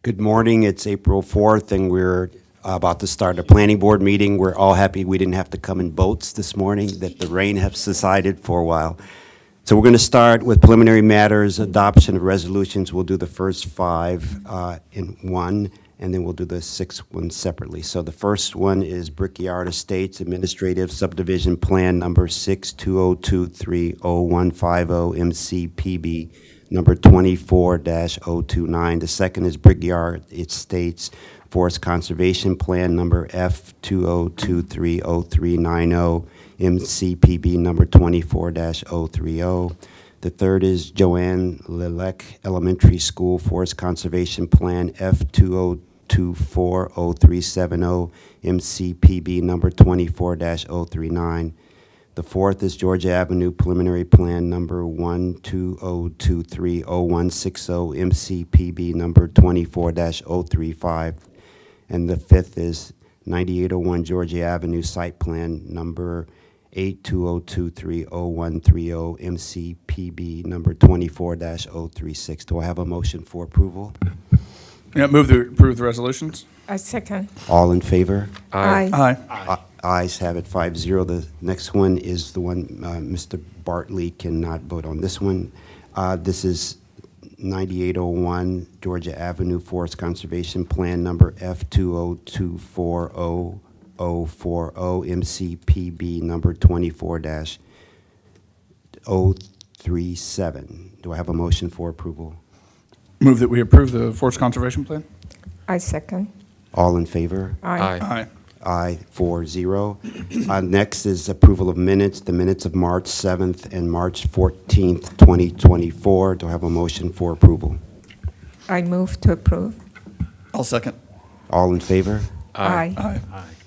Good morning. It's April 4th, and we're about to start a planning board meeting. We're all happy we didn't have to come in boats this morning, that the rain has subsided for a while. So we're going to start with preliminary matters, adoption of resolutions. We'll do the first five in one, and then we'll do the sixth one separately. So the first one is Brickyard Estates Administrative Subdivision Plan Number 6202300150 MCPB number 24-029. The second is Brickyard Estates Forest Conservation Plan number F20230390 MCPB number 24-030. The third is Joanne Lilek Elementary School Forest Conservation Plan F20240370 MCPB number 24-039. The fourth is Georgia Avenue Preliminary Plan number 120230160 MCPB number 24-035. And the fifth is 9801 Georgia Avenue Site Plan number 82023030 MCPB number 24-036. Do I have a motion for approval? Yeah, move to approve the resolutions. I second. All in favor? Aye. Ayes have it 5-0. The next one is the one Mr. Bartley cannot vote on. This one, this is 9801 Georgia Avenue Forest Conservation Plan number F20240040 MCPB number 24-037. Do I have a motion for approval? Move that we approve the Forest Conservation Plan. I second. All in favor? Aye. Aye, 4-0. Next is approval of minutes, the minutes of March 7th and March 14th, 2024. Do I have a motion for approval? I move to approve. I'll second. All in favor? Aye. Aye.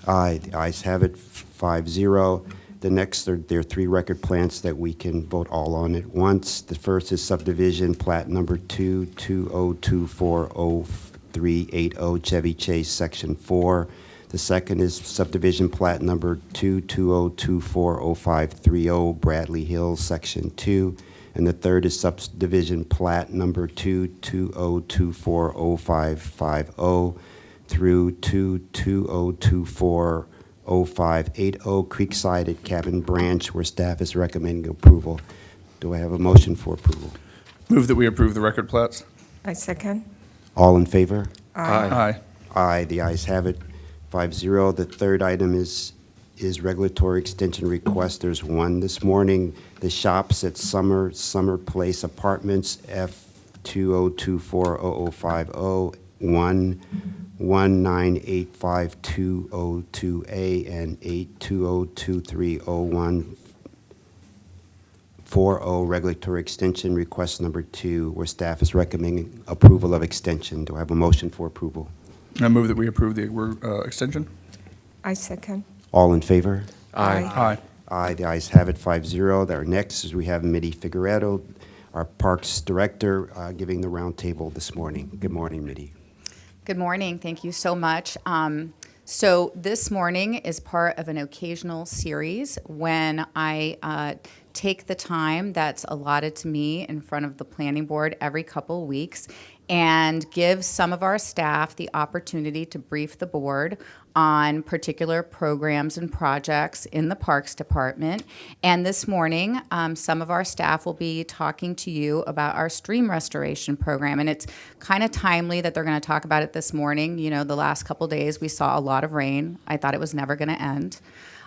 Aye, the ayes have it, 5-0. The next, there are three record plans that we can vote all on at once. The first is subdivision plat number 220240380 Chevy Chase, Section 4. The second is subdivision plat number 220240530 Bradley Hills, Section 2. And the third is subdivision plat number 220240550 through 220240580 Creekside at Cabin Branch, where staff is recommending approval. Do I have a motion for approval? Move that we approve the record plats. I second. All in favor? Aye. Aye, the ayes have it, 5-0. The third item is regulatory extension request. There's one this morning. The shops at Summer Place Apartments, F20240050, 1985202A and 820230140 regulatory extension request number 2, where staff is recommending approval of extension. Do I have a motion for approval? I move that we approve the extension. I second. All in favor? Aye. Aye, the ayes have it, 5-0. Our next is we have Mitty Figueredo, our Parks Director, giving the roundtable this morning. Good morning, Mitty. Good morning. Thank you so much. So this morning is part of an occasional series when I take the time that's allotted to me in front of the planning board every couple of weeks and give some of our staff the opportunity to brief the board on particular programs and projects in the Parks Department. And this morning, some of our staff will be talking to you about our stream restoration program. And it's kind of timely that they're going to talk about it this morning. You know, the last couple days we saw a lot of rain. I thought it was never going to end.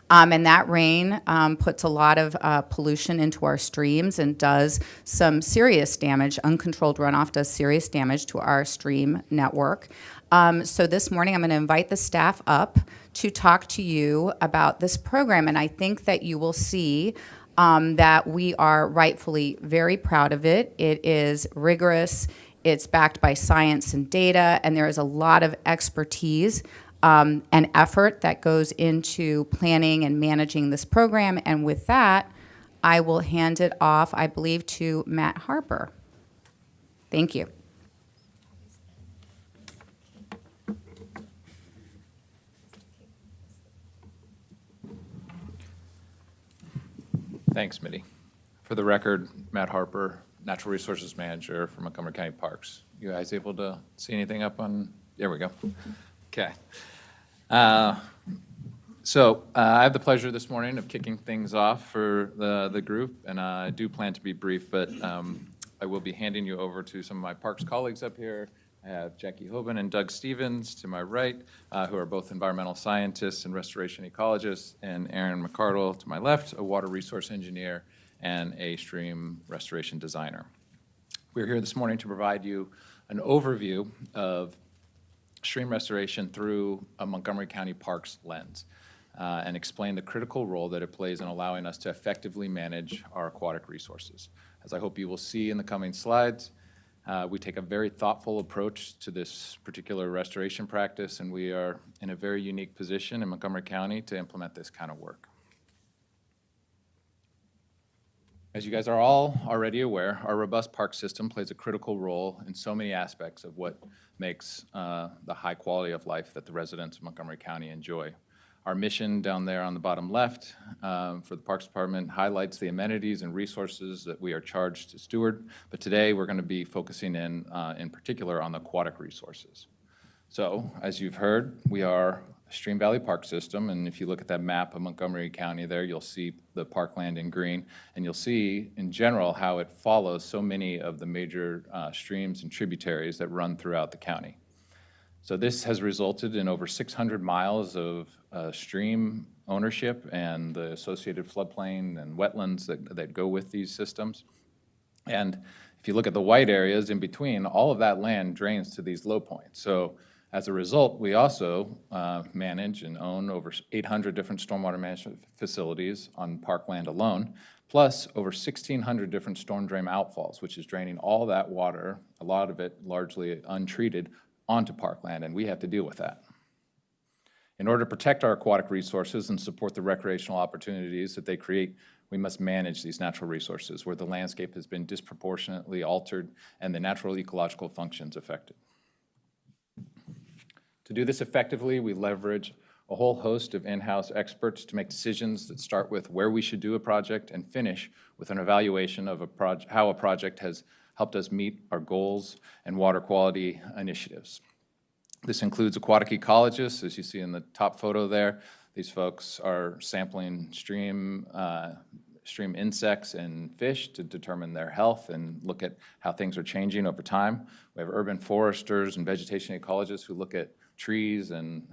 And that rain puts a lot of pollution into our streams and does some serious damage. Uncontrolled runoff does serious damage to our stream network. So this morning I'm going to invite the staff up to talk to you about this program. And I think that you will see that we are rightfully very proud of it. It is rigorous. It's backed by science and data. And there is a lot of expertise and effort that goes into planning and managing this program. And with that, I will hand it off, I believe, to Matt Harper. Thank you. Thanks, Mitty. For the record, Matt Harper, Natural Resources Manager for Montgomery County Parks. You guys able to see anything up on, there we go. Okay. So I have the pleasure this morning of kicking things off for the group, and I do plan to be brief, but I will be handing you over to some of my Parks colleagues up here. I have Jackie Hoban and Doug Stevens to my right, who are both environmental scientists and restoration ecologists, and Aaron McCardle to my left, a water resource engineer and a stream restoration designer. We're here this morning to provide you an overview of stream restoration through a Montgomery County Parks lens, and explain the critical role that it plays in allowing us to effectively manage our aquatic resources. As I hope you will see in the coming slides, we take a very thoughtful approach to this particular restoration practice, and we are in a very unique position in Montgomery County to implement this kind of work. As you guys are all already aware, our robust park system plays a critical role in so many aspects of what makes the high quality of life that the residents of Montgomery County enjoy. Our mission down there on the bottom left for the Parks Department highlights the amenities and resources that we are charged to steward, but today we're going to be focusing in particular on the aquatic resources. So, as you've heard, we are a Stream Valley Park System, and if you look at that map of Montgomery County there, you'll see the parkland in green, and you'll see in general how it follows so many of the major streams and tributaries that run throughout the county. So this has resulted in over 600 miles of stream ownership and the associated floodplain and wetlands that go with these systems. And if you look at the white areas in between, all of that land drains to these low points. So as a result, we also manage and own over 800 different stormwater management facilities on parkland alone, plus over 1,600 different storm drain outfalls, which is draining all that water, a lot of it largely untreated, onto parkland, and we have to deal with that. In order to protect our aquatic resources and support the recreational opportunities that they create, we must manage these natural resources where the landscape has been disproportionately altered and the natural ecological functions affected. To do this effectively, we leverage a whole host of in-house experts to make decisions that start with where we should do a project and finish with an evaluation of how a project has helped us meet our goals and water quality initiatives. This includes aquatic ecologists, as you see in the top photo there. These folks are sampling stream insects and fish to determine their health and look at how things are changing over time. We have urban foresters and vegetation ecologists who look at trees and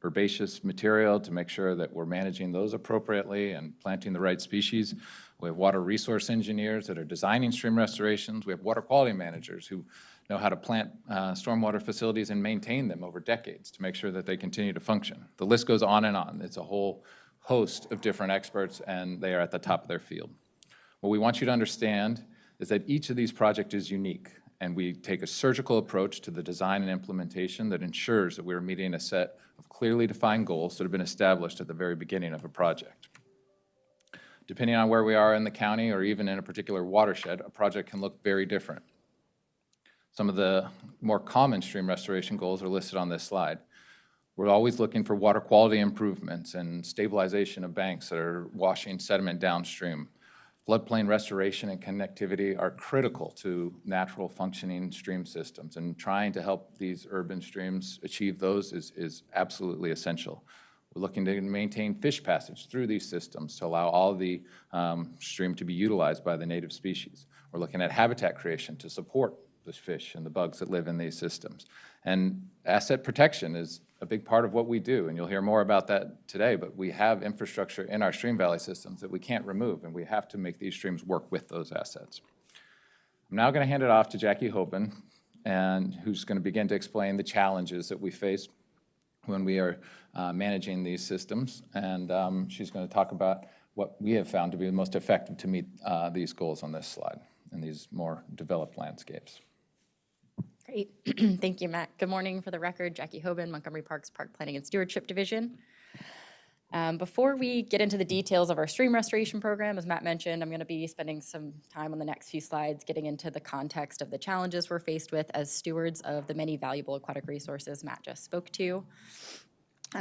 herbaceous material to make sure that we're managing those appropriately and planting the right species. We have water resource engineers that are designing stream restorations. We have water quality managers who know how to plant stormwater facilities and maintain them over decades to make sure that they continue to function. The list goes on and on. It's a whole host of different experts, and they are at the top of their field. What we want you to understand is that each of these projects is unique, and we take a surgical approach to the design and implementation that ensures that we are meeting a set of clearly defined goals that have been established at the very beginning of a project. Depending on where we are in the county or even in a particular watershed, a project can look very different. Some of the more common stream restoration goals are listed on this slide. We're always looking for water quality improvements and stabilization of banks that are washing sediment downstream. Floodplain restoration and connectivity are critical to natural functioning stream systems, and trying to help these urban streams achieve those is absolutely essential. We're looking to maintain fish passage through these systems to allow all of the stream to be utilized by the native species. We're looking at habitat creation to support the fish and the bugs that live in these systems. And asset protection is a big part of what we do, and you'll hear more about that today, but we have infrastructure in our stream valley systems that we can't remove, and we have to make these streams work with those assets. I'm now going to hand it off to Jackie Hoban, and who's going to begin to explain the challenges that we face when we are managing these systems, and she's going to talk about what we have found to be the most effective to meet these goals on this slide in these more developed landscapes. Great. Thank you, Matt. Good morning. For the record, Jackie Hoban, Montgomery Parks Park Planning and Stewardship Division. Before we get into the details of our stream restoration program, as Matt mentioned, I'm going to be spending some time on the next few slides getting into the context of the challenges we're faced with as stewards of the many valuable aquatic resources Matt just spoke to.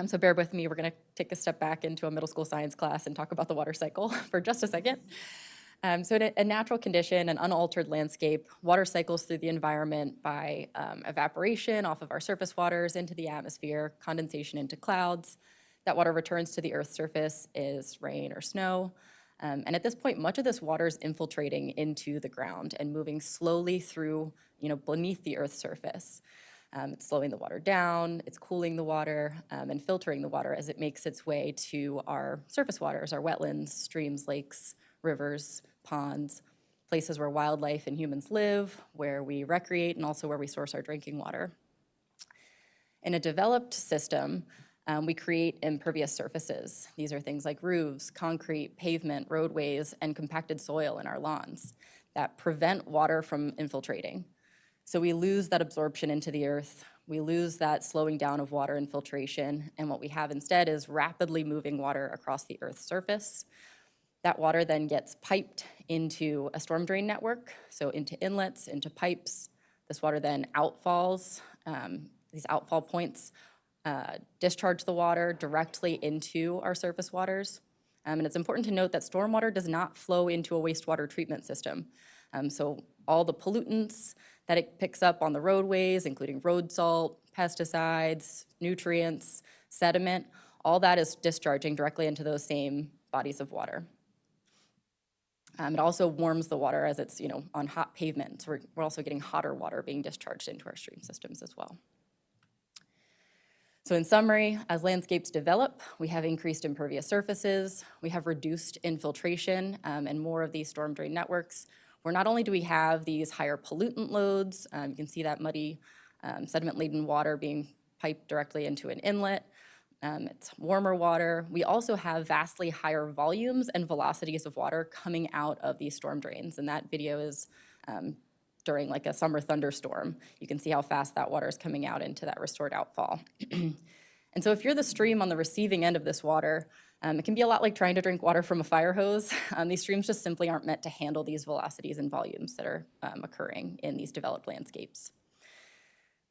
So bear with me. We're going to take a step back into a middle school science class and talk about the water cycle for just a second. So in a natural condition, an unaltered landscape, water cycles through the environment by evaporation off of our surface waters into the atmosphere, condensation into clouds. That water returns to the Earth's surface as rain or snow. And at this point, much of this water is infiltrating into the ground and moving slowly through, beneath the Earth's surface. It's slowing the water down, it's cooling the water, and filtering the water as it makes its way to our surface waters, our wetlands, streams, lakes, rivers, ponds, places where wildlife and humans live, where we recreate, and also where we source our drinking water. In a developed system, we create impervious surfaces. These are things like roofs, concrete, pavement, roadways, and compacted soil in our lawns that prevent water from infiltrating. So we lose that absorption into the earth, we lose that slowing down of water infiltration, and what we have instead is rapidly moving water across the Earth's surface. That water then gets piped into a storm drain network, so into inlets, into pipes. This water then outfalls. These outfall points discharge the water directly into our surface waters. And it's important to note that stormwater does not flow into a wastewater treatment system. So all the pollutants that it picks up on the roadways, including road salt, pesticides, nutrients, sediment, all that is discharging directly into those same bodies of water. It also warms the water as it's, on hot pavement. So we're also getting hotter water being discharged into our stream systems as well. So in summary, as landscapes develop, we have increased impervious surfaces, we have reduced infiltration and more of these storm drain networks, where not only do we have these higher pollutant loads, you can see that muddy sediment-laden water being piped directly into an inlet, it's warmer water. We also have vastly higher volumes and velocities of water coming out of these storm drains. And that video is during like a summer thunderstorm. You can see how fast that water is coming out into that restored outfall. And so if you're the stream on the receiving end of this water, it can be a lot like trying to drink water from a fire hose. These streams just simply aren't meant to handle these velocities and volumes that are occurring in these developed landscapes.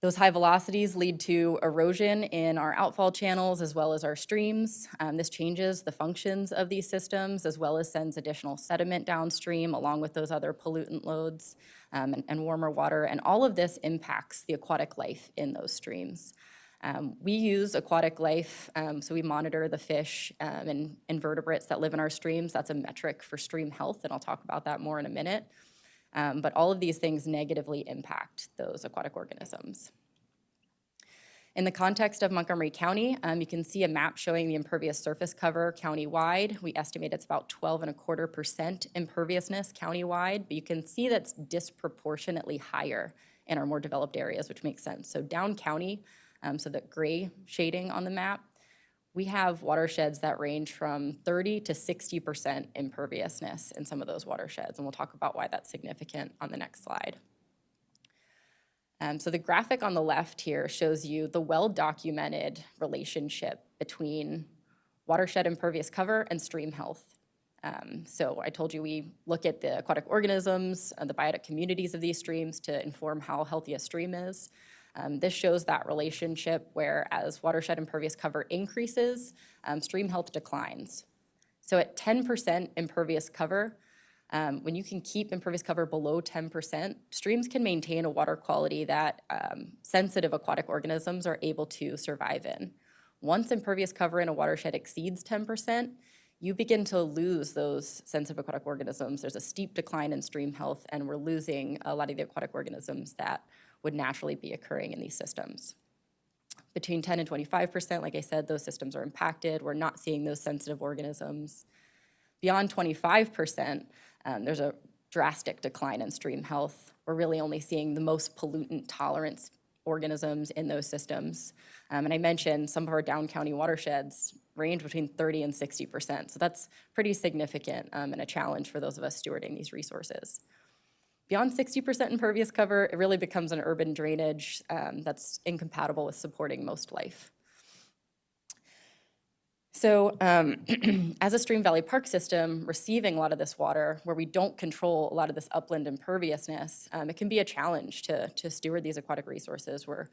Those high velocities lead to erosion in our outfall channels as well as our streams. This changes the functions of these systems as well as sends additional sediment downstream along with those other pollutant loads and warmer water. And all of this impacts the aquatic life in those streams. We use aquatic life, so we monitor the fish and invertebrates that live in our streams. That's a metric for stream health, and I'll talk about that more in a minute. But all of these things negatively impact those aquatic organisms. In the context of Montgomery County, you can see a map showing the impervious surface cover countywide. We estimate it's about 12.25% imperviousness countywide, but you can see that's disproportionately higher in our more developed areas, which makes sense. So down county, so the gray shading on the map, we have watersheds that range from 30 to 60% imperviousness in some of those watersheds, and we'll talk about why that's significant on the next slide. So the graphic on the left here shows you the well-documented relationship between watershed impervious cover and stream health. So I told you we look at the aquatic organisms and the biotic communities of these streams to inform how healthy a stream is. This shows that relationship where as watershed impervious cover increases, stream health declines. So at 10% impervious cover, when you can keep impervious cover below 10%, streams can maintain a water quality that sensitive aquatic organisms are able to survive in. Once impervious cover in a watershed exceeds 10%, you begin to lose those sensitive aquatic organisms. There's a steep decline in stream health, and we're losing a lot of the aquatic organisms that would naturally be occurring in these systems. Between 10 and 25%, like I said, those systems are impacted. We're not seeing those sensitive organisms. Beyond 25%, there's a drastic decline in stream health. We're really only seeing the most pollutant tolerance organisms in those systems. And I mentioned some of our down county watersheds range between 30 and 60%. So that's pretty significant and a challenge for those of us stewarding these resources. Beyond 60% impervious cover, it really becomes an urban drainage that's incompatible with supporting most life. So as a stream valley park system receiving a lot of this water, where we don't control a lot of this upland imperviousness, it can be a challenge to steward these aquatic resources. We're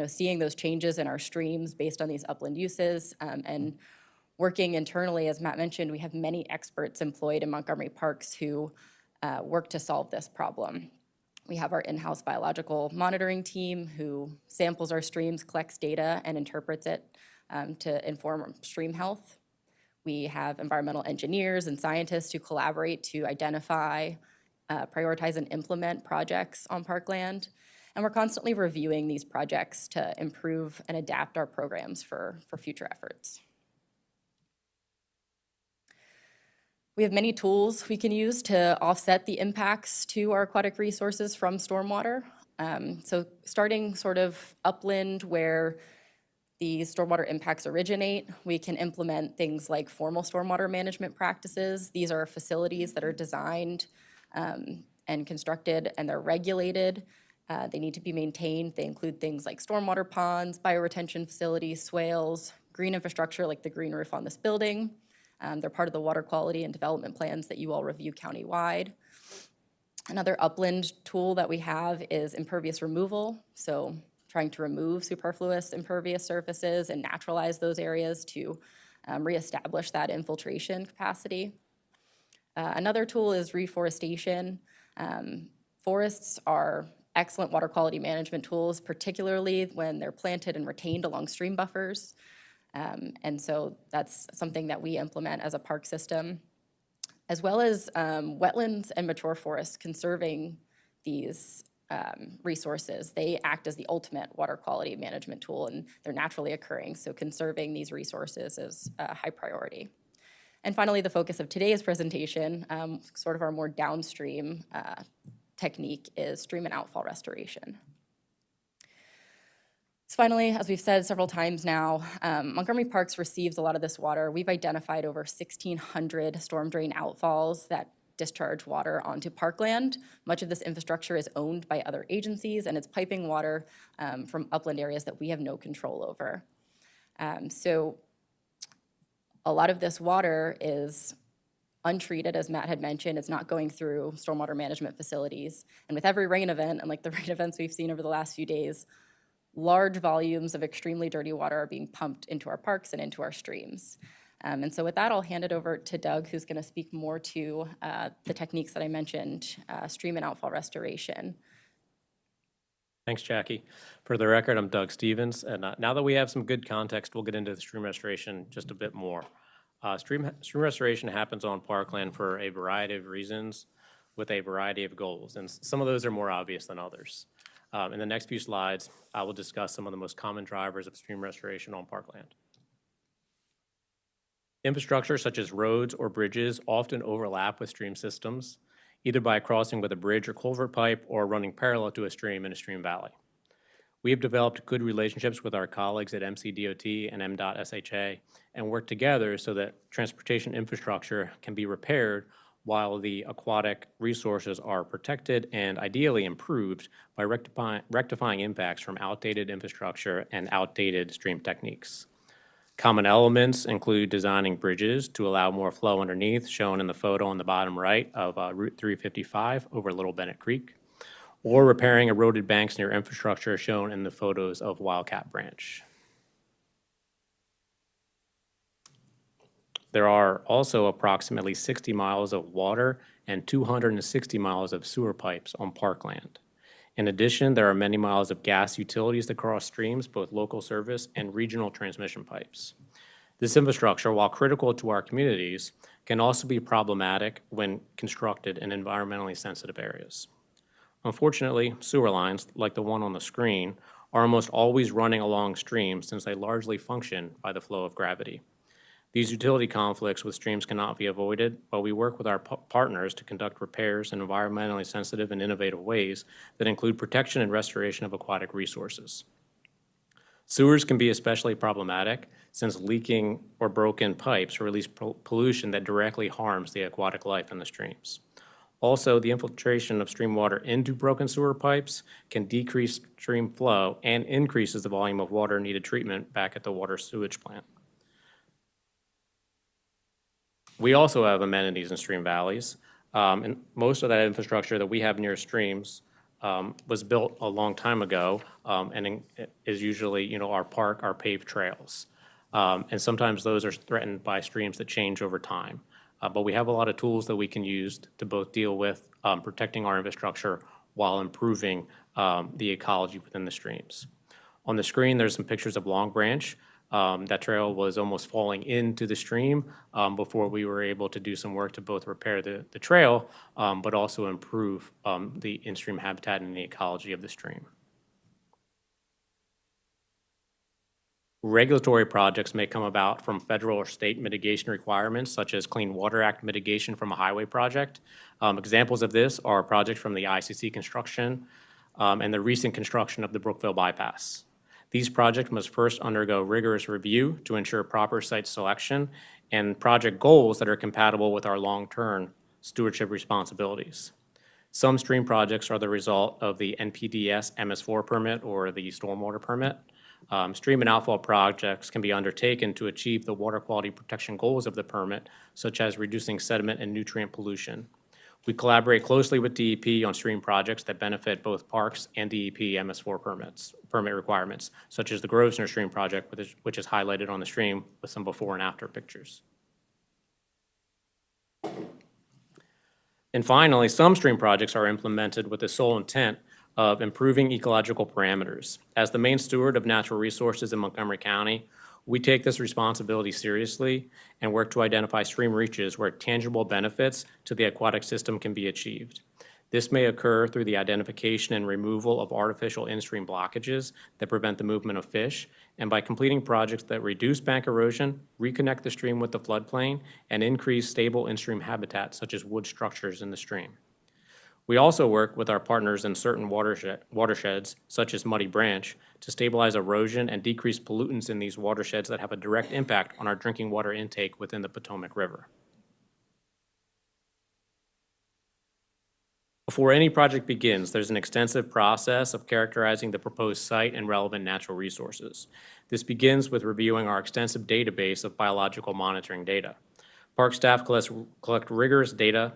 seeing those changes in our streams based on these upland uses, and Working internally, as Matt mentioned, we have many experts employed in Montgomery Parks who work to solve this problem. We have our in-house biological monitoring team who samples our streams, collects data, and interprets it to inform stream health. We have environmental engineers and scientists who collaborate to identify, prioritize, and implement projects on parkland. And we're constantly reviewing these projects to improve and adapt our programs for future efforts. We have many tools we can use to offset the impacts to our aquatic resources from stormwater. So starting sort of upland where the stormwater impacts originate, we can implement things like formal stormwater management practices. These are facilities that are designed and constructed, and they're regulated. They need to be maintained. They include things like stormwater ponds, bioretention facilities, swales, green infrastructure like the green roof on this building. They're part of the water quality and development plans that you all review countywide. Another upland tool that we have is impervious removal. So trying to remove superfluous impervious surfaces and naturalize those areas to reestablish that infiltration capacity. Another tool is reforestation. Forests are excellent water quality management tools, particularly when they're planted and retained along stream buffers. And so that's something that we implement as a park system, as well as wetlands and mature forests conserving these resources. They act as the ultimate water quality management tool, and they're naturally occurring, so conserving these resources is a high priority. And finally, the focus of today's presentation, sort of our more downstream technique, is stream and outfall restoration. So finally, as we've said several times now, Montgomery Parks receives a lot of this water. We've identified over 1,600 storm drain outfalls that discharge water onto parkland. Much of this infrastructure is owned by other agencies, and it's piping water from upland areas that we have no control over. So a lot of this water is untreated, as Matt had mentioned. It's not going through stormwater management facilities. And with every rain event, and like the rain events we've seen over the last few days, large volumes of extremely dirty water are being pumped into our parks and into our streams. And so with that, I'll hand it over to Doug, who's going to speak more to the techniques that I mentioned, stream and outfall restoration. Thanks, Jackie. For the record, I'm Doug Stevens, and now that we have some good context, we'll get into the stream restoration just a bit more. Stream restoration happens on parkland for a variety of reasons with a variety of goals, and some of those are more obvious than others. In the next few slides, I will discuss some of the most common drivers of stream restoration on parkland. Infrastructure such as roads or bridges often overlap with stream systems, either by crossing with a bridge or culvert pipe or running parallel to a stream in a stream valley. We have developed good relationships with our colleagues at MCDOT and MDOT SHA and work together so that transportation infrastructure can be repaired while the aquatic resources are protected and ideally improved by rectifying impacts from outdated infrastructure and outdated stream techniques. Common elements include designing bridges to allow more flow underneath, shown in the photo on the bottom right of Route 355 over Little Bennett Creek, or repairing eroded banks near infrastructure, shown in the photos of Wildcat Branch. There are also approximately 60 miles of water and 260 miles of sewer pipes on parkland. In addition, there are many miles of gas utilities that cross streams, both local service and regional transmission pipes. This infrastructure, while critical to our communities, can also be problematic when constructed in environmentally sensitive areas. Unfortunately, sewer lines, like the one on the screen, are almost always running along streams since they largely function by the flow of gravity. These utility conflicts with streams cannot be avoided, but we work with our partners to conduct repairs in environmentally sensitive and innovative ways that include protection and restoration of aquatic resources. Sewers can be especially problematic since leaking or broken pipes release pollution that directly harms the aquatic life in the streams. Also, the infiltration of stream water into broken sewer pipes can decrease stream flow and increases the volume of water needed treatment back at the water sewage plant. We also have amenities in stream valleys, and most of that infrastructure that we have near streams was built a long time ago and is usually, our park, our paved trails. And sometimes those are threatened by streams that change over time. But we have a lot of tools that we can use to both deal with protecting our infrastructure while improving the ecology within the streams. On the screen, there's some pictures of Long Branch. That trail was almost falling into the stream before we were able to do some work to both repair the trail, but also improve the in-stream habitat and the ecology of the stream. Regulatory projects may come about from federal or state mitigation requirements, such as Clean Water Act mitigation from a highway project. Examples of this are projects from the ICC construction and the recent construction of the Brookville bypass. These projects must first undergo rigorous review to ensure proper site selection and project goals that are compatible with our long-term stewardship responsibilities. Some stream projects are the result of the NPDES MS4 permit or the stormwater permit. Stream and outfall projects can be undertaken to achieve the water quality protection goals of the permit, such as reducing sediment and nutrient pollution. We collaborate closely with DEP on stream projects that benefit both parks and DEP MS4 permit requirements, such as the Grosvenor Stream project, which is highlighted on the stream with some before and after pictures. And finally, some stream projects are implemented with the sole intent of improving ecological parameters. As the main steward of natural resources in Montgomery County, we take this responsibility seriously and work to identify stream reaches where tangible benefits to the aquatic system can be achieved. This may occur through the identification and removal of artificial in-stream blockages that prevent the movement of fish, and by completing projects that reduce bank erosion, reconnect the stream with the floodplain, and increase stable in-stream habitat such as wood structures in the stream. We also work with our partners in certain watersheds, such as Muddy Branch, to stabilize erosion and decrease pollutants in these watersheds that have a direct impact on our drinking water intake within the Potomac River. Before any project begins, there's an extensive process of characterizing the proposed site and relevant natural resources. This begins with reviewing our extensive database of biological monitoring data. Park staff collect rigorous data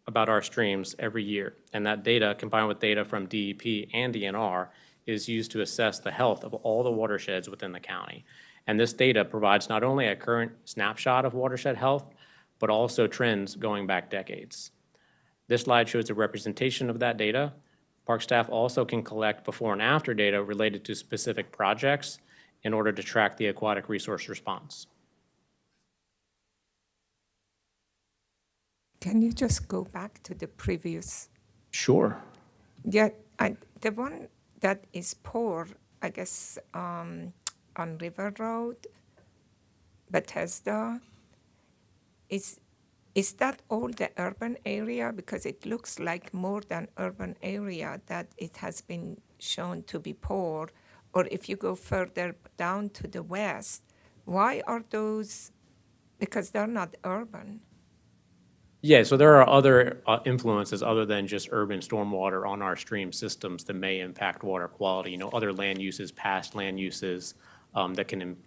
about our streams every year, and that data, combined with data from DEP and DNR, is used to assess the health of all the watersheds within the county. And this data provides not only a current snapshot of watershed health, but also trends going back decades. This slide shows a representation of that data. Park staff also can collect before and after data related to specific projects in order to track the aquatic resource response. Can you just go back to the previous? Sure. Yeah, the one that is poor, I guess, on River Road, Bethesda, is that all the urban area? Because it looks like more than urban area that it has been shown to be poor. Or if you go further down to the west, why are those? Because they're not urban. Yeah, so there are other influences other than just urban stormwater on our stream systems that may impact water quality. You know, other land uses, past land uses that can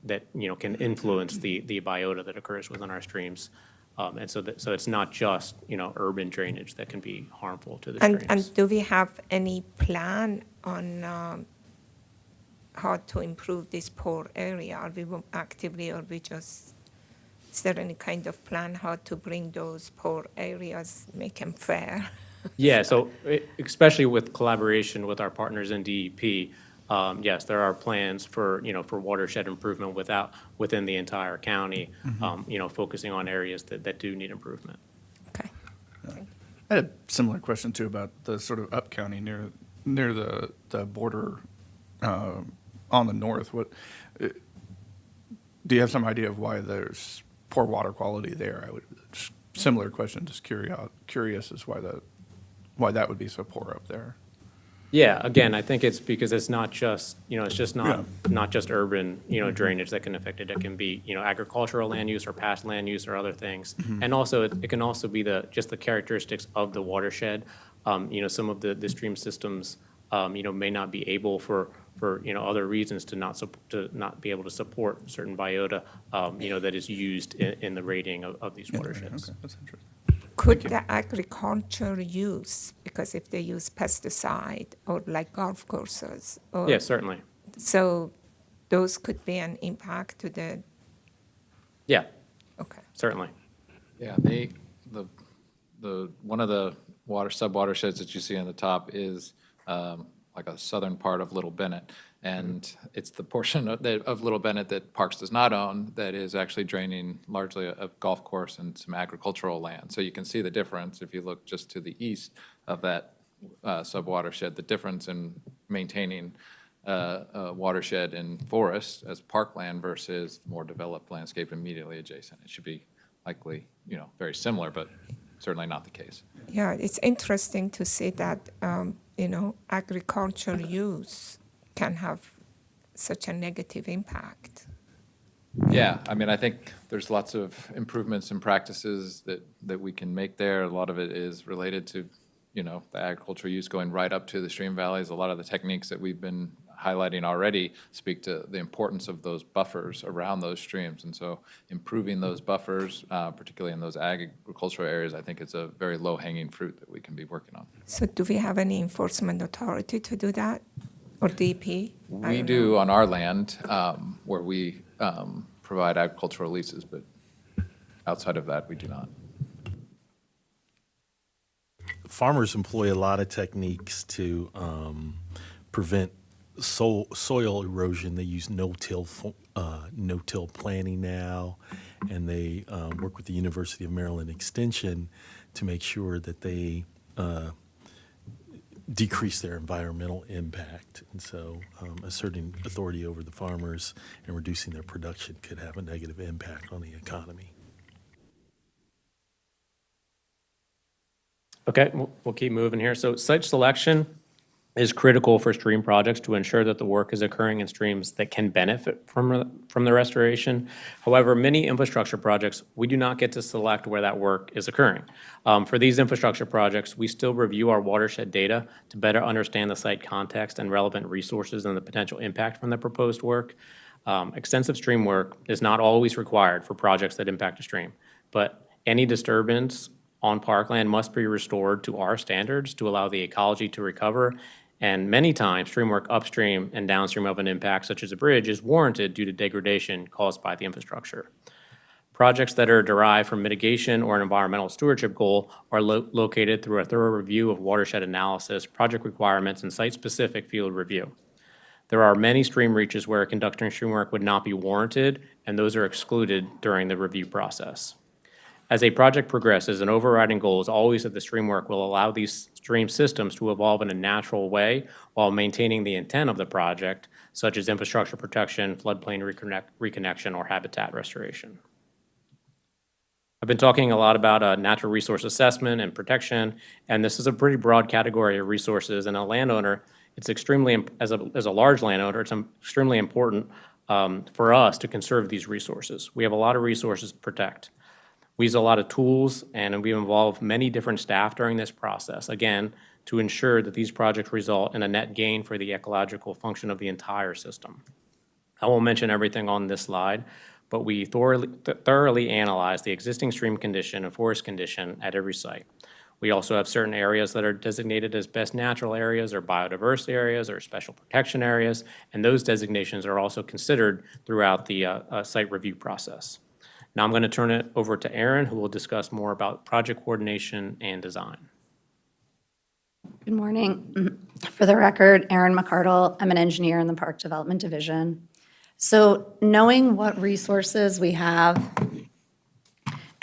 influence the biota that occurs within our streams. And so it's not just urban drainage that can be harmful to the streams. And do we have any plan on how to improve this poor area? Are we actively, or we just? Is there any kind of plan how to bring those poor areas, make them fair? Yeah, so especially with collaboration with our partners in DEP, yes, there are plans for watershed improvement within the entire county, focusing on areas that do need improvement. Okay. I had a similar question too about the sort of up county near the border on the north. Do you have some idea of why there's poor water quality there? Similar question, just curious as why that would be so poor up there. Yeah, again, I think it's because it's not just, it's just not just urban, drainage that can affect it. It can be, agricultural land use or past land use or other things. And also, it can also be just the characteristics of the watershed. Some of the stream systems, may not be able for other reasons to not be able to support certain biota, that is used in the rating of these watersheds. Okay, that's interesting. Could the agriculture use, because if they use pesticide or like golf courses? Or, Yeah, certainly. So those could be an impact to the Yeah, Okay. certainly. Yeah, one of the sub-watersheds that you see on the top is like a southern part of Little Bennett. And it's the portion of Little Bennett that Parks does not own that is actually draining largely a golf course and some agricultural land. So you can see the difference if you look just to the east of that sub-watershed, the difference in maintaining a watershed and forest as parkland versus more developed landscape immediately adjacent. It should be likely, very similar, but certainly not the case. Yeah, it's interesting to see that, agricultural use can have such a negative impact. Yeah, I mean, I think there's lots of improvements and practices that we can make there. A lot of it is related to, the agricultural use going right up to the stream valleys. A lot of the techniques that we've been highlighting already speak to the importance of those buffers around those streams. And so improving those buffers, particularly in those agricultural areas, I think it's a very low-hanging fruit that we can be working on. So do we have any enforcement authority to do that? Or DP? We do on our land where we provide agricultural leases, but outside of that, we do not. Farmers employ a lot of techniques to prevent soil erosion. They use no-till planting now, and they work with the University of Maryland Extension to make sure that they decrease their environmental impact. And so asserting authority over the farmers and reducing their production could have a negative impact on the economy. Okay, we'll keep moving here. So site selection is critical for stream projects to ensure that the work is occurring in streams that can benefit from the restoration. However, many infrastructure projects, we do not get to select where that work is occurring. For these infrastructure projects, we still review our watershed data to better understand the site context and relevant resources and the potential impact from the proposed work. Extensive stream work is not always required for projects that impact a stream, but any disturbance on parkland must be restored to our standards to allow the ecology to recover. And many times, stream work upstream and downstream of an impact, such as a bridge, is warranted due to degradation caused by the infrastructure. Projects that are derived from mitigation or an environmental stewardship goal are located through a thorough review of watershed analysis, project requirements, and site-specific field review. There are many stream reaches where conducting stream work would not be warranted, and those are excluded during the review process. As a project progresses, an overriding goal is always that the stream work will allow these stream systems to evolve in a natural way while maintaining the intent of the project, such as infrastructure protection, floodplain reconnection, or habitat restoration. I've been talking a lot about natural resource assessment and protection, and this is a pretty broad category of resources. And a landowner, it's extremely, as a large landowner, it's extremely important for us to conserve these resources. We have a lot of resources to protect. We use a lot of tools, and we involve many different staff during this process, again, to ensure that these projects result in a net gain for the ecological function of the entire system. I won't mention everything on this slide, but we thoroughly analyze the existing stream condition and forest condition at every site. We also have certain areas that are designated as best natural areas or biodiverse areas or special protection areas, and those designations are also considered throughout the site review process. Now I'm going to turn it over to Aaron, who will discuss more about project coordination and design. Good morning. For the record, Erin McCardle. I'm an engineer in the Park Development Division. So knowing what resources we have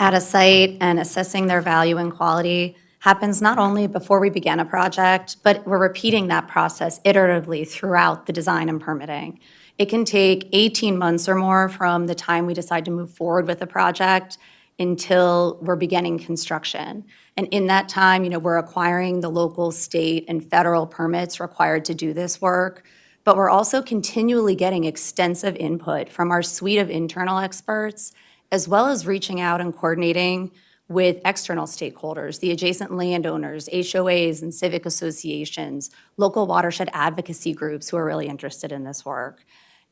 at a site and assessing their value and quality happens not only before we begin a project, but we're repeating that process iteratively throughout the design and permitting. It can take 18 months or more from the time we decide to move forward with a project until we're beginning construction. And in that time, we're acquiring the local, state, and federal permits required to do this work. But we're also continually getting extensive input from our suite of internal experts, as well as reaching out and coordinating with external stakeholders, the adjacent landowners, HOAs and civic associations, local watershed advocacy groups who are really interested in this work.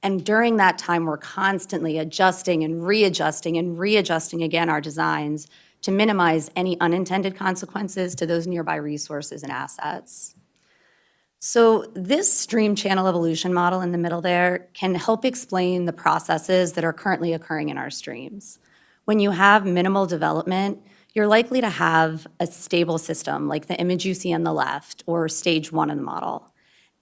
And during that time, we're constantly adjusting and readjusting again our designs to minimize any unintended consequences to those nearby resources and assets. So this stream channel evolution model in the middle there can help explain the processes that are currently occurring in our streams. When you have minimal development, you're likely to have a stable system, like the image you see on the left, or stage 1 in the model.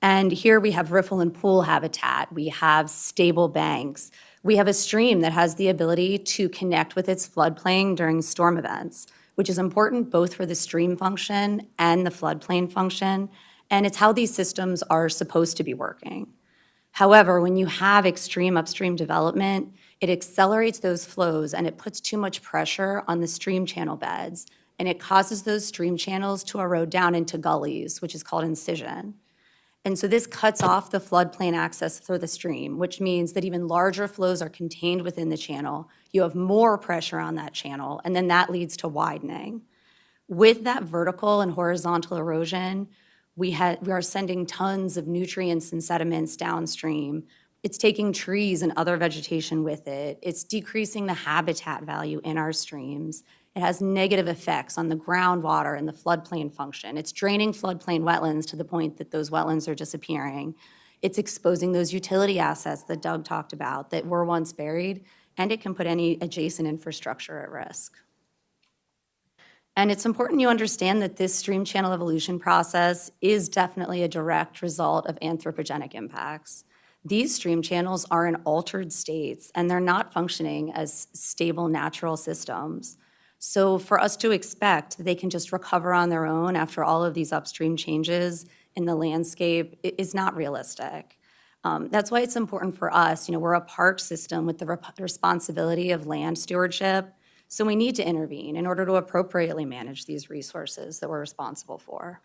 And here we have riffle and pool habitat, we have stable banks, we have a stream that has the ability to connect with its floodplain during storm events, which is important both for the stream function and the floodplain function, and it's how these systems are supposed to be working. However, when you have extreme upstream development, it accelerates those flows and it puts too much pressure on the stream channel beds, and it causes those stream channels to erode down into gullies, which is called incision. And so this cuts off the floodplain access for the stream, which means that even larger flows are contained within the channel. You have more pressure on that channel, and then that leads to widening. With that vertical and horizontal erosion, we are sending tons of nutrients and sediments downstream. It's taking trees and other vegetation with it. It's decreasing the habitat value in our streams. It has negative effects on the groundwater and the floodplain function. It's draining floodplain wetlands to the point that those wetlands are disappearing. It's exposing those utility assets that Doug talked about that were once buried, and it can put any adjacent infrastructure at risk. And it's important you understand that this stream channel evolution process is definitely a direct result of anthropogenic impacts. These stream channels are in altered states, and they're not functioning as stable natural systems. So for us to expect that they can just recover on their own after all of these upstream changes in the landscape is not realistic. That's why it's important for us, we're a park system with the responsibility of land stewardship, so we need to intervene in order to appropriately manage these resources that we're responsible for.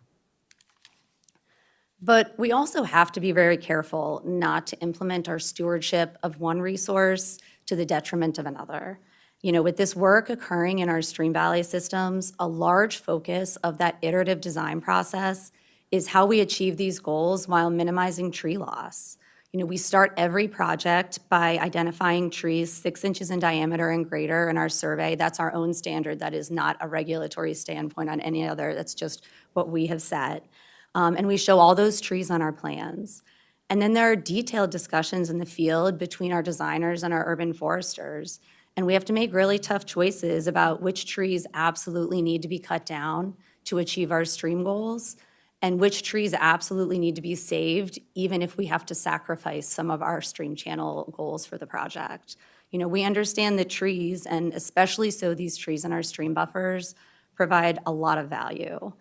But we also have to be very careful not to implement our stewardship of one resource to the detriment of another. With this work occurring in our stream valley systems, a large focus of that iterative design process is how we achieve these goals while minimizing tree loss. We start every project by identifying trees 6 inches in diameter and greater in our survey. That's our own standard. That is not a regulatory standpoint on any other. That's just what we have set. And we show all those trees on our plans. And then there are detailed discussions in the field between our designers and our urban foresters. And we have to make really tough choices about which trees absolutely need to be cut down to achieve our stream goals, and which trees absolutely need to be saved, even if we have to sacrifice some of our stream channel goals for the project. We understand that trees, and especially so these trees in our stream buffers, provide a lot of value.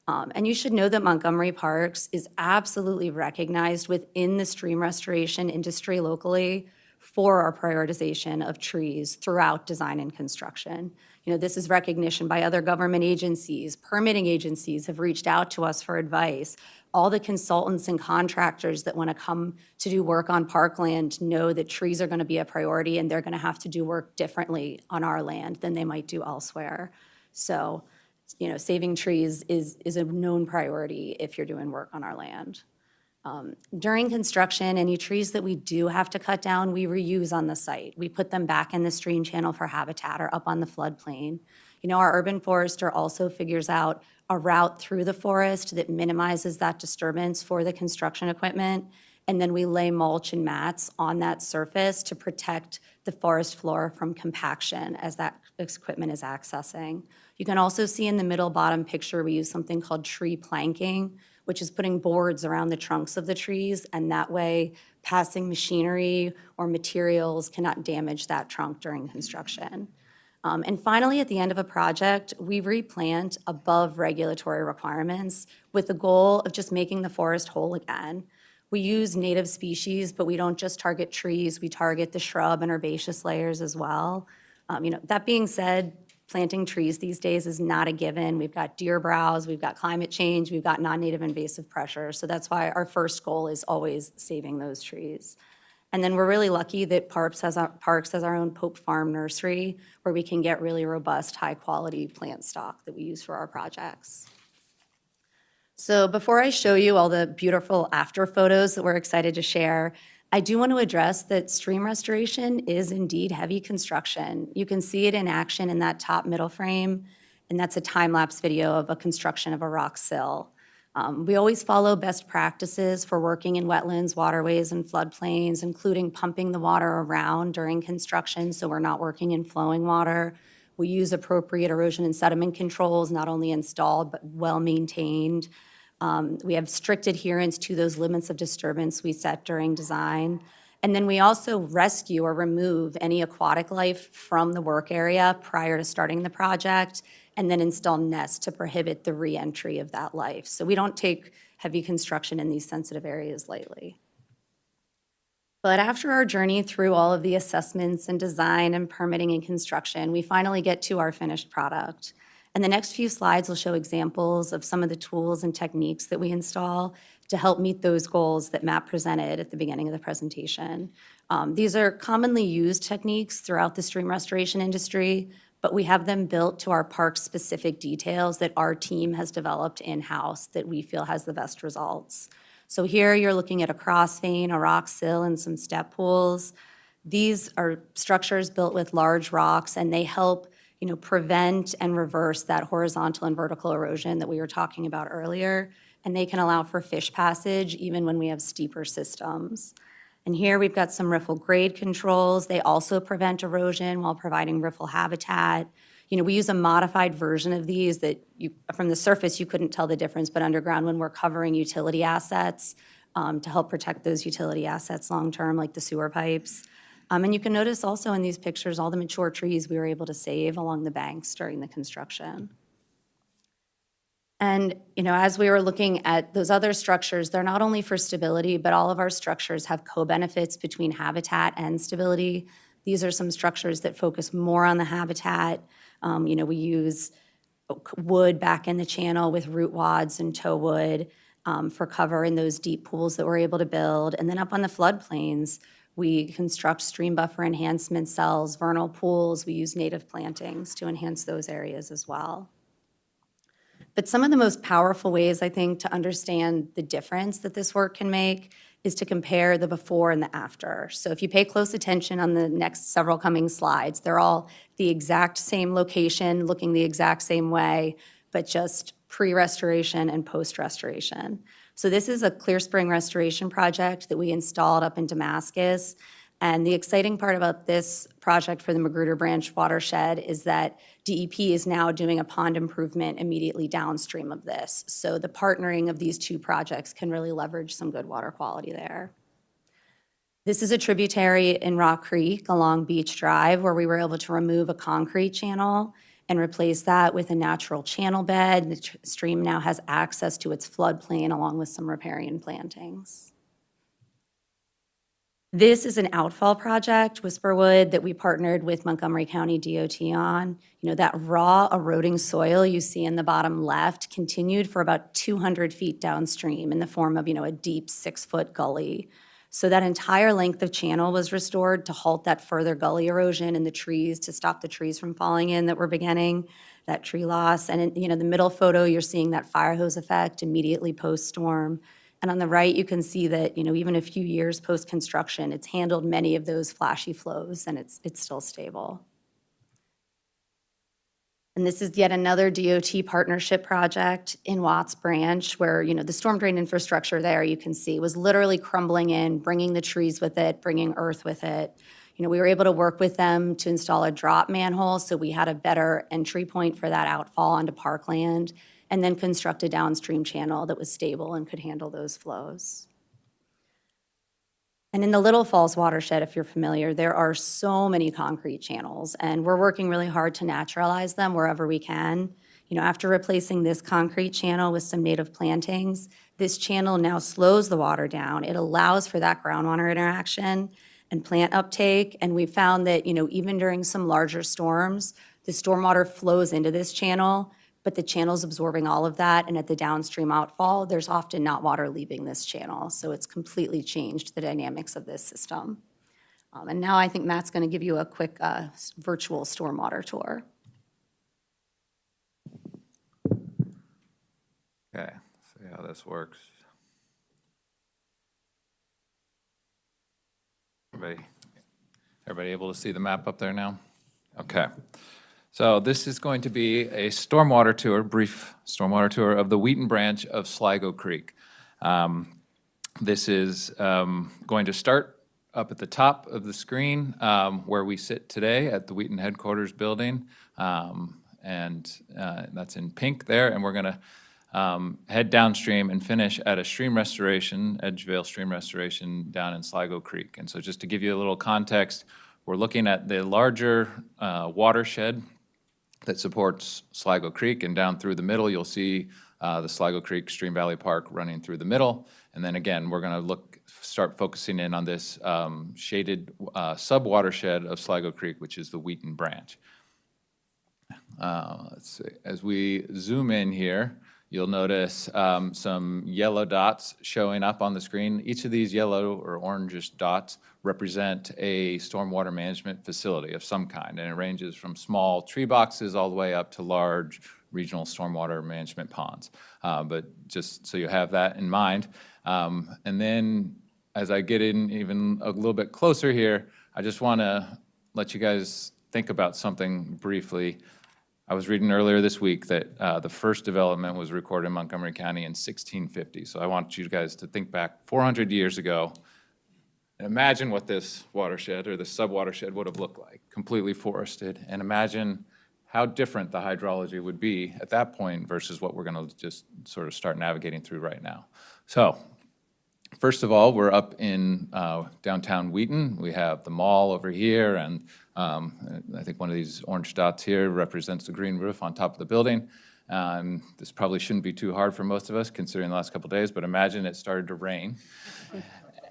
And you should know that Montgomery Parks is absolutely recognized within the stream restoration industry locally for our prioritization of trees throughout design and construction. This is recognition by other government agencies. Permitting agencies have reached out to us for advice. All the consultants and contractors that want to come to do work on parkland know that trees are going to be a priority, and they're going to have to do work differently on our land than they might do elsewhere. So, saving trees is a known priority if you're doing work on our land. During construction, any trees that we do have to cut down, we reuse on the site. We put them back in the stream channel for habitat or up on the floodplain. Our urban forester also figures out a route through the forest that minimizes that disturbance for the construction equipment, and then we lay mulch and mats on that surface to protect the forest floor from compaction as that equipment is accessing. You can also see in the middle bottom picture, we use something called tree planking, which is putting boards around the trunks of the trees, and that way passing machinery or materials cannot damage that trunk during construction. And finally, at the end of a project, we replant above regulatory requirements with the goal of just making the forest whole again. We use native species, but we don't just target trees, we target the shrub and herbaceous layers as well. That being said, planting trees these days is not a given. We've got deer browse, we've got climate change, we've got non-native invasive pressure. So that's why our first goal is always saving those trees. And then we're really lucky that Parks has our own Pope Farm nursery where we can get really robust, high-quality plant stock that we use for our projects. So before I show you all the beautiful after photos that we're excited to share, I do want to address that stream restoration is indeed heavy construction. You can see it in action in that top middle frame, and that's a time-lapse video of a construction of a rock sill. We always follow best practices for working in wetlands, waterways, and floodplains, including pumping the water around during construction, so we're not working in flowing water. We use appropriate erosion and sediment controls, not only installed, but well-maintained. We have strict adherence to those limits of disturbance we set during design. And then we also rescue or remove any aquatic life from the work area prior to starting the project, and then install nests to prohibit the re-entry of that life. So we don't take heavy construction in these sensitive areas lightly. But after our journey through all of the assessments and design and permitting and construction, we finally get to our finished product. And the next few slides will show examples of some of the tools and techniques that we install to help meet those goals that Matt presented at the beginning of the presentation. These are commonly used techniques throughout the stream restoration industry, but we have them built to our park-specific details that our team has developed in-house that we feel has the best results. So here you're looking at a crossvein, a rock sill, and some step pools. These are structures built with large rocks, and they help prevent and reverse that horizontal and vertical erosion that we were talking about earlier, and they can allow for fish passage even when we have steeper systems. And here we've got some riffle grade controls. They also prevent erosion while providing riffle habitat. We use a modified version of these that from the surface you couldn't tell the difference, but underground when we're covering utility assets to help protect those utility assets long-term, like the sewer pipes. And you can notice also in these pictures all the mature trees we were able to save along the banks during the construction. And, as we were looking at those other structures, they're not only for stability, but all of our structures have co-benefits between habitat and stability. These are some structures that focus more on the habitat. We use wood back in the channel with root wads and tow wood for cover in those deep pools that we're able to build. And then up on the floodplains, we construct stream buffer enhancement cells, vernal pools. We use native plantings to enhance those areas as well. But some of the most powerful ways, I think, to understand the difference that this work can make is to compare the before and the after. So if you pay close attention on the next several coming slides, they're all the exact same location, looking the exact same way, but just pre-restoration and post-restoration. So this is a clear spring restoration project that we installed up in Damascus. And the exciting part about this project for the Magruder Branch watershed is that DEP is now doing a pond improvement immediately downstream of this. So the partnering of these two projects can really leverage some good water quality there. This is a tributary in Rock Creek along Beach Drive where we were able to remove a concrete channel and replace that with a natural channel bed. The stream now has access to its floodplain along with some riparian plantings. This is an outfall project, Whisperwood, that we partnered with Montgomery County DOT on. That raw eroding soil you see in the bottom left continued for about 200 feet downstream in the form of, a deep 6-foot gully. So that entire length of channel was restored to halt that further gully erosion in the trees, to stop the trees from falling in that were beginning, that tree loss. And in the middle photo, you're seeing that fire hose effect immediately post-storm. And on the right, you can see that, even a few years post-construction, it's handled many of those flashy flows, and it's still stable. And this is yet another DOT partnership project in Watts Branch where, the storm drain infrastructure there, you can see, was literally crumbling in, bringing the trees with it, bringing earth with it. We were able to work with them to install a drop manhole, so we had a better entry point for that outfall onto parkland, and then construct a downstream channel that was stable and could handle those flows. And in the Little Falls watershed, if you're familiar, there are so many concrete channels, and we're working really hard to naturalize them wherever we can. After replacing this concrete channel with some native plantings, this channel now slows the water down. It allows for that groundwater interaction and plant uptake, and we found that, even during some larger storms, the stormwater flows into this channel, but the channel's absorbing all of that, and at the downstream outfall, there's often not water leaving this channel, so it's completely changed the dynamics of this system. And now I think Matt's going to give you a quick virtual stormwater tour. Okay, see how this works. Everybody able to see the map up there now? Okay. So this is going to be a stormwater tour, brief stormwater tour of the Wheaton branch of Sligo Creek. This is going to start up at the top of the screen where we sit today at the Wheaton headquarters building. And that's in pink there. And we're going to head downstream and finish at a stream restoration, Edgevale Stream Restoration down in Sligo Creek. And so just to give you a little context, we're looking at the larger watershed that supports Sligo Creek, and down through the middle, you'll see the Sligo Creek Stream Valley Park running through the middle. And then again, we're going to start focusing in on this shaded sub-watershed of Sligo Creek, which is the Wheaton branch. Let's see, as we zoom in here, you'll notice some yellow dots showing up on the screen. Each of these yellow or orangish dots represent a stormwater management facility of some kind, and it ranges from small tree boxes all the way up to large regional stormwater management ponds. But just so you have that in mind. And then as I get in even a little bit closer here, I just want to let you guys think about something briefly. I was reading earlier this week that the first development was recorded in Montgomery County in 1650. So I want you guys to think back 400 years ago and imagine what this watershed or this sub-watershed would have looked like, completely forested. And imagine how different the hydrology would be at that point versus what we're going to just sort of start navigating through right now. So first of all, we're up in downtown Wheaton. We have the mall over here, and I think one of these orange dots here represents the green roof on top of the building. This probably shouldn't be too hard for most of us considering the last couple of days, but imagine it started to rain.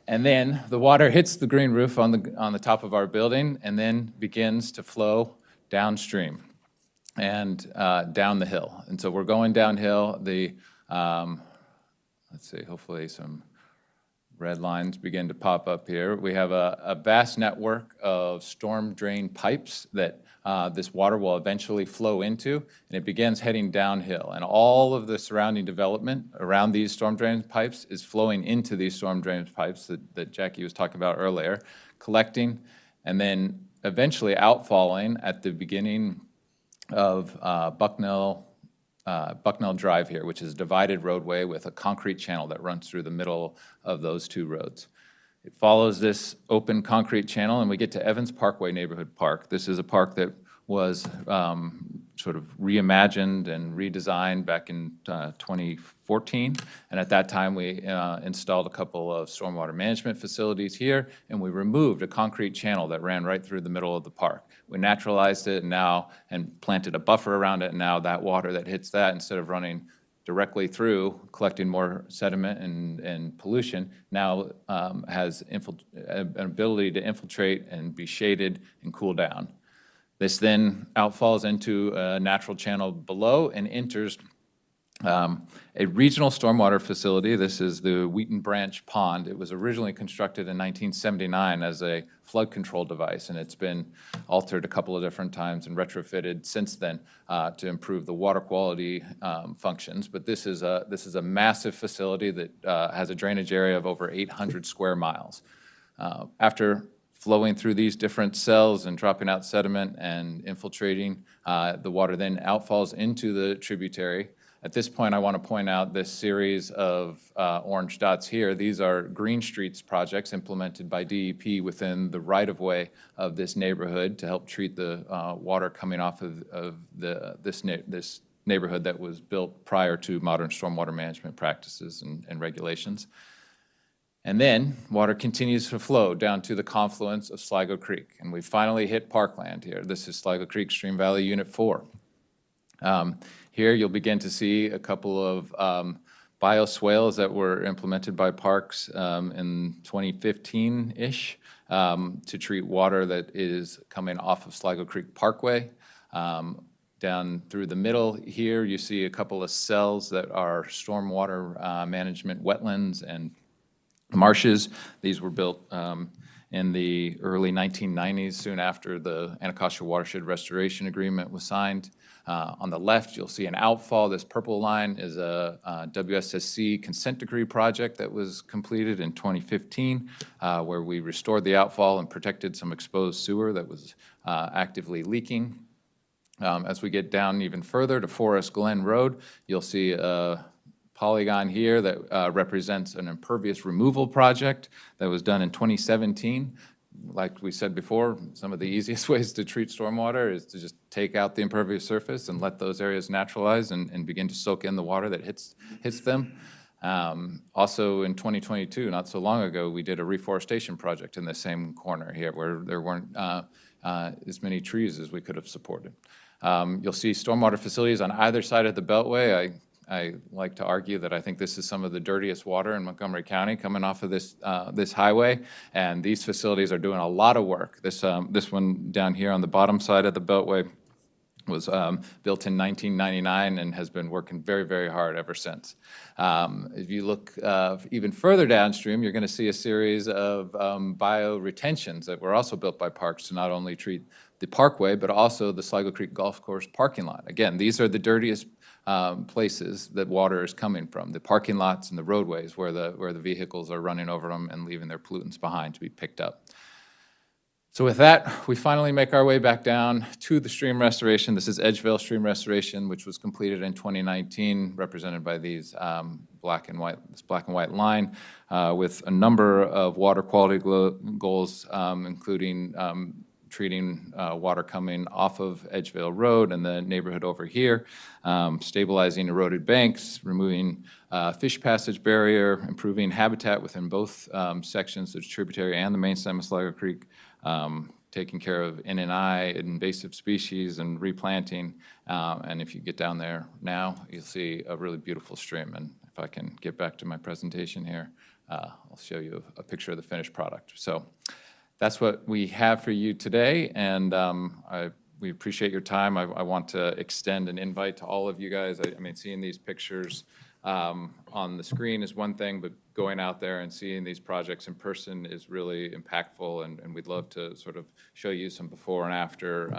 And then the water hits the green roof on the top of our building and then begins to flow downstream and down the hill. And so we're going downhill. Let's see, hopefully some red lines begin to pop up here. We have a vast network of storm drain pipes that this water will eventually flow into, and it begins heading downhill. And all of the surrounding development around these storm drain pipes is flowing into these storm drain pipes that Jackie was talking about earlier, collecting, and then eventually outfalling at the beginning of Bucknell Drive here, which is a divided roadway with a concrete channel that runs through the middle of those two roads. It follows this open concrete channel, and we get to Evans Parkway Neighborhood Park. This is a park that was sort of reimagined and redesigned back in 2014. And at that time, we installed a couple of stormwater management facilities here, and we removed a concrete channel that ran right through the middle of the park. We naturalized it and planted a buffer around it, and now that water that hits that, instead of running directly through, collecting more sediment and pollution, now has an ability to infiltrate and be shaded and cool down. This then outfalls into a natural channel below and enters a regional stormwater facility. This is the Wheaton Branch Pond. It was originally constructed in 1979 as a flood control device, and it's been altered a couple of different times and retrofitted since then to improve the water quality functions. But this is a massive facility that has a drainage area of over 800 square miles. After flowing through these different cells and dropping out sediment and infiltrating, the water then outfalls into the tributary. At this point, I want to point out this series of orange dots here. These are Green Streets projects implemented by DEP within the right-of-way of this neighborhood to help treat the water coming off of this neighborhood that was built prior to modern stormwater management practices and regulations. And then water continues to flow down to the confluence of Sligo Creek. And we finally hit parkland here. This is Sligo Creek Stream Valley Unit 4. Here you'll begin to see a couple of bioswales that were implemented by Parks in 2015-ish to treat water that is coming off of Sligo Creek Parkway. Down through the middle here, you see a couple of cells that are stormwater management wetlands and marshes. These were built in the early 1990s, soon after the Anacostia Watershed Restoration Agreement was signed. On the left, you'll see an outfall. This purple line is a WSSC consent decree project that was completed in 2015, where we restored the outfall and protected some exposed sewer that was actively leaking. As we get down even further to Forest Glen Road, you'll see a polygon here that represents an impervious removal project that was done in 2017. Like we said before, some of the easiest ways to treat stormwater is to just take out the impervious surface and let those areas naturalize and begin to soak in the water that hits them. Also in 2022, not so long ago, we did a reforestation project in the same corner here where there weren't as many trees as we could have supported. You'll see stormwater facilities on either side of the Beltway. I like to argue that I think this is some of the dirtiest water in Montgomery County coming off of this highway, and these facilities are doing a lot of work. This one down here on the bottom side of the Beltway was built in 1999 and has been working very, very hard ever since. If you look even further downstream, you're going to see a series of bioretentions that were also built by parks to not only treat the parkway, but also the Sligo Creek Golf Course parking lot. Again, these are the dirtiest places that water is coming from, the parking lots and the roadways where the vehicles are running over them and leaving their pollutants behind to be picked up. So with that, we finally make our way back down to the stream restoration. This is Edgevale Stream Restoration, which was completed in 2019, represented by these this black and white line, with a number of water quality goals, including treating water coming off of Edgevale Road and the neighborhood over here, stabilizing eroded banks, removing fish passage barrier, improving habitat within both sections, the tributary and the main stem of Sligo Creek, taking care of N&I, invasive species, and replanting. And if you get down there now, you'll see a really beautiful stream. And if I can get back to my presentation here, I'll show you a picture of the finished product. So that's what we have for you today, and we appreciate your time. I want to extend an invite to all of you guys. I mean, seeing these pictures on the screen is one thing, but going out there and seeing these projects in person is really impactful, and we'd love to sort of show you some before and after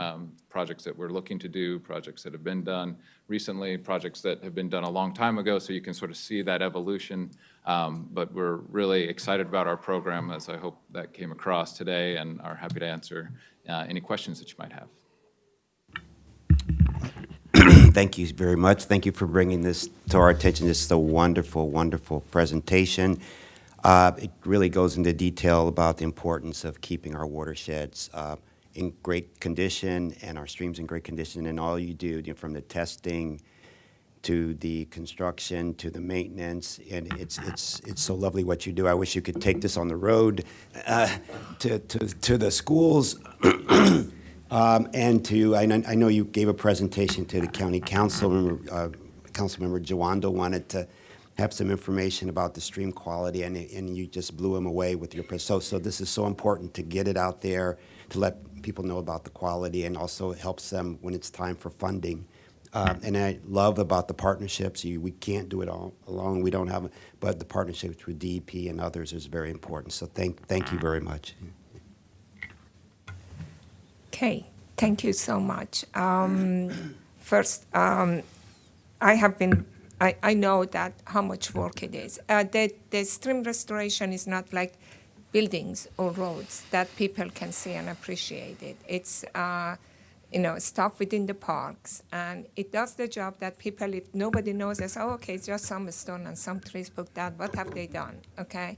projects that we're looking to do, projects that have been done recently, projects that have been done a long time ago, so you can sort of see that evolution. But we're really excited about our program, as I hope that came across today, and are happy to answer any questions that you might have. Thank you very much. Thank you for bringing this to our attention. This is a wonderful, wonderful presentation. It really goes into detail about the importance of keeping our watersheds in great condition and our streams in great condition. And all you do, from the testing to the construction to the maintenance, and it's so lovely what you do. I wish you could take this on the road to the schools. And I know you gave a presentation to the county council. Councilmember Jawando wanted to have some information about the stream quality, and you just blew him away with your so this is so important to get it out there, to let people know about the quality, and also helps them when it's time for funding. And I love about the partnerships. We can't do it all alone. We don't have, but the partnerships with DEP and others is very important. So thank you very much. Okay, thank you so much. First, I know that how much work it is. The stream restoration is not like buildings or roads that people can see and appreciate it. It's stuff within the parks, and it does the job that people, if nobody knows, they say, oh, okay, it's just some stone and some trees, but what have they done, okay?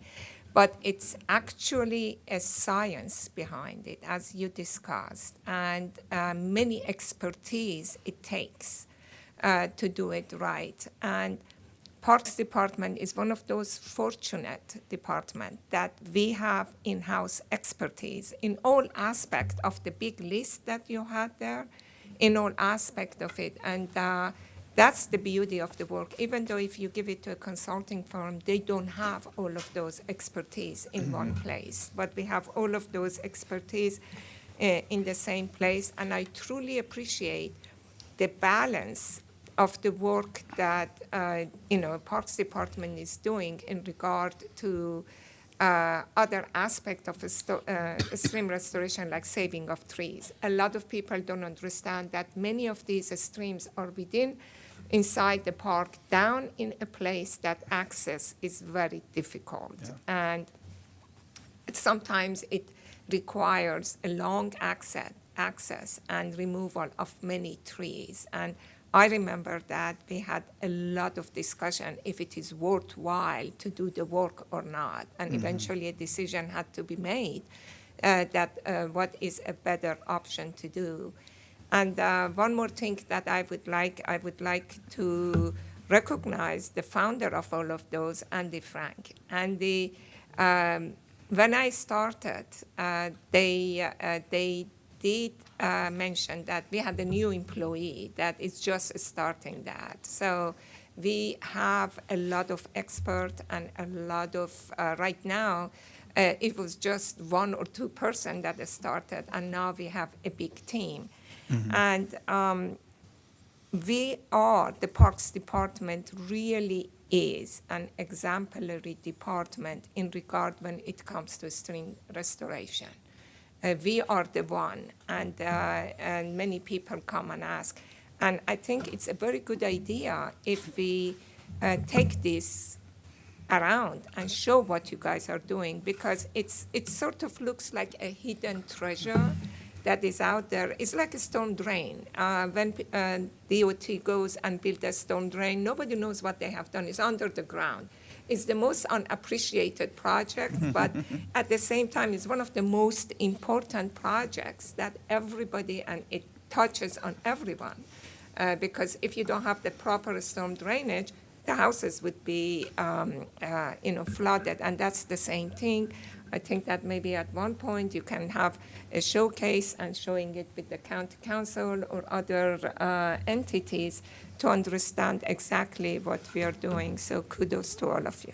But it's actually a science behind it, as you discussed, and many expertise it takes to do it right. And Parks Department is one of those fortunate departments that we have in-house expertise in all aspects of the big list that you had there, in all aspects of it. And that's the beauty of the work. Even though if you give it to a consulting firm, they don't have all of those expertise in one place. But we have all of those expertise in the same place. And I truly appreciate the balance of the work that Parks Department is doing in regard to other aspects of stream restoration, like saving of trees. A lot of people don't understand that many of these streams are inside the park, down in a place that access is very difficult. Yeah. And sometimes it requires a long access access and removal of many trees. And I remember that we had a lot of discussion if it is worthwhile to do the work or not. And eventually a decision had to be made that what is a better option to do. And one more thing that I would like to recognize the founder of all of those, Andy Frank. Andy, when I started, they did mention that we had a new employee that is just starting that. So we have a lot of experts and a lot of, right now, it was just 1 or 2 person that started, and now we have a big team. And the Parks Department really is an exemplary department in regard when it comes to stream restoration. We are the one, and many people come and ask. And I think it's a very good idea if we take this around and show what you guys are doing, because it sort of looks like a hidden treasure that is out there. It's like a storm drain. When DOT goes and builds a storm drain, nobody knows what they have done. It's under the ground. It's the most unappreciated project, but at the same time, it's one of the most important projects that everybody, and it touches on everyone. Because if you don't have the proper storm drainage, the houses would be flooded, and that's the same thing. I think that maybe at one point you can have a showcase and showing it with the county council or other entities to understand exactly what we are doing. So kudos to all of you.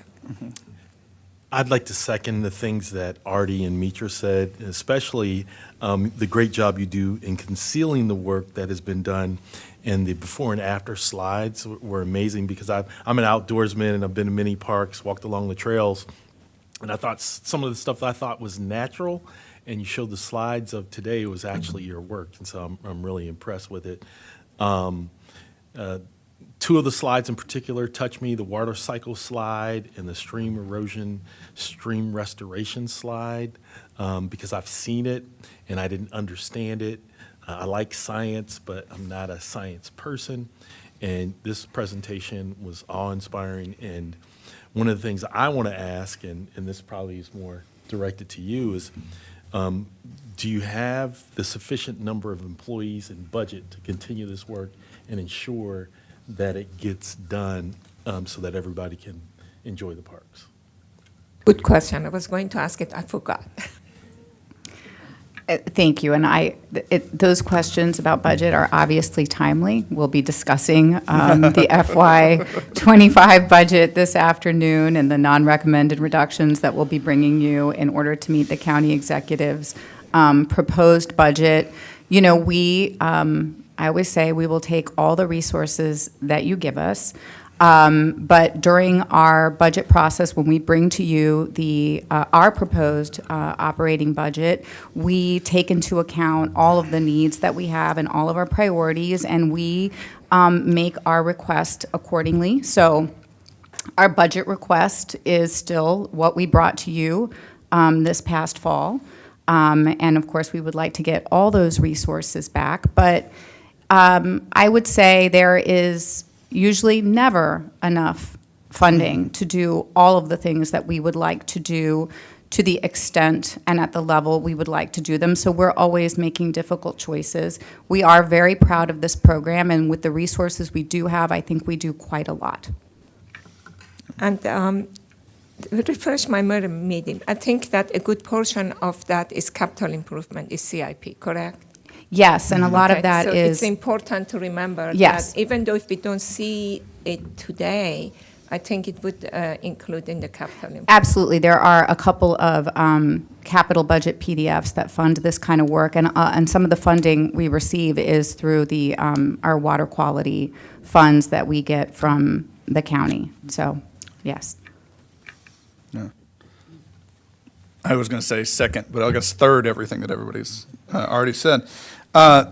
I'd like to second the things that Artie and Mitra said, especially the great job you do in concealing the work that has been done. And the before and after slides were amazing, because I'm an outdoorsman and I've been to many parks, walked along the trails, and I thought some of the stuff I thought was natural, and you showed the slides of today was actually your work, and so I'm really impressed with it. 2 of the slides in particular touch me, the water cycle slide and the stream erosion, stream restoration slide, because I've seen it and I didn't understand it. I like science, but I'm not a science person, and this presentation was awe-inspiring. And one of the things I want to ask, and this probably is more directed to you, is do you have the sufficient number of employees and budget to continue this work and ensure that it gets done so that everybody can enjoy the parks? Good question. I was going to ask it, I forgot. Thank you. And those questions about budget are obviously timely. We'll be discussing the FY25 budget this afternoon and the non-recommended reductions that we'll be bringing you in order to meet the county executive's proposed budget. You know, I always say we will take all the resources that you give us. But during our budget process, when we bring to you our proposed operating budget, we take into account all of the needs that we have and all of our priorities, and we make our request accordingly. So our budget request is still what we brought to you this past fall. And of course, we would like to get all those resources back. But I would say there is usually never enough funding to do all of the things that we would like to do to the extent and at the level we would like to do them. So we're always making difficult choices. We are very proud of this program, and with the resources we do have, I think we do quite a lot. And refresh my meeting. I think that a good portion of that is capital improvement, is CIP, correct? Yes, and a lot of that so is. It's important to remember Yes. that even though if we don't see it today, I think it would include in the capital improvement. Absolutely. There are a couple of capital budget PDFs that fund this kind of work, and some of the funding we receive is through our water quality funds that we get from the county. So, yes. Yeah. I was going to say second, but I guess third everything that everybody's already said.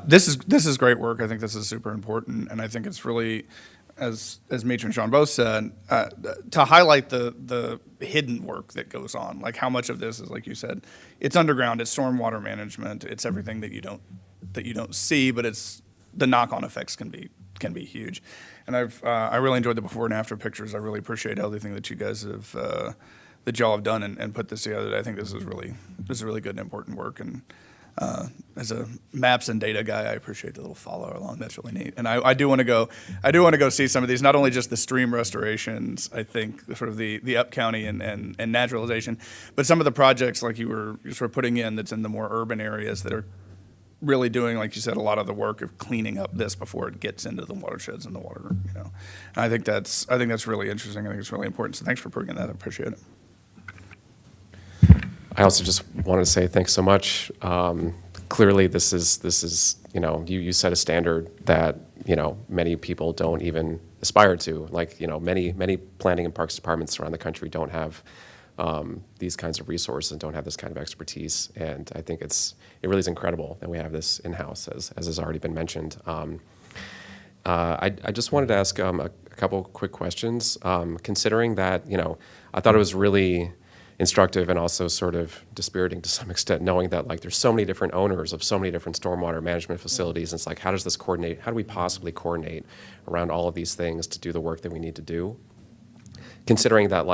This is great work. I think this is super important, and I think it's really, as Mitra and Sean both said, to highlight the hidden work that goes on. Like how much of this is, like you said, it's underground, it's stormwater management, it's everything that you don't that you don't see, but the knock-on effects can be huge. And I really enjoyed the before and after pictures. I really appreciate everything that you guys have that y'all have done and put this together. I think this is really good and important work. And as a maps and data guy, I appreciate the little follow along. That's really neat. And I do want to go see some of these, not only just the stream restorations, I think sort of the up county and naturalization, but some of the projects like you're sort of putting in that's in the more urban areas that are really doing, like you said, a lot of the work of cleaning up this before it gets into the watersheds and the water, And I think that's really interesting. I think it's really important. So thanks for bringing that. I appreciate it. I also just wanted to say thanks so much. Clearly, this is you set a standard that many people don't even aspire to. Like many planning and parks departments around the country don't have these kinds of resources and don't have this kind of expertise. And I think it really is incredible that we have this in-house, as has already been mentioned. I just wanted to ask a couple quick questions. Considering that I thought it was really instructive and also sort of dispiriting to some extent, knowing that there's so many different owners of so many different stormwater management facilities. And it's how does this coordinate? How do we possibly coordinate around all of these things to do the work that we need to do? Considering that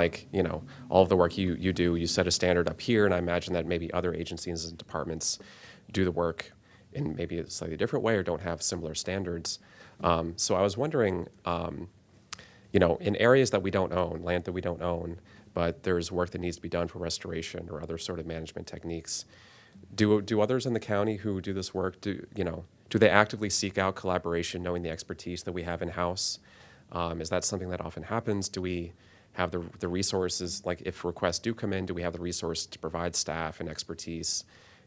all of the work you do, you set a standard up here, and I imagine that maybe other agencies and departments do the work in maybe a slightly different way or don't have similar standards. So I was wondering, in areas that we don't own, land that we don't own, but there's work that needs to be done for restoration or other sort of management techniques. Do others in the county who do this work, do they actively seek out collaboration, knowing the expertise that we have in-house? Is that something that often happens? Do we have the resources, if requests do come in, do we have the resource to provide staff and expertise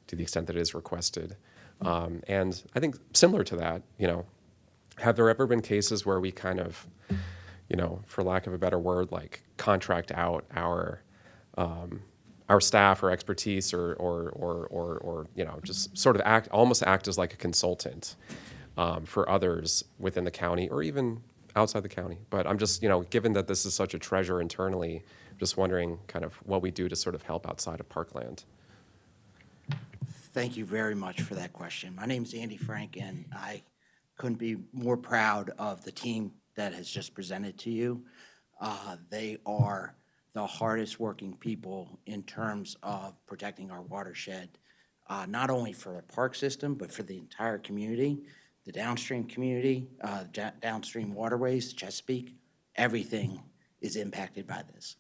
to the extent that it is requested? And I think similar to that, have there ever been cases where we kind of, for lack of a better word, contract out our staff or expertise or just sort of almost act as like a consultant for others within the county or even outside the county? But I'm just, given that this is such a treasure internally, just wondering kind of what we do to sort of help outside of Parkland. Thank you very much for that question. My name is Andy Frank, and I couldn't be more proud of the team that has just presented to you. They are the hardest working people in terms of protecting our watershed, not only for the park system, but for the entire community, the downstream community, downstream waterways, Chesapeake. Everything is impacted by this.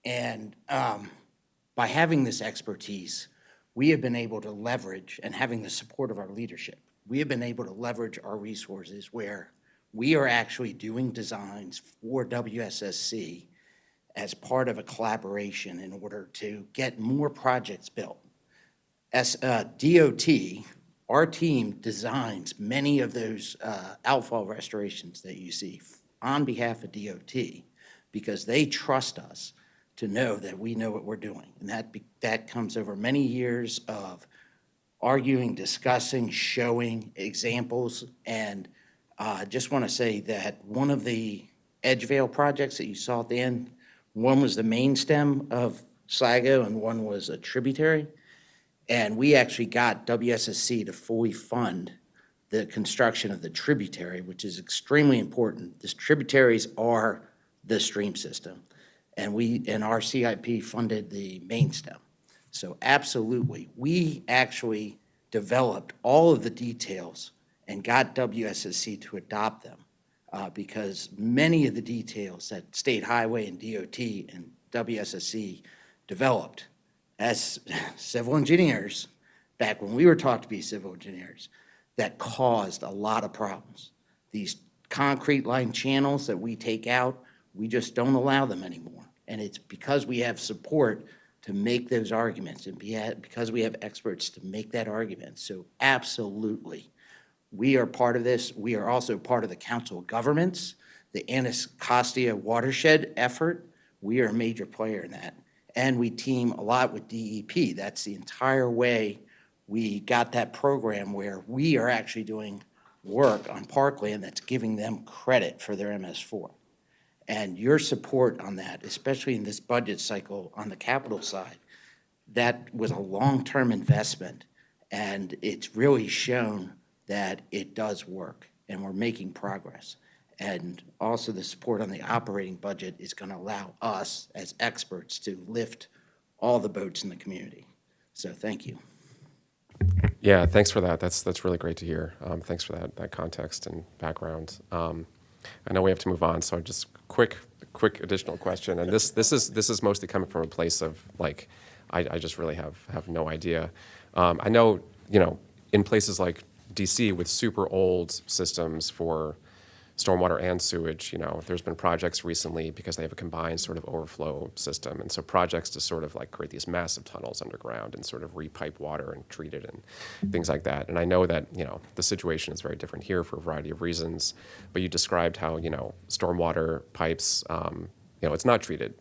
And by having this expertise, we have been able to leverage, and having the support of our leadership, we have been able to leverage our resources where we are actually doing designs for WSSC as part of a collaboration in order to get more projects built. As DOT, our team designs many of those outfall restorations that you see on behalf of DOT because they trust us to know that we know what we're doing. And that comes over many years of arguing, discussing, showing examples. And I just want to say that one of the Edgevale projects that you saw at the end, one was the main stem of Sligo and one was a tributary. And we actually got WSSC to fully fund the construction of the tributary, which is extremely important. These tributaries are the stream system. And our CIP funded the main stem. So absolutely, we actually developed all of the details and got WSSC to adopt them because many of the details that State Highway and DOT and WSSC developed as civil engineers, back when we were taught to be civil engineers, that caused a lot of problems. These concrete line channels that we take out, we just don't allow them anymore. And it's because we have support to make those arguments and because we have experts to make that argument. So absolutely, we are part of this. We are also part of the Council of Governments, the Anacostia watershed effort. We are a major player in that. And we team a lot with DEP. That's the entire way we got that program where we are actually doing work on parkland that's giving them credit for their MS4. And your support on that, especially in this budget cycle on the capital side, that was a long-term investment. And it's really shown that it does work, and we're making progress. And also the support on the operating budget is going to allow us as experts to lift all the boats in the community. So thank you. Yeah, thanks for that. That's really great to hear. Thanks for that context and background. I know we have to move on, so just quick additional question. And this is mostly coming from a place of like, I just really have no idea. I know, in places like DC with super old systems for stormwater and sewage, there's been projects recently because they have a combined sort of overflow system. And so projects to sort of like create these massive tunnels underground and sort of repipe water and treat it and things like that. And I know that, the situation is very different here for a variety of reasons, but you described how, stormwater pipes, it's not treated.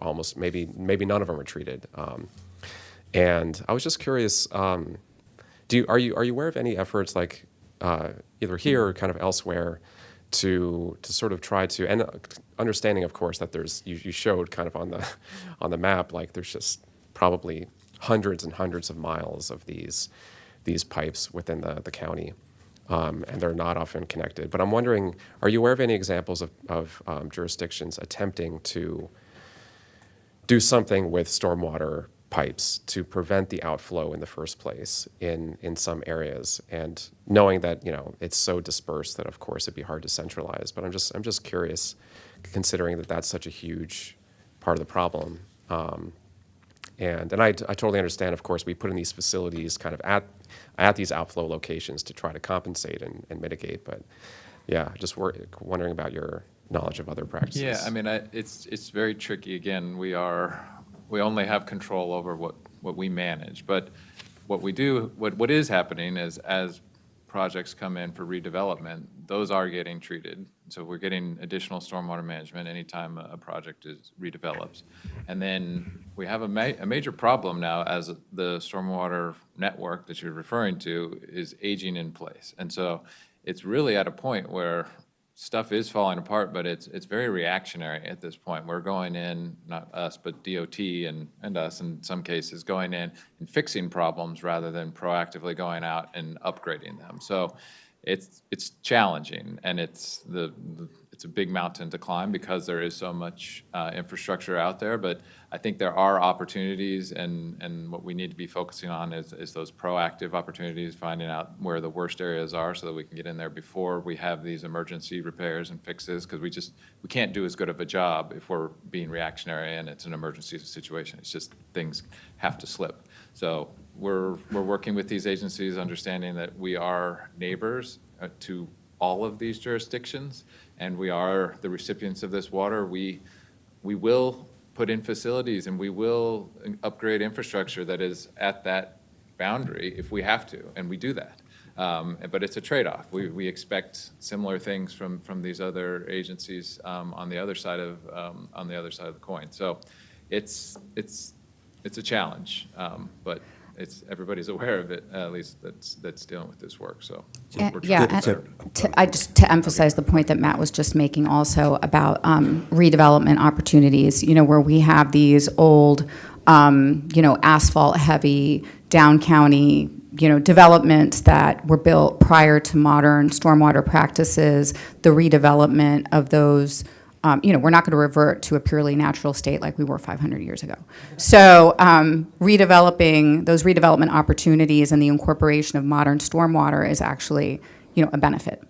Almost, maybe none of them are treated. And I was just curious, are you aware of any efforts like either here or kind of elsewhere to sort of try to, and understanding, of course, that there's, you showed kind of on the map, like there's just probably hundreds and hundreds of miles of these pipes within the county, and they're not often connected. But I'm wondering, are you aware of any examples of jurisdictions attempting to do something with stormwater pipes to prevent the outflow in the first place in some areas, and knowing that it's so dispersed that of course it'd be hard to centralize. But I'm just curious, considering that that's such a huge part of the problem. And I totally understand. Of course, we put in these facilities kind of at these outflow locations to try to compensate and mitigate. But yeah, just wondering about your knowledge of other practices. Yeah, I mean, it's very tricky. Again, we only have control over what we manage. But what is happening is as projects come in for redevelopment, those are getting treated. So we're getting additional stormwater management anytime a project is redeveloped. And then we have a major problem now as the stormwater network that you're referring to is aging in place. And so it's really at a point where stuff is falling apart, but it's very reactionary at this point. We're going in, not us, but DOT and us in some cases, going in and fixing problems rather than proactively going out and upgrading them. So it's challenging, and it's a big mountain to climb because there is so much infrastructure out there. But I think there are opportunities, and what we need to be focusing on is those proactive opportunities, finding out where the worst areas are so that we can get in there before we have these emergency repairs and fixes, because we can't do as good of a job if we're being reactionary and it's an emergency situation. It's just things have to slip. So we're working with these agencies, understanding that we are neighbors to all of these jurisdictions, and we are the recipients of this water. We will put in facilities, and we will upgrade infrastructure that is at that boundary if we have to, and we do that. But it's a trade-off. We expect similar things from these other agencies on the other side of the coin. So it's a challenge, but everybody's aware of it, at least that's dealing with this work. So we're trying to do better. To emphasize the point that Matt was just making also about redevelopment opportunities, where we have these old, asphalt-heavy, down-county, developments that were built prior to modern stormwater practices, the redevelopment of those. We're not going to revert to a purely natural state like we were 500 years ago. So redeveloping those redevelopment opportunities and the incorporation of modern stormwater is actually, a benefit.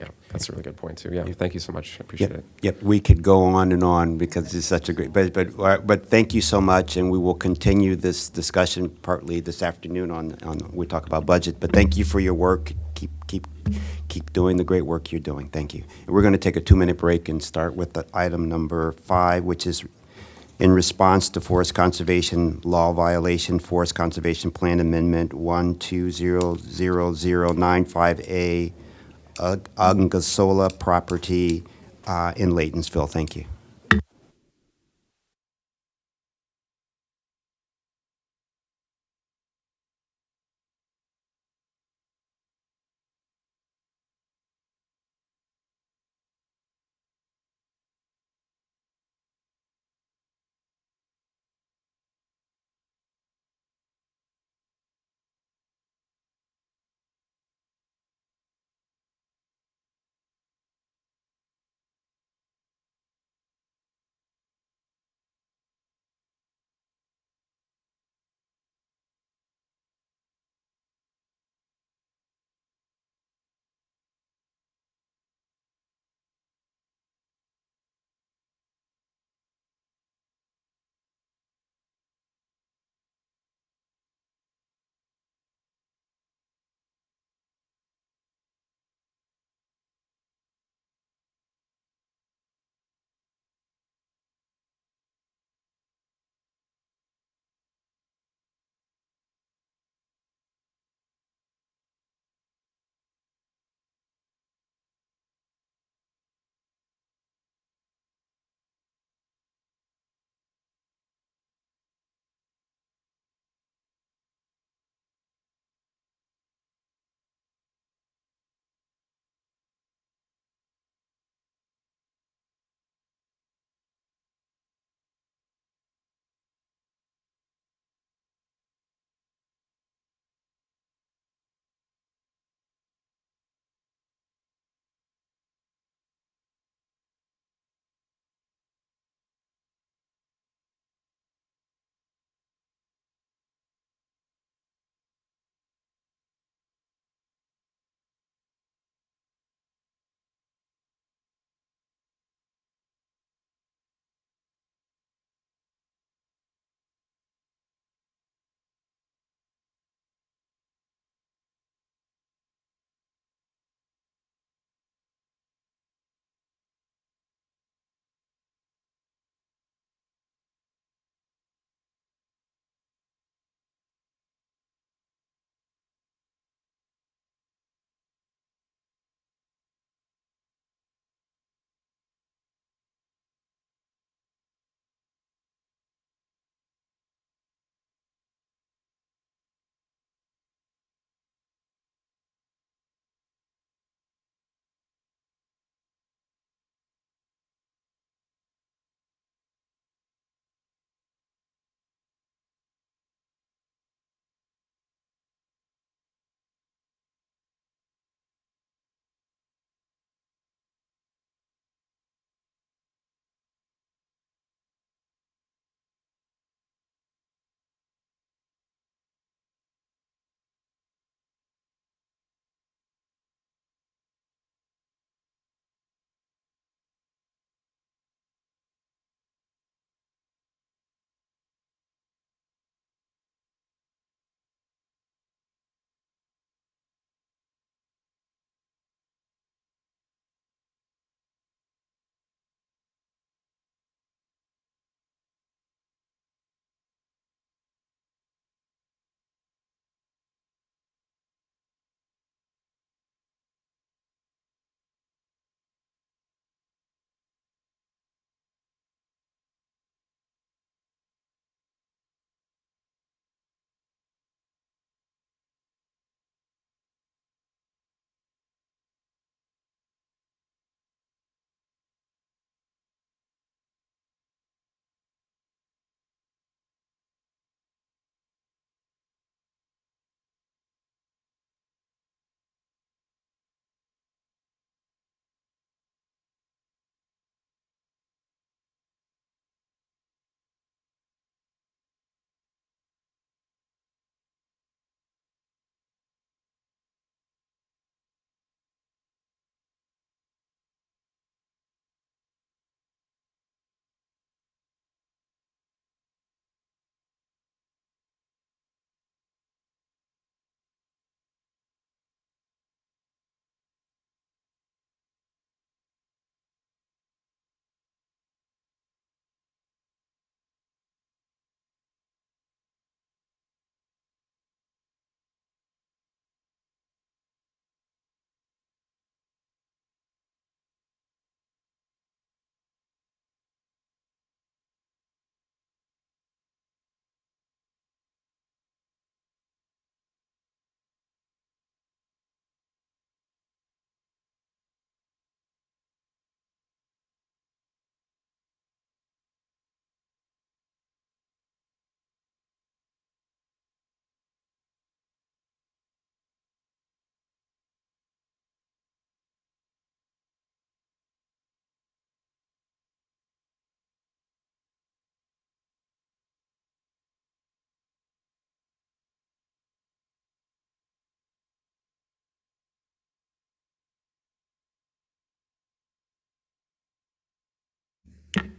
Yeah, that's a really good point too. Yeah, thank you so much. I appreciate it. Yep, we could go on and on because it's such a great, but thank you so much, and we will continue this discussion partly this afternoon on we talk about budget, but thank you for your work. Keep doing the great work you're doing. Thank you. And we're going to take a 2-minute break and start with the item number 5, which is in response to Forest Conservation Law violation, Forest Conservation Plan Amendment 120095A, Ungasola property in Laytonsville. Thank you.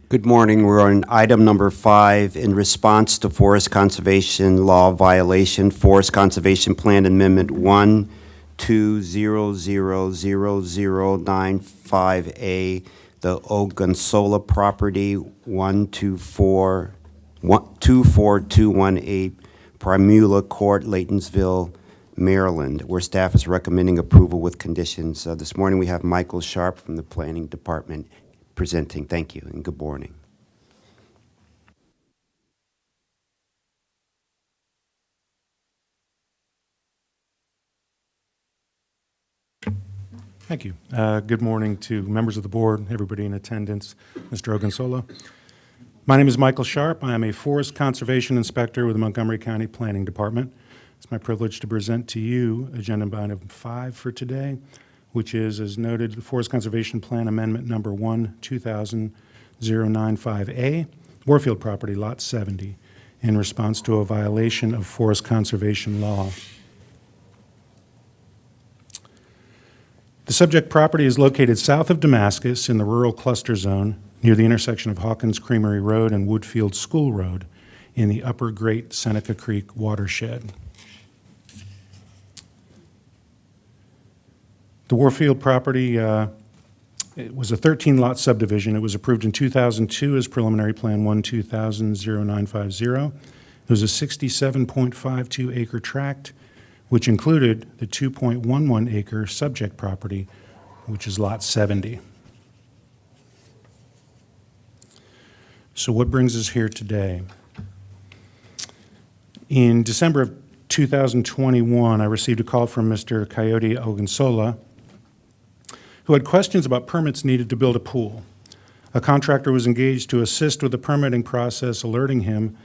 Good morning. We're on item number 5. In response to Forest Conservation Law violation, Forest Conservation Plan Amendment 120000095A, the Ogunsola property, 24218 Primula Court, Laytonsville, Maryland, where staff is recommending approval with conditions. This morning we have Michael Sharp from the Planning Department presenting. Thank you and good morning. Thank you. Good morning to members of the board, everybody in attendance, Mr. Ogunsola. My name is Michael Sharp. I am a forest conservation inspector with the Montgomery County Planning Department. It's my privilege to present to you agenda item 5 for today, which is, as noted, the Forest Conservation Plan Amendment number 1-2000-095A, Warfield property, lot 70, in response to a violation of forest conservation law. The subject property is located south of Damascus in the rural cluster zone near the intersection of Hawkins Creamery Road and Woodfield School Road in the upper Great Seneca Creek watershed. The Warfield property it was a 13-lot subdivision. It was approved in 2002 as preliminary plan 1-2000-0950. It was a 67.52 acre tract, which included the 2.11 acre subject property, which is lot 70. So what brings us here today? In December of 2021, I received a call from Mr. Coyote Ogunsola, who had questions about permits needed to build a pool. A contractor was engaged to assist with the permitting process, alerted him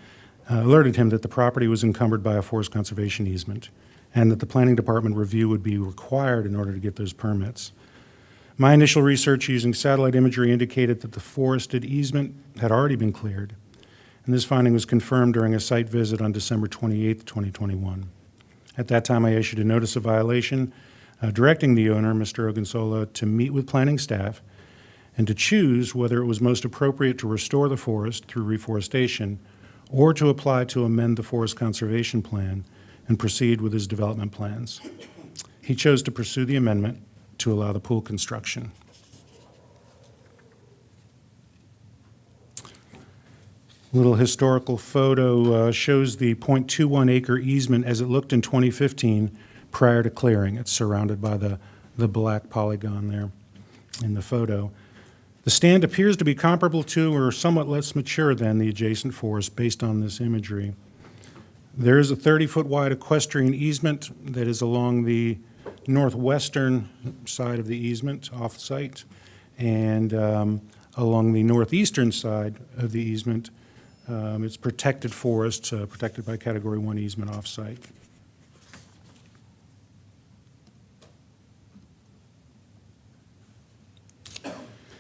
that the property was encumbered by a forest conservation easement, and that the planning department review would be required in order to get those permits. My initial research using satellite imagery indicated that the forested easement had already been cleared, and this finding was confirmed during a site visit on December 28, 2021. At that time, I issued a notice of violation directing the owner, Mr. Ogunsola, to meet with planning staff and to choose whether it was most appropriate to restore the forest through reforestation or to apply to amend the forest conservation plan and proceed with his development plans. He chose to pursue the amendment to allow the pool construction. Little historical photo shows the 0.21 acre easement as it looked in 2015 prior to clearing. It's surrounded by the black polygon there in the photo. The stand appears to be comparable to or somewhat less mature than the adjacent forest based on this imagery. There is a 30-foot wide equestrian easement that is along the northwestern side of the easement off-site, and along the northeastern side of the easement, it's protected forest, protected by Category 1 easement off-site.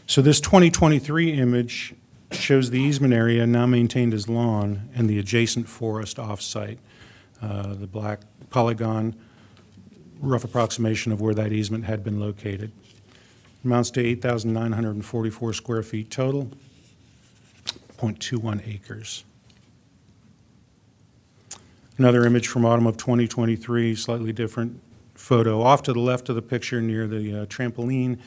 So this 2023 image shows the easement area now maintained as lawn and the adjacent forest off-site. The black polygon, rough approximation of where that easement had been located. Amounts to 8,944 square feet total, 0.21 acres. Another image from autumn of 2023, slightly different photo. Off to the left of the picture near the trampoline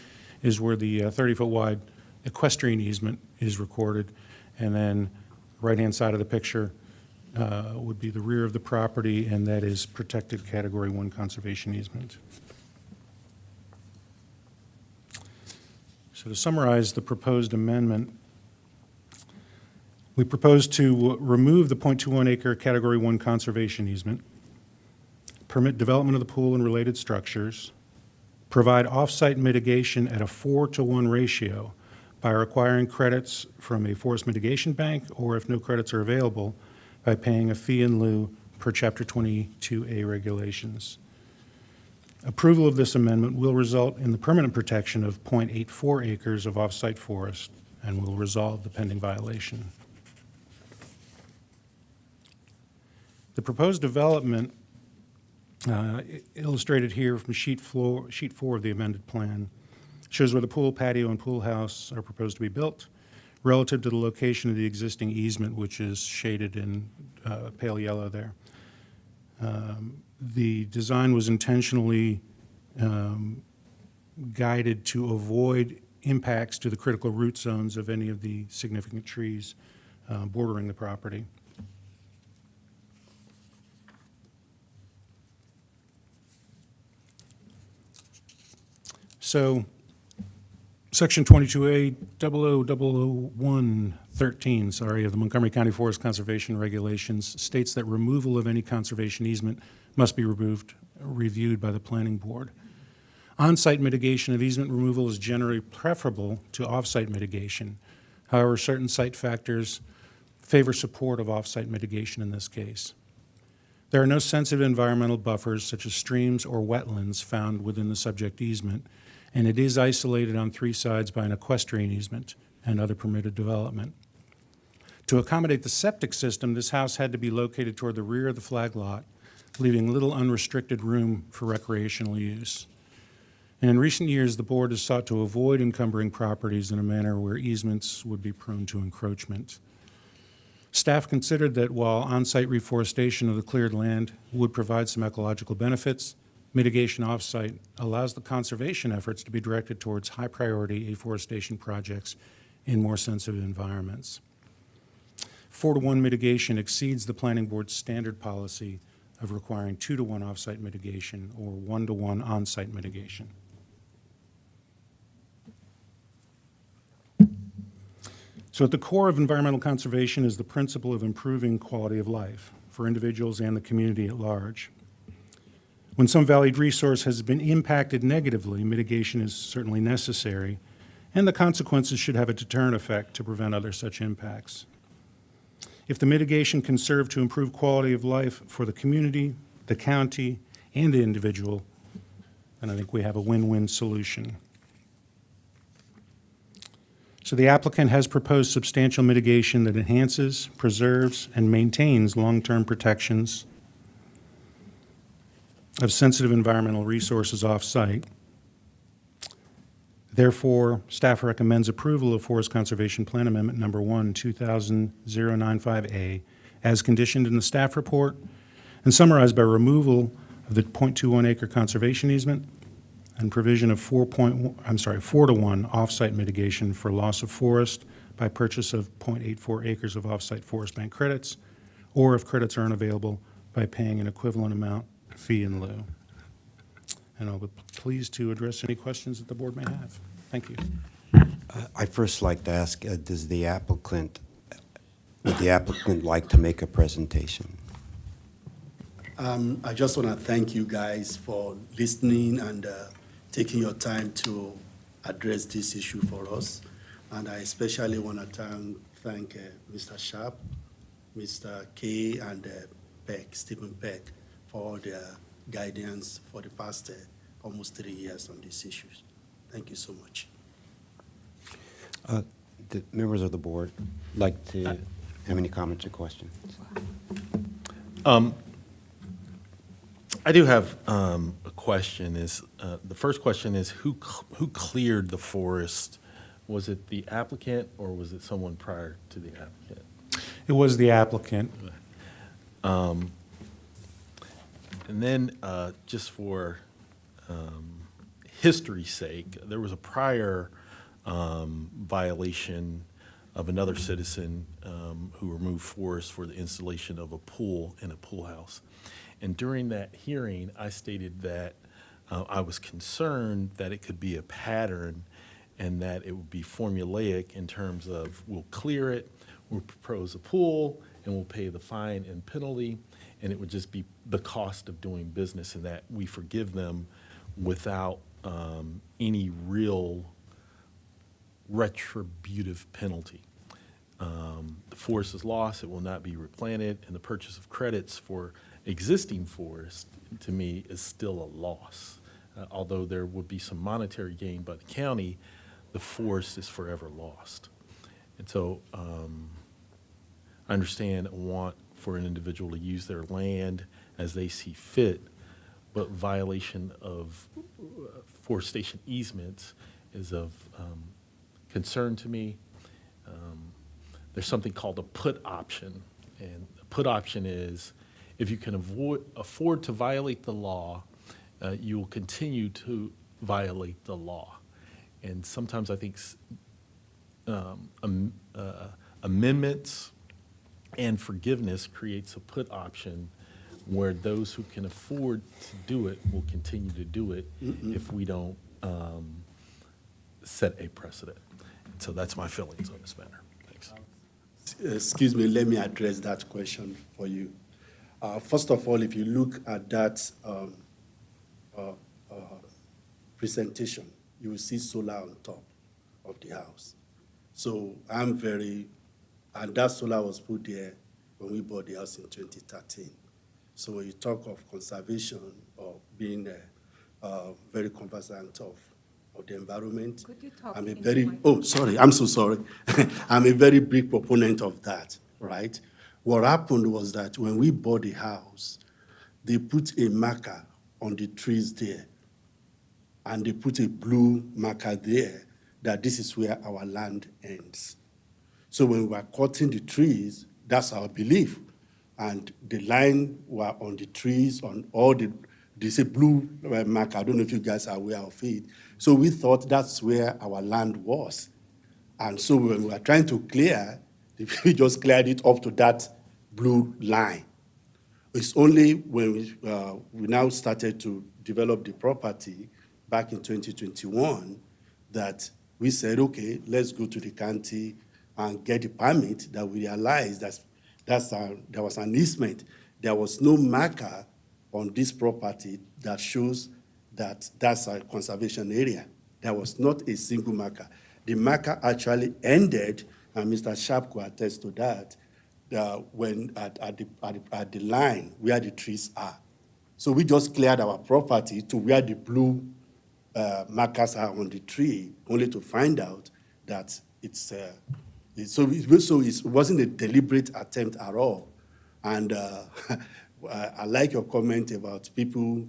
is where the 30-foot wide equestrian easement is recorded, and then right-hand side of the picture would be the rear of the property, and that is protected Category 1 conservation easement. So to summarize the proposed amendment, we propose to remove the 0.21 acre Category 1 conservation easement, permit development of the pool and related structures, provide off-site mitigation at a 4-to-1 ratio by requiring credits from a forest mitigation bank, or if no credits are available, by paying a fee in lieu per Chapter 22A regulations. Approval of this amendment will result in the permanent protection of 0.84 acres of off-site forest and will resolve the pending violation. The proposed development illustrated here from sheet 4 of the amended plan shows where the pool, patio, and pool house are proposed to be built. relative to the location of the existing easement, which is shaded in pale yellow there. The design was intentionally guided to avoid impacts to the critical root zones of any of the significant trees bordering the property. So, Section 22A 000113, sorry, of the Montgomery County Forest Conservation Regulations states that removal of any conservation easement must be reviewed by the planning board. On-site mitigation of easement removal is generally preferable to off-site mitigation. However, certain site factors favor support of off-site mitigation in this case. There are no sensitive environmental buffers such as streams or wetlands found within the subject easement, and it is isolated on 3 sides by an equestrian easement and other permitted development. To accommodate the septic system, this house had to be located toward the rear of the flag lot, leaving little unrestricted room for recreational use. And in recent years, the board has sought to avoid encumbering properties in a manner where easements would be prone to encroachment. Staff considered that while on-site reforestation of the cleared land would provide some ecological benefits, mitigation off-site allows the conservation efforts to be directed towards high-priority afforestation projects in more sensitive environments. 4-to-1 mitigation exceeds the planning board's standard policy of requiring 2-to-1 off-site mitigation or 1-to-1 on-site mitigation. So at the core of environmental conservation is the principle of improving quality of life for individuals and the community at large. When some valued resource has been impacted negatively, mitigation is certainly necessary, and the consequences should have a deterrent effect to prevent other such impacts. If the mitigation can serve to improve quality of life for the community, the county, and the individual, then I think we have a win-win solution. So the applicant has proposed substantial mitigation that enhances, preserves, and maintains long-term protections of sensitive environmental resources off-site. Therefore, staff recommends approval of Forest Conservation Plan Amendment Number 1, 2000-095A, as conditioned in the staff report and summarized by removal of the 0.21 acre conservation easement and provision of 4-to-1 off-site mitigation for loss of forest by purchase of 0.84 acres of off-site forest bank credits, or if credits are unavailable, by paying an equivalent amount fee in lieu. And I'll be pleased to address any questions that the board may have. Thank you. I'd first like to ask, would the applicant like to make a presentation? I just want to thank you guys for listening and taking your time to address this issue for us. And I especially want to thank Mr. Sharp, Mr. Kay, and Stephen Peck, for their guidance for the past almost 3 years on these issues. Thank you so much. The members of the board like to have any comments or questions? I do have a question. The first question is who cleared the forest? Was it the applicant or was it someone prior to the applicant? It was the applicant. And then, just for history's sake, there was a prior violation of another citizen who removed forest for the installation of a pool in a pool house. And during that hearing, I stated that I was concerned that it could be a pattern and that it would be formulaic in terms of we'll clear it, we'll propose a pool, and we'll pay the fine and penalty, and it would just be the cost of doing business, and that we forgive them without any real retributive penalty. The forest is lost, it will not be replanted, and the purchase of credits for existing forest, to me, is still a loss. Although there would be some monetary gain by the county, the forest is forever lost. And so I understand a want for an individual to use their land as they see fit, but violation of forestation easements is of concern to me. there's something called a put option. And the put option is if you can afford to violate the law, you will continue to violate the law. And sometimes I think amendments and forgiveness creates a put option where those who can afford to do it will continue to do it if we don't set a precedent. So that's my feelings on this matter. Thanks. Excuse me, let me address that question for you. First of all, if you look at that presentation, you will see solar on top of the house. So and that solar was put there when we bought the house in 2013. So when you talk of conservation or being very conversant of the environment, Could you talk I'm a into very, my- oh, sorry, I'm so sorry. I'm a very big proponent of that, right? What happened was that when we bought the house, they put a marker on the trees there, and they put a blue marker there that this is where our land ends. So when we were cutting the trees, that's our belief. And the line were on the trees, on all there's a blue mark. I don't know if you guys are aware of it. So we thought that's where our land was. And so when we were trying to clear, we just cleared it up to that blue line. It's only when we now started to develop the property back in 2021 that we said, okay, let's go to the county and get a permit, that we realized there was an easement. There was no marker on this property that shows that that's a conservation area. There was not a single marker. The marker actually ended, and Mr. Sharp could attest to that, when at the line where the trees are. So we just cleared our property to where the blue markers are on the tree, only to find out that it wasn't a deliberate attempt at all. And I like your comment about people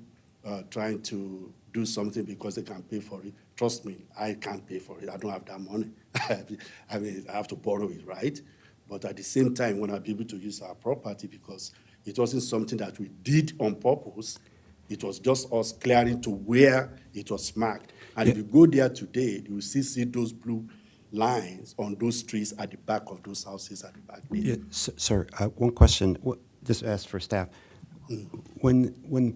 trying to do something because they can pay for it. Trust me, I can't pay for it. I don't have that money. I mean, I have to borrow it, right? But at the same time, we want to be able to use our property because it wasn't something that we did on purpose. It was just us clearing to where it was marked. And if you go there today, you will see those blue lines on those trees at the back of those houses at the back there. Yeah, sir, one question, just ask for staff. When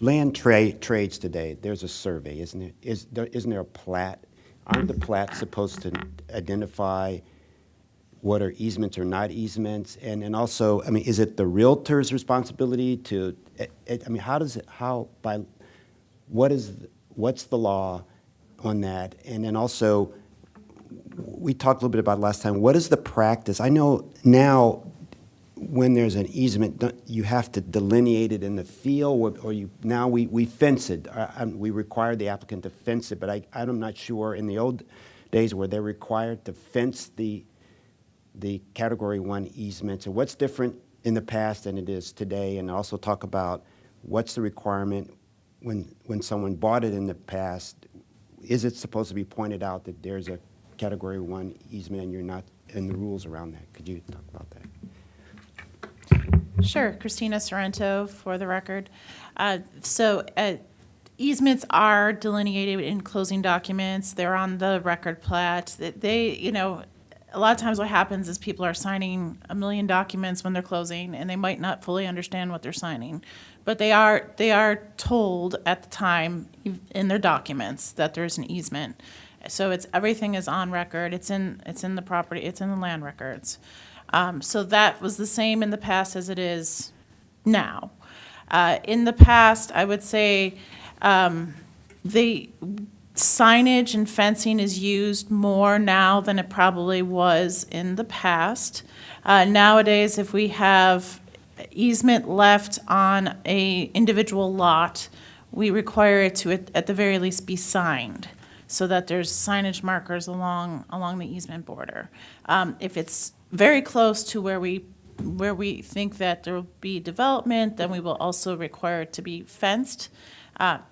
land trades today, there's a survey, isn't it? Isn't there a plat? Aren't the plats supposed to identify what are easements or not easements? And also, I mean, is it the realtor's responsibility to, I mean, what's the law on that? And then also, we talked a little bit about it last time, what is the practice? I know now when there's an easement, you have to delineate it in the field, or now we fence it. We require the applicant to fence it, but I'm not sure in the old days were they required to fence the Category 1 easements. So what's different in the past than it is today? And also talk about what's the requirement when someone bought it in the past. Is it supposed to be pointed out that there's a Category 1 easement and you're not, and the rules around that? Could you talk about that? Sure, Christina Sorrento for the record. Easements are delineated in closing documents. They're on the record plat. A lot of times what happens is people are signing a million documents when they're closing, and they might not fully understand what they're signing. But they are told at the time in their documents that there's an easement. So everything is on record. It's in the property. It's in the land records. So that was the same in the past as it is now. In the past, I would say the signage and fencing is used more now than it probably was in the past. Nowadays, if we have easement left on a individual lot, we require it to, at the very least, be signed so that there's signage markers along the easement border. If it's very close to where we think that there will be development, then we will also require it to be fenced.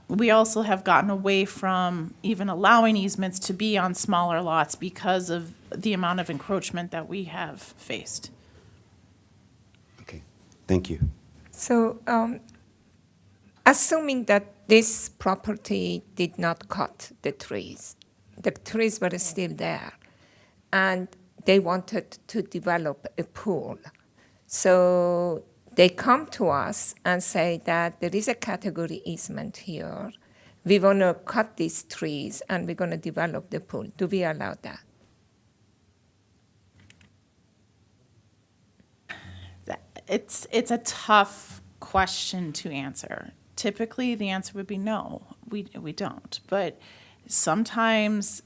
We also have gotten away from even allowing easements to be on smaller lots because of the amount of encroachment that we have faced. Okay, thank you. So, assuming that this property did not cut the trees were still there, and they wanted to develop a pool. So they come to us and say that there is a category easement here. We want to cut these trees and we're going to develop the pool. Do we allow that? It's a tough question to answer. Typically, the answer would be no, we don't. But sometimes,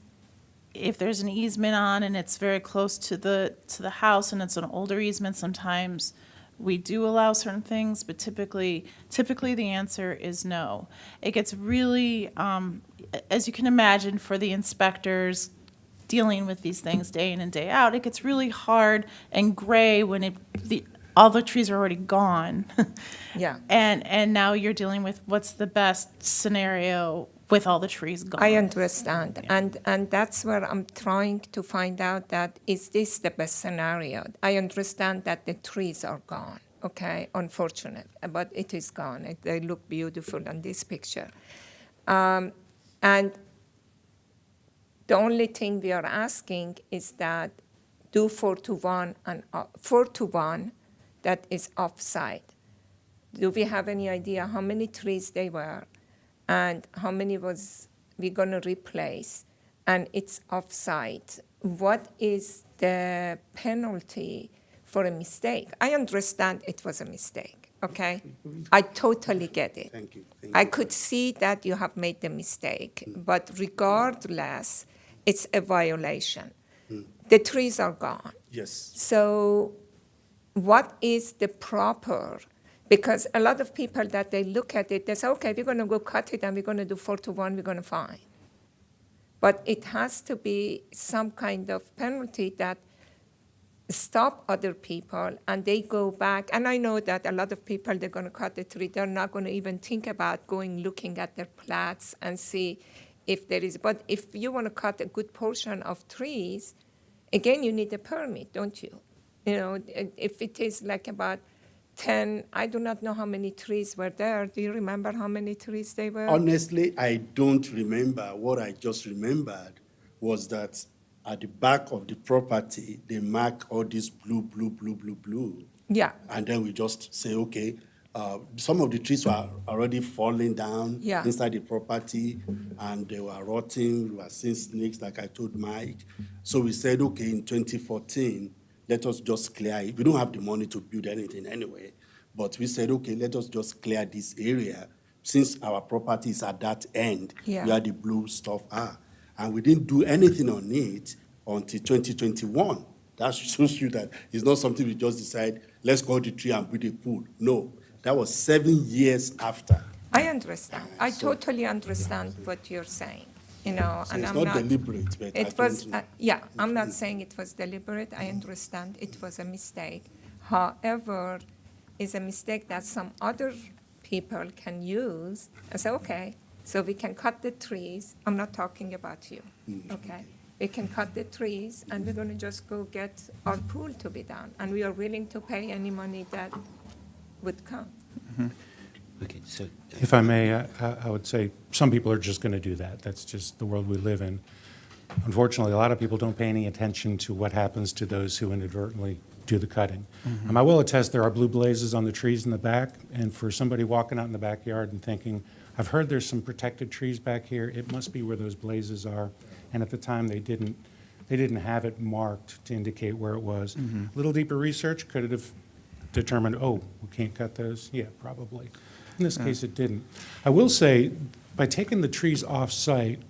if there's an easement on and it's very close to the house and it's an older easement, sometimes we do allow certain things, but typically the answer is no. It gets really, as you can imagine, for the inspectors dealing with these things day in and day out, it gets really hard and gray when all the trees are already gone. Yeah. And now you're dealing with what's the best scenario with all the trees gone. I understand. And that's where I'm trying to find out that is this the best scenario? I understand that the trees are gone, okay, unfortunate, but it is gone. They look beautiful on this picture. And the only thing we are asking is that do 4-to-1 and 4-to-1 that is off-site. Do we have any idea how many trees they were and how many was we going to replace, and it's off-site? What is the penalty for a mistake? I understand it was a mistake, okay? I totally get it. Thank you. I could see that you have made the mistake, but regardless, it's a violation. The trees are gone. Yes. So what is the proper, because a lot of people that they look at it, they say, okay, we're going to go cut it and we're going to do 4-to-1, we're going to fine. But it has to be some kind of penalty that stop other people and they go back. And I know that a lot of people, they're going to cut the tree. They're not going to even think about looking at their plats and see if there is. But if you want to cut a good portion of trees, again, you need a permit, don't you? You know, if it is like about 10, I do not know how many trees were there. Do you remember how many trees they were? Honestly, I don't remember. What I just remembered was that at the back of the property, they mark all this blue. Yeah. And then we just say, okay, some of the trees were already falling down Yeah. inside the property, and they were rotting. We were seeing snakes, like I told Mike. So we said, okay, in 2014, let us just clear it. We don't have the money to build anything anyway, but we said, okay, let us just clear this area since our property is at that end Yeah. where the blue stuff are. And we didn't do anything on it until 2021. That shows you that it's not something we just decide, let's cut the tree and build a pool. No, that was 7 years after. I understand. I totally understand what you're saying. You know, So and it's I'm not deliberate, but I It was, don't know. yeah, I'm not saying it was deliberate. I understand it was a mistake. However, it's a mistake that some other people can use and say, okay, so we can cut the trees. I'm not talking about you, okay? We can cut the trees and we're going to just go get our pool to be done. And we are willing to pay any money that would come. Okay, so If I may, I would say some people are just going to do that. That's just the world we live in. Unfortunately, a lot of people don't pay any attention to what happens to those who inadvertently do the cutting. I will attest there are blue blazes on the trees in the back, and for somebody walking out in the backyard and thinking, I've heard there's some protected trees back here, it must be where those blazes are. And at the time, they didn't have it marked to indicate where it was. A little deeper research, could it have determined, oh, we can't cut those? Yeah, probably. In this case, it didn't. I will say, by taking the trees off-site,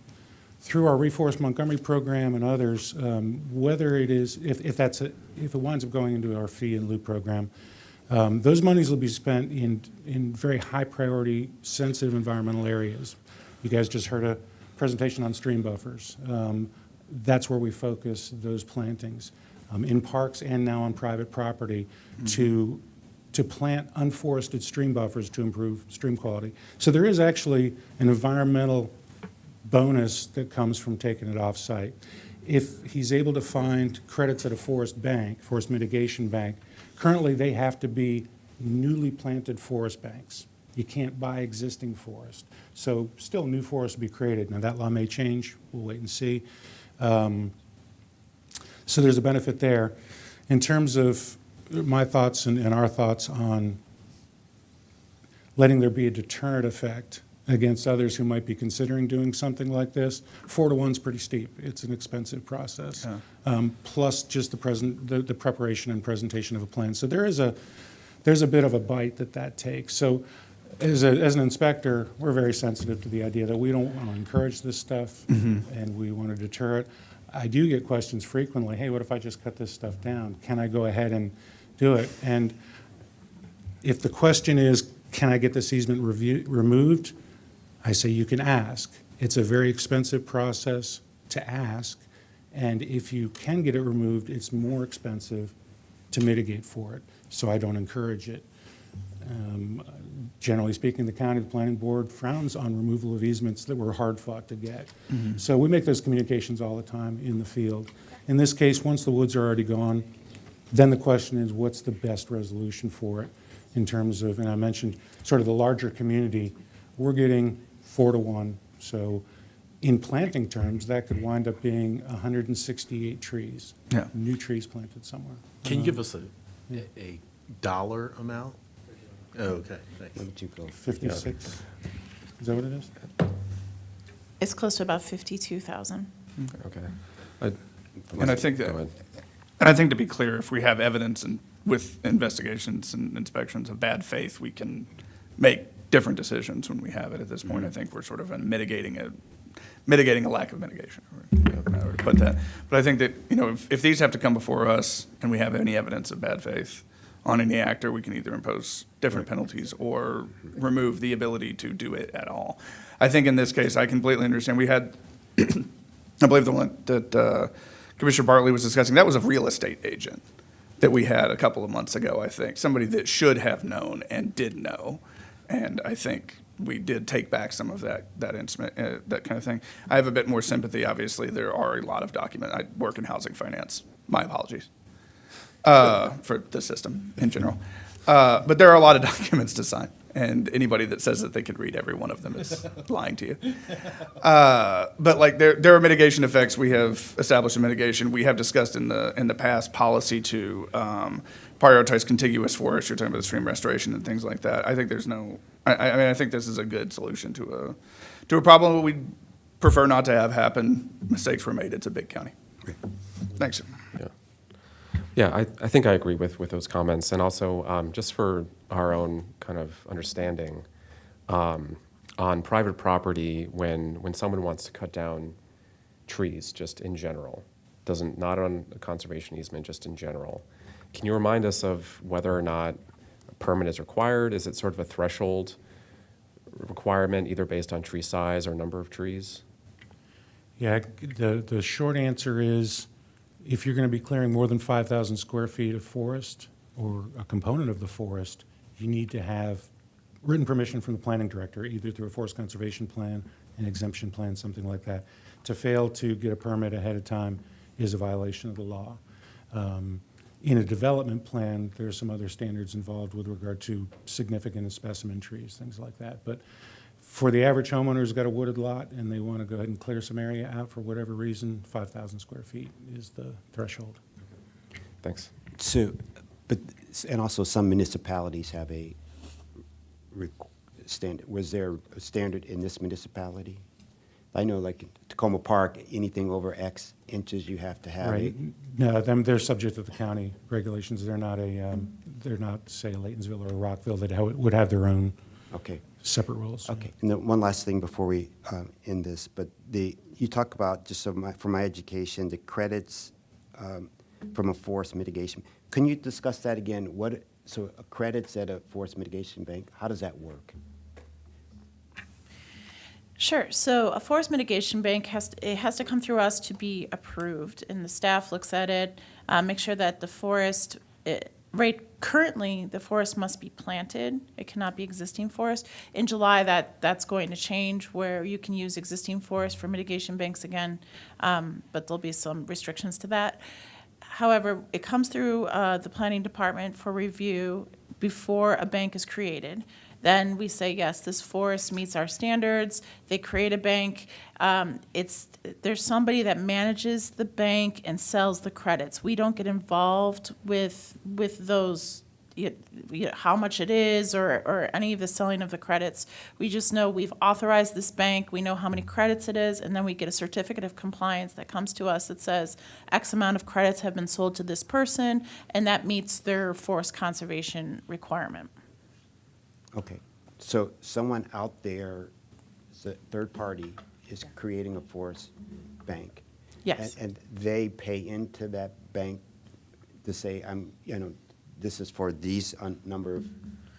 through our Reforest Montgomery program and others, whether it is, if it winds up going into our fee and lieu program, those monies will be spent in very high-priority, sensitive environmental areas. You guys just heard a presentation on stream buffers. That's where we focus those plantings, in parks and now on private property, to to plant unforested stream buffers to improve stream quality. So there is actually an environmental bonus that comes from taking it off-site. If he's able to find credits at a forest bank, forest mitigation bank, currently they have to be newly planted forest banks. You can't buy existing forest. So still new forest will be created. Now that law may change, we'll wait and see. So there's a benefit there. In terms of my thoughts and our thoughts on letting there be a deterrent effect against others who might be considering doing something like this, 4 to 1's pretty steep. It's an expensive process. Plus just the preparation and presentation of a plan. So there's a bit of a bite that takes. So as an inspector, we're very sensitive to the idea that we don't want to encourage this stuff and we want to deter it. I do get questions frequently, hey, what if I just cut this stuff down? Can I go ahead and do it? And if the question is, can I get this easement removed? I say you can ask. It's a very expensive process to ask, and if you can get it removed, it's more expensive to mitigate for it, so I don't encourage it. Generally speaking, the county, the planning board frowns on removal of easements that were hard fought to get. So we make those communications all the time in the field. In this case, once the woods are already gone, then the question is, what's the best resolution for it in terms of, and I mentioned sort of the larger community, we're getting 4 to 1. So in planting terms, that could wind up being 168 trees, new trees planted somewhere. Can you give us a dollar amount? Oh, okay, thanks. Why don't you go? 56. Is that what it is? It's close to about 52,000. Okay. And I think Go that, ahead. and I think to be clear, if we have evidence and with investigations and inspections of bad faith, we can make different decisions when we have it. At this point, I think we're sort of mitigating a lack of mitigation, or however to put that. But I think that, if these have to come before us and we have any evidence of bad faith on any actor, we can either impose different penalties or remove the ability to do it at all. I think in this case, I completely understand. We had, I believe the one that Commissioner Bartley was discussing, that was a real estate agent that we had a couple of months ago, I think. Somebody that should have known and did know. And I think we did take back some of that instrument, that kind of thing. I have a bit more sympathy. Obviously, there are a lot of documents. I work in housing finance. My apologies for the system in general. But there are a lot of documents to sign, and anybody that says that they could read every one of them is lying to you. But like there are mitigation effects. We have established a mitigation. We have discussed in the past policy to prioritize contiguous forests. You're talking about stream restoration and things like that. I think there's no. I mean, I think this is a good solution to a problem that we prefer not to have happen. Mistakes were made. It's a big county. Thanks, sir. Yeah, I think I agree with those comments. And also, just for our own kind of understanding, on private property, when someone wants to cut down trees, just in general, not on a conservation easement, just in general, can you remind us of whether or not a permit is required? Is it sort of a threshold requirement, either based on tree size or number of trees? Yeah, the short answer is, if you're going to be clearing more than 5,000 square feet of forest or a component of the forest, you need to have written permission from the planning director, either through a forest conservation plan, an exemption plan, something like that. To fail to get a permit ahead of time is a violation of the law. In a development plan, there are some other standards involved with regard to significant specimen trees, things like that. But for the average homeowner who's got a wooded lot and they want to go ahead and clear some area out for whatever reason, 5,000 square feet is the threshold. Thanks. So, and also some municipalities have a standard. Was there a standard in this municipality? I know, like Tacoma Park, anything over X inches you have to have. Right. No, they're subject to the county regulations. They're not say a Laytonsville or a Rockville that would have their own separate rules. Okay. And then one last thing before we end this, but you talk about, just for my education, the credits from a forest mitigation. Can you discuss that again? So credits at a forest mitigation bank, how does that work? Sure. So a forest mitigation bank has to come through us to be approved, and the staff looks at it, make sure that the forest currently, the forest must be planted. It cannot be existing forest. In July, that's going to change where you can use existing forest for mitigation banks again, but there'll be some restrictions to that. However, it comes through the planning department for review before a bank is created. Then we say, yes, this forest meets our standards. They create a bank. There's somebody that manages the bank and sells the credits. We don't get involved with those, how much it is or any of the selling of the credits. We just know we've authorized this bank. We know how many credits it is, and then we get a certificate of compliance that comes to us that says X amount of credits have been sold to this person, and that meets their forest conservation requirement. Okay, so someone out there, the third party, is creating a forest bank. Yes. And they pay into that bank to say, this is for these number of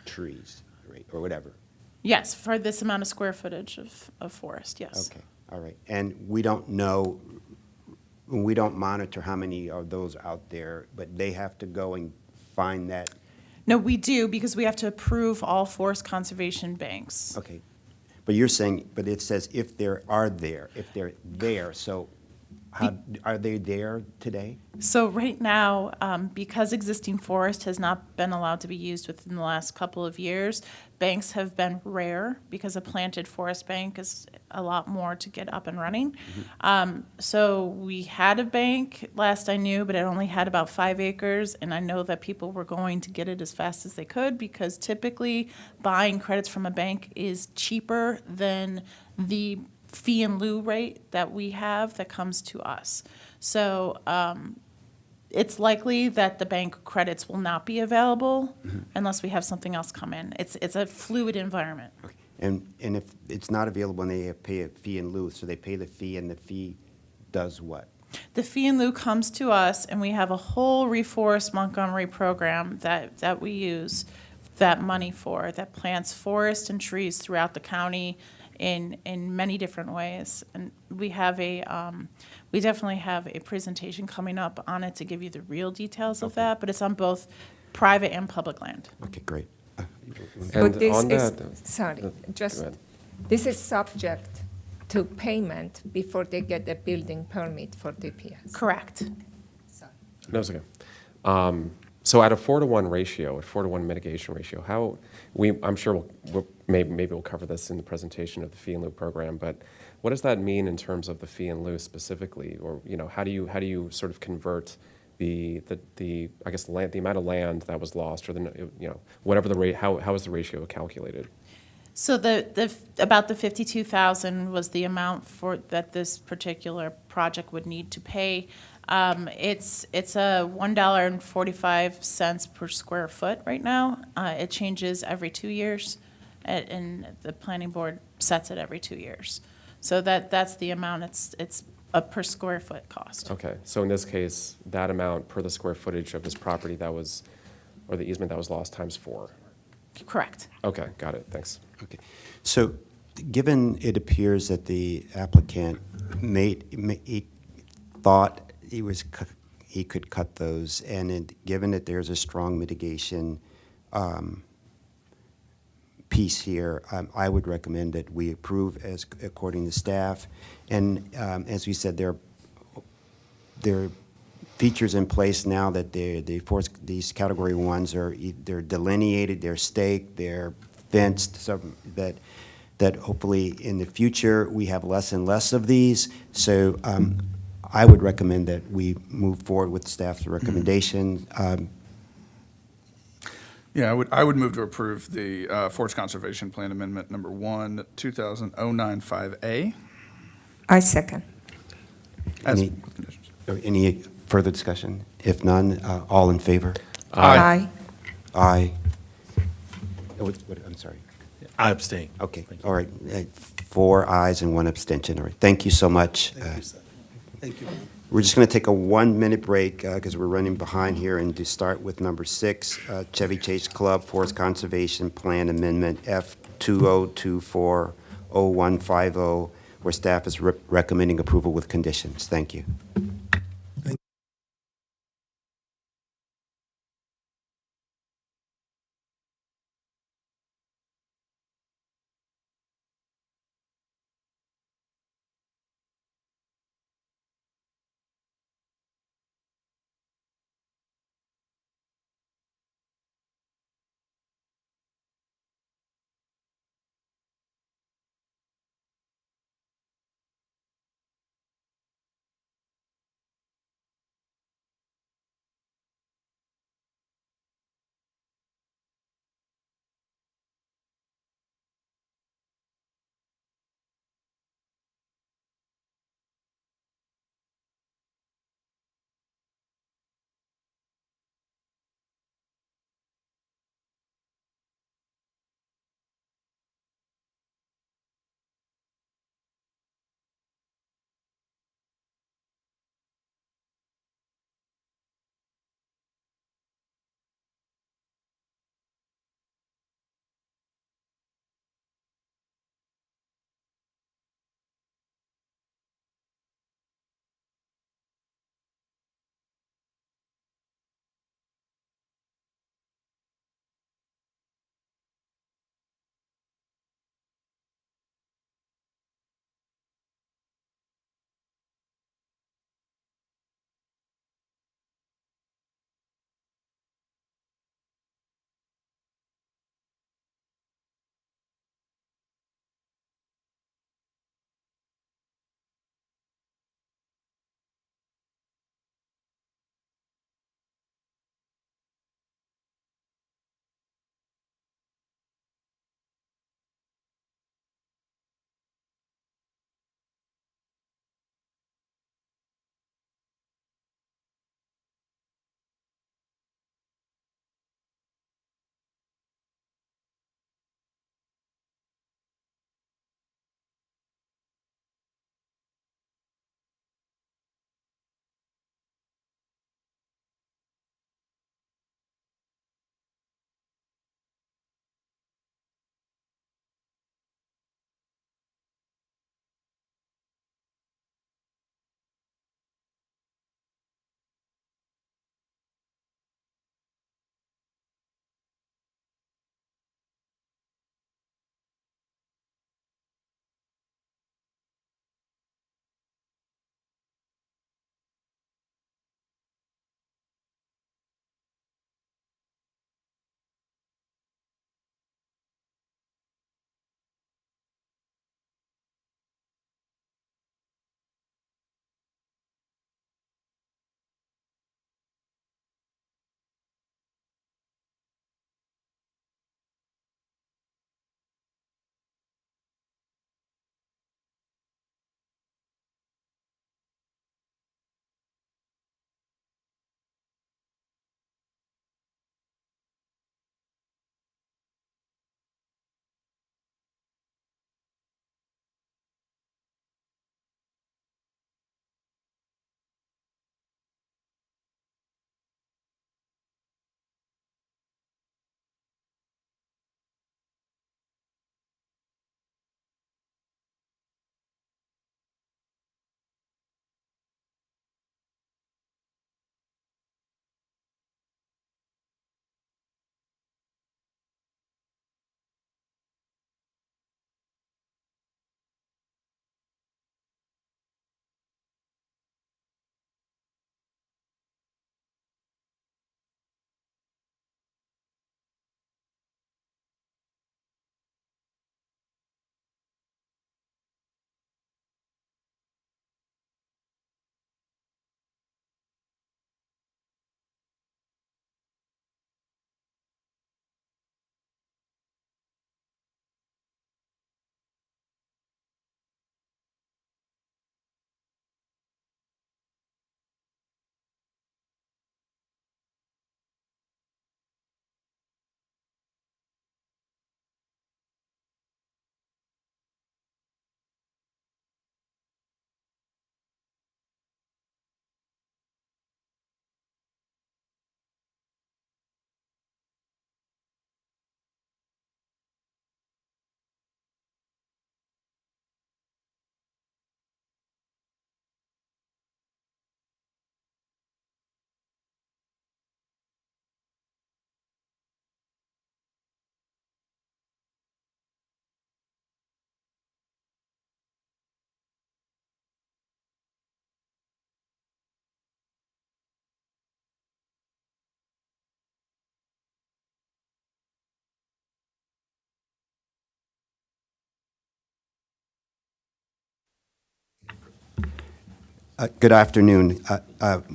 trees, right, or whatever. Yes, for this amount of square footage of forest, yes. Okay, all right. And we don't know, we don't monitor how many of those out there, but they have to go and find that. No, we do, because we have to approve all forest conservation banks. Okay, but you're saying, but it says if they're there, so how, are they there today? So right now, because existing forest has not been allowed to be used within the last couple of years, banks have been rare because a planted forest bank is a lot more to get up and running. So we had a bank last I knew, but it only had about 5 acres, and I know that people were going to get it as fast as they could because typically buying credits from a bank is cheaper than the fee in lieu rate that we have that comes to us. So it's likely that the bank credits will not be available unless we have something else come in. It's a fluid environment. Okay. And if it's not available and they pay a fee in lieu, so they pay the fee and the fee does what? The fee in lieu comes to us, and we have a whole Reforest Montgomery program that we use that money for, that plants forest and trees throughout the county in many different ways. And we have we definitely have a presentation coming up on it to give you the real details of that, but it's on both private and public land. Okay, great. And But this on is, that, sorry, go just, ahead. this is subject to payment before they get a building permit for DPS. Correct. No, it's okay. So at a 4-to-1 ratio, a 4-to-1 mitigation ratio, I'm sure maybe we'll cover this in the presentation of the fee in lieu program, but what does that mean in terms of the fee in lieu specifically? Or, how do you sort of convert the I guess the amount of land that was lost, or whatever the rate, how is the ratio calculated? So about the 52,000 was the amount that this particular project would need to pay. It's a $1.45 per square foot right now. It changes every 2 years, and the planning board sets it every 2 years. So that's the amount. It's a per square foot cost. Okay, so in this case, that amount per the square footage of this property or the easement that was lost times 4. Correct. Okay, got it, thanks. Okay. So given it appears that the applicant he thought he could cut those, and given that there's a strong mitigation piece here, I would recommend that we approve as according to staff. And as we said, there are features in place now that these category 1s they're delineated, they're staked, they're fenced, so that hopefully in the future we have less and less of these. So I would recommend that we move forward with staff's recommendation. Yeah, I would move to approve the Forest Conservation Plan Amendment Number 1, 2009-5A. I second. As Any- with conditions. Any further discussion? If none, all in favor? Aye. Aye. I'm sorry. I abstain. Okay, all right. 4 ayes and 1 abstention. All right, thank you so much. Thank you, sir. Thank you. We're just going to take a 1-minute break because we're running behind here, and to start with number 6, Chevy Chase Club Forest Conservation Plan Amendment F20240150, where staff is recommending approval with conditions. Thank you. Good afternoon.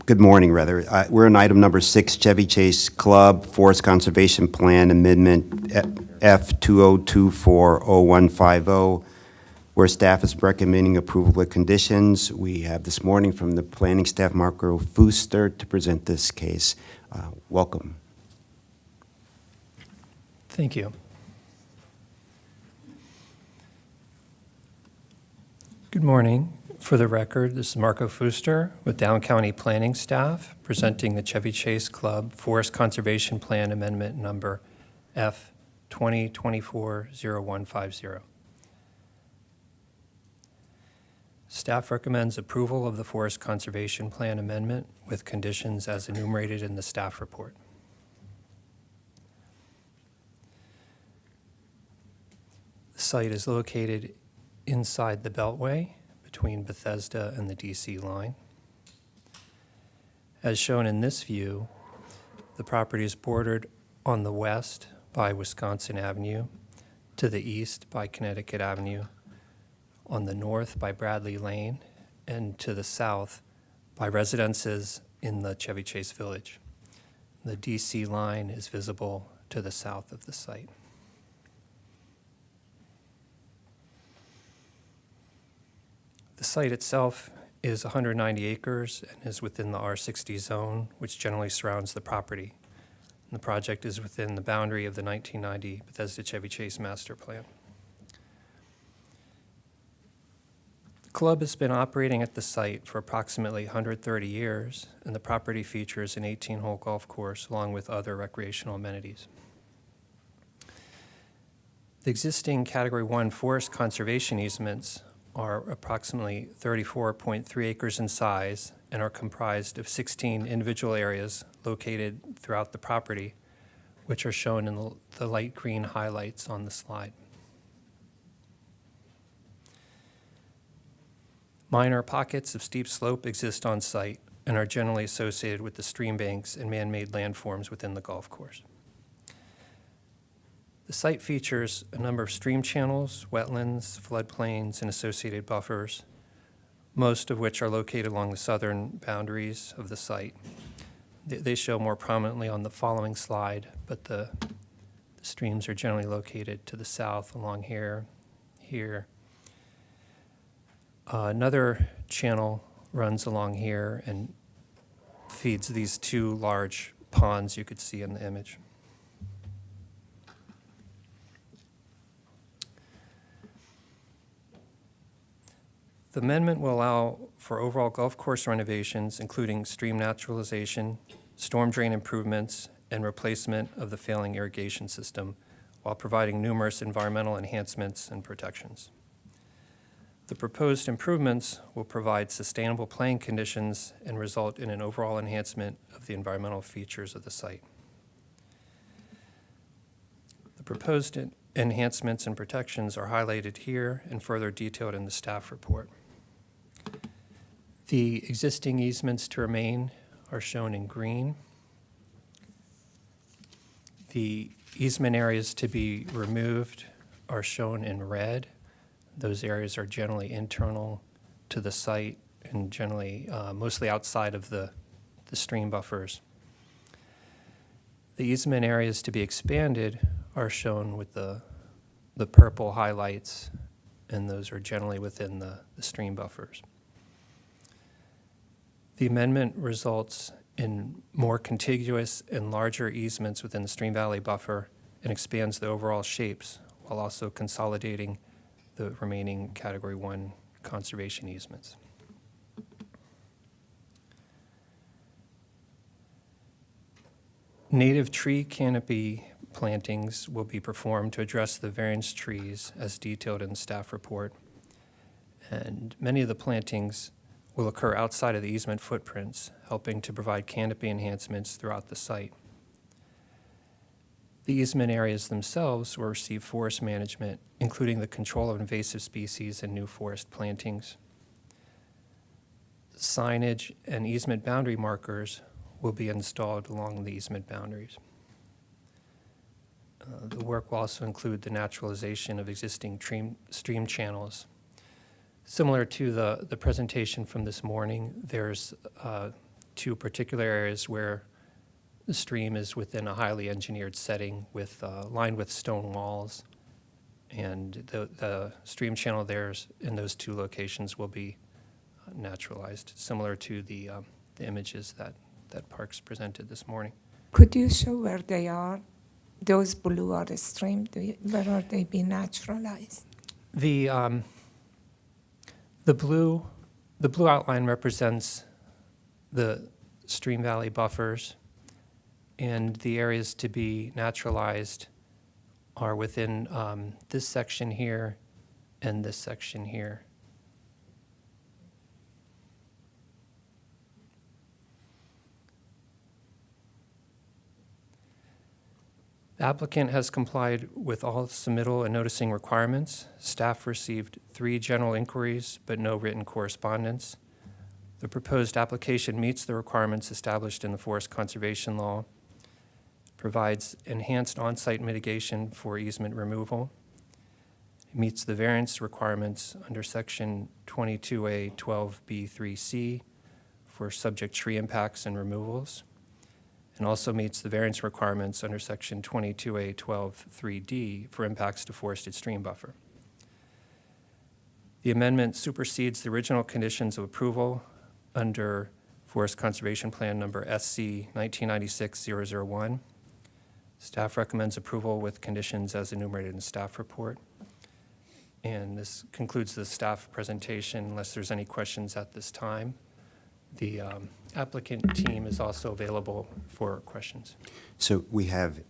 Good morning, rather. We're on item number 6, Chevy Chase Club Forest Conservation Plan Amendment F20240150, where staff is recommending approval with conditions. We have this morning from the planning staff, Marco Fuster, to present this case. Welcome. Thank you. Good morning. For the record, this is Marco Fuster with Down County Planning Staff presenting the Chevy Chase Club Forest Conservation Plan Amendment Number F2024-0150. Staff recommends approval of the Forest Conservation Plan Amendment with conditions as enumerated in the staff report. The site is located inside the Beltway between Bethesda and the DC line. As shown in this view, the property is bordered on the west by Wisconsin Avenue, to the east by Connecticut Avenue, on the north by Bradley Lane, and to the south by residences in the Chevy Chase Village. The DC line is visible to the south of the site. The site itself is 190 acres and is within the R60 zone, which generally surrounds the property. And the project is within the boundary of the 1990 Bethesda Chevy Chase Master Plan. The club has been operating at the site for approximately 130 years, and the property features an 18-hole golf course along with other recreational amenities. The existing Category 1 forest conservation easements are approximately 34.3 acres in size and are comprised of 16 individual areas located throughout the property, which are shown in the light green highlights on the slide. Minor pockets of steep slope exist on site and are generally associated with the stream banks and man-made landforms within the golf course. The site features a number of stream channels, wetlands, floodplains, and associated buffers, most of which are located along the southern boundaries of the site. They show more prominently on the following slide, but the streams are generally located to the south along here. Another channel runs along here and feeds these two large ponds you could see in the image. The amendment will allow for overall golf course renovations, including stream naturalization, storm drain improvements, and replacement of the failing irrigation system, while providing numerous environmental enhancements and protections. The proposed improvements will provide sustainable playing conditions and result in an overall enhancement of the environmental features of the site. The proposed enhancements and protections are highlighted here and further detailed in the staff report. The existing easements to remain are shown in green. The easement areas to be removed are shown in red. Those areas are generally internal to the site and generally mostly outside of the stream buffers. The easement areas to be expanded are shown with the purple highlights, and those are generally within the stream buffers. The amendment results in more contiguous and larger easements within the stream valley buffer and expands the overall shapes while also consolidating the remaining Category 1 conservation easements. Native tree canopy plantings will be performed to address the variance trees as detailed in the staff report. And many of the plantings will occur outside of the easement footprints, helping to provide canopy enhancements throughout the site. The easement areas themselves will receive forest management, including the control of invasive species and new forest plantings. Signage and easement boundary markers will be installed along the easement boundaries. The work will also include the naturalization of existing stream channels. Similar to the presentation from this morning, there's two particular areas where the stream is within a highly engineered setting with lined with stone walls. And the stream channel there's in those two locations will be naturalized, similar to the images that Parks presented this morning. Could you show where they are? Those blue are the stream. Where are they be naturalized? The blue outline represents the stream valley buffers, and the areas to be naturalized are within this section here and this section here. The applicant has complied with all submittal and noticing requirements. Staff received 3 general inquiries, but no written correspondence. The proposed application meets the requirements established in the Forest Conservation Law, provides enhanced on-site mitigation for easement removal, it meets the variance requirements under Section 22A 12B3C for subject tree impacts and removals, and also meets the variance requirements under Section 22A 12.3D for impacts to forested stream buffer. The amendment supersedes the original conditions of approval under Forest Conservation Plan number SC 1996-001. Staff recommends approval with conditions as enumerated in the staff report. And this concludes the staff presentation unless there's any questions at this time. The applicant team is also available for questions. So we have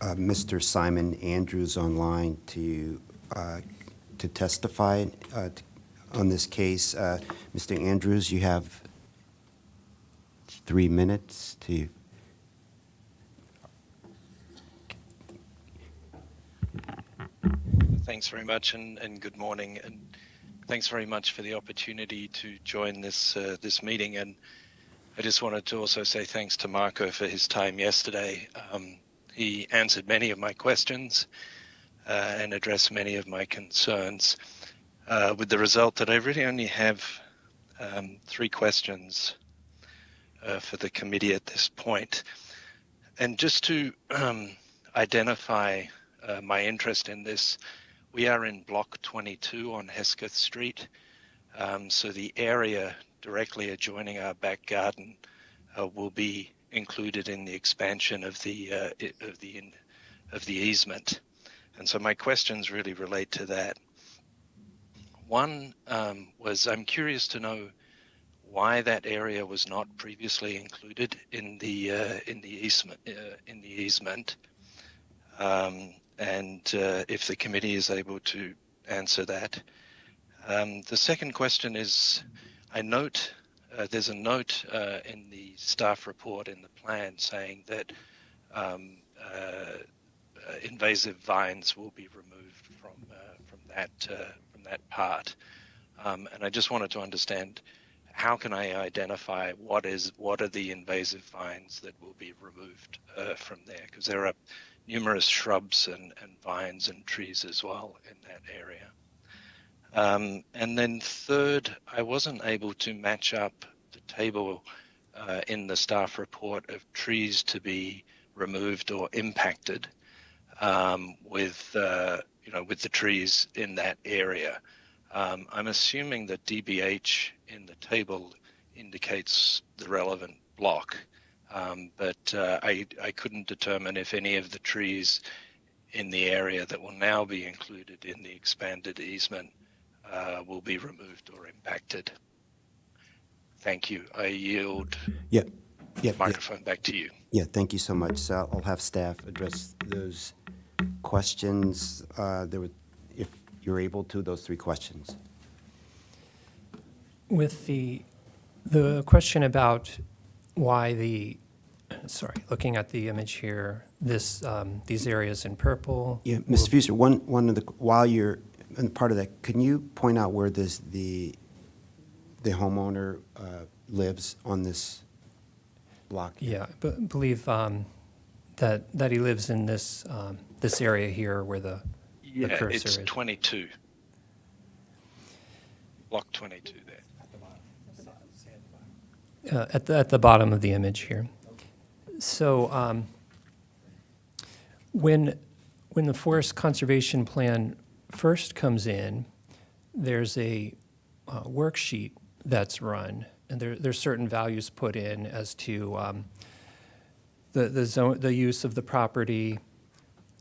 Mr. Simon Andrews online to testify on this case. Mr. Andrews, you have 3 minutes to. Thanks very much, and good morning, and thanks very much for the opportunity to join this meeting. And I just wanted to also say thanks to Marco for his time yesterday. He answered many of my questions and addressed many of my concerns, with the result that I really only have 3 questions for the committee at this point. And just to identify my interest in this, we are in Block 22 on Hesketh Street, so the area directly adjoining our back garden will be included in the expansion of the easement. And so my questions really relate to that. One was, I'm curious to know why that area was not previously included in the easement. And if the committee is able to answer that. The second question is, I note there's a note in the staff report in the plan saying that invasive vines will be removed from that part. And I just wanted to understand, how can I identify what are the invasive vines that will be removed from there? Because there are numerous shrubs and vines and trees as well in that area. And then third, I wasn't able to match up the table in the staff report of trees to be removed or impacted with the trees in that area. I'm assuming that DBH in the table indicates the relevant block. But I couldn't determine if any of the trees in the area that will now be included in the expanded easement will be removed or impacted. Thank you. I yield the microphone back to you. Yeah, thank you so much. So I'll have staff address those questions. If you're able to, those 3 questions. With the question about why looking at the image here, these areas in purple. Yeah, Mr. Fuser, one of the, while you're in part of that, can you point out where the homeowner lives on this block? Yeah, but believe that he lives in this area here where the cursor is. It's 22. block 22 there. At the bottom of the image here. So when the forest conservation plan first comes in, there's a worksheet that's run, and there's certain values put in as to the use of the property,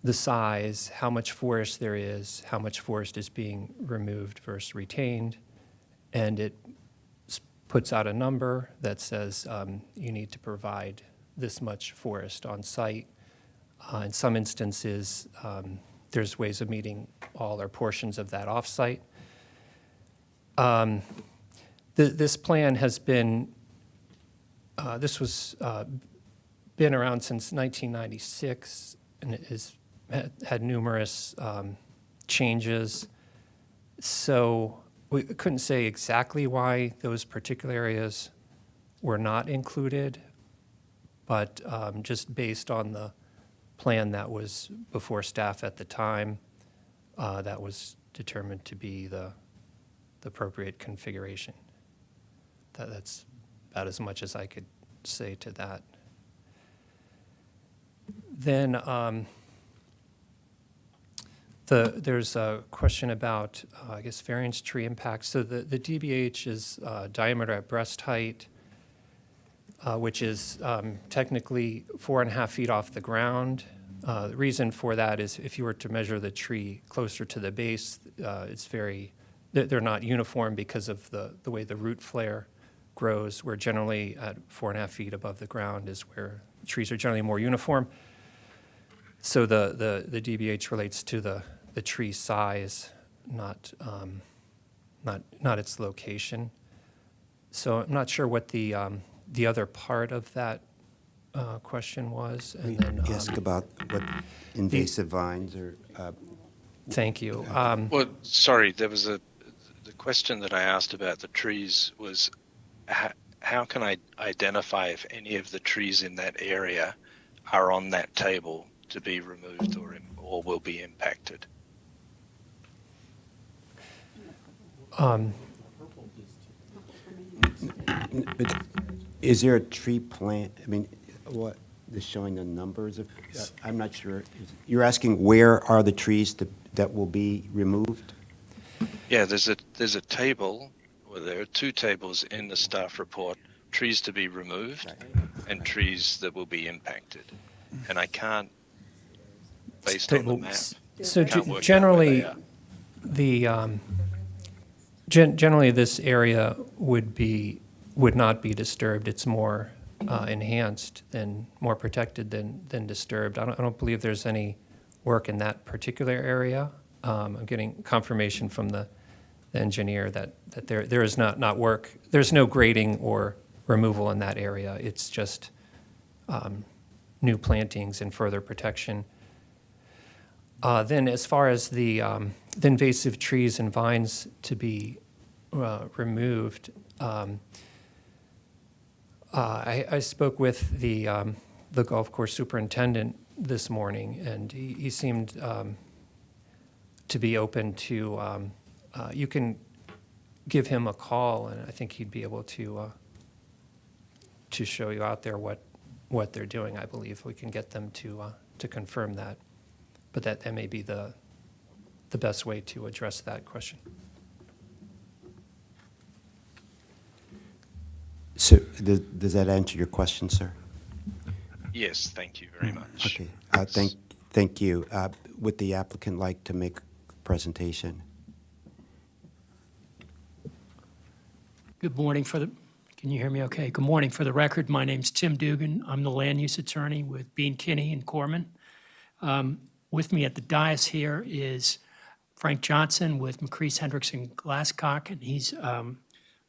the size, how much forest there is, how much forest is being removed versus retained, and it puts out a number that says you need to provide this much forest on site. In some instances, there's ways of meeting all or portions of that off-site. This plan has been, this was been around since 1996, and it has had numerous changes. So we couldn't say exactly why those particular areas were not included, but just based on the plan that was before staff at the time, that was determined to be the appropriate configuration. That's about as much as I could say to that. Then there's a question about, I guess, variance tree impact. So the DBH is diameter at breast height, which is technically 4.5 feet off the ground. The reason for that is if you were to measure the tree closer to the base, they're not uniform because of the way the root flare grows. We're generally at 4.5 feet above the ground is where trees are generally more uniform. So the DBH relates to the tree size, not its location. So I'm not sure what the other part of that question was. And then Ask about what invasive vines or. Thank you. Well, sorry, there was the question that I asked about the trees was how can I identify if any of the trees in that area are on that table to be removed or will be impacted? But is there a tree plant, I mean, what, is showing the numbers of, I'm not sure. You're asking where are the trees that will be removed? Yeah, there's a table, well, there are two tables in the staff report, trees to be removed and trees that will be impacted. And I can't, based on the map, So can't work out generally, where they are. generally this area would not be disturbed. It's more enhanced than, more protected than disturbed. I don't believe there's any work in that particular area. I'm getting confirmation from the engineer that there is not work. There's no grading or removal in that area. It's just new plantings and further protection. Then as far as the invasive trees and vines to be removed, I spoke with the golf course superintendent this morning, and he seemed to be open to, you can give him a call, and I think he'd be able to show you out there what they're doing. I believe we can get them to confirm that. But that may be the best way to address that question. So does that answer your question, sir? Yes, thank you very much. Okay, thank you. Would the applicant like to make a presentation? Good morning can you hear me okay? Good morning. For the record, my name's Tim Dugan. I'm the land use attorney with Bean Kinney and Corman. With me at the dais here is Frank Johnson with McCrease Hendrickson Glasscock, and he's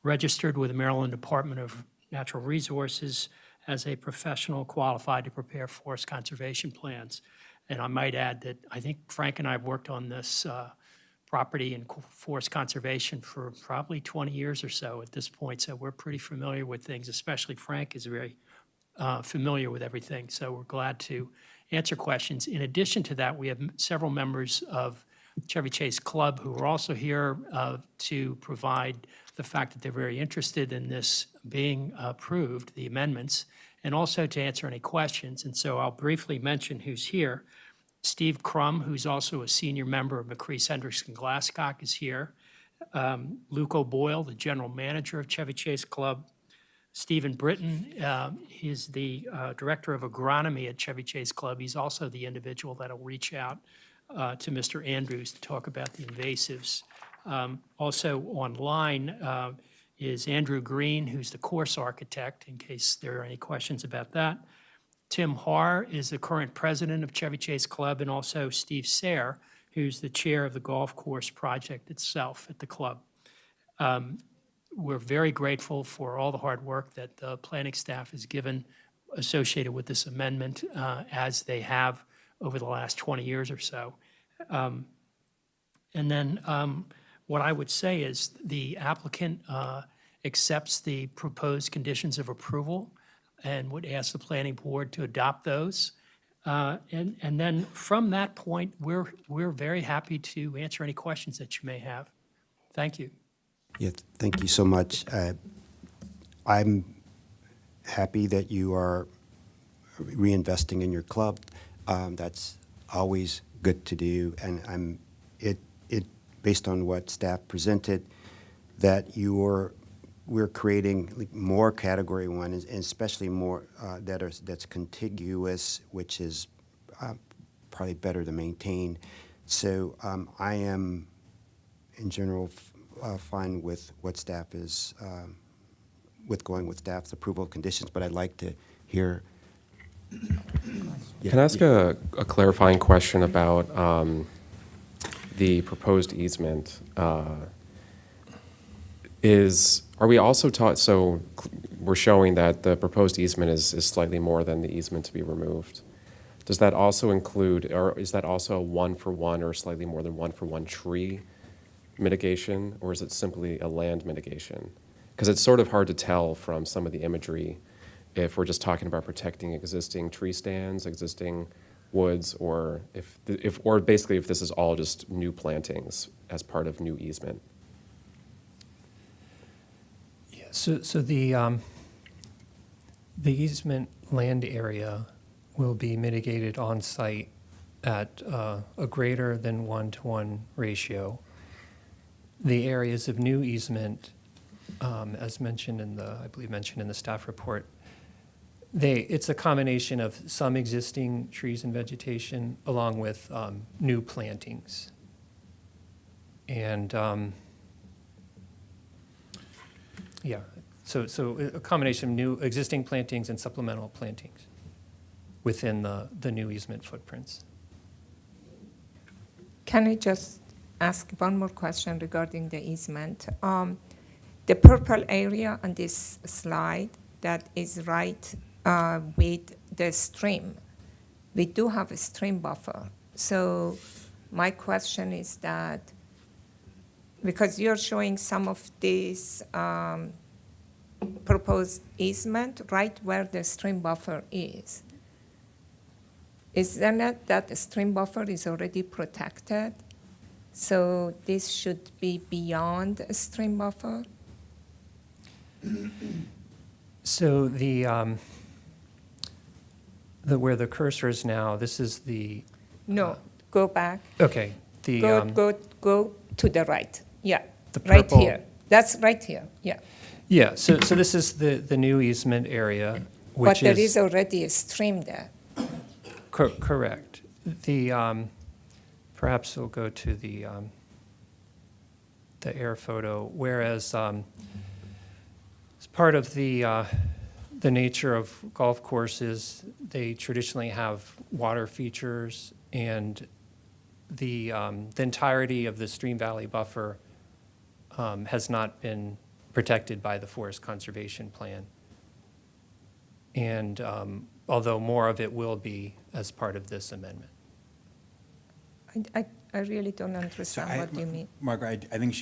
registered with the Maryland Department of Natural Resources as a professional qualified to prepare forest conservation plans. And I might add that I think Frank and I have worked on this property and forest conservation for probably 20 years or so at this point, so we're pretty familiar with things, especially Frank is very familiar with everything, so we're glad to answer questions. In addition to that, we have several members of Chevy Chase Club, who are also here to provide the fact that they're very interested in this being approved, the amendments, and also to answer any questions. And so I'll briefly mention who's here. Steve Crum, who's also a senior member of McCrease Hendricks and Glasscock, is here. Luke O'Boyle, the general manager of Chevy Chase Club. Stephen Britton, he's the director of agronomy at Chevy Chase Club. He's also the individual that'll reach out to Mr. Andrews to talk about the invasives. Also online is Andrew Green, who's the course architect, in case there are any questions about that. Tim Haar is the current president of Chevy Chase Club, and also Steve Sayre, who's the chair of the golf course project itself at the club. We're very grateful for all the hard work that the planning staff has given associated with this amendment, as they have over the last 20 years or so. And then what I would say is the applicant accepts the proposed conditions of approval and would ask the planning board to adopt those. And then from that point, we're very happy to answer any questions that you may have. Thank you. Yeah, thank you so much. I'm happy that you are reinvesting in your club. That's always good to do, and based on what staff presented, that we're creating like more Category 1, and especially more that's contiguous, which is probably better to maintain. So I am, in general, fine with what staff is, with going with staff's approval of conditions, but I'd like to hear. Can I ask a clarifying question about the proposed easement? Are we also taught, so we're showing that the proposed easement is slightly more than the easement to be removed. Does that also include, or is that also a 1-for-1 or slightly more than 1-for-1 tree mitigation, or is it simply a land mitigation? Because it's sort of hard to tell from some of the imagery if we're just talking about protecting existing tree stands, existing woods, or or basically if this is all just new plantings as part of new easement. Yeah, so the easement land area will be mitigated on site at a greater than 1-to-1 ratio. The areas of new easement, as mentioned in the staff report, it's a combination of some existing trees and vegetation along with new plantings. And yeah, so a combination of new existing plantings and supplemental plantings within the new easement footprints. Can I just ask one more question regarding the easement? The purple area on this slide that is right with the stream, we do have a stream buffer. So my question is that, because you're showing some of this proposed easement right where the stream buffer is there not that the stream buffer is already protected? So this should be beyond a stream buffer? So where the cursor is now, this is the. No, go back. Okay. Go to the right. Yeah, the right purple, here. That's right here. Yeah. Yeah. So this is the new easement area, which but there is already a stream there. Correct. Perhaps we'll go to the air photo. Whereas as part of the nature of golf courses, they traditionally have water features, and the entirety of the stream valley buffer has not been protected by the Forest Conservation Plan. And although more of it will be as part of this amendment. I really don't understand what you mean. Margaret, I think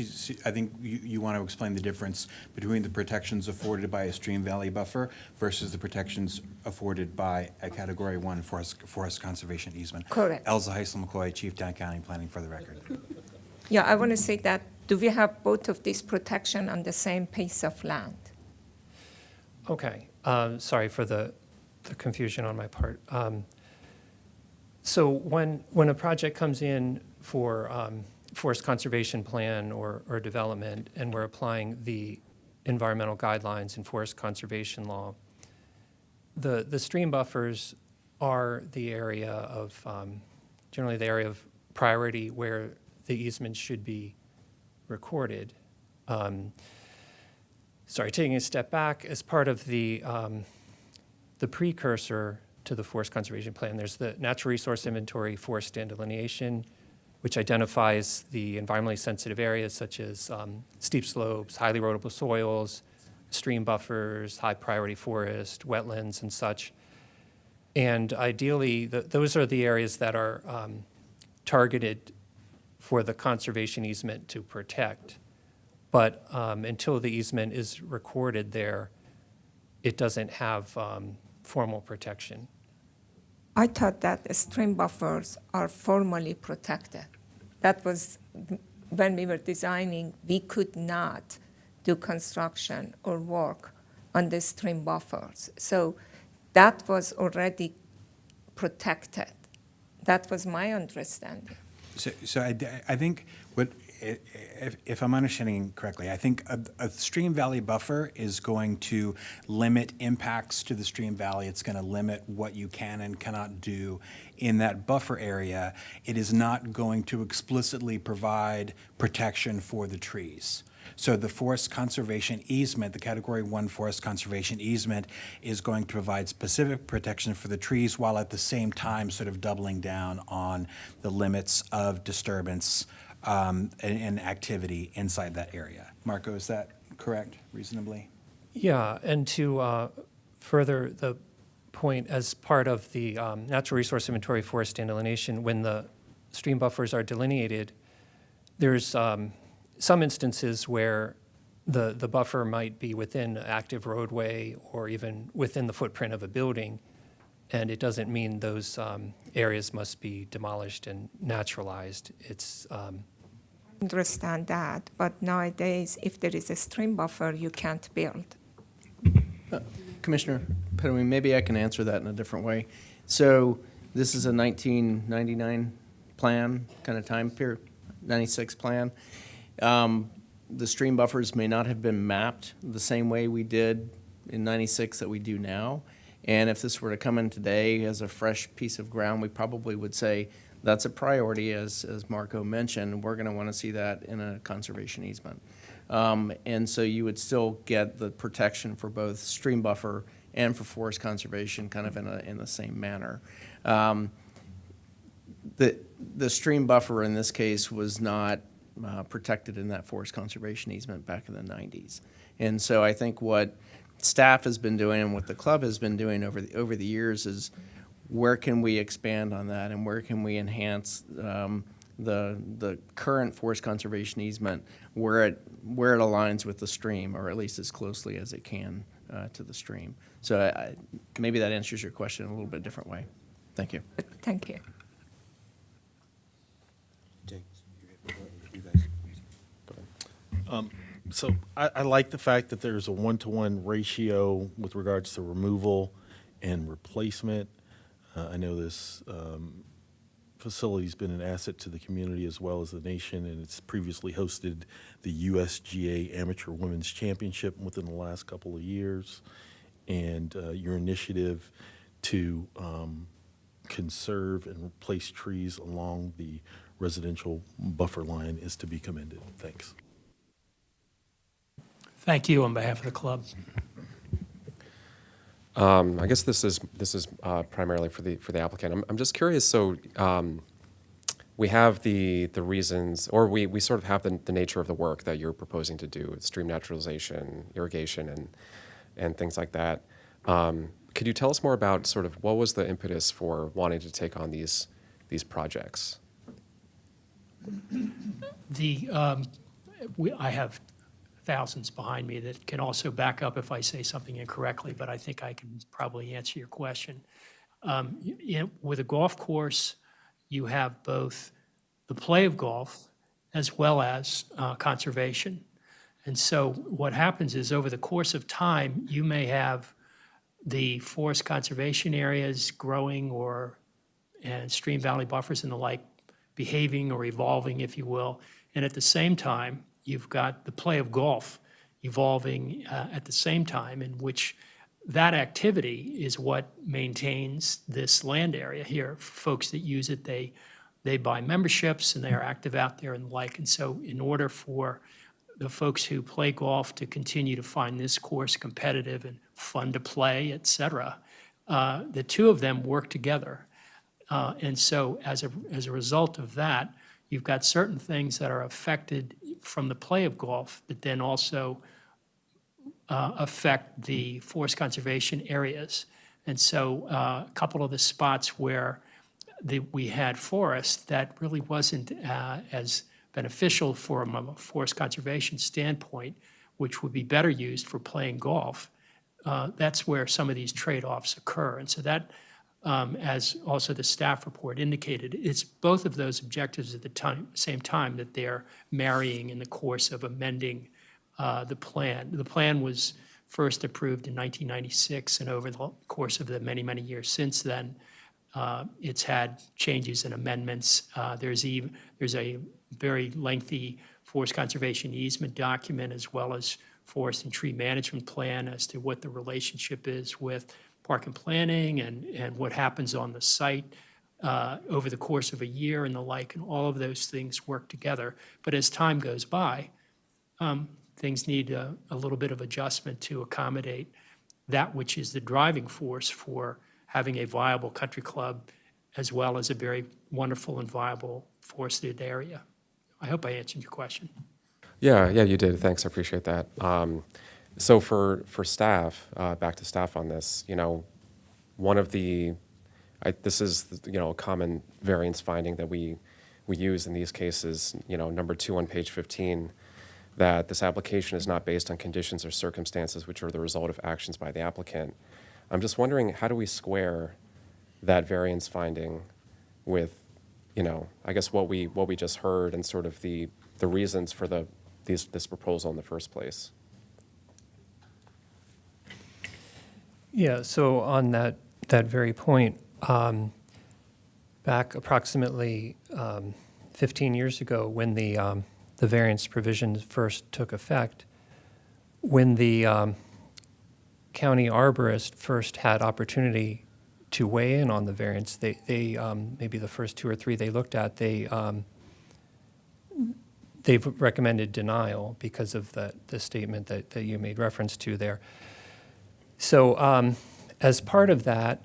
I think you want to explain the difference between the protections afforded by a stream valley buffer versus the protections afforded by a Category 1 forest conservation easement. Correct. Elza Heisel McCoy, Chief Town County Planning, for the record. Yeah, I want to say that, do we have both of these protection on the same piece of land? Okay, sorry for the confusion on my part. So when a project comes in for forest conservation plan or development, and we're applying the environmental guidelines in forest conservation law, the stream buffers are the area of, generally the area of priority where the easements should be recorded. Sorry, taking a step back, as part of the precursor to the forest conservation plan, there's the natural resource inventory forest stand delineation, which identifies the environmentally sensitive areas such as steep slopes, highly erodible soils, stream buffers, high priority forest, wetlands, and such. And ideally, those are the areas that are targeted for the conservation easement to protect. But until the easement is recorded there, it doesn't have formal protection. I thought that the stream buffers are formally protected. That was, when we were designing, we could not do construction or work on the stream buffers. So that was already protected. That was my understanding. So I think what, if I'm understanding correctly, I think a stream valley buffer is going to limit impacts to the stream valley. It's going to limit what you can and cannot do in that buffer area. It is not going to explicitly provide protection for the trees. So the forest conservation easement, the Category 1 forest conservation easement, is going to provide specific protection for the trees while at the same time sort of doubling down on the limits of disturbance and activity inside that area. Marco, is that correct, reasonably? Yeah, and to further the point, as part of the natural resource inventory forest stand delineation, when the stream buffers are delineated, there's some instances where the buffer might be within an active roadway or even within the footprint of a building, and it doesn't mean those areas must be demolished and naturalized. It's Understand that, but nowadays, if there is a stream buffer, you can't build. Commissioner Pedomi, maybe I can answer that in a different way. So this is a 1999 plan, kind of time period, 96 plan. The stream buffers may not have been mapped the same way we did in 96 that we do now. And if this were to come in today as a fresh piece of ground, we probably would say that's a priority, as Marco mentioned. We're going to want to see that in a conservation easement. And so you would still get the protection for both stream buffer and for forest conservation kind of in the same manner. The stream buffer in this case was not protected in that forest conservation easement back in the 90s. And so I think what staff has been doing and what the club has been doing over the years is where can we expand on that and where can we enhance the current forest conservation easement where it aligns with the stream, or at least as closely as it can to the stream. So maybe that answers your question in a little bit different way. Thank you. Thank you. So I like the fact that there's a 1-to-1 ratio with regards to removal and replacement. I know this facility's been an asset to the community as well as the nation, and it's previously hosted the USGA Amateur Women's Championship within the last couple of years. And your initiative to conserve and replace trees along the residential buffer line is to be commended. Thanks. Thank you on behalf of the club. I guess this is primarily for the applicant. I'm just curious. So we have the reasons, or we sort of have the nature of the work that you're proposing to do: stream naturalization, irrigation, and things like that. Could you tell us more about sort of what was the impetus for wanting to take on these projects? I have thousands behind me that can also back up if I say something incorrectly, but I think I can probably answer your question. With a golf course, you have both the play of golf as well as conservation. And so what happens is over the course of time, you may have the forest conservation areas growing and stream valley buffers and the like behaving or evolving, if you will. And at the same time, you've got the play of golf evolving at the same time, in which that activity is what maintains this land area here. For folks that use it, they buy memberships and they are active out there and the like. And so in order for the folks who play golf to continue to find this course competitive and fun to play, et cetera, the two of them work together. And so as a result of that, you've got certain things that are affected from the play of golf that then also affect the forest conservation areas. And so a couple of the spots where we had forest that really wasn't as beneficial from a forest conservation standpoint, which would be better used for playing golf, that's where some of these trade-offs occur. And so that, as also the staff report indicated, it's both of those objectives at the same time that they're marrying in the course of amending the plan. The plan was first approved in 1996, and over the course of the many, many years since then, it's had changes and amendments. There's a very lengthy forest conservation easement document, as well as forest and tree management plan as to what the relationship is with park and planning and what happens on the site over the course of a year and the like, and all of those things work together. But as time goes by, things need a little bit of adjustment to accommodate that which is the driving force for having a viable country club as well as a very wonderful and viable forested area. I hope I answered your question. Yeah, you did. Thanks, I appreciate that. So for staff, back to staff on this, one of this is, a common variance finding that we use in these cases, number 2 on page 15, that this application is not based on conditions or circumstances which are the result of actions by the applicant. I'm just wondering, how do we square that variance finding with, I guess what we just heard and sort of the reasons for this proposal in the first place? Yeah, so on that very point, back approximately 15 years ago, when the variance provisions first took effect, when the county arborist first had opportunity to weigh in on the variance, they maybe the first 2 or 3 they looked at, they've recommended denial because of the statement that you made reference to there. So as part of that,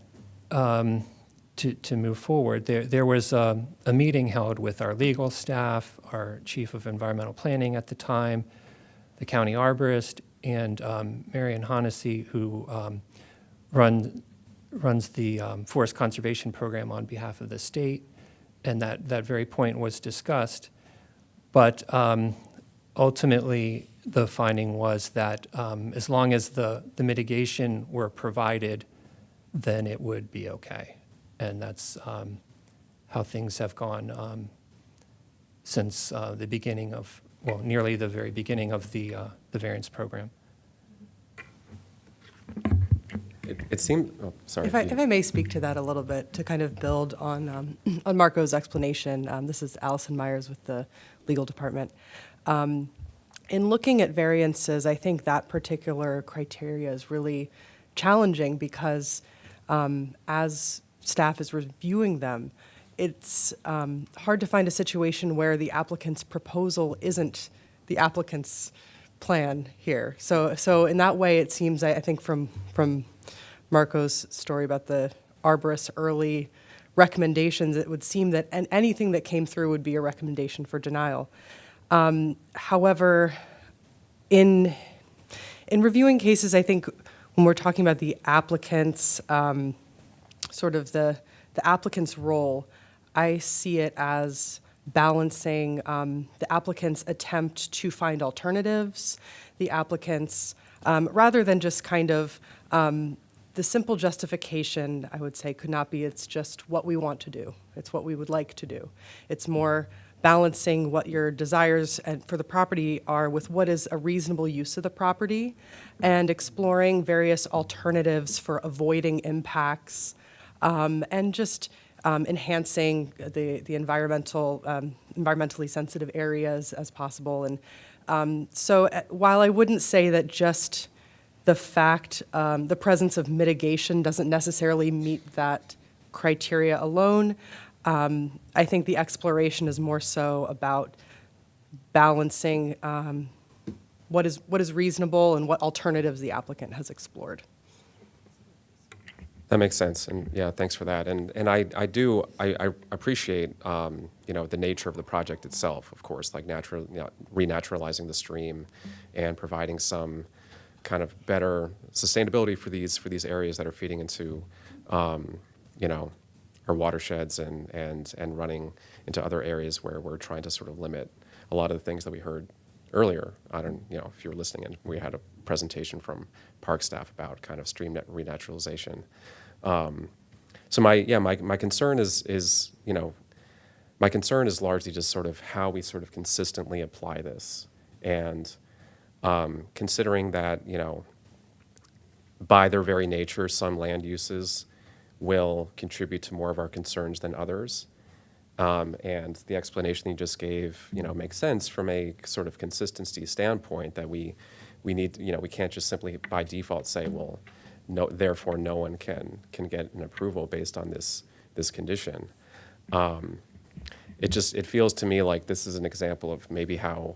to move forward, there was a meeting held with our legal staff, our chief of environmental planning at the time, the county arborist, and Marion Honnessy, who runs the forest conservation program on behalf of the state, and that very point was discussed. But ultimately, the finding was that as long as the mitigation were provided, then it would be okay. And that's how things have gone since the beginning of, well, nearly the very beginning of the variance program. It seemed, oh, sorry. If I may speak to that a little bit, to kind of build on Marco's explanation. This is Allison Myers with the legal department. In looking at variances, I think that particular criteria is really challenging because as staff is reviewing them, it's hard to find a situation where the applicant's proposal isn't the applicant's plan here. So in that way, it seems, I think from Marco's story about the arborist's early recommendations, it would seem that anything that came through would be a recommendation for denial. However, in reviewing cases, I think when we're talking about the applicant's, sort of the applicant's role, I see it as balancing the applicant's attempt to find alternatives, the applicant's, rather than just kind of, the simple justification, I would say, could not be, it's just what we want to do. It's what we would like to do. It's more balancing what your desires for the property are with what is a reasonable use of the property, and exploring various alternatives for avoiding impacts, and just enhancing the environmentally sensitive areas as possible. And so while I wouldn't say that just the fact, the presence of mitigation doesn't necessarily meet that criteria alone, I think the exploration is more so about balancing what is reasonable and what alternatives the applicant has explored. That makes sense, and yeah, thanks for that. And I appreciate the nature of the project itself, of course, like renaturalizing the stream and providing some kind of better sustainability for these areas that are feeding into our watersheds and running into other areas where we're trying to sort of limit a lot of the things that we heard earlier. I don't, if you were listening, and we had a presentation from park staff about kind of stream renaturalization. So my concern is my concern is largely just sort of how we sort of consistently apply this, and considering that by their very nature, some land uses will contribute to more of our concerns than others. And the explanation you just gave, makes sense from a sort of consistency standpoint, that we need, we can't just simply by default say, well, no, therefore no one can get an approval based on this condition. It feels to me like this is an example of maybe how,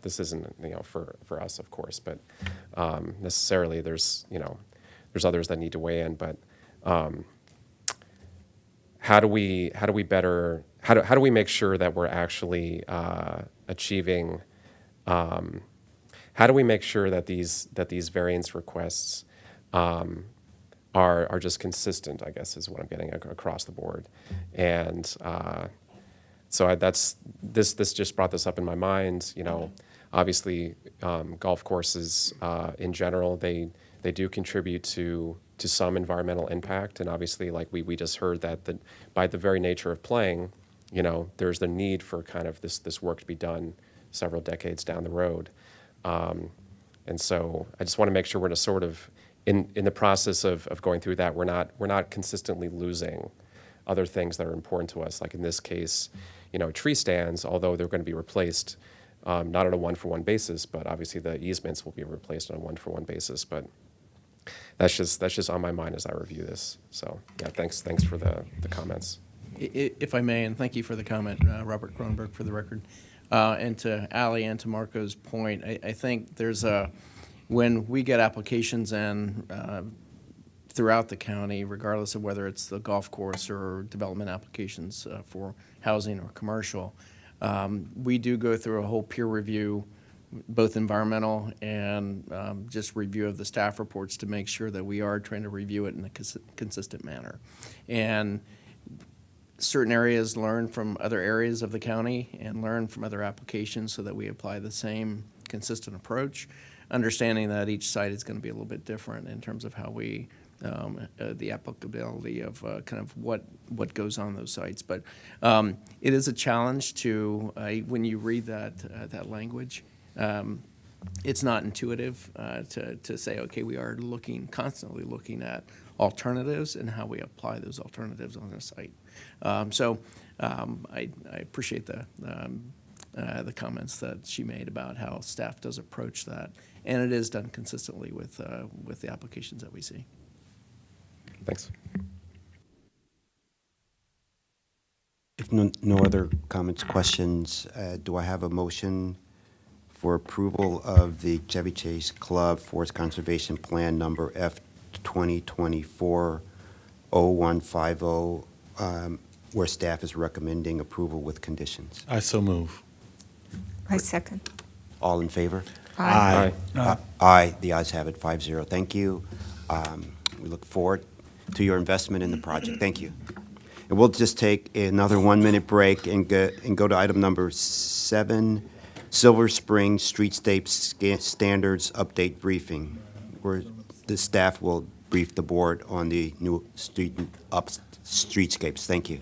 this isn't, for us, of course, but necessarily there's others that need to weigh in, but how do we make sure that we're actually achieving, how do we make sure that these variance requests are just consistent, I guess, is what I'm getting across the board. And so this just brought this up in my mind. Obviously, golf courses in general, they do contribute to some environmental impact, and obviously, like we just heard, that by the very nature of playing, there's the need for kind of this work to be done several decades down the road. And so I just want to make sure we're sort of in the process of going through that, we're not consistently losing other things that are important to us. Like in this case, tree stands, although they're going to be replaced, not on a one-for-one basis, but obviously the easements will be replaced on a one-for-one basis. But that's just on my mind as I review this. So yeah, thanks for the comments. If I may, and thank you for the comment, Robert Cronenberg, for the record. And to Ali and to Marco's point, I think there's when we get applications in throughout the county, regardless of whether it's the golf course or development applications for housing or commercial, we do go through a whole peer review, both environmental and just review of the staff reports, to make sure that we are trying to review it in a consistent manner. And certain areas learn from other areas of the county and learn from other applications, so that we apply the same consistent approach, understanding that each site is going to be a little bit different in terms of how we, the applicability of kind of what goes on those sites. But it is a challenge to, when you read that language, it's not intuitive to say, okay, we are constantly looking at alternatives and how we apply those alternatives on a site. So I appreciate the comments that she made about how staff does approach that, and it is done consistently with the applications that we see. Thanks. If no other comments, questions, do I have a motion for approval of the Chevy Chase Club Forest Conservation Plan number F 2024-0150, where staff is recommending approval with conditions? I so move. I second. All in favor? Aye. Aye. The ayes have it, 5-0. Thank you. We look forward to your investment in the project. Thank you. And we'll just take another 1-minute break and go to item number 7, Silver Spring Streetscape Standards Update Briefing, where the staff will brief the board on the new streetscapes. Thank you.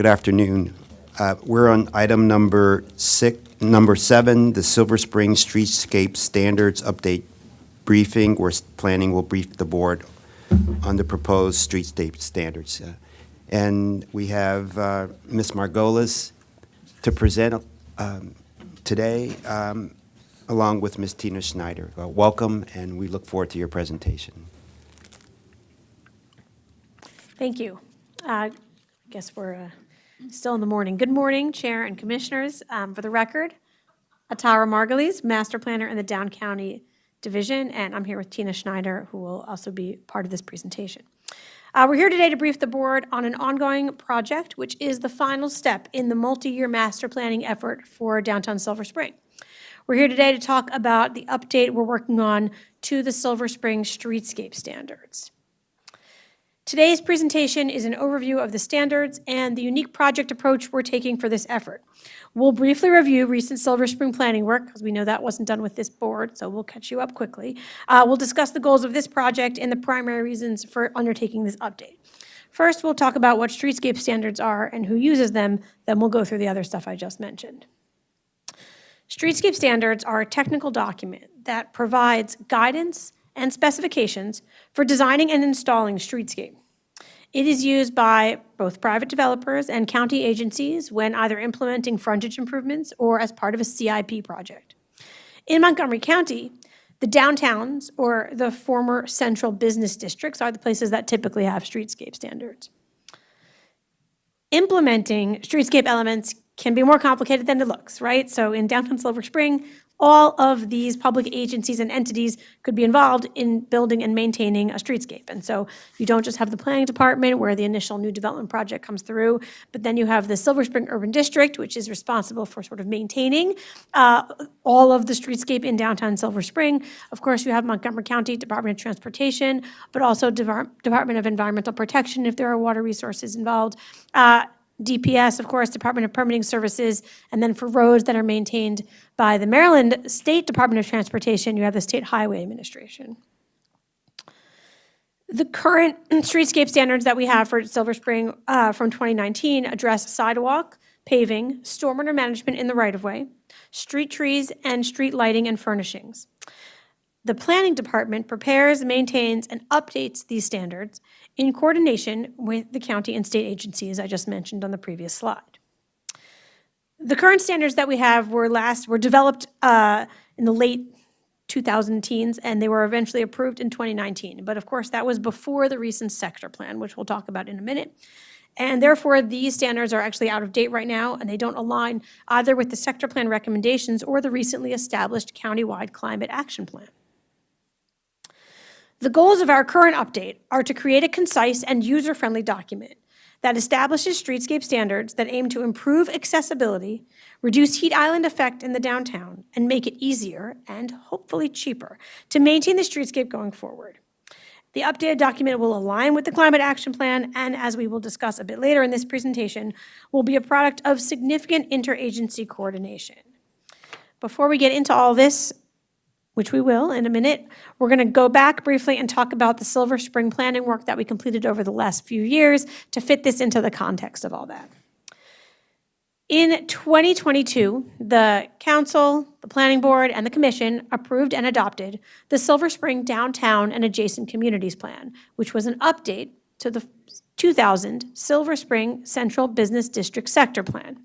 Good afternoon. We're on item number 7, the Silver Spring Streetscape Standards Update Briefing, where planning will brief the board on the proposed streetscape standards. And we have Ms. Margolis to present today, along with Ms. Tina Schneider. Welcome, and we look forward to your presentation. Thank you. I guess we're still in the morning. Good morning, Chair and Commissioners. For the record, Atara Margulies, Master Planner in the Down County Division, and I'm here with Tina Schneider, who will also be part of this presentation. We're here today to brief the board on an ongoing project, which is the final step in the multi-year master planning effort for downtown Silver Spring. We're here today to talk about the update we're working on to the Silver Spring streetscape standards. Today's presentation is an overview of the standards and the unique project approach we're taking for this effort. We'll briefly review recent Silver Spring planning work, because we know that wasn't done with this board, so we'll catch you up quickly. We'll discuss the goals of this project and the primary reasons for undertaking this update. First, we'll talk about what streetscape standards are and who uses them, then we'll go through the other stuff I just mentioned. Streetscape standards are a technical document that provides guidance and specifications for designing and installing streetscape. It is used by both private developers and county agencies when either implementing frontage improvements or as part of a CIP project. In Montgomery County, the downtowns or the former central business districts are the places that typically have streetscape standards. Implementing streetscape elements can be more complicated than it looks, right? So in downtown Silver Spring, all of these public agencies and entities could be involved in building and maintaining a streetscape. And so you don't just have the planning department where the initial new development project comes through, but then you have the Silver Spring Urban District, which is responsible for sort of maintaining all of the streetscape in downtown Silver Spring. Of course, you have Montgomery County Department of Transportation, but also Department of Environmental Protection if there are water resources involved. DPS, of course, Department of Permitting Services, and then for roads that are maintained by the Maryland State Department of Transportation, you have the State Highway Administration. The current streetscape standards that we have for Silver Spring from 2019 address sidewalk, paving, stormwater management in the right-of-way, street trees, and street lighting and furnishings. The Planning Department prepares, maintains, and updates these standards in coordination with the county and state agencies I just mentioned on the previous slide. The current standards that we have were developed in the late 2010s, and they were eventually approved in 2019. But of course, that was before the recent sector plan, which we'll talk about in a minute. And therefore, these standards are actually out of date right now, and they don't align either with the sector plan recommendations or the recently established countywide climate action plan. The goals of our current update are to create a concise and user-friendly document that establishes streetscape standards that aim to improve accessibility, reduce heat island effect in the downtown, and make it easier and hopefully cheaper to maintain the streetscape going forward. The updated document will align with the climate action plan and, as we will discuss a bit later in this presentation, will be a product of significant interagency coordination. Before we get into all this, which we will in a minute, we're going to go back briefly and talk about the Silver Spring planning work that we completed over the last few years to fit this into the context of all that. In 2022, the council, the planning board, and the commission approved and adopted the Silver Spring Downtown and Adjacent Communities Plan, which was an update to the 2000 Silver Spring Central Business District Sector Plan.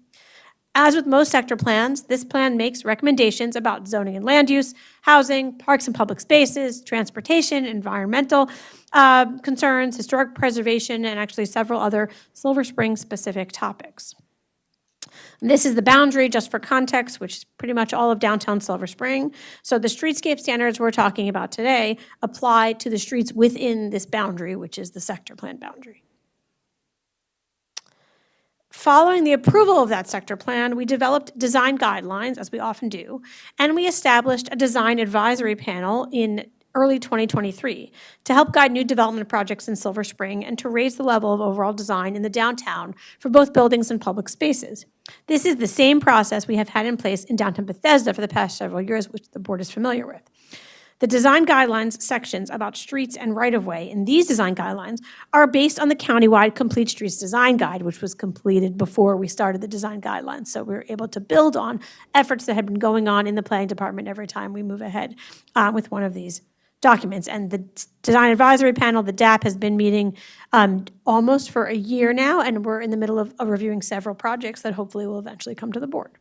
As with most sector plans, this plan makes recommendations about zoning and land use, housing, parks and public spaces, transportation, environmental concerns, historic preservation, and actually several other Silver Spring-specific topics. And this is the boundary, just for context, which is pretty much all of downtown Silver Spring. So the streetscape standards we're talking about today apply to the streets within this boundary, which is the sector plan boundary. Following the approval of that sector plan, we developed design guidelines, as we often do, and we established a design advisory panel in early 2023 to help guide new development projects in Silver Spring and to raise the level of overall design in the downtown for both buildings and public spaces. This is the same process we have had in place in downtown Bethesda for the past several years, which the board is familiar with. The design guidelines sections about streets and right-of-way in these design guidelines are based on the countywide Complete Streets Design Guide, which was completed before we started the design guidelines. So we were able to build on efforts that had been going on in the planning department every time we move ahead with one of these documents. And the Design Advisory Panel, the DAP, has been meeting almost for a year now, and we're in the middle of reviewing several projects that hopefully will eventually come to the board.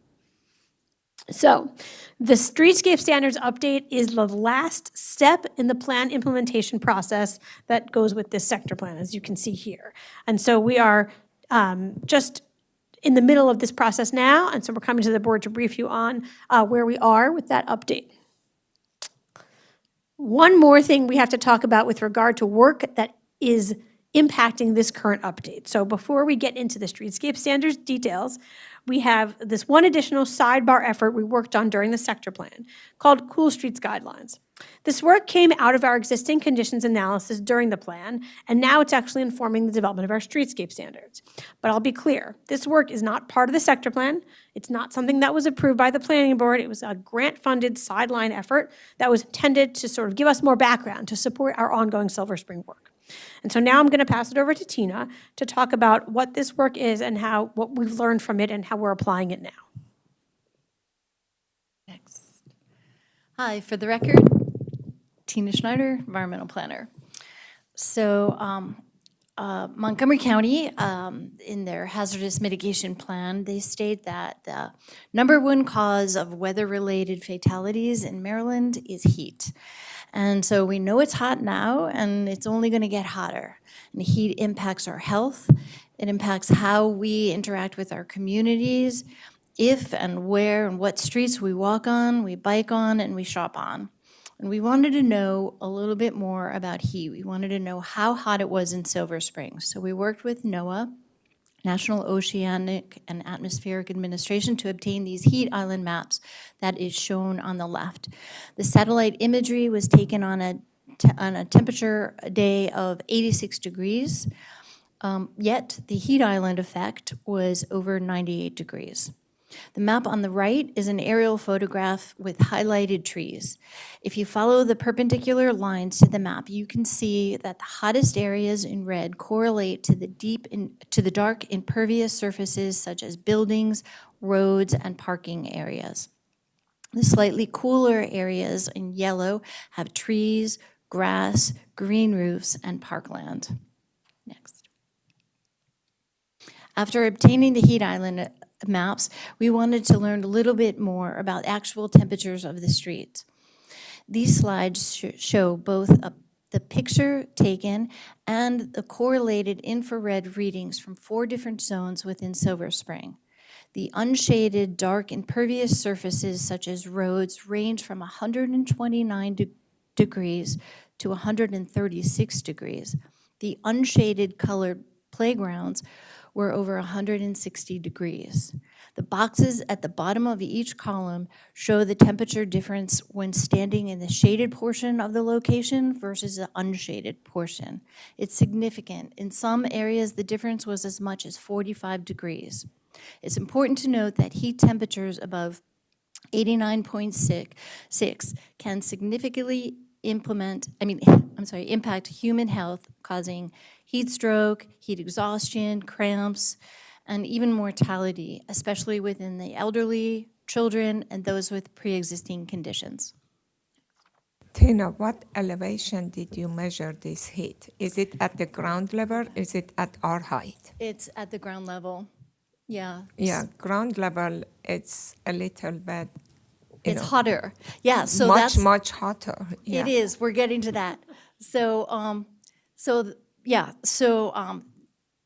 So the streetscape standards update is the last step in the plan implementation process that goes with this sector plan, as you can see here. And so we are just in the middle of this process now, and so we're coming to the board to brief you on where we are with that update. One more thing we have to talk about with regard to work that is impacting this current update. So before we get into the streetscape standards details, we have this one additional sidebar effort we worked on during the sector plan called Cool Streets Guidelines. This work came out of our existing conditions analysis during the plan, and now it's actually informing the development of our streetscape standards. But I'll be clear, this work is not part of the sector plan. It's not something that was approved by the planning board. It was a grant-funded sideline effort that was intended to sort of give us more background to support our ongoing Silver Spring work. And so now I'm going to pass it over to Tina to talk about what this work is and what we've learned from it and how we're applying it now. Next. Hi, for the record, Tina Schneider, environmental planner. So Montgomery County, in their hazardous mitigation plan, they state that the #1 cause of weather-related fatalities in Maryland is heat. And so we know it's hot now, and it's only going to get hotter. And heat impacts our health. It impacts how we interact with our communities, if and where and what streets we walk on, we bike on, and we shop on. And we wanted to know a little bit more about heat. We wanted to know how hot it was in Silver Springs. So we worked with NOAA, National Oceanic and Atmospheric Administration, to obtain these heat island maps that is shown on the left. The satellite imagery was taken on a temperature day of 86 degrees, yet the heat island effect was over 98 degrees. The map on the right is an aerial photograph with highlighted trees. If you follow the perpendicular lines to the map, you can see that the hottest areas in red correlate to the dark impervious surfaces such as buildings, roads, and parking areas. The slightly cooler areas in yellow have trees, grass, green roofs, and parkland. Next. After obtaining the heat island maps, we wanted to learn a little bit more about actual temperatures of the streets. These slides show both the picture taken and the correlated infrared readings from 4 different zones within Silver Spring. The unshaded, dark, impervious surfaces, such as roads, range from 129 degrees to 136 degrees. The unshaded colored playgrounds were over 160 degrees. The boxes at the bottom of each column show the temperature difference when standing in the shaded portion of the location versus the unshaded portion. It's significant. In some areas, the difference was as much as 45 degrees. It's important to note that heat temperatures above 89.6 can significantly impact human health, causing heat stroke, heat exhaustion, cramps, and even mortality, especially within the elderly, children, and those with pre-existing conditions. Tina, what elevation did you measure this heat? Is it at the ground level? Is it at our height? It's at the ground level, yeah. Yeah, ground level, it's a little bit, it's hotter. Yeah, so much hotter. Yeah. It is. We're getting to that. So,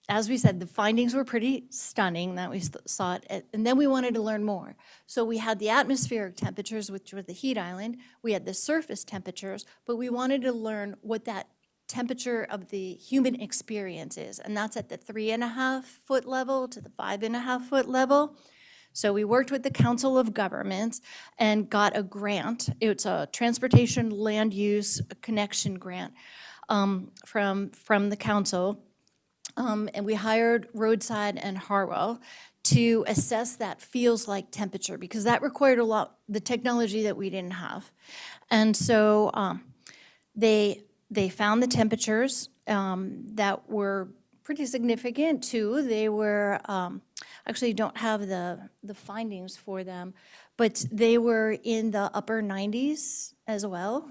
as we said, the findings were pretty stunning that we saw it, and then we wanted to learn more. So we had the atmospheric temperatures, which were the heat island. We had the surface temperatures, but we wanted to learn what that temperature of the human experience is, and that's at the 3.5-foot level to the 5.5-foot level. So we worked with the Council of Governments and got a grant. It's a Transportation Land Use Connection grant from the council. And we hired Roadside and Harwell to assess that feels like temperature, because that required a lot, the technology that we didn't have. And so they found the temperatures that were pretty significant too. They were, actually don't have the findings for them, but they were in the upper 90s as well.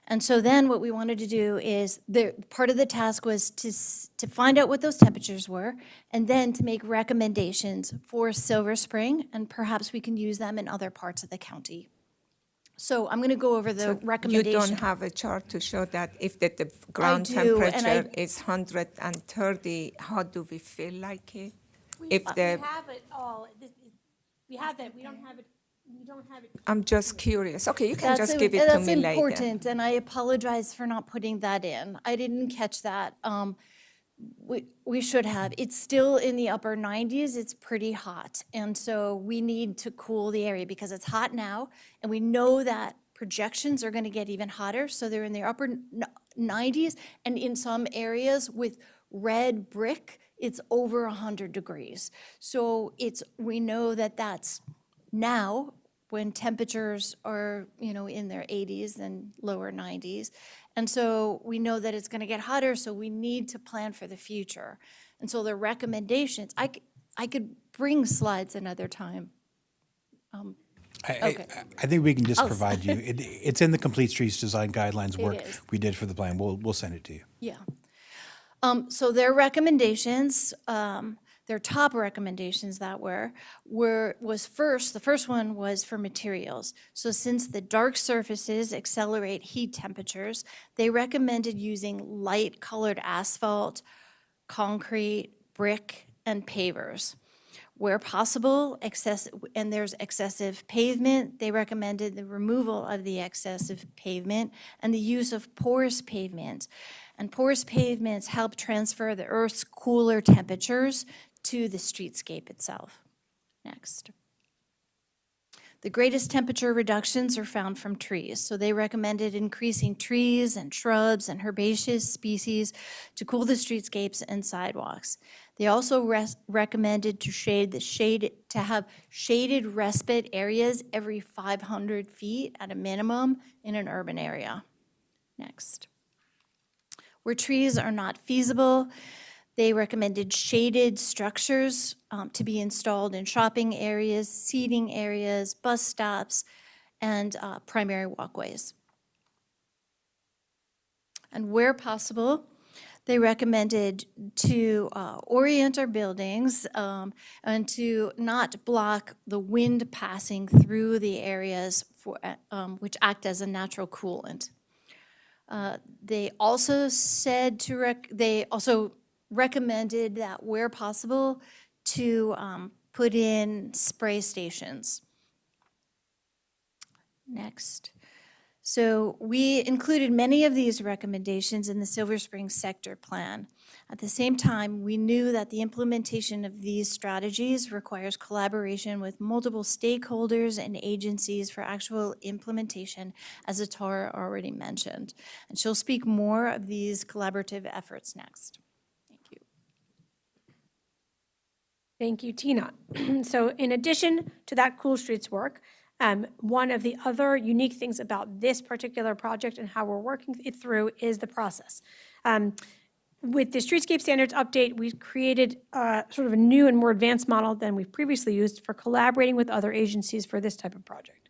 And so then what we wanted to do is, part of the task was to find out what those temperatures were, and then to make recommendations for Silver Spring, and perhaps we can use them in other parts of the county. So I'm going to go over the So recommendation. you don't have a chart to show that if the ground do, and temperature is 130, how do we feel like it? If the, have it all, we have that, we don't have it. I'm just curious. Okay, you can just give it to That's me later. important, and I apologize for not putting that in. I didn't catch that. We should have. It's still in the upper 90s. It's pretty hot, and so we need to cool the area because it's hot now, and we know that projections are going to get even hotter, so they're in the upper 90s, and in some areas with red brick, it's over 100 degrees. So we know that that's now when temperatures are, in their 80s and lower 90s. And so we know that it's going to get hotter, so we need to plan for the future. And so the recommendations, I could bring slides another time. Okay. I think we can just Oh, provide you, it's in the Complete Streets Design Guidelines work is. we did for the plan. We'll send it to you. Yeah. So their recommendations, their top recommendations was first, the first one was for materials. So since the dark surfaces accelerate heat temperatures, they recommended using light colored asphalt, concrete, brick, and pavers. Where possible, and there's excessive pavement, they recommended the removal of the excessive pavement and the use of porous pavement. And porous pavements help transfer the Earth's cooler temperatures to the streetscape itself. Next. The greatest temperature reductions are found from trees, so they recommended increasing trees and shrubs and herbaceous species to cool the streetscapes and sidewalks. They also recommended to have shaded respite areas every 500 feet at a minimum in an urban area. Next. Where trees are not feasible, they recommended shaded structures to be installed in shopping areas, seating areas, bus stops, and primary walkways. And where possible, they recommended to orient our buildings and to not block the wind passing through the areas which act as a natural coolant. They also said they also recommended that where possible to put in spray stations. Next. So we included many of these recommendations in the Silver Springs sector plan. At the same time, we knew that the implementation of these strategies requires collaboration with multiple stakeholders and agencies for actual implementation, as Atara already mentioned. And she'll speak more of these collaborative efforts next. Thank you. Thank you, Tina. So in addition to that Cool Streets work, one of the other unique things about this particular project and how we're working it through is the process. With the Streetscape Standards update, we created sort of a new and more advanced model than we've previously used for collaborating with other agencies for this type of project.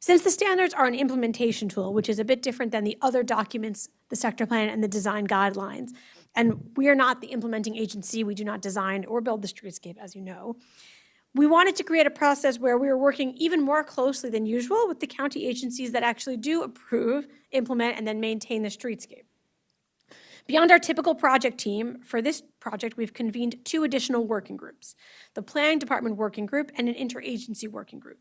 Since the standards are an implementation tool, which is a bit different than the other documents, the sector plan and the design guidelines, and we are not the implementing agency, we do not design or build the streetscape, as you know, we wanted to create a process where we were working even more closely than usual with the county agencies that actually do approve, implement, and then maintain the streetscape. Beyond our typical project team, for this project, we've convened 2 additional working groups, the Planning Department Working Group and an Interagency Working Group.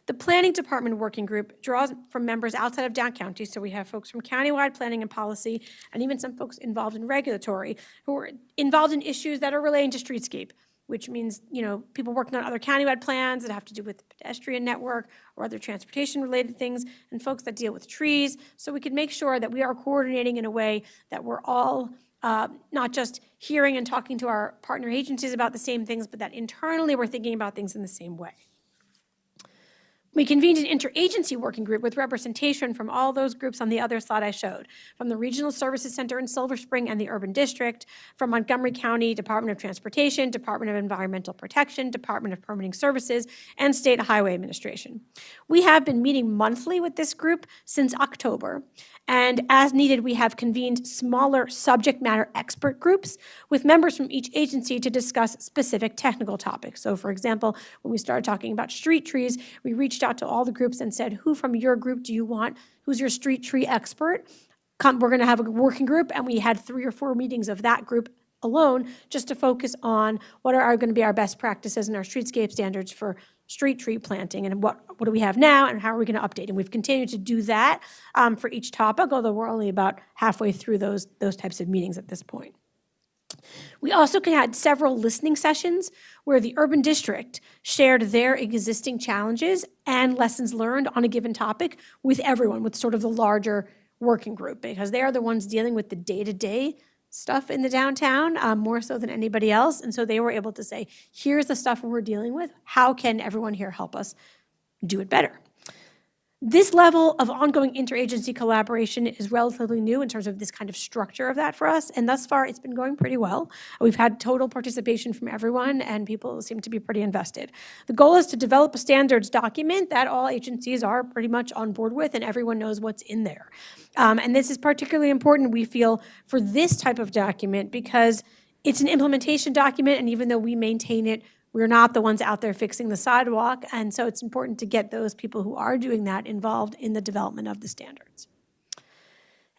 The Planning Department Working Group draws from members outside of Down County, so we have folks from countywide planning and policy, and even some folks involved in regulatory who are involved in issues that are relating to streetscape, which means, people working on other countywide plans that have to do with the pedestrian network or other transportation-related things, and folks that deal with trees, so we can make sure that we are coordinating in a way that we're all not just hearing and talking to our partner agencies about the same things, but that internally we're thinking about things in the same way. We convened an interagency working group with representation from all those groups on the other slide I showed, from the Regional Services Center in Silver Spring and the Urban District, from Montgomery County Department of Transportation, Department of Environmental Protection, Department of Permitting Services, and State Highway Administration. We have been meeting monthly with this group since October, and as needed, we have convened smaller subject matter expert groups with members from each agency to discuss specific technical topics. So for example, when we started talking about street trees, we reached out to all the groups and said, who from your group do you want? Who's your street tree expert? We're going to have a working group, and we had 3 or 4 meetings of that group alone just to focus on what are going to be our best practices and our streetscape standards for street tree planting, and what do we have now, and how are we going to update? And we've continued to do that for each topic, although we're only about halfway through those types of meetings at this point. We also had several listening sessions where the Urban District shared their existing challenges and lessons learned on a given topic with everyone, with sort of the larger working group, because they are the ones dealing with the day-to-day stuff in the downtown, more so than anybody else. And so they were able to say, here's the stuff we're dealing with. How can everyone here help us do it better? This level of ongoing interagency collaboration is relatively new in terms of this kind of structure of that for us, and thus far it's been going pretty well. We've had total participation from everyone, and people seem to be pretty invested. The goal is to develop a standards document that all agencies are pretty much on board with, and everyone knows what's in there. And this is particularly important, we feel, for this type of document because it's an implementation document, and even though we maintain it, we're not the ones out there fixing the sidewalk, and so it's important to get those people who are doing that involved in the development of the standards.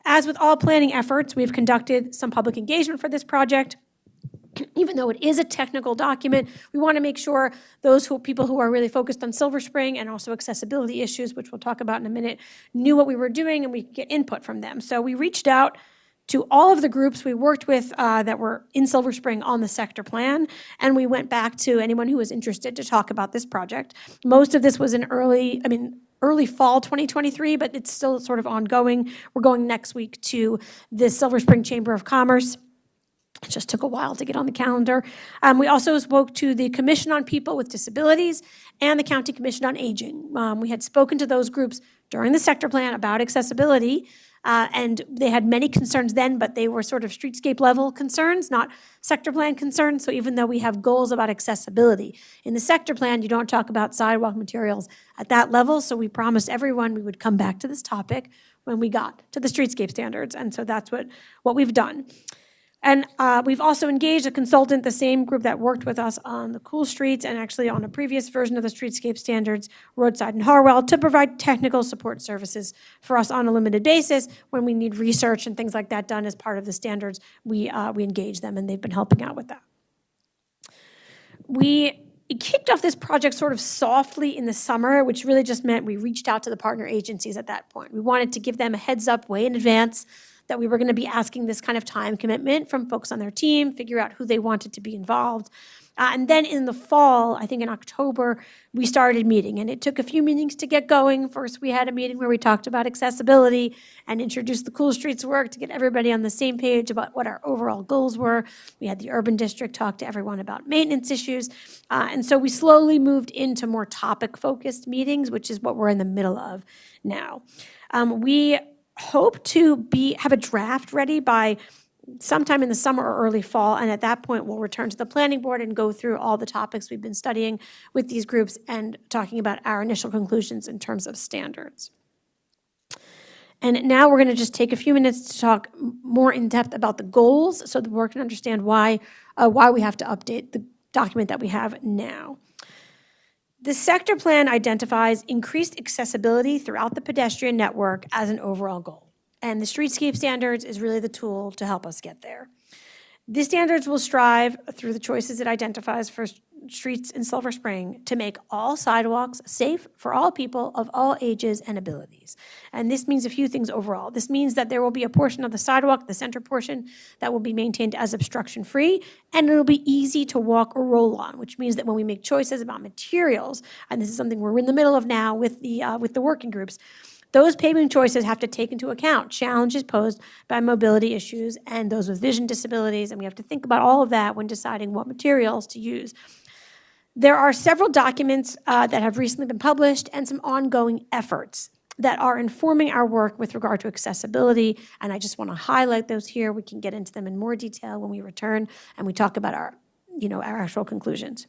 As with all planning efforts, we've conducted some public engagement for this project. Even though it is a technical document, we want to make sure people who are really focused on Silver Spring and also accessibility issues, which we'll talk about in a minute, knew what we were doing and we could get input from them. So we reached out to all of the groups we worked with that were in Silver Spring on the sector plan, and we went back to anyone who was interested to talk about this project. Most of this was in early fall 2023, but it's still sort of ongoing. We're going next week to the Silver Spring Chamber of Commerce. It just took a while to get on the calendar. We also spoke to the Commission on People with Disabilities and the County Commission on Aging. We had spoken to those groups during the sector plan about accessibility, and they had many concerns then, but they were sort of streetscape level concerns, not sector plan concerns. So even though we have goals about accessibility, in the sector plan, you don't talk about sidewalk materials at that level. So we promised everyone we would come back to this topic when we got to the streetscape standards. And so that's what we've done. And we've also engaged a consultant, the same group that worked with us on the Cool Streets and actually on a previous version of the streetscape standards, Roadside and Harwell, to provide technical support services for us on a limited basis. When we need research and things like that done as part of the standards, we engage them, and they've been helping out with that. We kicked off this project sort of softly in the summer, which really just meant we reached out to the partner agencies at that point. We wanted to give them a heads up way in advance that we were going to be asking this kind of time commitment from folks on their team, figure out who they wanted to be involved. And then in the fall, I think in October, we started meeting, and it took a few meetings to get going. First, we had a meeting where we talked about accessibility and introduced the Cool Streets work to get everybody on the same page about what our overall goals were. We had the Urban District talk to everyone about maintenance issues. And so we slowly moved into more topic-focused meetings, which is what we're in the middle of now. We hope to have a draft ready by sometime in the summer or early fall, and at that point we'll return to the planning board and go through all the topics we've been studying with these groups and talking about our initial conclusions in terms of standards. And now we're going to just take a few minutes to talk more in depth about the goals so the board can understand why we have to update the document that we have now. The sector plan identifies increased accessibility throughout the pedestrian network as an overall goal. And the streetscape standards is really the tool to help us get there. These standards will strive through the choices it identifies for streets in Silver Spring to make all sidewalks safe for all people of all ages and abilities. And this means a few things overall. This means that there will be a portion of the sidewalk, the center portion, that will be maintained as obstruction-free, and it'll be easy to walk or roll on, which means that when we make choices about materials, and this is something we're in the middle of now with the working groups, those paving choices have to take into account challenges posed by mobility issues and those with vision disabilities, and we have to think about all of that when deciding what materials to use. There are several documents that have recently been published and some ongoing efforts that are informing our work with regard to accessibility, and I just want to highlight those here. We can get into them in more detail when we return and we talk about our actual conclusions.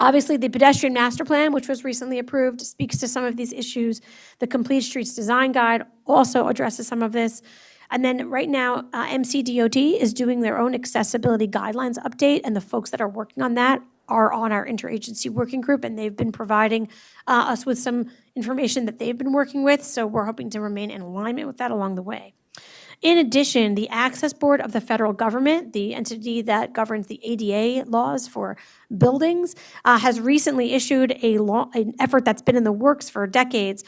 Obviously, the pedestrian master plan, which was recently approved, speaks to some of these issues. The Complete Streets Design Guide also addresses some of this. And then right now, MCDOT is doing their own accessibility guidelines update, and the folks that are working on that are on our interagency working group, and they've been providing us with some information that they've been working with, so we're hoping to remain in alignment with that along the way. In addition, the Access Board of the federal government, the entity that governs the ADA laws for buildings, has recently issued an effort that's been in the works for decades,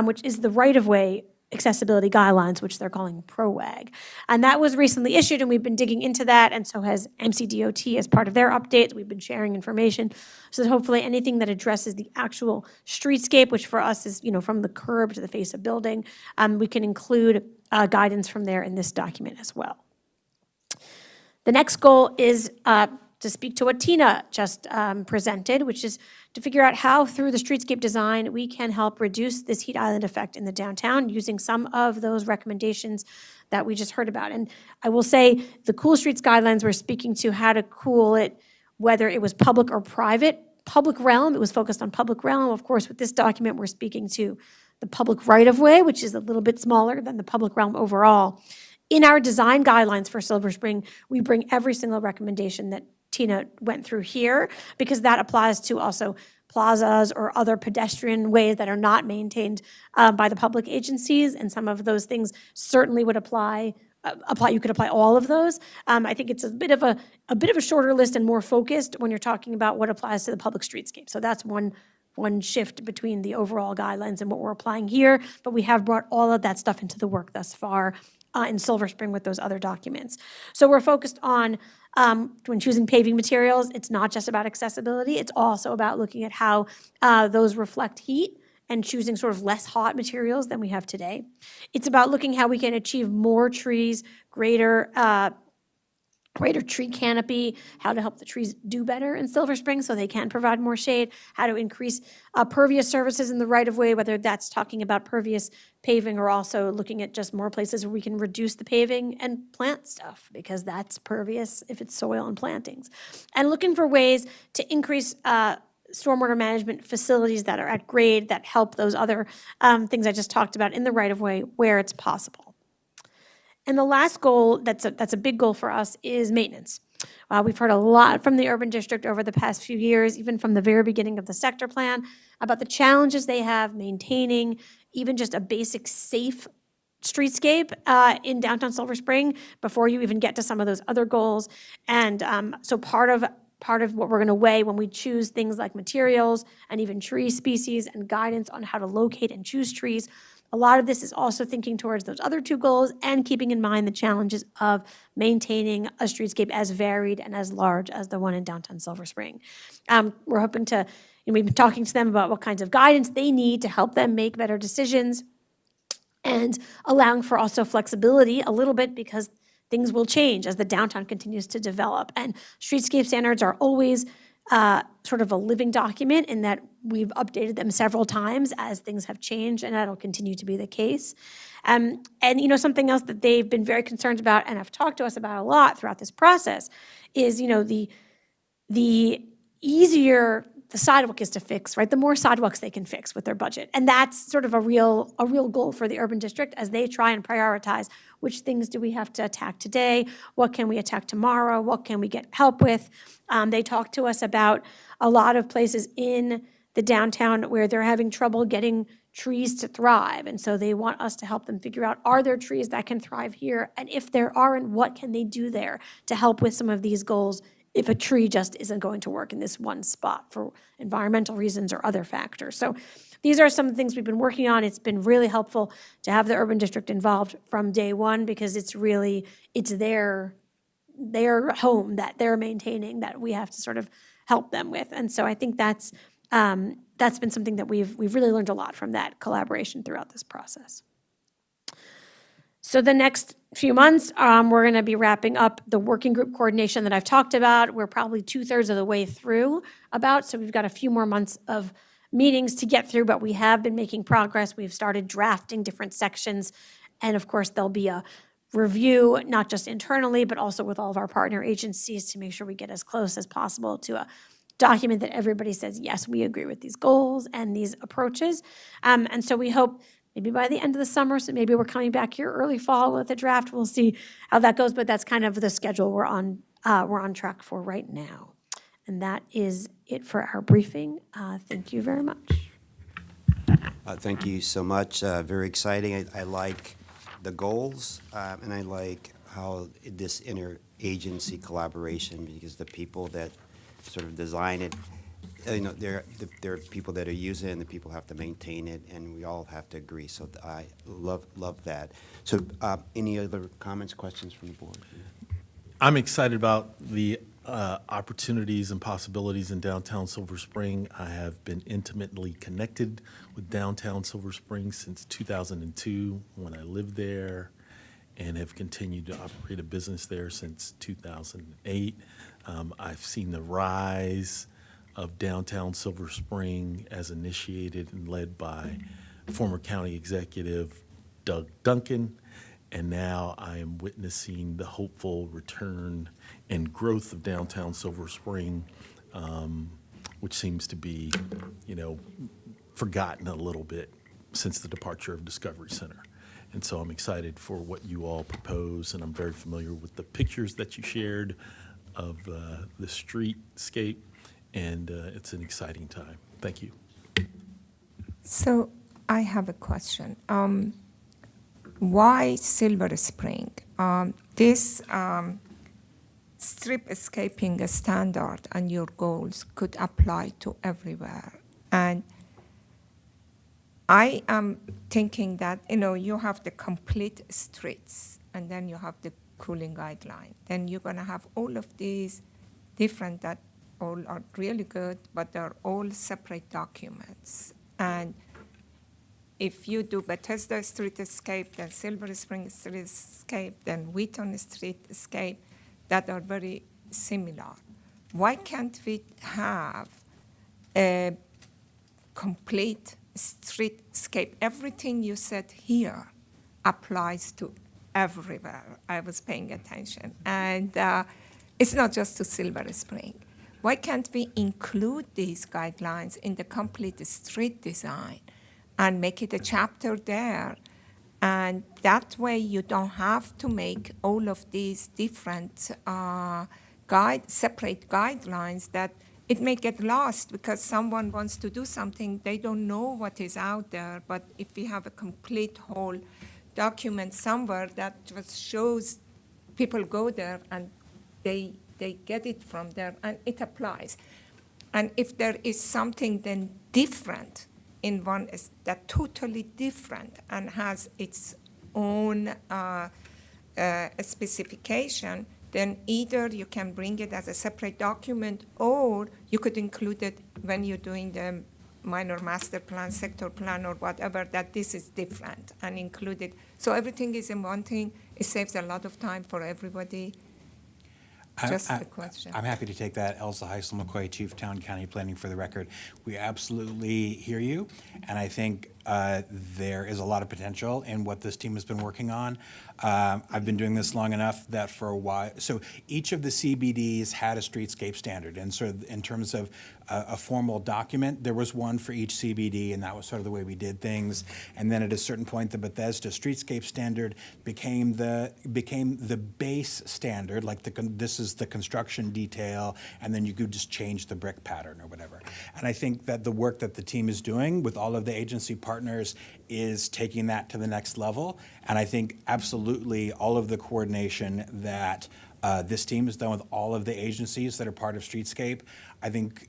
which is the right-of-way accessibility guidelines, which they're calling PROWAG. And that was recently issued, and we've been digging into that, and so has MCDOT as part of their updates. We've been sharing information, so that hopefully anything that addresses the actual streetscape, which for us is, from the curb to the face of building, we can include guidance from there in this document as well. The next goal is to speak to what Tina just presented, which is to figure out how through the streetscape design we can help reduce this heat island effect in the downtown using some of those recommendations that we just heard about. And I will say the Cool Streets guidelines were speaking to how to cool it, whether it was public or private. Public realm, it was focused on public realm. Of course, with this document, we're speaking to the public right-of-way, which is a little bit smaller than the public realm overall. In our design guidelines for Silver Spring, we bring every single recommendation that Tina went through here, because that applies to also plazas or other pedestrian ways that are not maintained by the public agencies, and some of those things certainly would apply. You could apply all of those. I think it's a bit of a shorter list and more focused when you're talking about what applies to the public streetscape. So that's one shift between the overall guidelines and what we're applying here, but we have brought all of that stuff into the work thus far in Silver Spring with those other documents. So we're focused on, when choosing paving materials, it's not just about accessibility, it's also about looking at how those reflect heat and choosing sort of less hot materials than we have today. It's about looking how we can achieve more trees, greater tree canopy, how to help the trees do better in Silver Spring so they can provide more shade, how to increase pervious surfaces in the right-of-way, whether that's talking about pervious paving or also looking at just more places where we can reduce the paving and plant stuff, because that's pervious if it's soil and plantings. And looking for ways to increase stormwater management facilities that are at grade that help those other things I just talked about in the right-of-way where it's possible. And the last goal, that's a big goal for us, is maintenance. We've heard a lot from the urban district over the past few years, even from the very beginning of the sector plan, about the challenges they have maintaining even just a basic safe streetscape in downtown Silver Spring before you even get to some of those other goals. And so part of what we're going to weigh when we choose things like materials and even tree species and guidance on how to locate and choose trees, a lot of this is also thinking towards those other two goals and keeping in mind the challenges of maintaining a streetscape as varied and as large as the one in downtown Silver Spring. We're hoping to, we've been talking to them about what kinds of guidance they need to help them make better decisions, and allowing for also flexibility a little bit, because things will change as the downtown continues to develop. And streetscape standards are always sort of a living document in that we've updated them several times as things have changed, and that'll continue to be the case. And something else that they've been very concerned about and have talked to us about a lot throughout this process is, the easier the sidewalk is to fix, right? The more sidewalks they can fix with their budget. And that's sort of a real goal for the urban district as they try and prioritize which things do we have to attack today, what can we attack tomorrow, what can we get help with. They talk to us about a lot of places in the downtown where they're having trouble getting trees to thrive. And so they want us to help them figure out, are there trees that can thrive here? And if there aren't, what can they do there to help with some of these goals if a tree just isn't going to work in this one spot for environmental reasons or other factors. So these are some things we've been working on. It's been really helpful to have the urban district involved from day one, because it's their home that they're maintaining that we have to sort of help them with. And so I think that's That's been something that we've really learned a lot from that collaboration throughout this process. So the next few months, we're going to be wrapping up the working group coordination that I've talked about. We're probably 2/3 of the way through so we've got a few more months of meetings to get through, but we have been making progress. We've started drafting different sections, and of course, there'll be a review, not just internally, but also with all of our partner agencies to make sure we get as close as possible to a document that everybody says, yes, we agree with these goals and these approaches. And so we hope maybe by the end of the summer, so maybe we're coming back here early fall with a draft. We'll see how that goes, but that's kind of the schedule we're on track for right now. And that is it for our briefing. Thank you very much. Thank you so much. Very exciting. I like the goals, and I like how this interagency collaboration, because the people that sort of design it, there are people that are using it, and the people have to maintain it, and we all have to agree. So I love that. So any other comments, questions from the board? I'm excited about the opportunities and possibilities in downtown Silver Spring. I have been intimately connected with downtown Silver Spring since 2002 when I lived there, and have continued to operate a business there since 2008. I've seen the rise of downtown Silver Spring as initiated and led by former county executive Doug Duncan, and now I am witnessing the hopeful return and growth of downtown Silver Spring, which seems to be, forgotten a little bit since the departure of Discovery Center. And so I'm excited for what you all propose, and I'm very familiar with the pictures that you shared of the streetscape, and it's an exciting time. Thank you. So I have a question. Why Silver Spring? This streetscaping standard and your goals could apply to everywhere. And I am thinking that, you have the complete streets, and then you have the cooling guideline. Then you're going to have all of these different that all are really good, but they're all separate documents. And if you do Bethesda Streetscape, then Silver Spring Streetscape, then Wheaton Streetscape, that are very similar. Why can't we have a complete streetscape? Everything you said here applies to everywhere. I was paying attention. And it's not just to Silver Spring. Why can't we include these guidelines in the complete street design and make it a chapter there? And that way you don't have to make all of these different separate guidelines that it may get lost because someone wants to do something, they don't know what is out there. But if we have a complete whole document somewhere that just shows people go there and they get it from there and it applies. And if there is something then different in one is that totally different and has its own specification, then either you can bring it as a separate document or you could include it when you're doing the minor master plan, sector plan, or whatever, that this is different and include it. So everything is in one thing. It saves a lot of time for everybody. Just a question. I'm happy to take that. Elsa Heisel McCoy, Chief of Town County Planning, for the record. We absolutely hear you, and I think there is a lot of potential in what this team has been working on. I've been doing this long enough that for a while, so each of the CBDs had a streetscape standard, and so in terms of a formal document, there was one for each CBD, and that was sort of the way we did things. And then at a certain point, the Bethesda streetscape standard became the base standard, like this is the construction detail, and then you could just change the brick pattern or whatever. And I think that the work that the team is doing with all of the agency partners is taking that to the next level. And I think absolutely all of the coordination that this team has done with all of the agencies that are part of Streetscape, I think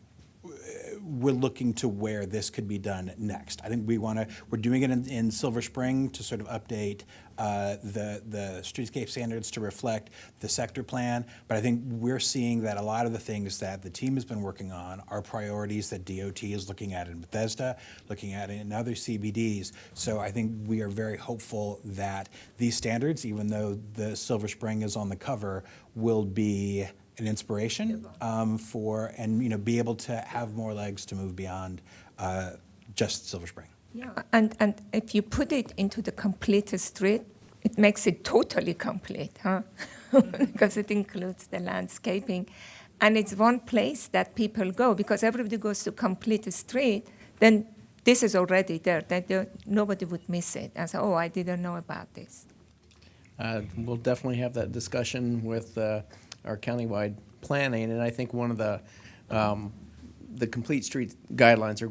we're looking to where this could be done next. I think we're doing it in Silver Spring to sort of update the streetscape standards to reflect the sector plan, but I think we're seeing that a lot of the things that the team has been working on are priorities that DOT is looking at in Bethesda, looking at in other CBDs. So I think we are very hopeful that these standards, even though the Silver Spring is on the cover, will be an inspiration and be able to have more legs to move beyond just Silver Spring. Yeah, and if you put it into the complete street, it makes it totally complete, huh? Because it includes the landscaping. And it's one place that people go, because everybody goes to complete street, then this is already there. Nobody would miss it and say, oh, I didn't know about this. We'll definitely have that discussion with our countywide planning, and I think one of the complete street guidelines are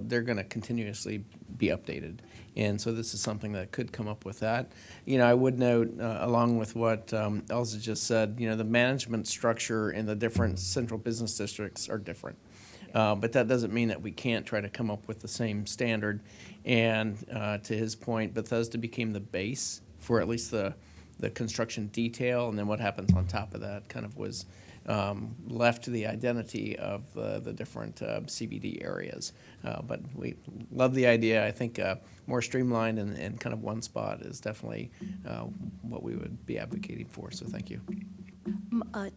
they're going to continuously be updated, and so this is something that could come up with that. I would note, along with what Elsa just said, the management structure in the different central business districts are different. But that doesn't mean that we can't try to come up with the same standard. And to his point, Bethesda became the base for at least the construction detail, and then what happens on top of that kind of was left to the identity of the different CBD areas. But we love the idea. I think more streamlined and kind of one spot is definitely what we would be advocating for. So thank you.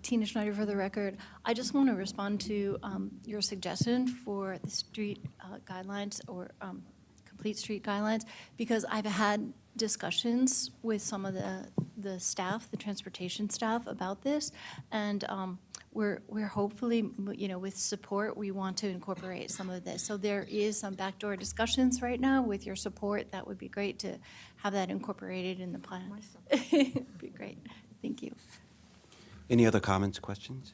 Tina Schneider for the record. I just want to respond to your suggestion for the street guidelines or complete street guidelines, because I've had discussions with some of the staff, the transportation staff about this, and we're hopefully, with support, we want to incorporate some of this. So there is some backdoor discussions right now. With your support, that would be great to have that incorporated in the plan. It'd be great. Thank you. Any other comments, questions?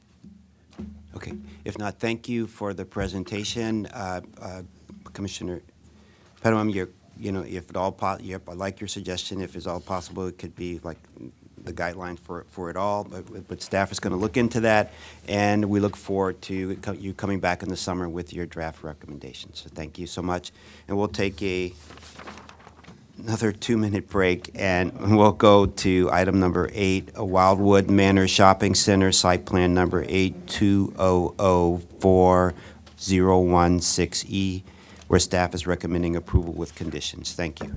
Okay, if not, thank you for the presentation. Commissioner Pedram, if at all, I like your suggestion, if it's all possible, it could be like the guideline for it all, but staff is going to look into that, and we look forward to you coming back in the summer with your draft recommendations. So thank you so much, and we'll take another 2-minute break, and we'll go to item number 8, Wildwood Manor Shopping Center, site plan number 8200416E, where staff is recommending approval with conditions. Thank you.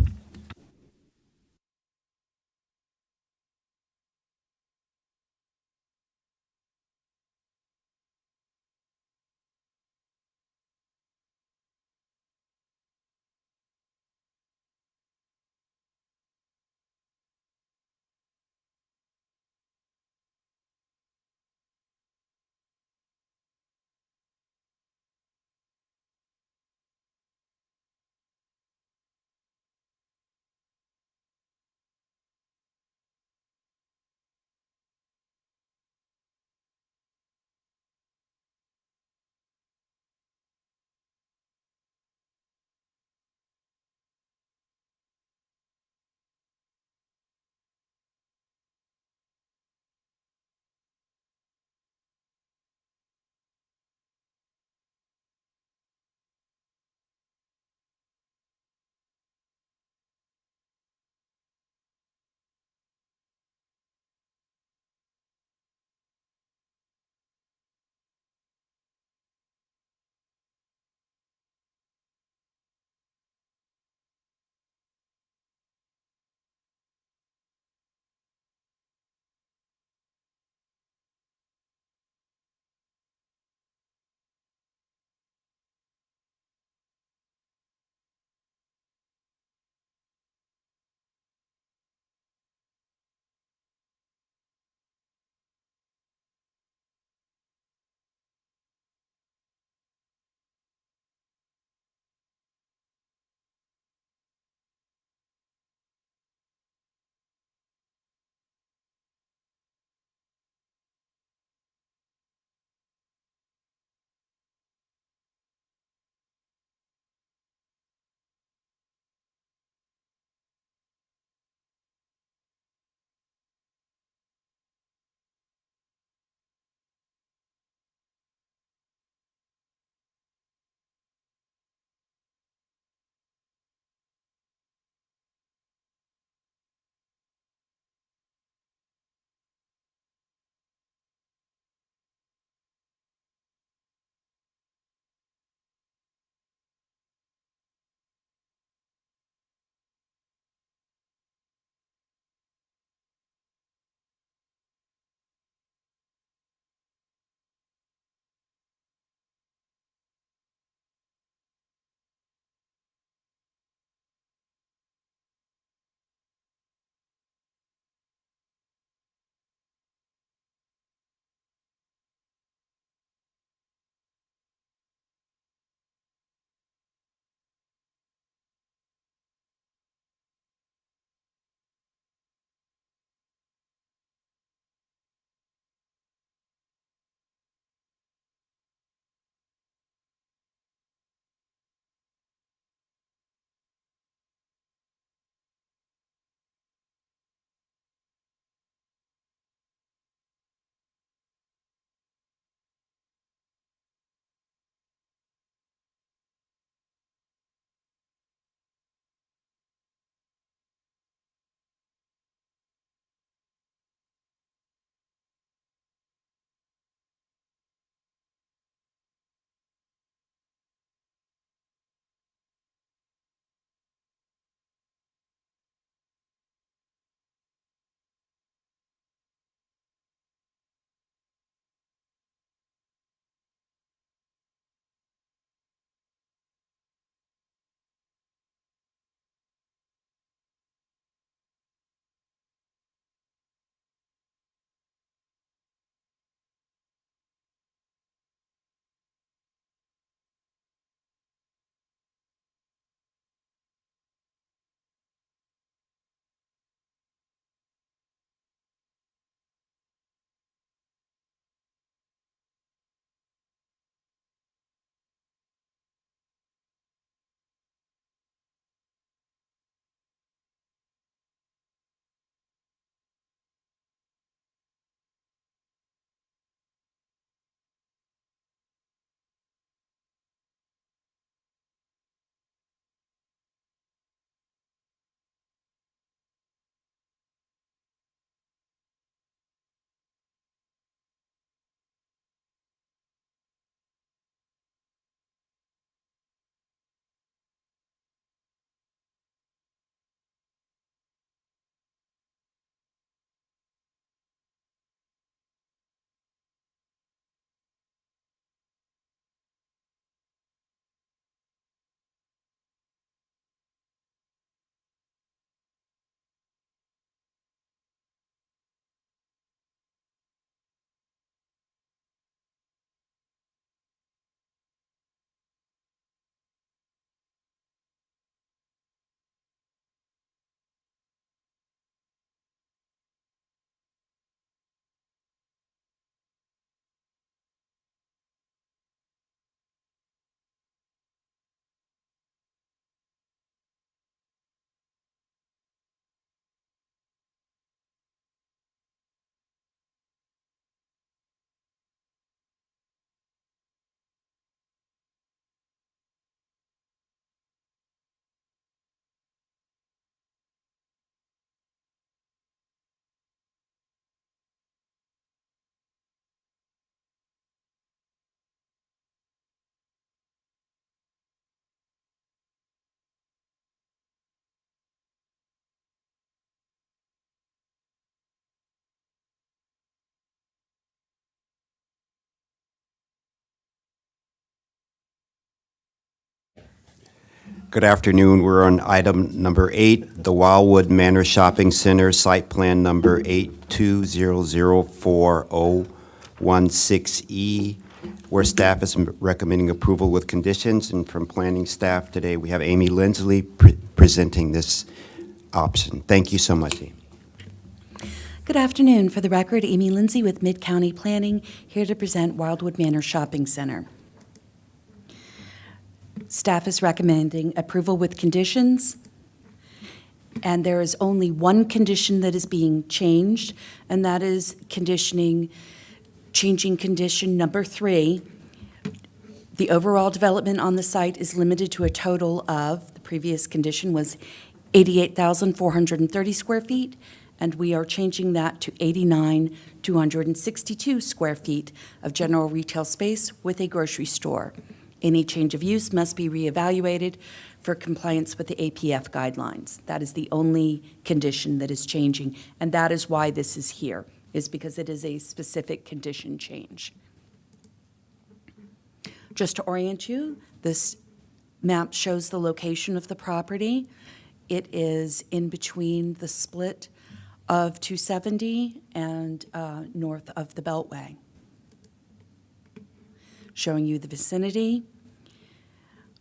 Good afternoon. We're on item number 8, the Wildwood Manor Shopping Center, site plan number 82004016E, where staff is recommending approval with conditions. And from planning staff today, we have Amy Lindsley presenting this option. Thank you so much, Amy. Good afternoon. For the record, Amy Lindsay with Mid-County Planning, here to present Wildwood Manor Shopping Center. Staff is recommending approval with conditions, and there is only one condition that is being changed, and that is changing condition number 3. The overall development on the site is limited to a total of, the previous condition was 88,430 square feet, and we are changing that to 89,262 square feet of general retail space with a grocery store. Any change of use must be reevaluated for compliance with the APF guidelines. That is the only condition that is changing, and that is why this is here, is because it is a specific condition change. Just to orient you, this map shows the location of the property. It is in between the split of 270 and north of the Beltway. Showing you the vicinity.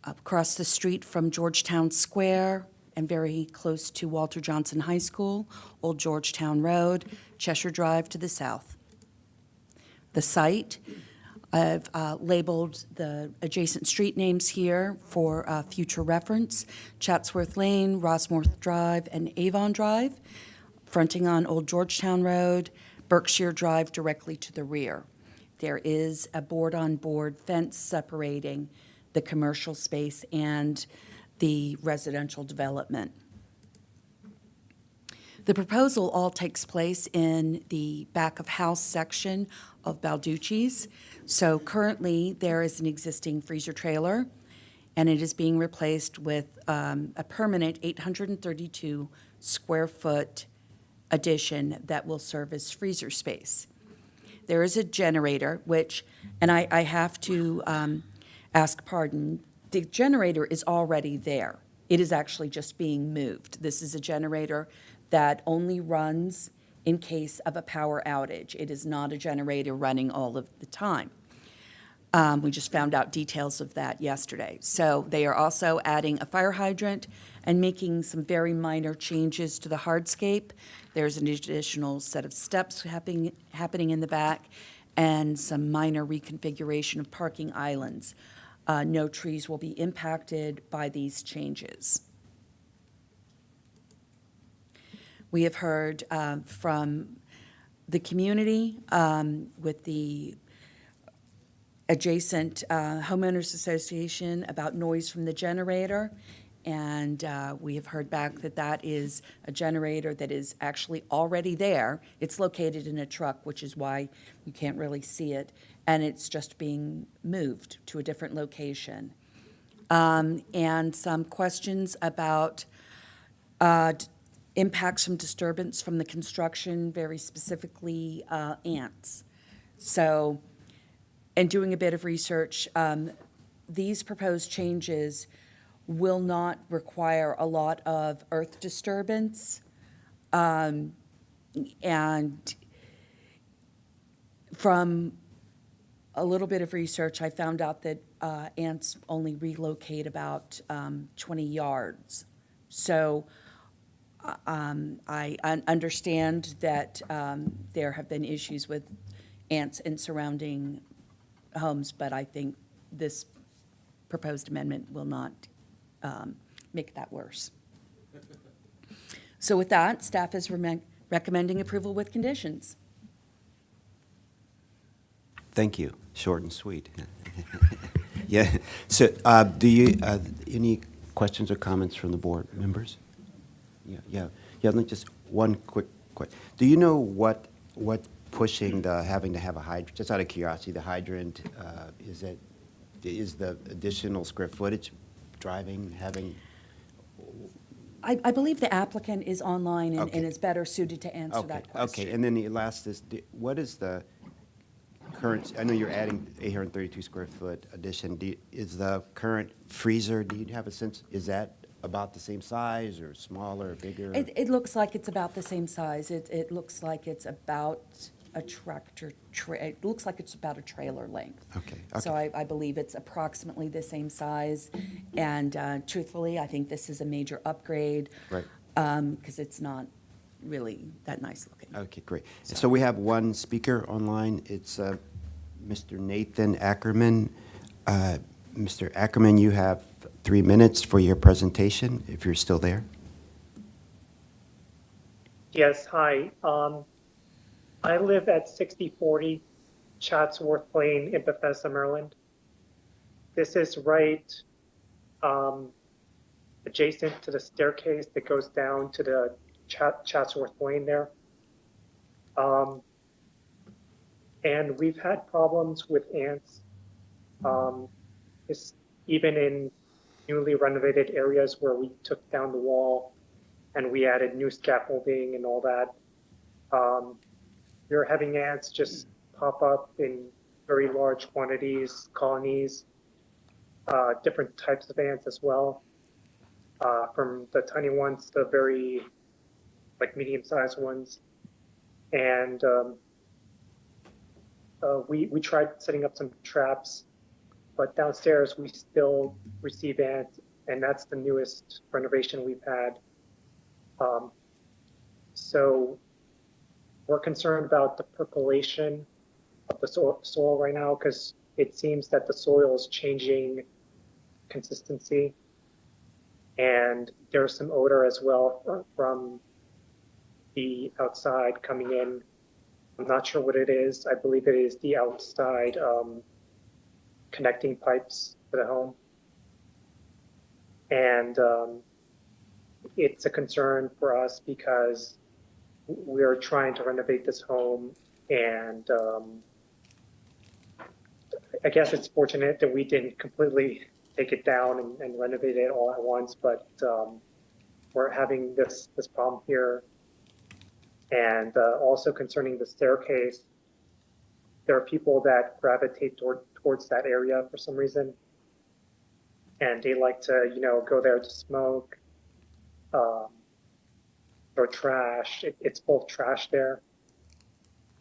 Across the street from Georgetown Square and very close to Walter Johnson High School, Old Georgetown Road, Cheshire Drive to the south. The site, I've labeled the adjacent street names here for future reference: Chatsworth Lane, Rossmore Drive, and Avon Drive, fronting on Old Georgetown Road, Berkshire Drive directly to the rear. There is a board-on-board fence separating the commercial space and the residential development. The proposal all takes place in the back of house section of Balducci's. So currently there is an existing freezer trailer, and it is being replaced with a permanent 832 square foot addition that will serve as freezer space. There is a generator, which, and I have to ask pardon, the generator is already there. It is actually just being moved. This is a generator that only runs in case of a power outage. It is not a generator running all of the time. We just found out details of that yesterday. So they are also adding a fire hydrant and making some very minor changes to the hardscape. There's an additional set of steps happening in the back and some minor reconfiguration of parking islands. No trees will be impacted by these changes. We have heard from the community with the adjacent homeowners association about noise from the generator, and we have heard back that that is a generator that is actually already there. It's located in a truck, which is why you can't really see it, and it's just being moved to a different location. And some questions about impacts from disturbance from the construction, very specifically ants. So, and doing a bit of research, these proposed changes will not require a lot of earth disturbance. And from a little bit of research, I found out that ants only relocate about 20 yards. So I understand that there have been issues with ants in surrounding homes, but I think this proposed amendment will not make that worse. So with that, staff is recommending approval with conditions. Thank you. Short and sweet. Yeah. So do you, any questions or comments from the board members? Yeah. Let me just one quick question. Do you know what pushing the having to have a hydrant, just out of curiosity, the hydrant, is the additional square footage driving, having? I believe the applicant is online and Okay. is better suited to answer that question. Okay, and then the last is, what is current, I know you're adding 832 square foot addition. Is the current freezer, do you have a sense, is that about the same size or smaller or bigger? It looks like it's about the same size. It looks like it's about a it looks like it's about a trailer length. Okay. So I believe it's approximately the same size. And truthfully, I think this is a major upgrade. Right. Because it's not really that nice looking. Okay, great. So we have one speaker online. It's Mr. Nathan Ackerman. Mr. Ackerman, you have 3 minutes for your presentation, if you're still there. Yes, hi. I live at 6040 Chatsworth Lane in Bethesda, Maryland. This is right adjacent to the staircase that goes down to the Chatsworth Lane there. And we've had problems with ants, even in newly renovated areas where we took down the wall and we added new scaffolding and all that. We're having ants just pop up in very large quantities, colonies, different types of ants as well, from the tiny ones to very medium-sized ones. And we tried setting up some traps, but downstairs we still receive ants, and that's the newest renovation we've had. So we're concerned about the percolation of the soil right now, because it seems that the soil is changing consistency, and there's some odor as well from the outside coming in. I'm not sure what it is. I believe it is the outside connecting pipes to the home. And it's a concern for us because we're trying to renovate this home, and I guess it's fortunate that we didn't completely take it down and renovate it all at once, but we're having this problem here. And also concerning the staircase, there are people that gravitate towards that area for some reason, and they like to, go there to smoke, or trash. It's both trash there,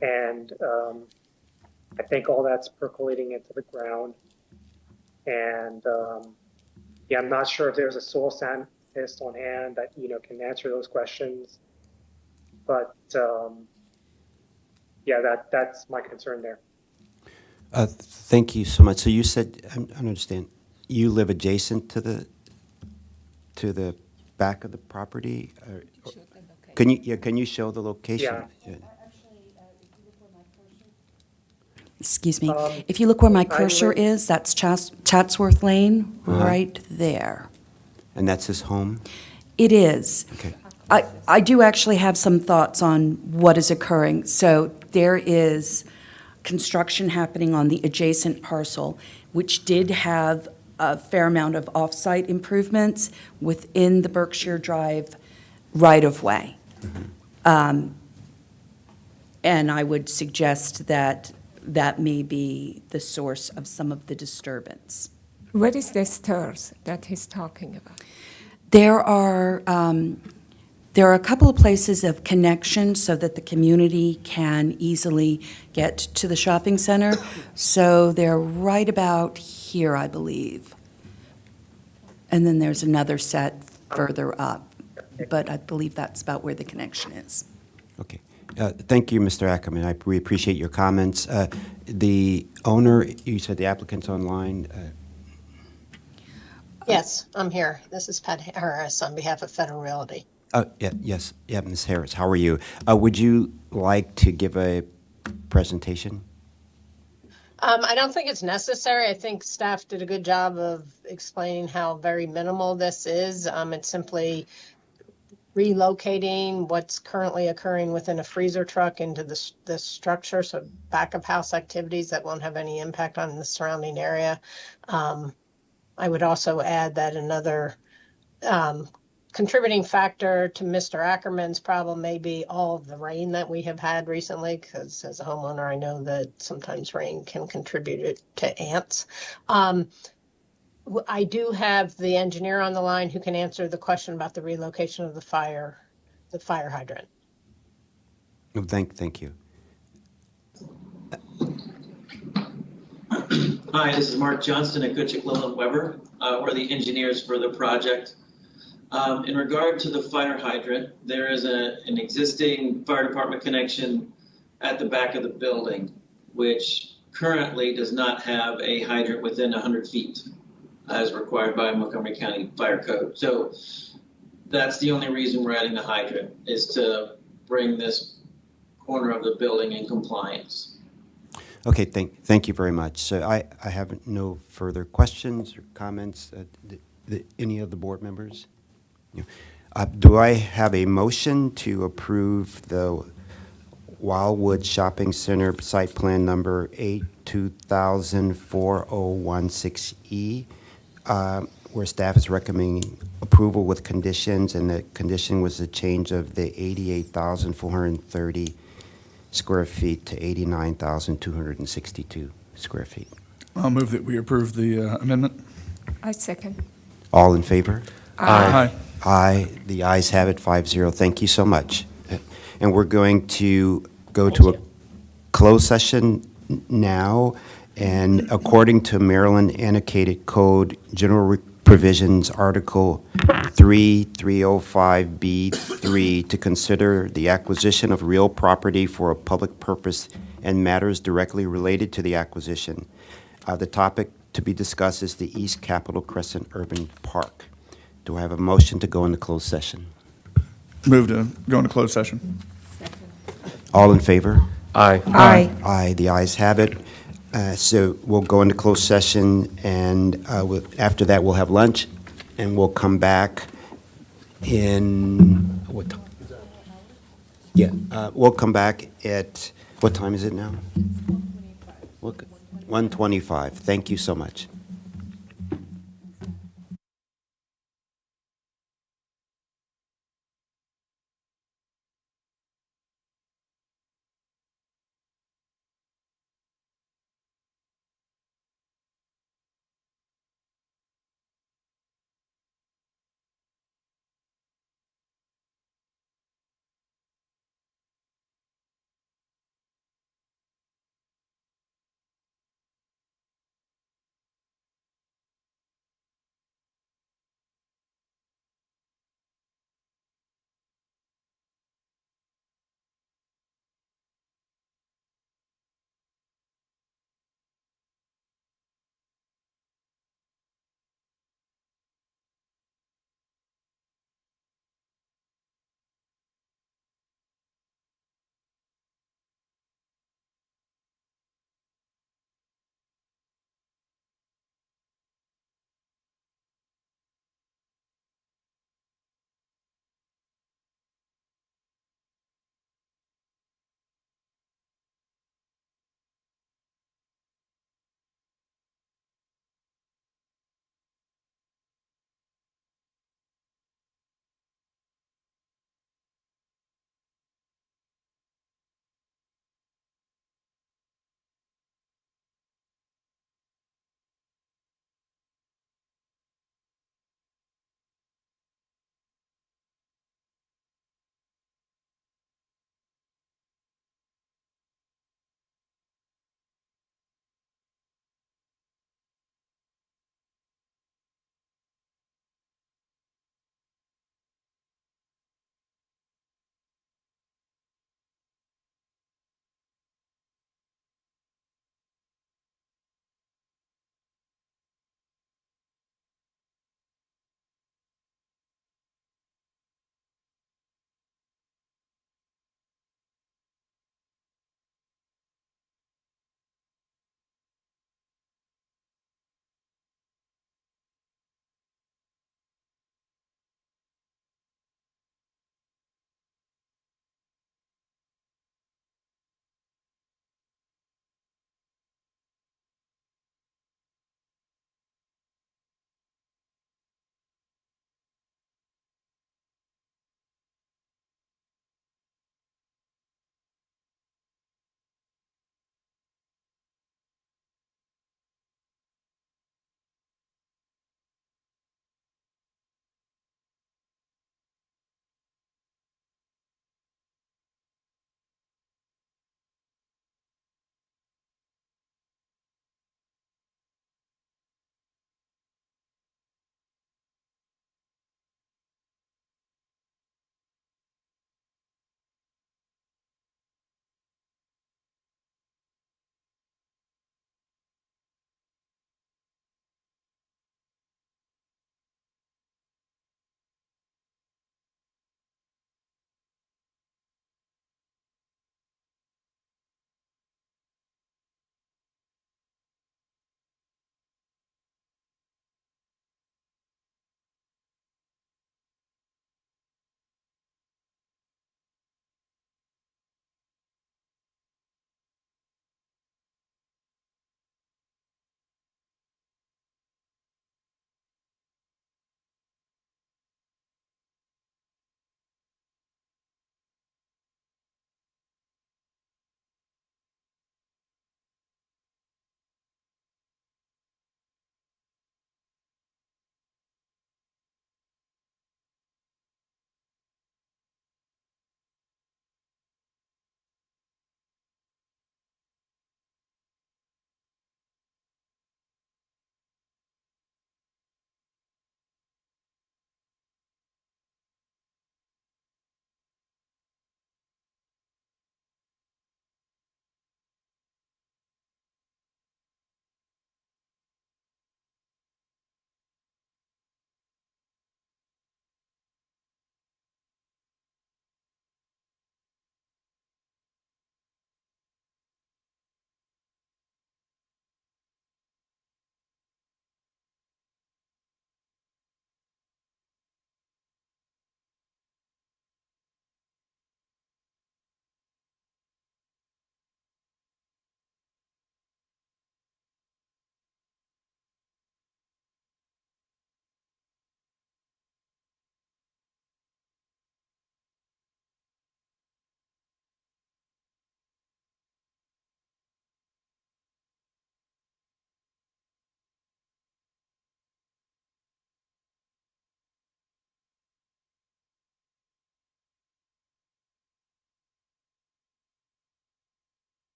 and I think all that's percolating into the ground. And yeah, I'm not sure if there's a soil scientist on hand that can answer those questions. But yeah, that's my concern there. Thank you so much. So you said, I don't understand, you live adjacent to the back of the property? Can you show the location? Yeah. Excuse me. If you look where my cursor is, that's Chatsworth Lane, right there. And that's his home? It is. Okay. I do actually have some thoughts on what is occurring. So there is construction happening on the adjacent parcel, which did have a fair amount of off-site improvements within the Berkshire Drive right-of-way. And I would suggest that that may be the source of some of the disturbance. What is the stairs that he's talking about? There are a couple of places of connection so that the community can easily get to the shopping center. So they're right about here, I believe. And then there's another set further up. But I believe that's about where the connection is. Okay. Thank you, Mr. Ackerman. We appreciate your comments. The owner, you said the applicant's online. Yes, I'm here. This is Pat Harris on behalf of Federal Realty. Yes, Ms. Harris, how are you? Would you like to give a presentation? I don't think it's necessary. I think staff did a good job of explaining how very minimal this is. It's simply relocating what's currently occurring within a freezer truck into the structure, so back of house activities that won't have any impact on the surrounding area. I would also add that another contributing factor to Mr. Ackerman's problem may be all of the rain that we have had recently, because as a homeowner, I know that sometimes rain can contribute to ants. I do have the engineer on the line who can answer the question about the relocation of the fire hydrant. Oh, thank you. Hi, this is Mark Johnston at Goodchick Lillen Weber. We're the engineers for the project. In regard to the fire hydrant, there is an existing fire department connection at the back of the building, which currently does not have a hydrant within 100 feet, as required by Montgomery County Fire Code. So that's the only reason we're adding the hydrant, is to bring this corner of the building in compliance. Okay, thank you very much. So I have no further questions or comments. Any of the board members? Yeah. Do I have a motion to approve the Wildwood Shopping Center site plan number 8/2000-4016E, where staff is recommending approval with conditions, and the condition was a change of the 88,430 square feet to 89,262 square feet. I'll move that we approve the amendment. I second. All in favor? Aye. Aye. The ayes have it, 5-0. Thank you so much. And we're going to go to a closed session now, and according to Maryland Annotated Code, General Provisions, Article 3305B3, to consider the acquisition of real property for a public purpose and matters directly related to the acquisition. The topic to be discussed is the East Capitol Crescent Urban Park. Do I have a motion to go into closed session? Move to go into closed session. All in favor? Aye. Aye. Aye, the ayes have it. So we'll go into closed session, and after that, we'll have lunch, and we'll come back in, what time? Yeah, we'll come back at, what time is it now? 1:25. Thank you so much.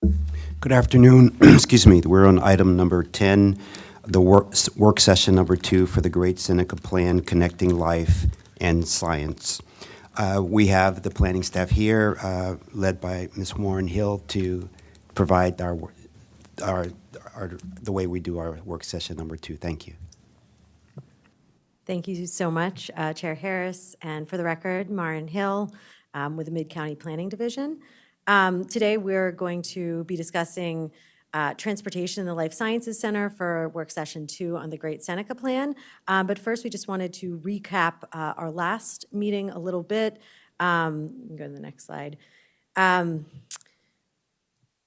Good afternoon. Excuse me. We're on item number 10, the work session number 2 for the Great Seneca Plan, Connecting Life and Science. We have the planning staff here, led by Ms. Warren Hill, to provide the way we do our work session number 2. Thank you. Thank you so much, Chair Harris. And for the record, Marin Hill with the Mid-County Planning Division. Today, we're going to be discussing transportation in the Life Sciences Center for work session 2 on the Great Seneca Plan. But first, we just wanted to recap our last meeting a little bit. You can go to the next slide.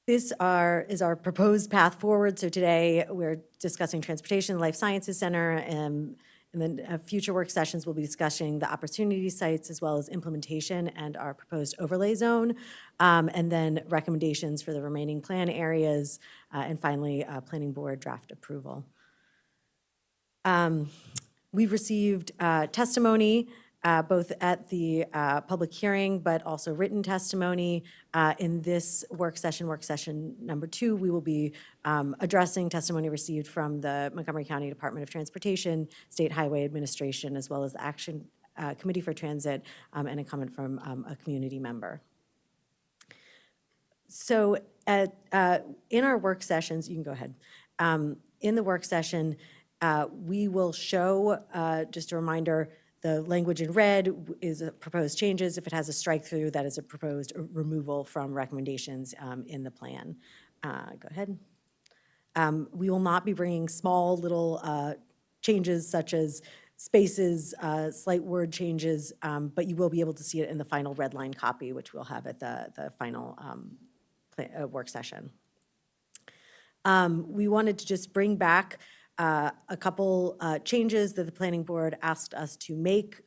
This is our proposed path forward. So today, we're discussing transportation in the Life Sciences Center, and then future work sessions will be discussing the opportunity sites as well as implementation and our proposed overlay zone, and then recommendations for the remaining plan areas, and finally, planning board draft approval. We've received testimony both at the public hearing, but also written testimony. In this work session number 2, we will be addressing testimony received from the Montgomery County Department of Transportation, State Highway Administration, as well as the Action Committee for Transit, and a comment from a community member. So in our work sessions, you can go ahead. In the work session, we will show, just a reminder, the language in red is proposed changes. If it has a strike through, that is a proposed removal from recommendations in the plan. Go ahead. We will not be bringing small little changes such as spaces, slight word changes, but you will be able to see it in the final red line copy, which we'll have at the final work session. We wanted to just bring back a couple changes that the planning board asked us to make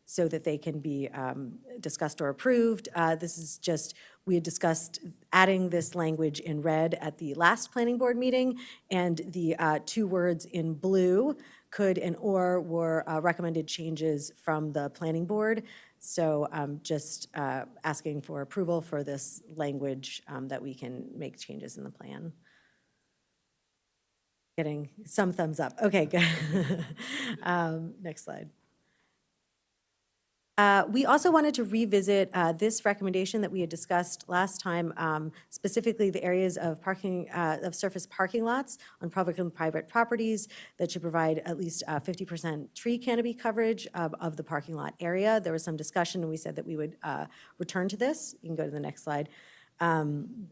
so that they can be discussed or approved. This is just, we had discussed adding this language in red at the last planning board meeting, and the 2 words in blue, could and or, were recommended changes from the planning board. So just asking for approval for this language that we can make changes in the plan. Getting some thumbs up. Okay, good. Next slide. We also wanted to revisit this recommendation that we had discussed last time, specifically the areas of parking, of surface parking lots on public and private properties that should provide at least 50% tree canopy coverage of the parking lot area. There was some discussion, and we said that we would return to this. You can go to the next slide. When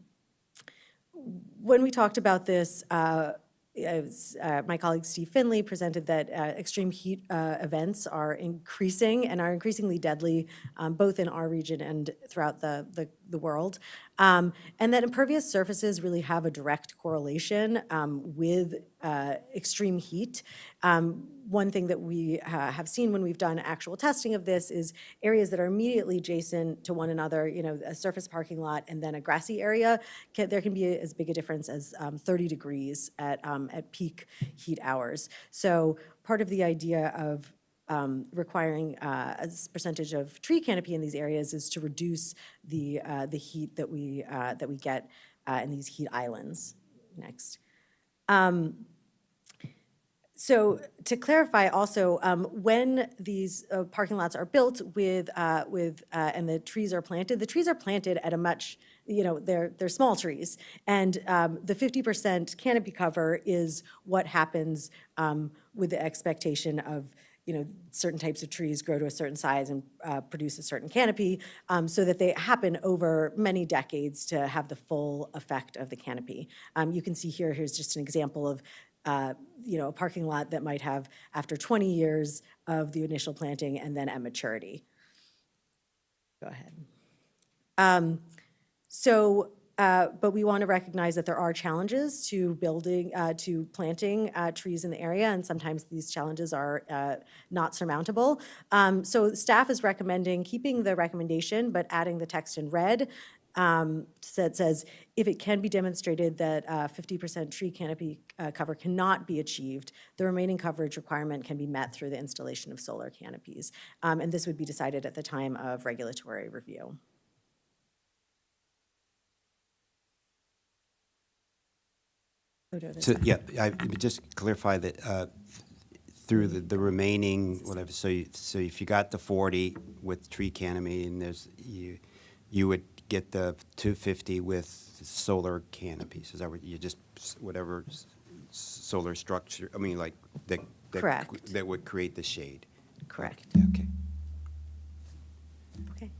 we talked about this, my colleague Steve Finley presented that extreme heat events are increasing and are increasingly deadly, both in our region and throughout the world. And that impervious surfaces really have a direct correlation with extreme heat. One thing that we have seen when we've done actual testing of this is areas that are immediately adjacent to one another, you know, a surface parking lot and then a grassy area, there can be as big a difference as 30 degrees at peak heat hours. So part of the idea of requiring a percentage of tree canopy in these areas is to reduce the heat that we get in these heat islands. Next. So to clarify also, when these parking lots are built with and the trees are planted at a much, you know, they're small trees. And the 50% canopy cover is what happens with the expectation of, you know, certain types of trees grow to a certain size and produce a certain canopy, so that they happen over many decades to have the full effect of the canopy. You can see here's just an example of you know, a parking lot that might have after 20 years of the initial planting and then at maturity. Go ahead. But we want to recognize that there are challenges to building, to planting trees in the area, and sometimes these challenges are not surmountable. So staff is recommending keeping the recommendation, but adding the text in red that says, if it can be demonstrated that 50% tree canopy cover cannot be achieved, the remaining coverage requirement can be met through the installation of solar canopies. And this would be decided at the time of regulatory review. So, yeah, I would just clarify that through the remaining, whatever, so if you got the 40 with tree canopy, and you would get the 250 with solar canopies, is that what, you just, whatever solar structure, I mean, like, that Correct. that would create the shade? Correct. Okay. Okay,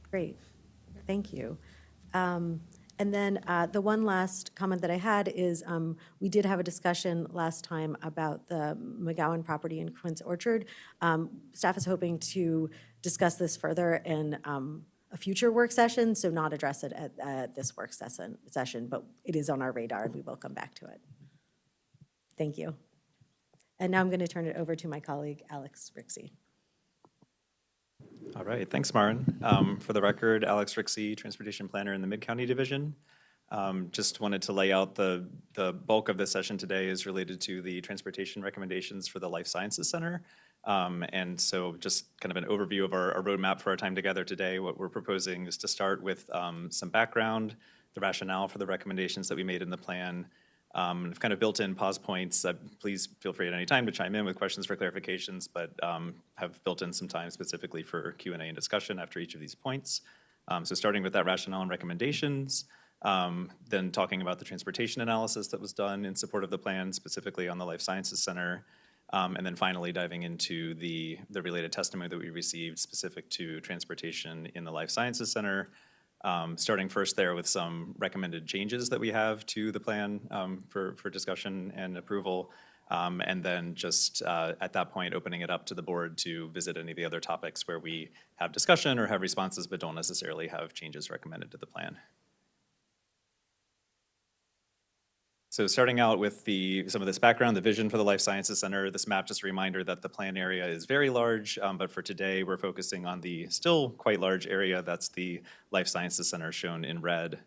great, thank you. And then the one last comment that I had is we did have a discussion last time about the McGowan property in Quince Orchard. Staff is hoping to discuss this further in a future work session, so not address it at this work session, but it is on our radar and we will come back to it. Thank you. And now I'm going to turn it over to my colleague, Alex Rixey. All right, thanks, Maren. For the record, Alex Rixey, Transportation Planner in the Mid-County Division. Just wanted to lay out the bulk of the session today is related to the transportation recommendations for the Life Sciences Center. And so just kind of an overview of our roadmap for our time together today. What we're proposing is to start with some background, the rationale for the recommendations that we made in the plan. I've kind of built in pause points. Please feel free at any time to chime in with questions for clarifications, but have built in some time specifically for Q&A and discussion after each of these points. So starting with that rationale and recommendations, then talking about the transportation analysis that was done in support of the plan, specifically on the Life Sciences Center, and then finally diving into the related testimony that we received specific to transportation in the Life Sciences Center. Starting first there with some recommended changes that we have to the plan for discussion and approval, and then just at that point opening it up to the board to visit any of the other topics where we have discussion or have responses but don't necessarily have changes recommended to the plan. So starting out with some of this background, the vision for the Life Sciences Center, this map just a reminder that the plan area is very large, but for today we're focusing on the still quite large area that's the Life Sciences Center shown in red.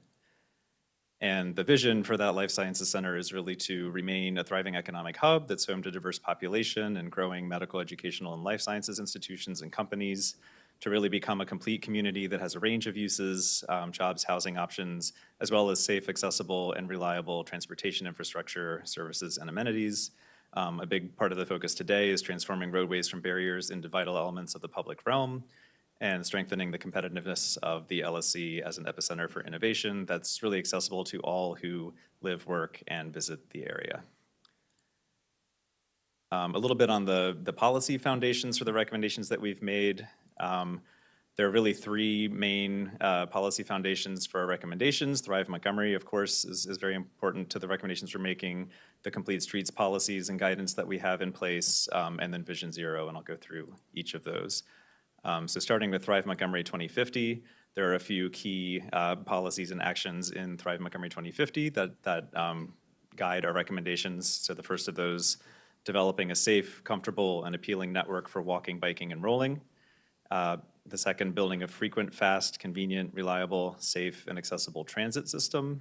And the vision for that Life Sciences Center is really to remain a thriving economic hub that's home to diverse population and growing medical, educational, and life sciences institutions and companies, to really become a complete community that has a range of uses, jobs, housing options, as well as safe, accessible, and reliable transportation infrastructure, services, and amenities. A big part of the focus today is transforming roadways from barriers into vital elements of the public realm and strengthening the competitiveness of the LSC as an epicenter for innovation that's really accessible to all who live, work, and visit the area. A little bit on the policy foundations for the recommendations that we've made. There are really three main policy foundations for our recommendations. Thrive Montgomery, of course, is very important to the recommendations we're making, the Complete Streets policies and guidance that we have in place, and then Vision Zero, and I'll go through each of those. So starting with Thrive Montgomery 2050, there are a few key policies and actions in Thrive Montgomery 2050 that guide our recommendations. So the first of those, developing a safe, comfortable, and appealing network for walking, biking, and rolling. The second, building a frequent, fast, convenient, reliable, safe, and accessible transit system.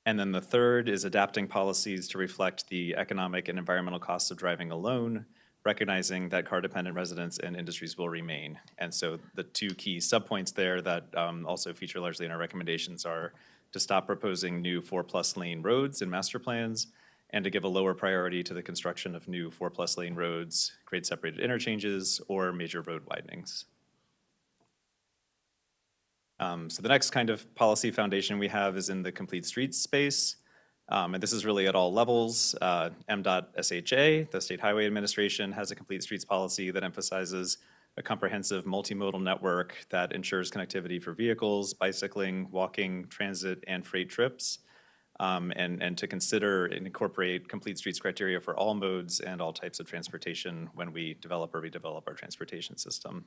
And then the third is adapting policies to reflect the economic and environmental costs of driving alone, recognizing that car-dependent residents and industries will remain. And so the two key subpoints there that also feature largely in our recommendations are to stop proposing new 4+ lane roads in master plans, and to give a lower priority to the construction of new 4+ lane roads, grade separated interchanges, or major road widenings. So the next kind of policy foundation we have is in the complete streets space. And this is really at all levels. MDOT-SHA, the State Highway Administration, has a complete streets policy that emphasizes a comprehensive multimodal network that ensures connectivity for vehicles, bicycling, walking, transit, and freight trips. And to consider and incorporate complete streets criteria for all modes and all types of transportation when we develop or redevelop our transportation system.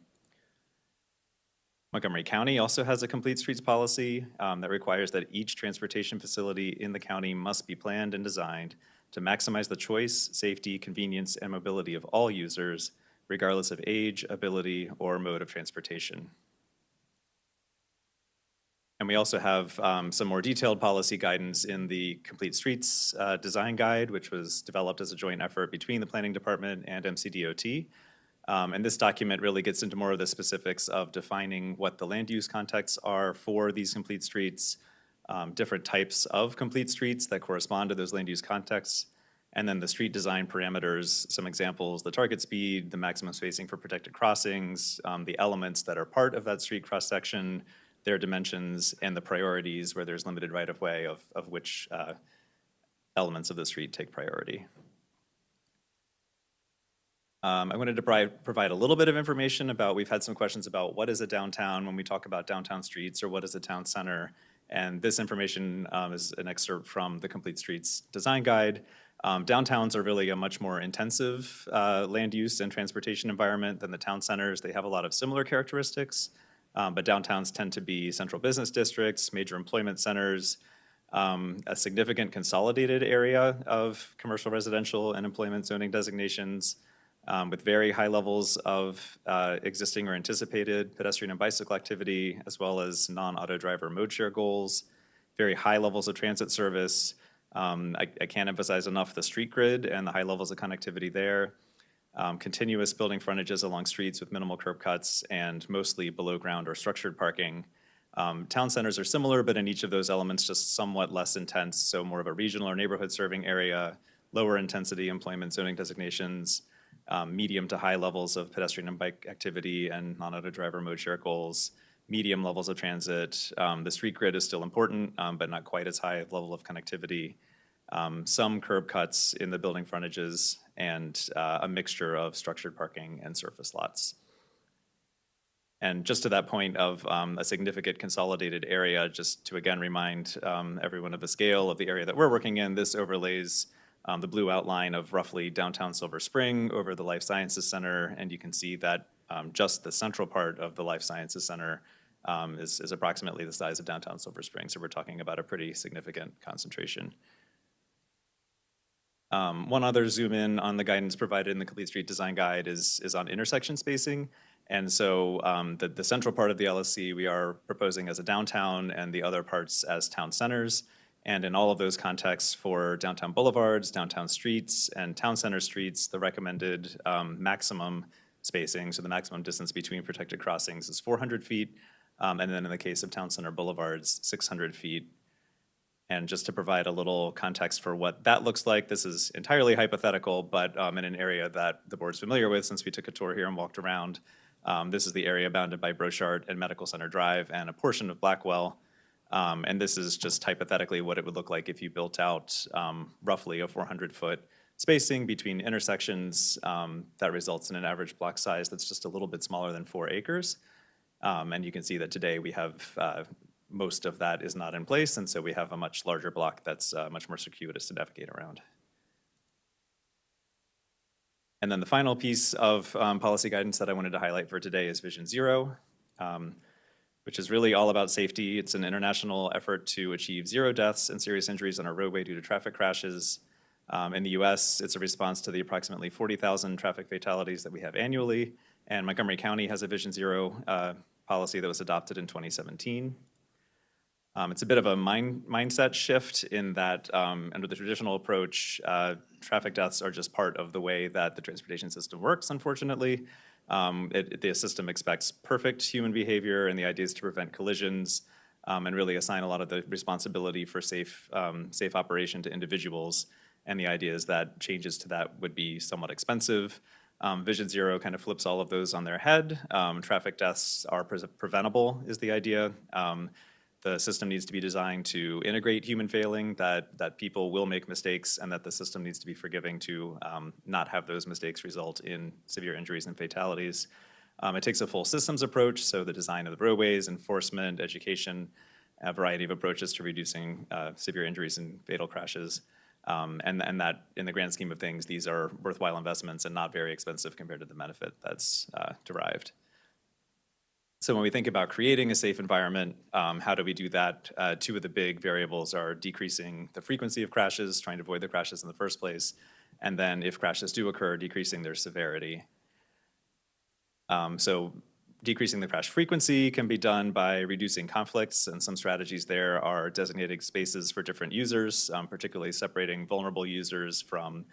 Montgomery County also has a complete streets policy that requires that each transportation facility in the county must be planned and designed to maximize the choice, safety, convenience, and mobility of all users, regardless of age, ability, or mode of transportation. And we also have some more detailed policy guidance in the Complete Streets Design Guide, which was developed as a joint effort between the Planning Department and MCDOT. And this document really gets into more of the specifics of defining what the land use contexts are for these complete streets, different types of complete streets that correspond to those land use contexts, and then the street design parameters, some examples, the target speed, the maximum spacing for protected crossings, the elements that are part of that street cross-section, their dimensions, and the priorities where there's limited right-of-way of which elements of the street take priority. I wanted to provide a little bit of information about, we've had some questions about what is a downtown when we talk about downtown streets, or what is a town center. And this information is an excerpt from the Complete Streets Design Guide. Downtowns are really a much more intensive land use and transportation environment than the town centers. They have a lot of similar characteristics, but downtowns tend to be central business districts, major employment centers, a significant consolidated area of commercial, residential, and employment zoning designations, with very high levels of existing or anticipated pedestrian and bicycle activity, as well as non-auto driver mode share goals, very high levels of transit service. I can't emphasize enough the street grid and the high levels of connectivity there. Continuous building frontages along streets with minimal curb cuts and mostly below ground or structured parking. Town centers are similar, but in each of those elements just somewhat less intense, so more of a regional or neighborhood serving area, lower intensity employment zoning designations, medium to high levels of pedestrian and bike activity and non-auto driver mode share goals, medium levels of transit. The street grid is still important, but not quite as high a level of connectivity. Some curb cuts in the building frontages, and a mixture of structured parking and surface lots. And just to that point of a significant consolidated area, just to again remind everyone of the scale of the area that we're working in, this overlays the blue outline of roughly downtown Silver Spring over the Life Sciences Center, and you can see that just the central part of the Life Sciences Center is approximately the size of downtown Silver Spring, so we're talking about a pretty significant concentration. One other zoom in on the guidance provided in the Complete Street Design Guide is on intersection spacing. And so the central part of the LSC we are proposing as a downtown, and the other parts as town centers. And in all of those contexts for downtown boulevards, downtown streets, and town center streets, the recommended maximum spacing, so the maximum distance between protected crossings, is 400 feet. And then in the case of town center boulevards, 600 feet. And just to provide a little context for what that looks like, this is entirely hypothetical, but in an area that the board's familiar with since we took a tour here and walked around. This is the area bounded by Brochard and Medical Center Drive and a portion of Blackwell. And this is just hypothetically what it would look like if you built out roughly a 400-foot spacing between intersections. That results in an average block size that's just a little bit smaller than 4 acres. And you can see that today we have most of that is not in place, and so we have a much larger block that's much more circuitous to navigate around. And then the final piece of policy guidance that I wanted to highlight for today is Vision Zero, which is really all about safety. It's an international effort to achieve 0 deaths and serious injuries on our roadway due to traffic crashes. In the US, it's a response to the approximately 40,000 traffic fatalities that we have annually, and Montgomery County has a Vision Zero policy that was adopted in 2017. It's a bit of a mindset shift in that under the traditional approach, traffic deaths are just part of the way that the transportation system works, unfortunately. The system expects perfect human behavior, and the idea is to prevent collisions and really assign a lot of the responsibility for safe operation to individuals. And the idea is that changes to that would be somewhat expensive. Vision Zero kind of flips all of those on their head. Traffic deaths are preventable is the idea. The system needs to be designed to integrate human failing, that people will make mistakes, and that the system needs to be forgiving to not have those mistakes result in severe injuries and fatalities. It takes a full systems approach, so the design of the roadways, enforcement, education, a variety of approaches to reducing severe injuries and fatal crashes. And that, in the grand scheme of things, these are worthwhile investments and not very expensive compared to the benefit that's derived. So when we think about creating a safe environment, how do we do that? 2 of the big variables are decreasing the frequency of crashes, trying to avoid the crashes in the first place, and then if crashes do occur, decreasing their severity. So decreasing the crash frequency can be done by reducing conflicts, and some strategies there are designating spaces for different users, particularly separating vulnerable users from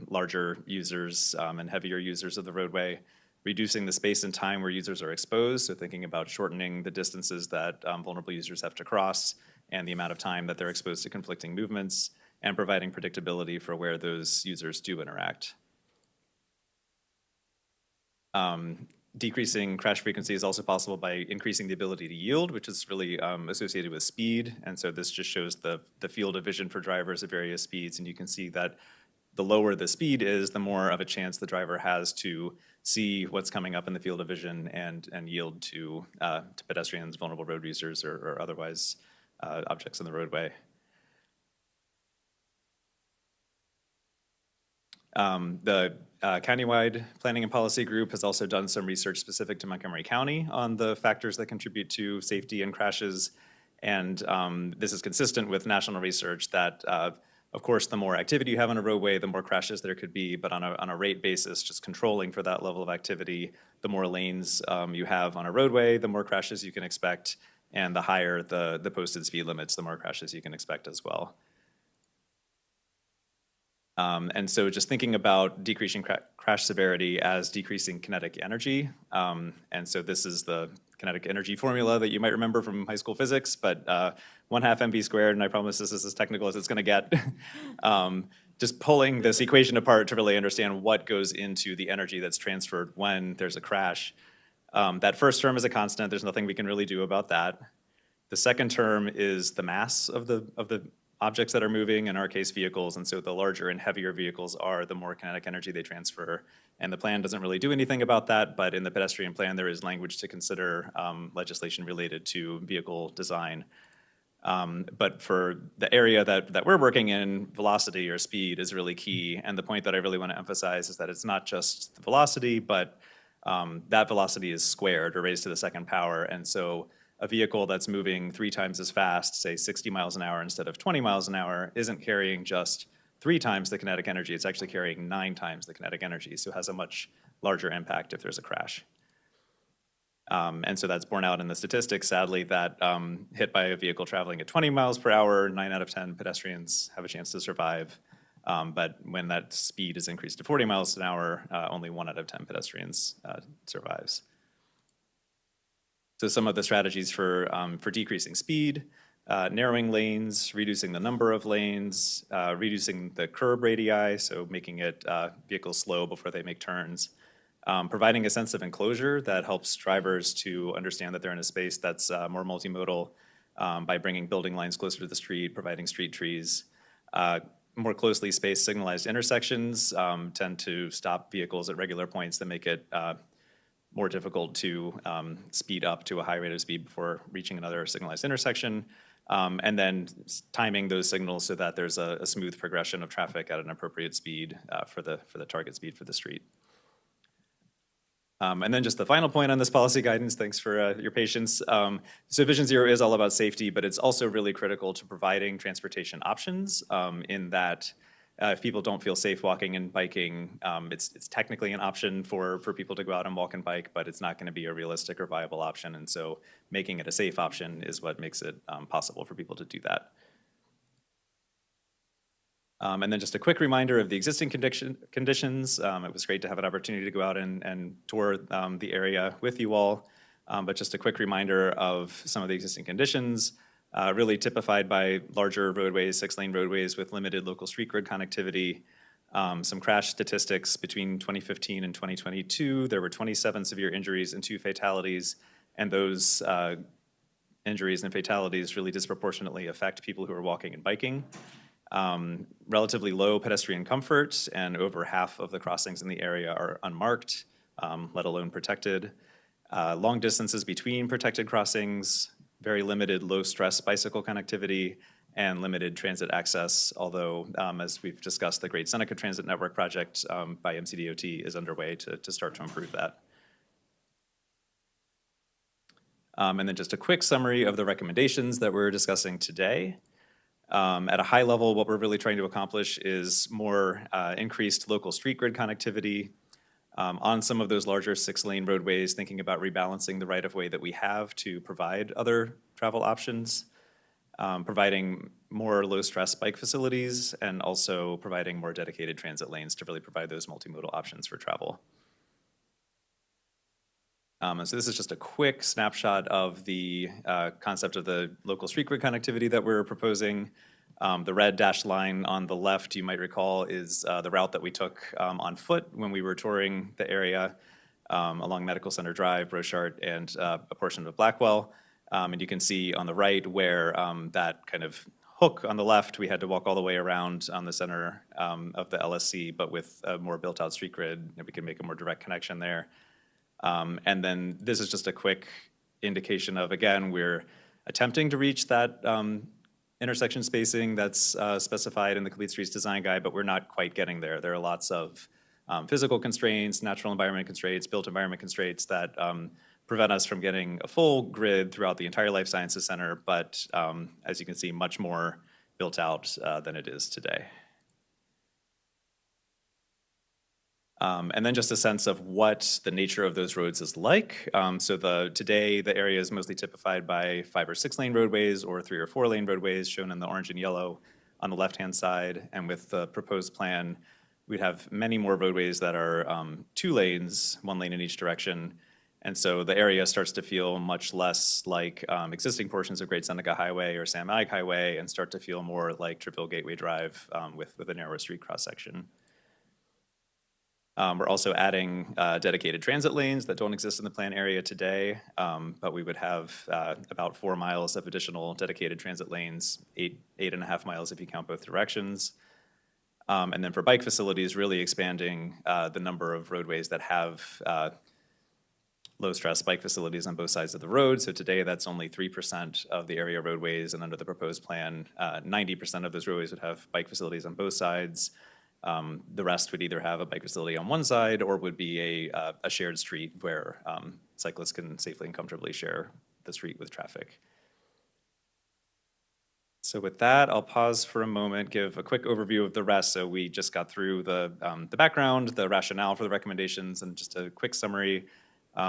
larger users and heavier users of the roadway. Reducing the space and time where users are exposed, so thinking about shortening the distances that vulnerable users have to cross, and the amount of time that they're exposed to conflicting movements, and providing predictability for where those users do interact. Decreasing crash frequency is also possible by increasing the ability to yield, which is really associated with speed. And so this just shows the field of vision for drivers at various speeds. And you can see that the lower the speed is, the more of a chance the driver has to see what's coming up in the field of vision and yield to pedestrians, vulnerable road users, or otherwise objects in the roadway. The countywide planning and policy group has also done some research specific to Montgomery County on the factors that contribute to safety and crashes. And this is consistent with national research that, of course, the more activity you have on a roadway, the more crashes there could be. But on a rate basis, just controlling for that level of activity, the more lanes you have on a roadway, the more crashes you can expect. And the higher the posted speed limits, the more crashes you can expect as well. And so just thinking about decreasing crash severity as decreasing kinetic energy. And so this is the kinetic energy formula that you might remember from high school physics, but 1/2 mv squared, and I promise this is as technical as it's going to get. Just pulling this equation apart to really understand what goes into the energy that's transferred when there's a crash. That first term is a constant. There's nothing we can really do about that. The second term is the mass of the objects that are moving, in our case vehicles, and so the larger and heavier vehicles are, the more kinetic energy they transfer. And the plan doesn't really do anything about that, but in the pedestrian plan there is language to consider legislation related to vehicle design. But for the area that we're working in, velocity or speed is really key. And the point that I really want to emphasize is that it's not just the velocity, but that velocity is squared or raised to the second power. And so a vehicle that's moving 3 times as fast, say 60 miles an hour instead of 20 miles an hour, isn't carrying just 3 times the kinetic energy, it's actually carrying 9 times the kinetic energy, so it has a much larger impact if there's a crash. And so that's borne out in the statistics, sadly, that hit by a vehicle traveling at 20 miles per hour, 9 out of 10 pedestrians have a chance to survive. But when that speed is increased to 40 miles an hour, only 1 out of 10 pedestrians survives. So some of the strategies for decreasing speed, narrowing lanes, reducing the number of lanes, reducing the curb radii, so making it vehicles slow before they make turns, providing a sense of enclosure that helps drivers to understand that they're in a space that's more multimodal by bringing building lines closer to the street, providing street trees. More closely spaced signalized intersections tend to stop vehicles at regular points that make it more difficult to speed up to a high rate of speed before reaching another signalized intersection, and then timing those signals so that there's a smooth progression of traffic at an appropriate speed for the target speed for the street. And then just the final point on this policy guidance, thanks for your patience. So Vision Zero is all about safety, but it's also really critical to providing transportation options in that if people don't feel safe walking and biking, it's technically an option for people to go out and walk and bike, but it's not going to be a realistic or viable option. And so making it a safe option is what makes it possible for people to do that. And then just a quick reminder of the existing conditions. It was great to have an opportunity to go out and tour the area with you all. But just a quick reminder of some of the existing conditions. Really typified by larger roadways, 6-lane roadways with limited local street grid connectivity. Some crash statistics between 2015 and 2022. There were 27 severe injuries and 2 fatalities, and those injuries and fatalities really disproportionately affect people who are walking and biking. Relatively low pedestrian comfort, and over half of the crossings in the area are unmarked, let alone protected. Long distances between protected crossings, very limited low-stress bicycle connectivity, and limited transit access, although, as we've discussed, the Great Seneca Transit Network project by MCDOT is underway to start to improve that. And then just a quick summary of the recommendations that we're discussing today. At a high level, what we're really trying to accomplish is more increased local street grid connectivity, on some of those larger 6-lane roadways, thinking about rebalancing the right-of-way that we have to provide other travel options, providing more low-stress bike facilities, and also providing more dedicated transit lanes to really provide those multimodal options for travel. And so this is just a quick snapshot of the concept of the local street grid connectivity that we're proposing. The red dashed line on the left, you might recall, is the route that we took on foot when we were touring the area along Medical Center Drive, Brochart, and a portion of Blackwell. And you can see on the right where that kind of hook on the left, we had to walk all the way around on the center of the LSC, but with a more built-out street grid, we can make a more direct connection there. And then this is just a quick indication of, again, we're attempting to reach that intersection spacing that's specified in the Complete Streets Design Guide, but we're not quite getting there. There are lots of physical constraints, natural environment constraints, built environment constraints that prevent us from getting a full grid throughout the entire Life Sciences Center, but as you can see, much more built out than it is today. And then just a sense of what the nature of those roads is like. So today, the area is mostly typified by 5 or 6 lane roadways or 3 or 4 lane roadways shown in the orange and yellow on the left-hand side. And with the proposed plan, we'd have many more roadways that are 2 lanes, 1 lane in each direction. And so the area starts to feel much less like existing portions of Great Seneca Highway or Sam Ag Highway and start to feel more like Triple Gateway Drive with a narrower street cross-section. We're also adding dedicated transit lanes that don't exist in the plan area today, but we would have about 4 miles of additional dedicated transit lanes, 8.5 miles if you count both directions. And then for bike facilities, really expanding the number of roadways that have low-stress bike facilities on both sides of the road. So today, that's only 3% of the area roadways, and under the proposed plan, 90% of those roadways would have bike facilities on both sides. The rest would either have a bike facility on one side or would be a shared street where cyclists can safely and comfortably share the street with traffic. So with that, I'll pause for a moment, give a quick overview of the rest. So we just got through the background, the rationale for the recommendations, and just a quick summary.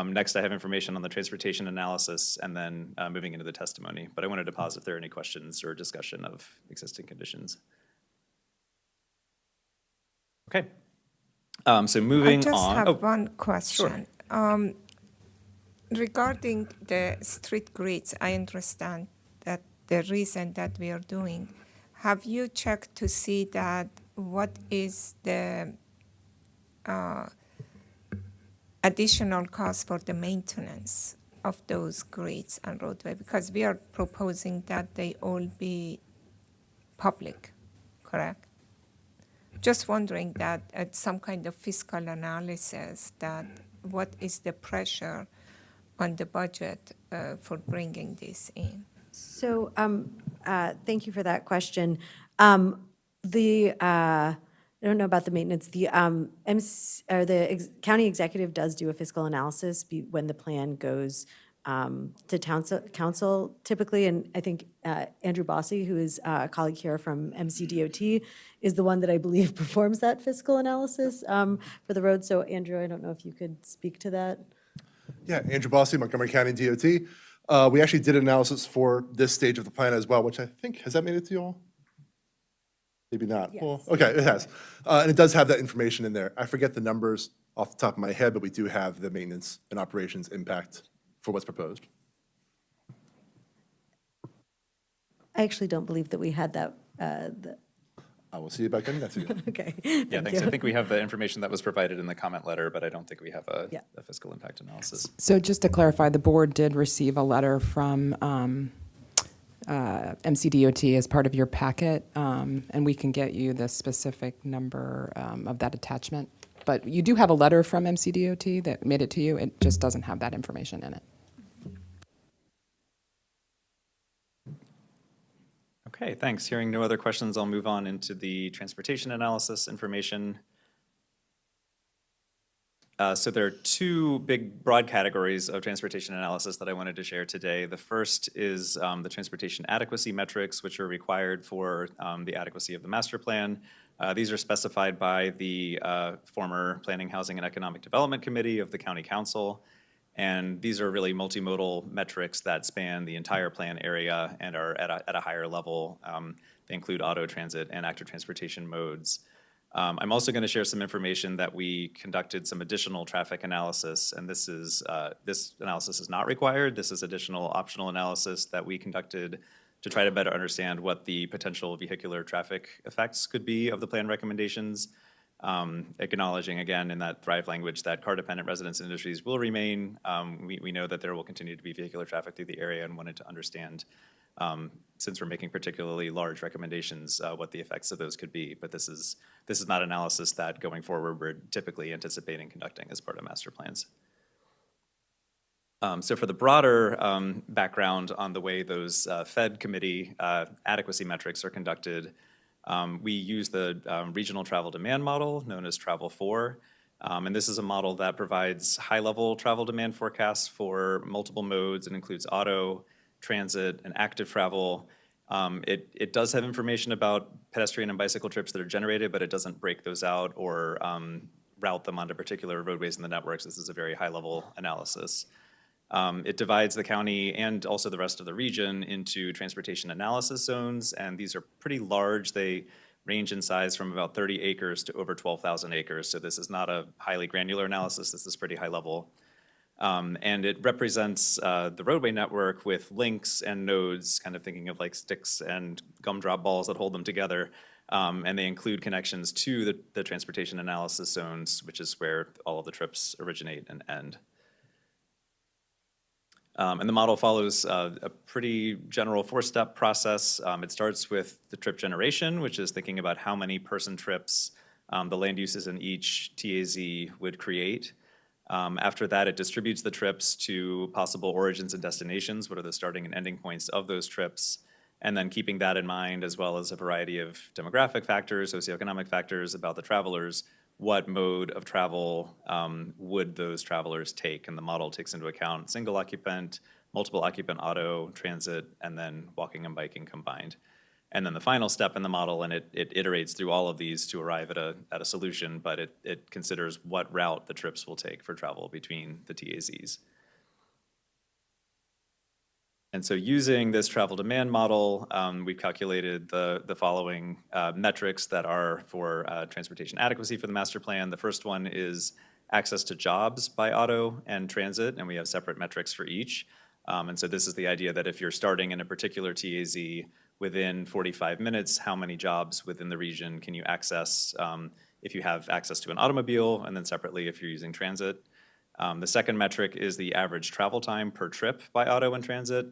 Next, I have information on the transportation analysis and then moving into the testimony. But I wanted to pause if there are any questions or discussion of existing conditions. Okay. So moving on. I just have one question. Sure. Regarding the street grids, I understand that the reason that we are doing. Have you checked to see that what is the additional cost for the maintenance of those grids and roadway? Because we are proposing that they all be public, correct? Just wondering that at some kind of fiscal analysis, that what is the pressure on the budget for bringing this in? So thank you for that question. I don't know about the maintenance. The county executive does do a fiscal analysis when the plan goes to council typically, and I think Andrew Bossy, who is a colleague here from MCDOT, is the one that I believe performs that fiscal analysis for the road. So Andrew, I don't know if you could speak to that. Yeah, Andrew Bossy, Montgomery County DOT. We actually did analysis for this stage of the plan as well, which I think, has that made it to you all? Maybe not. Yes. Well, okay, it has. And it does have that information in there. I forget the numbers off the top of my head, but we do have the maintenance and operations impact for what's proposed. I actually don't believe that we had that. I will see about getting that to you. Okay. Yeah, thanks. I think we have the information that was provided in the comment letter, but I don't think we have a fiscal impact analysis. So just to clarify, the board did receive a letter from MCDOT as part of your packet, and we can get you the specific number of that attachment. But you do have a letter from MCDOT that made it to you. It just doesn't have that information in it. Okay, thanks. Hearing no other questions, I'll move on into the transportation analysis information. So there are 2 big broad categories of transportation analysis that I wanted to share today. The first is the transportation adequacy metrics, which are required for the adequacy of the master plan. These are specified by the former Planning, Housing, and Economic Development Committee of the County Council. And these are really multimodal metrics that span the entire plan area and are at a higher level. They include auto transit and active transportation modes. I'm also going to share some information that we conducted some additional traffic analysis, and this analysis is not required. This is additional optional analysis that we conducted to try to better understand what the potential vehicular traffic effects could be of the plan recommendations, acknowledging again in that Thrive language that car-dependent residents and industries will remain. We know that there will continue to be vehicular traffic through the area and wanted to understand, since we're making particularly large recommendations, what the effects of those could be. But this is not analysis that going forward we're typically anticipating conducting as part of master plans. So for the broader background on the way those Fed committee adequacy metrics are conducted, we use the regional travel demand model known as Travel 4. And this is a model that provides high-level travel demand forecasts for multiple modes and includes auto, transit, and active travel. It does have information about pedestrian and bicycle trips that are generated, but it doesn't break those out or route them onto particular roadways in the networks. This is a very high-level analysis. It divides the county and also the rest of the region into transportation analysis zones, and these are pretty large. They range in size from about 30 acres to over 12,000 acres, so this is not a highly granular analysis. This is pretty high level. And it represents the roadway network with links and nodes, kind of thinking of like sticks and gumdrop balls that hold them together, and they include connections to the transportation analysis zones, which is where all of the trips originate and end. And the model follows a pretty general four-step process. It starts with the trip generation, which is thinking about how many person trips the land uses in each TAZ would create. After that, it distributes the trips to possible origins and destinations, what are the starting and ending points of those trips, and then keeping that in mind, as well as a variety of demographic factors, socioeconomic factors about the travelers, what mode of travel would those travelers take? And the model takes into account single occupant, multiple occupant auto, transit, and then walking and biking combined. And then the final step in the model, and it iterates through all of these to arrive at a solution, but it considers what route the trips will take for travel between the TAZs. And so using this travel demand model, we've calculated the following metrics that are for transportation adequacy for the master plan. The first one is access to jobs by auto and transit, and we have separate metrics for each. And so this is the idea that if you're starting in a particular TAZ within 45 minutes, how many jobs within the region can you access if you have access to an automobile, and then separately if you're using transit. The second metric is the average travel time per trip by auto and transit,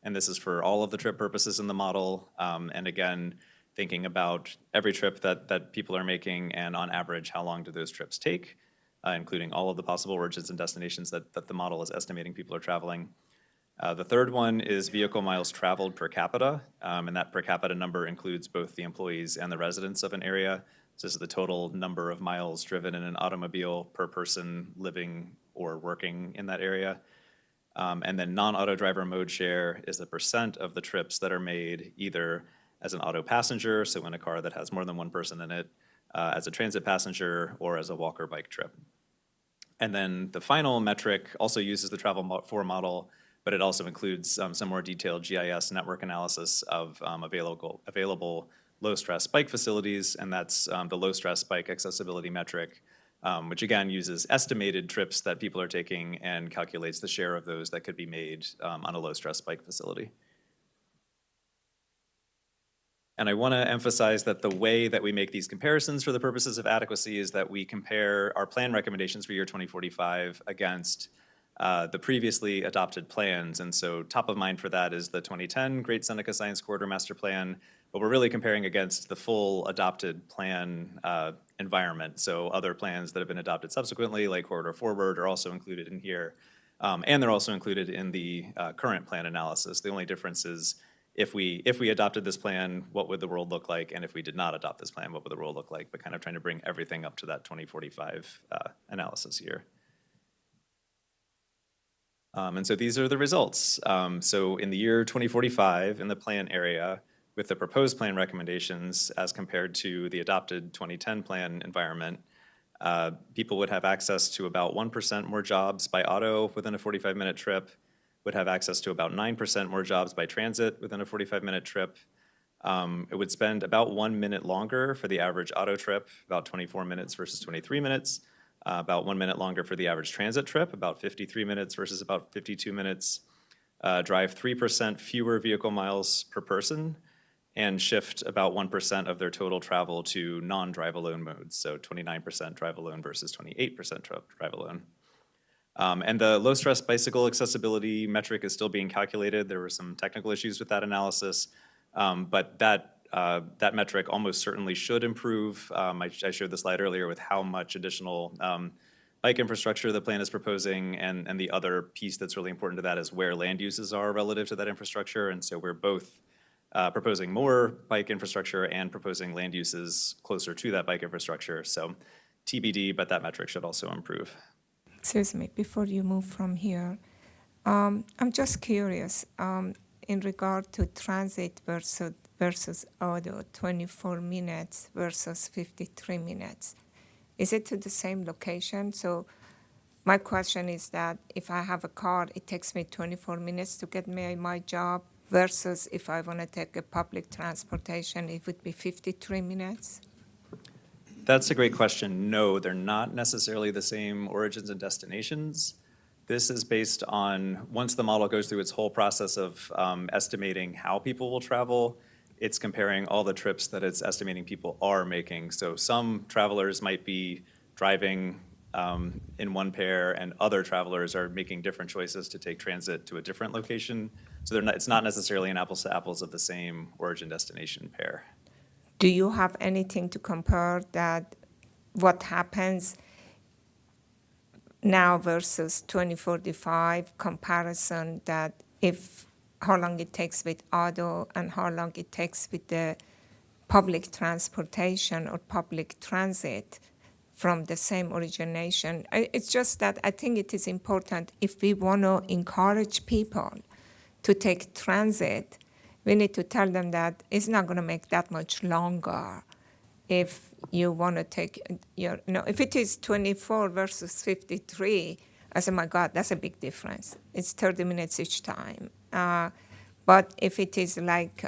and this is for all of the trip purposes in the model. And again, thinking about every trip that people are making and on average, how long do those trips take, including all of the possible origins and destinations that the model is estimating people are traveling. The third one is vehicle miles traveled per capita, and that per capita number includes both the employees and the residents of an area. So this is the total number of miles driven in an automobile per person living or working in that area. And then non-auto driver mode share is the percent of the trips that are made either as an auto passenger, so in a car that has more than one person in it, as a transit passenger, or as a walk or bike trip. And then the final metric also uses the Travel 4 model, but it also includes some more detailed GIS network analysis of available low-stress bike facilities, and that's the low-stress bike accessibility metric, which again uses estimated trips that people are taking and calculates the share of those that could be made on a low-stress bike facility. And I want to emphasize that the way that we make these comparisons for the purposes of adequacy is that we compare our plan recommendations for year 2045 against the previously adopted plans. And so top of mind for that is the 2010 Great Seneca Science Corridor Master Plan, but we're really comparing against the full adopted plan environment. So other plans that have been adopted subsequently, like Corridor Forward, are also included in here. And they're also included in the current plan analysis. The only difference is if we adopted this plan, what would the world look like? And if we did not adopt this plan, what would the world look like? But kind of trying to bring everything up to that 2045 analysis here. And so these are the results. So in the year 2045, in the plan area, with the proposed plan recommendations as compared to the adopted 2010 plan environment, people would have access to about 1% more jobs by auto within a 45-minute trip, would have access to about 9% more jobs by transit within a 45-minute trip, It would spend about 1 minute longer for the average auto trip, about 24 minutes versus 23 minutes. About 1 minute longer for the average transit trip, about 53 minutes versus about 52 minutes. Drive 3% fewer vehicle miles per person, and shift about 1% of their total travel to non-drive alone modes, so 29% drive alone versus 28% drive alone. And the low-stress bicycle accessibility metric is still being calculated. There were some technical issues with that analysis, but that metric almost certainly should improve. I showed the slide earlier with how much additional bike infrastructure the plan is proposing, and the other piece that's really important to that is where land uses are relative to that infrastructure. And so we're both proposing more bike infrastructure and proposing land uses closer to that bike infrastructure. So TBD, but that metric should also improve. Excuse me, before you move from here, I'm just curious, in regard to transit versus auto, 24 minutes versus 53 minutes. Is it to the same location? So my question is that if I have a car, it takes me 24 minutes to get me my job, versus if I want to take a public transportation, it would be 53 minutes? That's a great question. No, they're not necessarily the same origins and destinations. This is based on, once the model goes through its whole process of estimating how people will travel, it's comparing all the trips that it's estimating people are making. So some travelers might be driving in one pair, and other travelers are making different choices to take transit to a different location. So it's not necessarily an apples to apples of the same origin-destination pair. Do you have anything to compare that what happens now versus 2045 comparison, that if how long it takes with auto and how long it takes with the public transportation or public transit from the same origination? It's just that I think it is important, if we want to encourage people to take transit, we need to tell them that it's not going to make that much longer if you want to take if it is 24 versus 53, I say, my God, that's a big difference. It's 30 minutes each time. But if it is like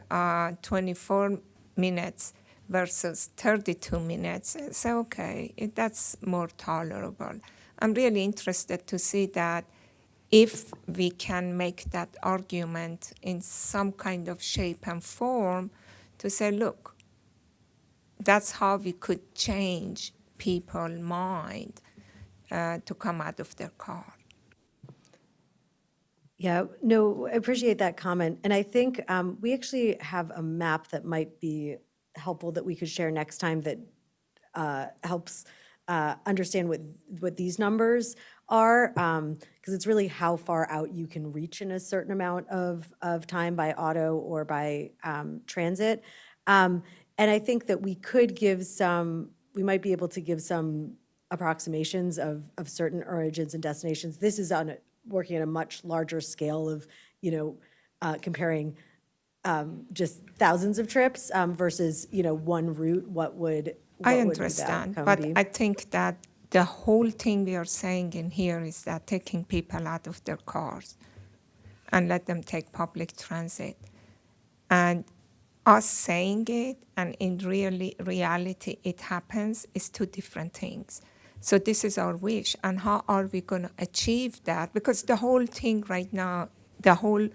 24 minutes versus 32 minutes, I say, okay, that's more tolerable. I'm really interested to see that if we can make that argument in some kind of shape and form to say, look, that's how we could change people's mind to come out of their car. Yeah, no, I appreciate that comment. And I think we actually have a map that might be helpful that we could share next time that helps understand what these numbers are, because it's really how far out you can reach in a certain amount of time by auto or by transit. And I think that we could give we might be able to give some approximations of certain origins and destinations. This is working on a much larger scale of, comparing just thousands of trips versus, one route, what would I be that understand, outcome but be? I think that the whole thing we are saying in here is that taking people out of their cars and let them take public transit. And us saying it and in reality it happens is two different things. So this is our wish, and how are we going to achieve that? Because the whole thing right now, the whole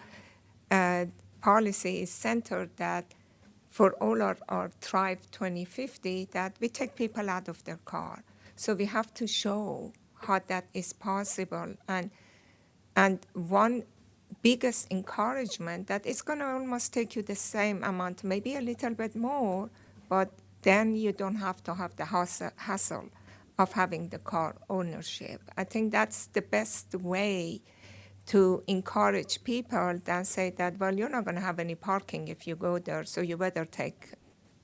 policy is centered that for all our Thrive 2050, that we take people out of their car. So we have to show how that is possible. And one biggest encouragement that it's going to almost take you the same amount, maybe a little bit more, but then you don't have to have the hassle of having the car ownership. I think that's the best way to encourage people than say that, well, you're not going to have any parking if you go there, so you better take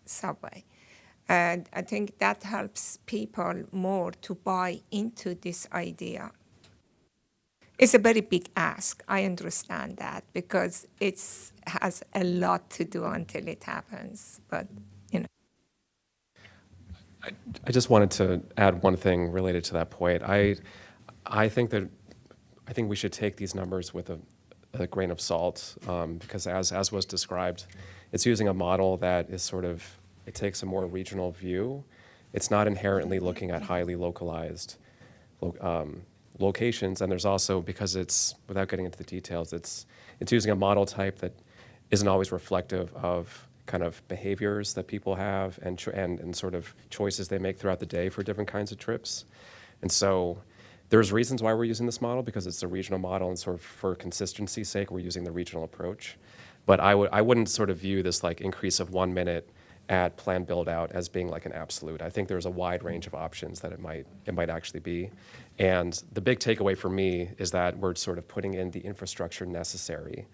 subway. And I think that helps people more to buy into this idea. It's a very big ask. I understand that, because it has a lot to do until it happens. But, I just wanted to add one thing related to that point. I think we should take these numbers with a grain of salt, because as was described it's using a model that is sort of, it takes a more regional view. It's not inherently looking at highly localized locations, and there's also, because it's, without getting into the details, it's using a model type that isn't always reflective of kind of behaviors that people have and sort of choices they make throughout the day for different kinds of trips. And so there's reasons why we're using this model, because it's a regional model, and sort of for consistency's sake, we're using the regional approach. But I wouldn't sort of view this like increase of 1 minute at plan build out as being like an absolute. I think there's a wide range of options that it might actually be. And the big takeaway for me is that we're sort of putting in the infrastructure necessary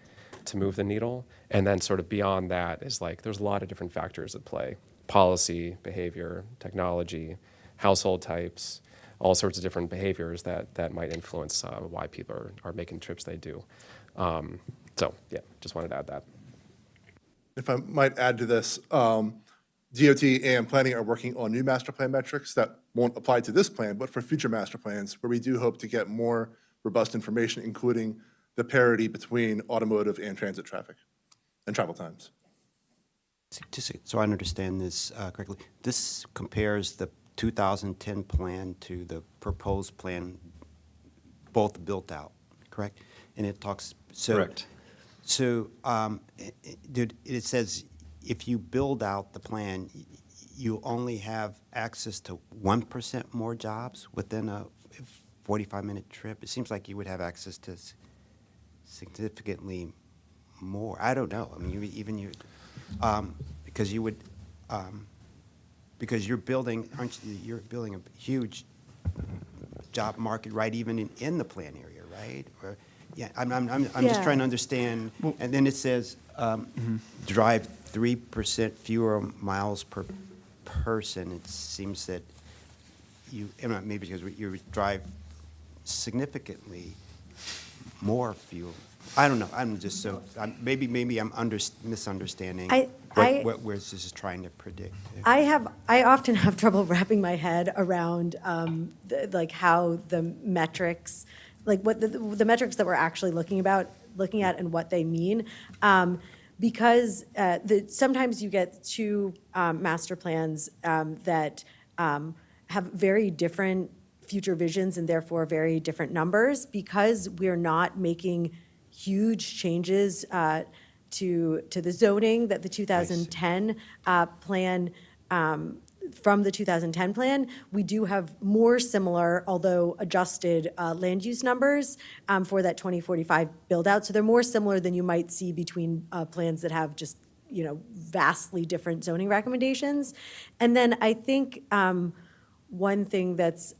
to move the needle. And then sort of beyond that is like, there's a lot of different factors at play: policy, behavior, technology, household types, all sorts of different behaviors that might influence why people are making trips they do. So yeah, just wanted to add that. If I might add to this, DOT and planning are working on new master plan metrics that won't apply to this plan, but for future master plans, where we do hope to get more robust information, including the parity between automotive and transit traffic and travel times. Just so I understand this correctly, this compares the 2010 plan to the proposed plan, both built out, correct? And it talks, so. Correct. So it says if you build out the plan, you only have access to 1% more jobs within a 45-minute trip. It seems like you would have access to significantly more. I don't know. I mean, because you would, because you're building, aren't you? You're building a huge job market, right? Even in the plan area, right? Or, yeah, I'm just trying to understand. And then it says drive 3% fewer miles per person. It seems that maybe because you drive significantly more fuel. I don't know. I'm just so maybe I'm misunderstanding what this is trying to predict. I often have trouble wrapping my head around like how the metrics, like what the metrics that we're actually looking at and what they mean, because sometimes you get two master plans that have very different future visions and therefore very different numbers, because we're not making huge changes to the zoning that the 2010 plan, from the 2010 plan. We do have more similar, although adjusted, land use numbers for that 2045 build out. So they're more similar than you might see between plans that have just, vastly different zoning recommendations. And then I think one thing that's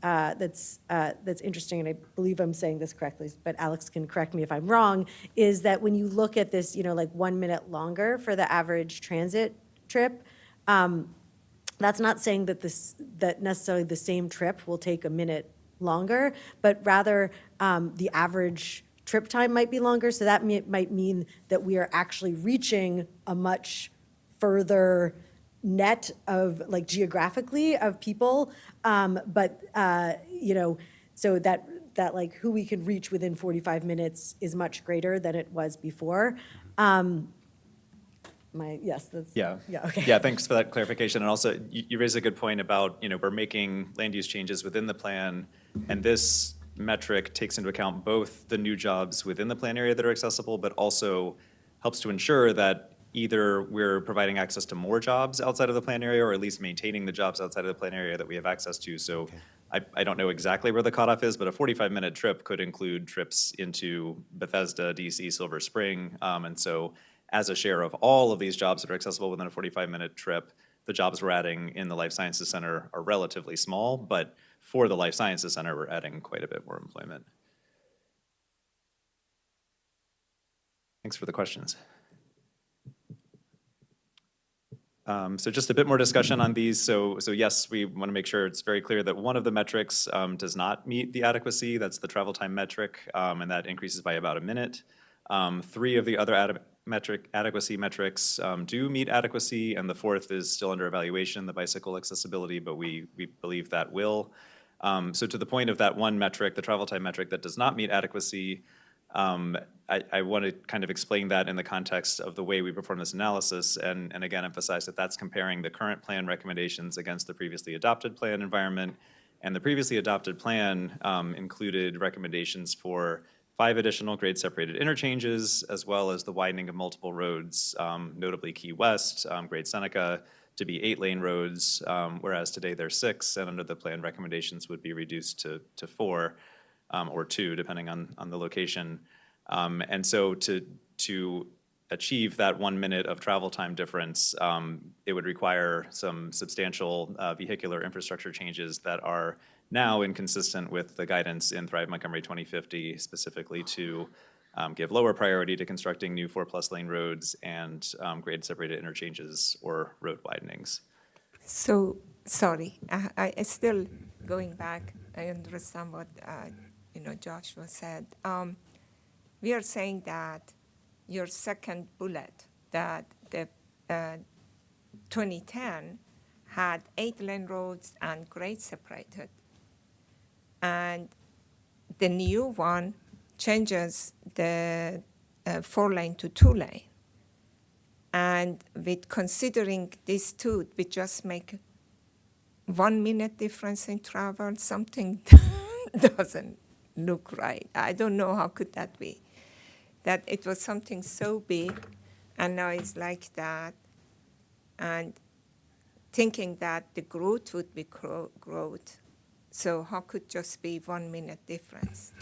interesting, and I believe I'm saying this correctly, but Alex can correct me if I'm wrong, is that when you look at this, like 1 minute longer for the average transit trip, that's not saying that necessarily the same trip will take a minute longer, but rather the average trip time might be longer. So that might mean that we are actually reaching a much further net of, like, geographically of people, but so that like who we can reach within 45 minutes is much greater than it was before. Yeah, thanks for that clarification. And also, you raise a good point about, we're making land use changes within the plan, and this metric takes into account both the new jobs within the plan area that are accessible, but also helps to ensure that either we're providing access to more jobs outside of the plan area, or at least maintaining the jobs outside of the plan area that we have access to. So I don't know exactly where the cutoff is, but a 45-minute trip could include trips into Bethesda, DC, Silver Spring. And so as a share of all of these jobs that are accessible within a 45-minute trip, the jobs we're adding in the Life Sciences Center are relatively small, but for the Life Sciences Center, we're adding quite a bit more employment. Thanks for the questions. So just a bit more discussion on these. So yes, we want to make sure it's very clear that one of the metrics does not meet the adequacy. That's the travel time metric, and that increases by about a minute. 3 of the other adequacy metrics do meet adequacy, and the 4th is still under evaluation, the bicycle accessibility, but we believe that will. So to the point of that one metric, the travel time metric that does not meet adequacy, I want to kind of explain that in the context of the way we perform this analysis, and again emphasize that that's comparing the current plan recommendations against the previously adopted plan environment. And the previously adopted plan included recommendations for 5 additional grade-separated interchanges, as well as the widening of multiple roads, notably Key West, Great Seneca, to be 8-lane roads, whereas today they're 6, and under the plan recommendations would be reduced to 4 or 2, depending on the location. And so to achieve that 1 minute of travel time difference, it would require some substantial vehicular infrastructure changes that are now inconsistent with the guidance in Thrive Montgomery 2050, specifically to give lower priority to constructing new 4+ lane roads and grade separated interchanges or road widenings. So, sorry, I still going back, I understand what, Joshua said. We are saying that your second bullet, that the 2010 had 8-lane roads and grade separated. And the new one changes the 4-lane to 2-lane. And with considering these two, we just make 1 minute difference in travel, something doesn't look right. I don't know how could that be. That it was something so big, and now it's like that. And thinking that the growth would be growth, so how could just be 1 minute difference?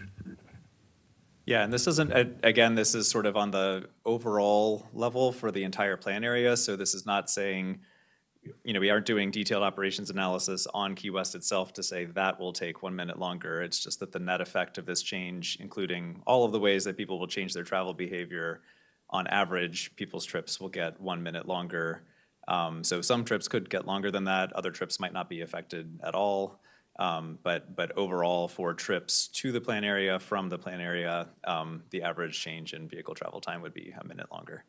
Yeah, and this isn't, again, this is sort of on the overall level for the entire plan area. So this is not saying, we aren't doing detailed operations analysis on Key West itself to say that will take 1 minute longer. It's just that the net effect of this change, including all of the ways that people will change their travel behavior, on average, people's trips will get 1 minute longer. So some trips could get longer than that. Other trips might not be affected at all. But overall, for trips to the plan area, from the plan area, the average change in vehicle travel time would be 1 minute longer.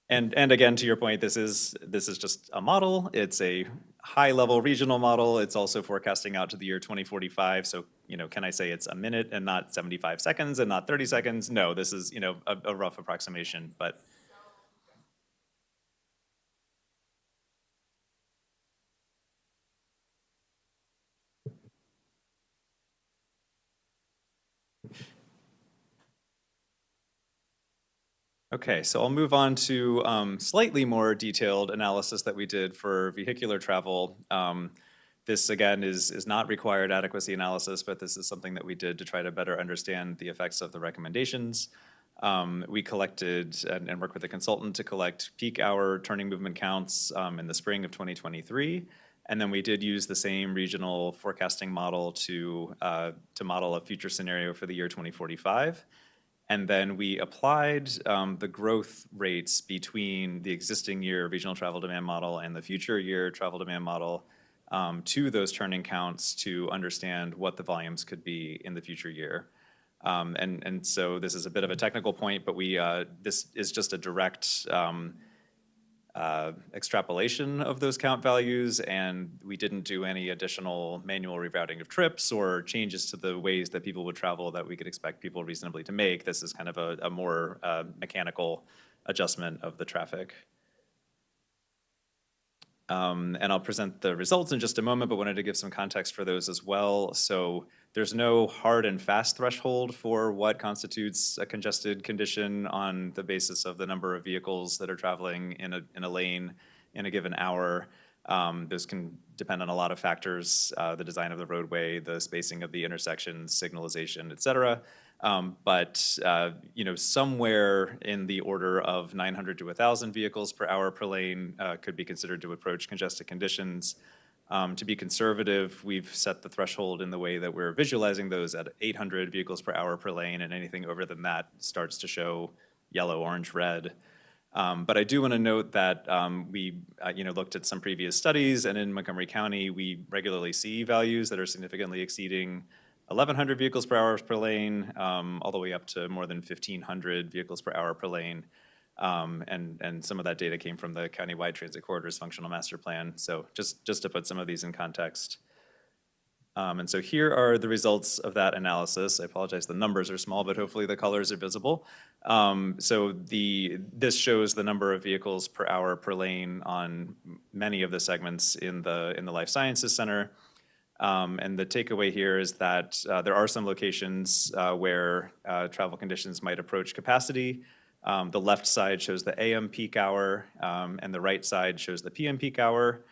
And again, to your point, this is just a model. It's a high-level regional model. It's also forecasting out to the year 2045. So, can I say it's a minute and not 75 seconds and not 30 seconds? No, this is, a rough approximation, but. Okay, so I'll move on to slightly more detailed analysis that we did for vehicular travel. This, again, is not required adequacy analysis, but this is something that we did to try to better understand the effects of the recommendations. We collected and worked with a consultant to collect peak hour turning movement counts in the spring of 2023. And then we did use the same regional forecasting model to model a future scenario for the year 2045. And then we applied the growth rates between the existing year regional travel demand model and the future year travel demand model to those turning counts to understand what the volumes could be in the future year. And so this is a bit of a technical point, but this is just a direct extrapolation of those count values, and we didn't do any additional manual rerouting of trips or changes to the ways that people would travel that we could expect people reasonably to make. This is kind of a more mechanical adjustment of the traffic. And I'll present the results in just a moment, but wanted to give some context for those as well. So there's no hard and fast threshold for what constitutes a congested condition on the basis of the number of vehicles that are traveling in a lane in a given hour. This can depend on a lot of factors, the design of the roadway, the spacing of the intersections, signalization, et cetera. But somewhere in the order of 900 to 1,000 vehicles per hour per lane could be considered to approach congested conditions. To be conservative, we've set the threshold in the way that we're visualizing those at 800 vehicles per hour per lane, and anything over than that starts to show yellow, orange, red. But I do want to note that we looked at some previous studies, and in Montgomery County, we regularly see values that are significantly exceeding 1,100 vehicles per hour per lane, all the way up to more than 1,500 vehicles per hour per lane. And some of that data came from the Countywide Transit Corridors Functional Master Plan. So just to put some of these in context. And so here are the results of that analysis. I apologize, the numbers are small, but hopefully the colors are visible. This shows the number of vehicles per hour per lane on many of the segments in the Life Sciences Center. And the takeaway here is that there are some locations where travel conditions might approach capacity. The left side shows the AM peak hour, and the right side shows the PM peak hour.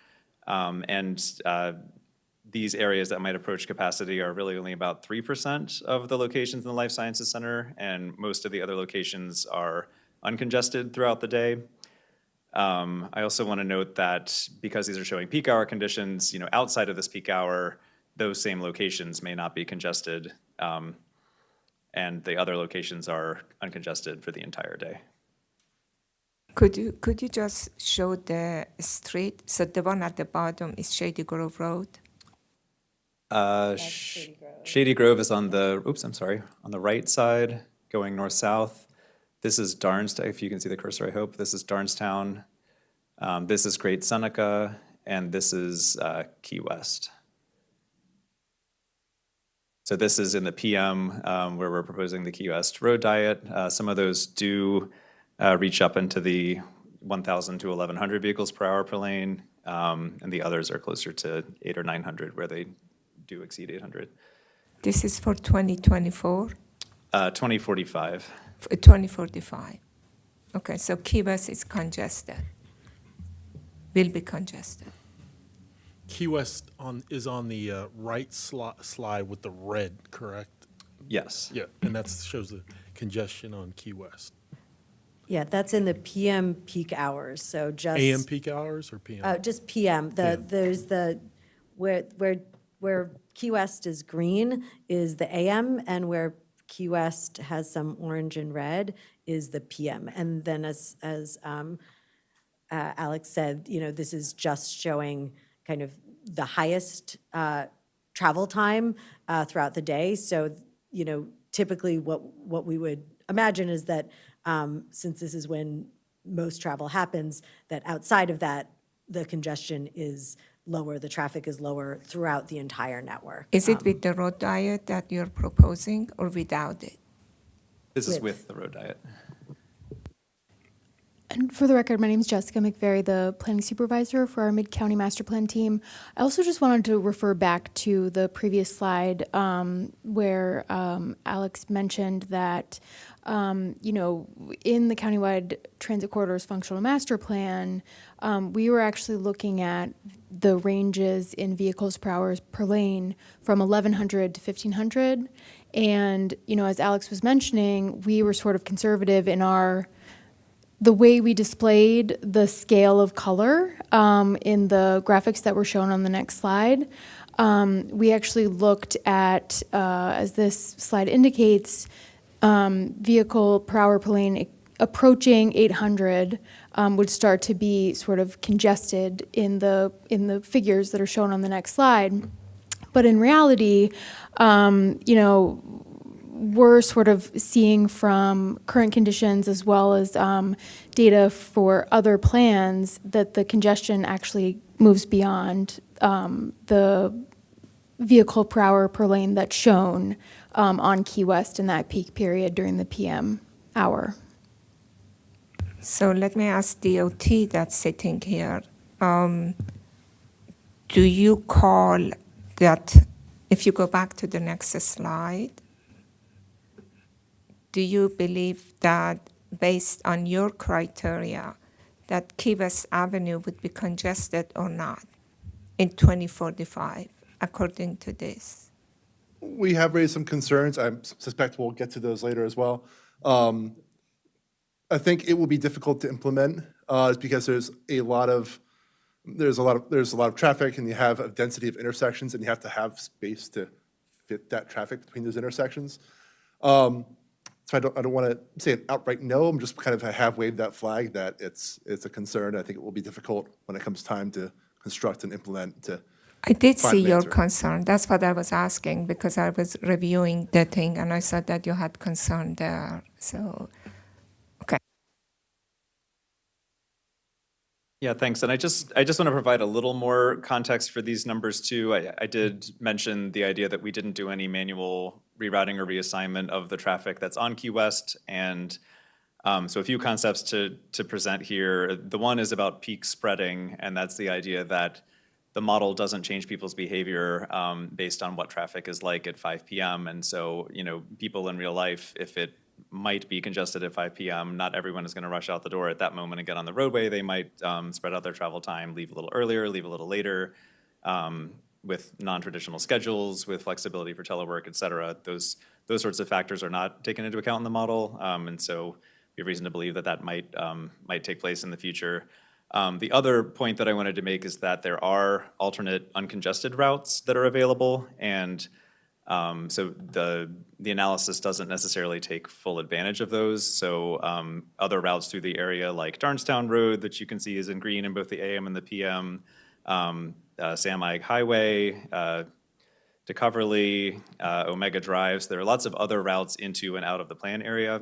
These areas that might approach capacity are really only about 3% of the locations in the Life Sciences Center, and most of the other locations are uncongested throughout the day. I also want to note that because these are showing peak hour conditions, outside of this peak hour, those same locations may not be congested, and the other locations are uncongested for the entire day. Could you just show the street? So the one at the bottom is Shady Grove Road. Shady Grove is on the on the right side, going north-south. This is Darnestown, if you can see the cursor, I hope. This is Darnestown. This is Great Seneca, and this is Key West. So this is in the PM where we're proposing the Key West road diet. Some of those do reach up into the 1,000 to 1,100 vehicles per hour per lane, and the others are closer to 800 or 900 where they do exceed 800. This is for 2024? 2045. 2045. Okay, so Key West is congested, will be congested. Key West is on the right slide with the red, correct? Yes. Yeah, and that shows the congestion on Key West. Yeah, that's in the PM peak hours, so just. AM peak hours or PM? Just PM. There's where Key West is green is the AM, and where Key West has some orange and red is the PM. And then as Alex said, this is just showing kind of the highest travel time throughout the day. So, typically what we would imagine is that since this is when most travel happens, that outside of that, the congestion is lower, the traffic is lower throughout the entire network. Is it with the road diet that you're proposing or without it? This is with the road diet. And for the record, my name is Jessica McVeary, the planning supervisor for our Mid-County Master Plan team. I also just wanted to refer back to the previous slide where Alex mentioned that, in the countywide transit corridors functional master plan, we were actually looking at the ranges in vehicles per hour per lane from 1,100 to 1,500. And, as Alex was mentioning, we were sort of conservative in the way we displayed the scale of color in the graphics that were shown on the next slide. We actually looked at, as this slide indicates, vehicle per hour per lane approaching 800 would start to be sort of congested in the figures that are shown on the next slide. But in reality, we're sort of seeing from current conditions as well as data for other plans that the congestion actually moves beyond the vehicle per hour per lane that's shown on Key West in that peak period during the PM hour. So let me ask DOT that's sitting here. Do you call that, if you go back to the next slide, do you believe that based on your criteria that Key West Avenue would be congested or not in 2045, according to this? We have raised some concerns. I suspect we'll get to those later as well. I think it will be difficult to implement because there's a lot of traffic, and you have a density of intersections, and you have to have space to fit that traffic between those intersections. So I don't want to say an outright no. I'm just kind of have waved that flag that it's a concern. I think it will be difficult when it comes time to construct and implement. I did see your concern. That's what I was asking, because I was reviewing the thing and I saw that you had concern there. So, okay. Yeah, thanks. And I just want to provide a little more context for these numbers too. I did mention the idea that we didn't do any manual rerouting or reassignment of the traffic that's on Key West. And so a few concepts to present here. The one is about peak spreading, and that's the idea that the model doesn't change people's behavior based on what traffic is like at 5 p.m. And so, people in real life, if it might be congested at 5 p.m., not everyone is going to rush out the door at that moment and get on the roadway. They might spread out their travel time, leave a little earlier, leave a little later, with non-traditional schedules, with flexibility for telework, et cetera. Those sorts of factors are not taken into account in the model. And so we have reason to believe that might take place in the future. The other point that I wanted to make is that there are alternate uncongested routes that are available, and so the analysis doesn't necessarily take full advantage of those. So other routes through the area, like Darnestown Road, that you can see is in green in both the AM and the PM, Sam Ike Highway, to Coverly, Omega Drives. There are lots of other routes into and out of the plan area.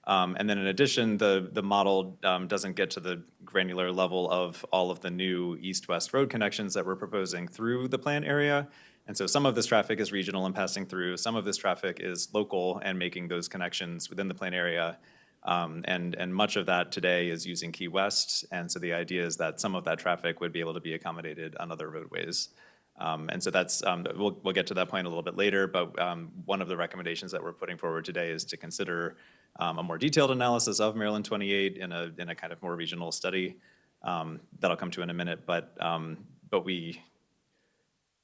And then in addition, the model doesn't get to the granular level of all of the new east-west road connections that we're proposing through the plan area. And so some of this traffic is regional and passing through. Some of this traffic is local and making those connections within the plan area. And much of that today is using Key West. And so the idea is that some of that traffic would be able to be accommodated on other roadways. And so that's, we'll get to that point a little bit later, but one of the recommendations that we're putting forward today is to consider a more detailed analysis of Maryland 28 in a kind of more regional study that I'll come to in a minute. But we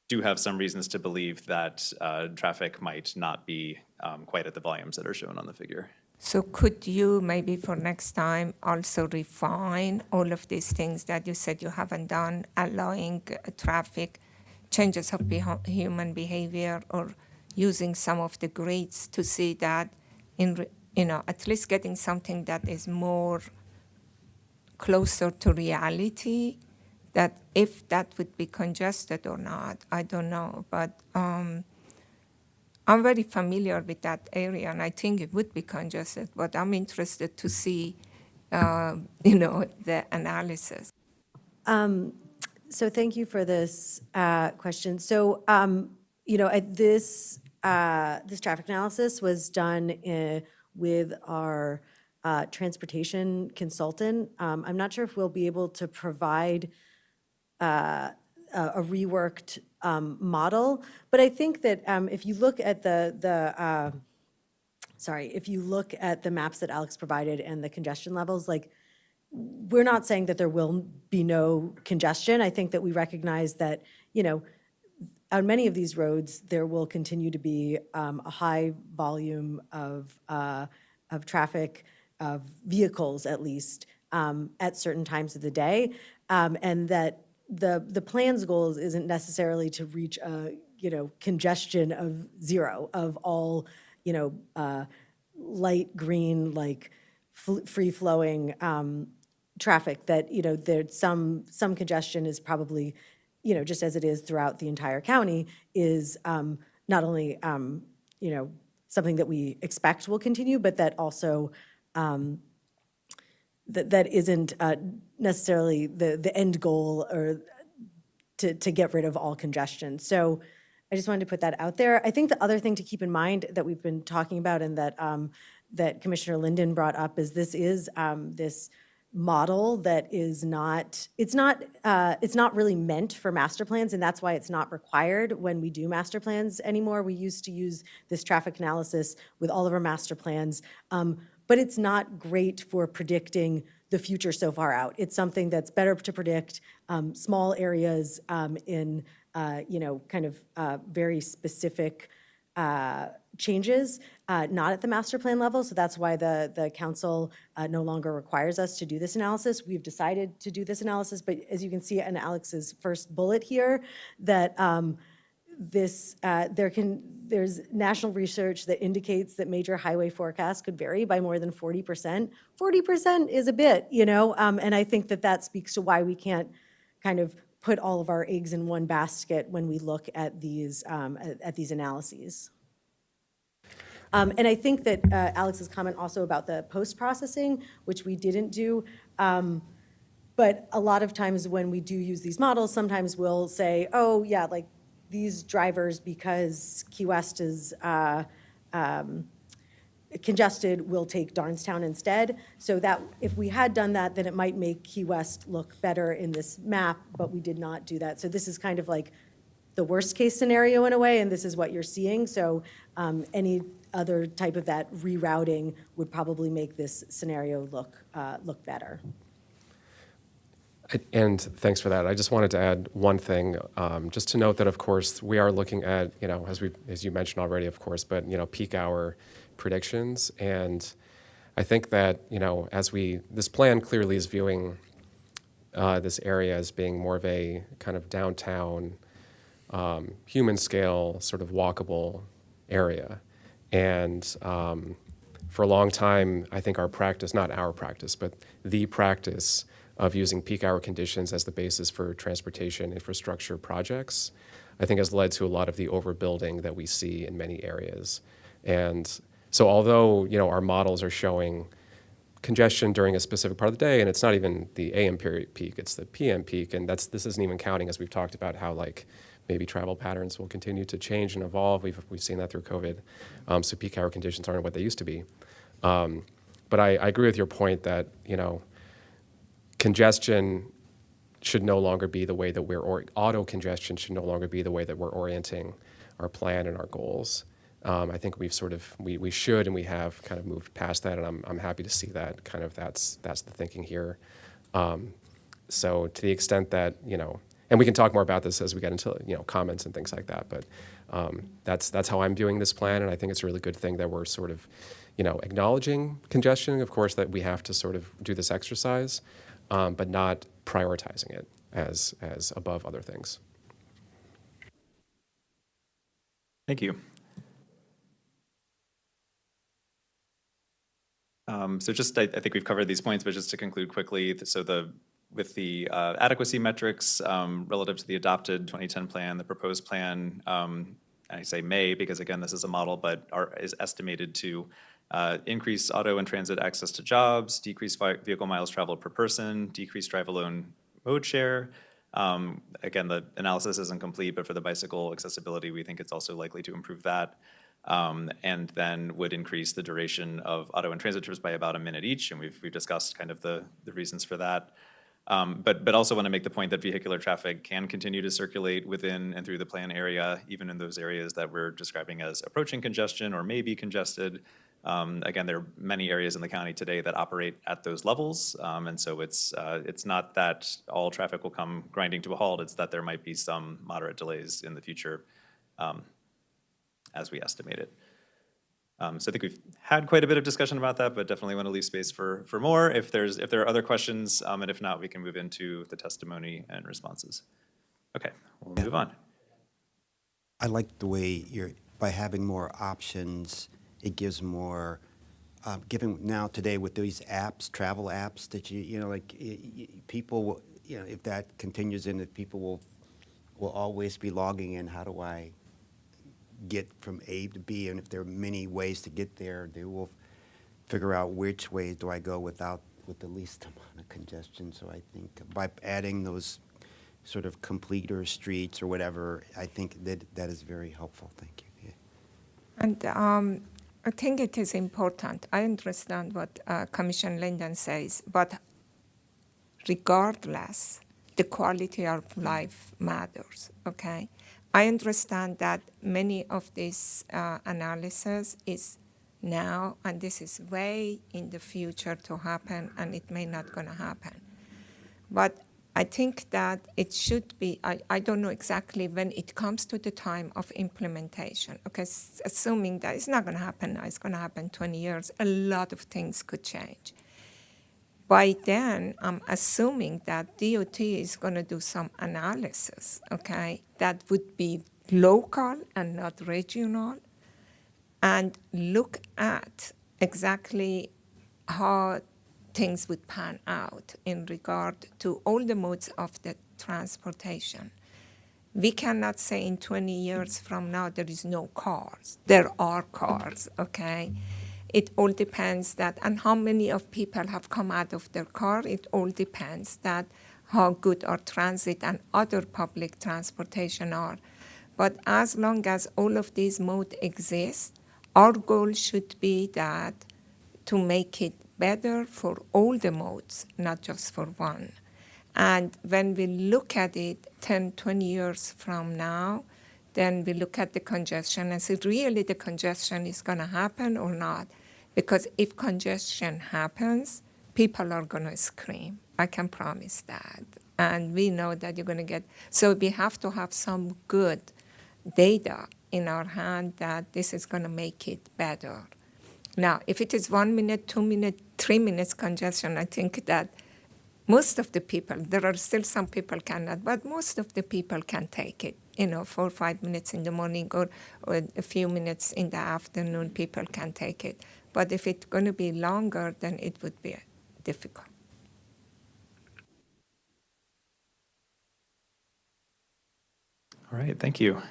do have some reasons to believe that traffic might not be quite at the volumes that are shown on the figure. So could you maybe for next time also refine all of these things that you said you haven't done, allowing traffic, changes of human behavior, or using some of the grades to see that at least getting something that is more closer to reality, that if that would be congested or not, I don't know. But I'm very familiar with that area, and I think it would be congested, but I'm interested to see, the analysis. So thank you for this question. So, this traffic analysis was done with our transportation consultant. I'm not sure if we'll be able to provide a reworked model, but I think that if you look at if you look at the maps that Alex provided and the congestion levels, we're not saying that there will be no congestion. I think that we recognize that, on many of these roads, there will continue to be a high volume of traffic, of vehicles at least, at certain times of the day, and that the plan's goals isn't necessarily to reach a congestion of zero of all light green free flowing traffic. That there's some congestion is probably just as it is throughout the entire county is not only something that we expect will continue, but that also that isn't necessarily the end goal or to get rid of all congestion. So I just wanted to put that out there. I think the other thing to keep in mind that we've been talking about and that Commissioner Linden brought up is this model that is not really meant for master plans, and that's why it's not required when we do master plans anymore. We used to use this traffic analysis with all of our master plans, but it's not great for predicting the future so far out. It's something that's better to predict small areas in kind of very specific changes, not at the master plan level. So that's why the council no longer requires us to do this analysis. We've decided to do this analysis, but as you can see in Alex's first bullet here, that there's national research that indicates that major highway forecasts could vary by more than 40%. 40% is a bit, and I think that speaks to why we can't kind of put all of our eggs in one basket when we look at these analyses. And I think that But a lot of times when we do use these models, sometimes we'll say, oh, yeah, like these drivers, because Key West is congested, we'll take Darnestown instead. So that, if we had done that, then it might make Key West look better in this map, but we did not do that. So this is kind of like the worst-case scenario in a way, and this is what you're seeing. So any other type of that rerouting would probably make this scenario look better. And thanks for that. I just wanted to add one thing, just to note that, of course, we are looking at, as you mentioned already, of course, but, peak hour predictions. And I think that, this plan clearly is viewing this area as being more of a kind of downtown, human scale, sort of walkable area. And for a long time, I think our practice, not our practice, but the practice of using peak hour conditions as the basis for transportation infrastructure projects, I think has led to a lot of the overbuilding that we see in many areas. And so although, our models are showing congestion during a specific part of the day, and it's not even the AM period peak, it's the PM peak, and this isn't even counting, as we've talked about, how maybe travel patterns will continue to change and evolve. We've seen that through COVID. So peak hour conditions aren't what they used to be. But I agree with your point that, congestion should no longer be the way that auto congestion should no longer be the way that we're orienting our plan and our goals. I think we've we should and we have kind of moved past that, and I'm happy to see that kind of that's the thinking here. So to the extent that, and we can talk more about this as we get into, comments and things like that, but that's how I'm viewing this plan, and I think it's a really good thing that we're sort of, acknowledging congestion, of course, that we have to sort of do this exercise, but not prioritizing it as above other things. Thank you. So I think we've covered these points, but just to conclude quickly, with the adequacy metrics relative to the adopted 2010 plan, the proposed plan, I say may because, again, this is a model, but is estimated to increase auto and transit access to jobs, decrease vehicle miles traveled per person, decrease drive-alone mode share. Again, the analysis isn't complete, but for the bicycle accessibility, we think it's also likely to improve that. And then would increase the duration of auto and transit trips by about a minute each, and we've discussed kind of the reasons for that. But also want to make the point that vehicular traffic can continue to circulate within and through the plan area, even in those areas that we're describing as approaching congestion or may be congested. Again, there are many areas in the county today that operate at those levels, and so it's not that all traffic will come grinding to a halt. It's that there might be some moderate delays in the future, as we estimate it. So I think we've had quite a bit of discussion about that, but definitely want to leave space for more. If there are other questions, and if not, we can move into the testimony and responses. Okay, we'll move on. I like the way by having more options, it gives more, given now today with these apps, travel apps that people will, if that continues in, that people will always be logging in, how do I get from A to B, and if there are many ways to get there, they will figure out which way do I go with the least amount of congestion. So I think by adding those sort of completer streets or whatever, I think that is very helpful. Thank you. Yeah. And I think it is important. I understand what Commissioner Linden says, but regardless, the quality of life matters, okay? I understand that many of this analysis is now, and this is way in the future to happen, and it may not gonna happen. But I think that it should be, I don't know exactly when it comes to the time of implementation, okay, assuming that it's not gonna happen now, it's gonna happen 20 years, a lot of things could change. By then, I'm assuming that DOT is going to do some analysis, okay, that would be local and not regional, and look at exactly how things would pan out in regard to all the modes of the transportation. We cannot say in 20 years from now there is no cars. There are cars, okay? It all depends that, and how many of people have come out of their car. It all depends that how good our transit and other public transportation are. But as long as all of these modes exist, our goal should be that to make it better for all the modes, not just for one. And when we look at it 10, 20 years from now, then we look at the congestion and say, really the congestion is going to happen or not? Because if congestion happens, people are going to scream. I can promise that. And we know that you're going to get, so we have to have some good data in our hand that this is going to make it better. Now, if it is 1 minute, 2 minutes, 3 minutes congestion, I think that most of the people, there are still some people cannot, but most of the people can take it. 4 or 5 minutes in the morning or a few minutes in the afternoon, people can take it. But if it's going to be longer, then it would be difficult. All right, thank you.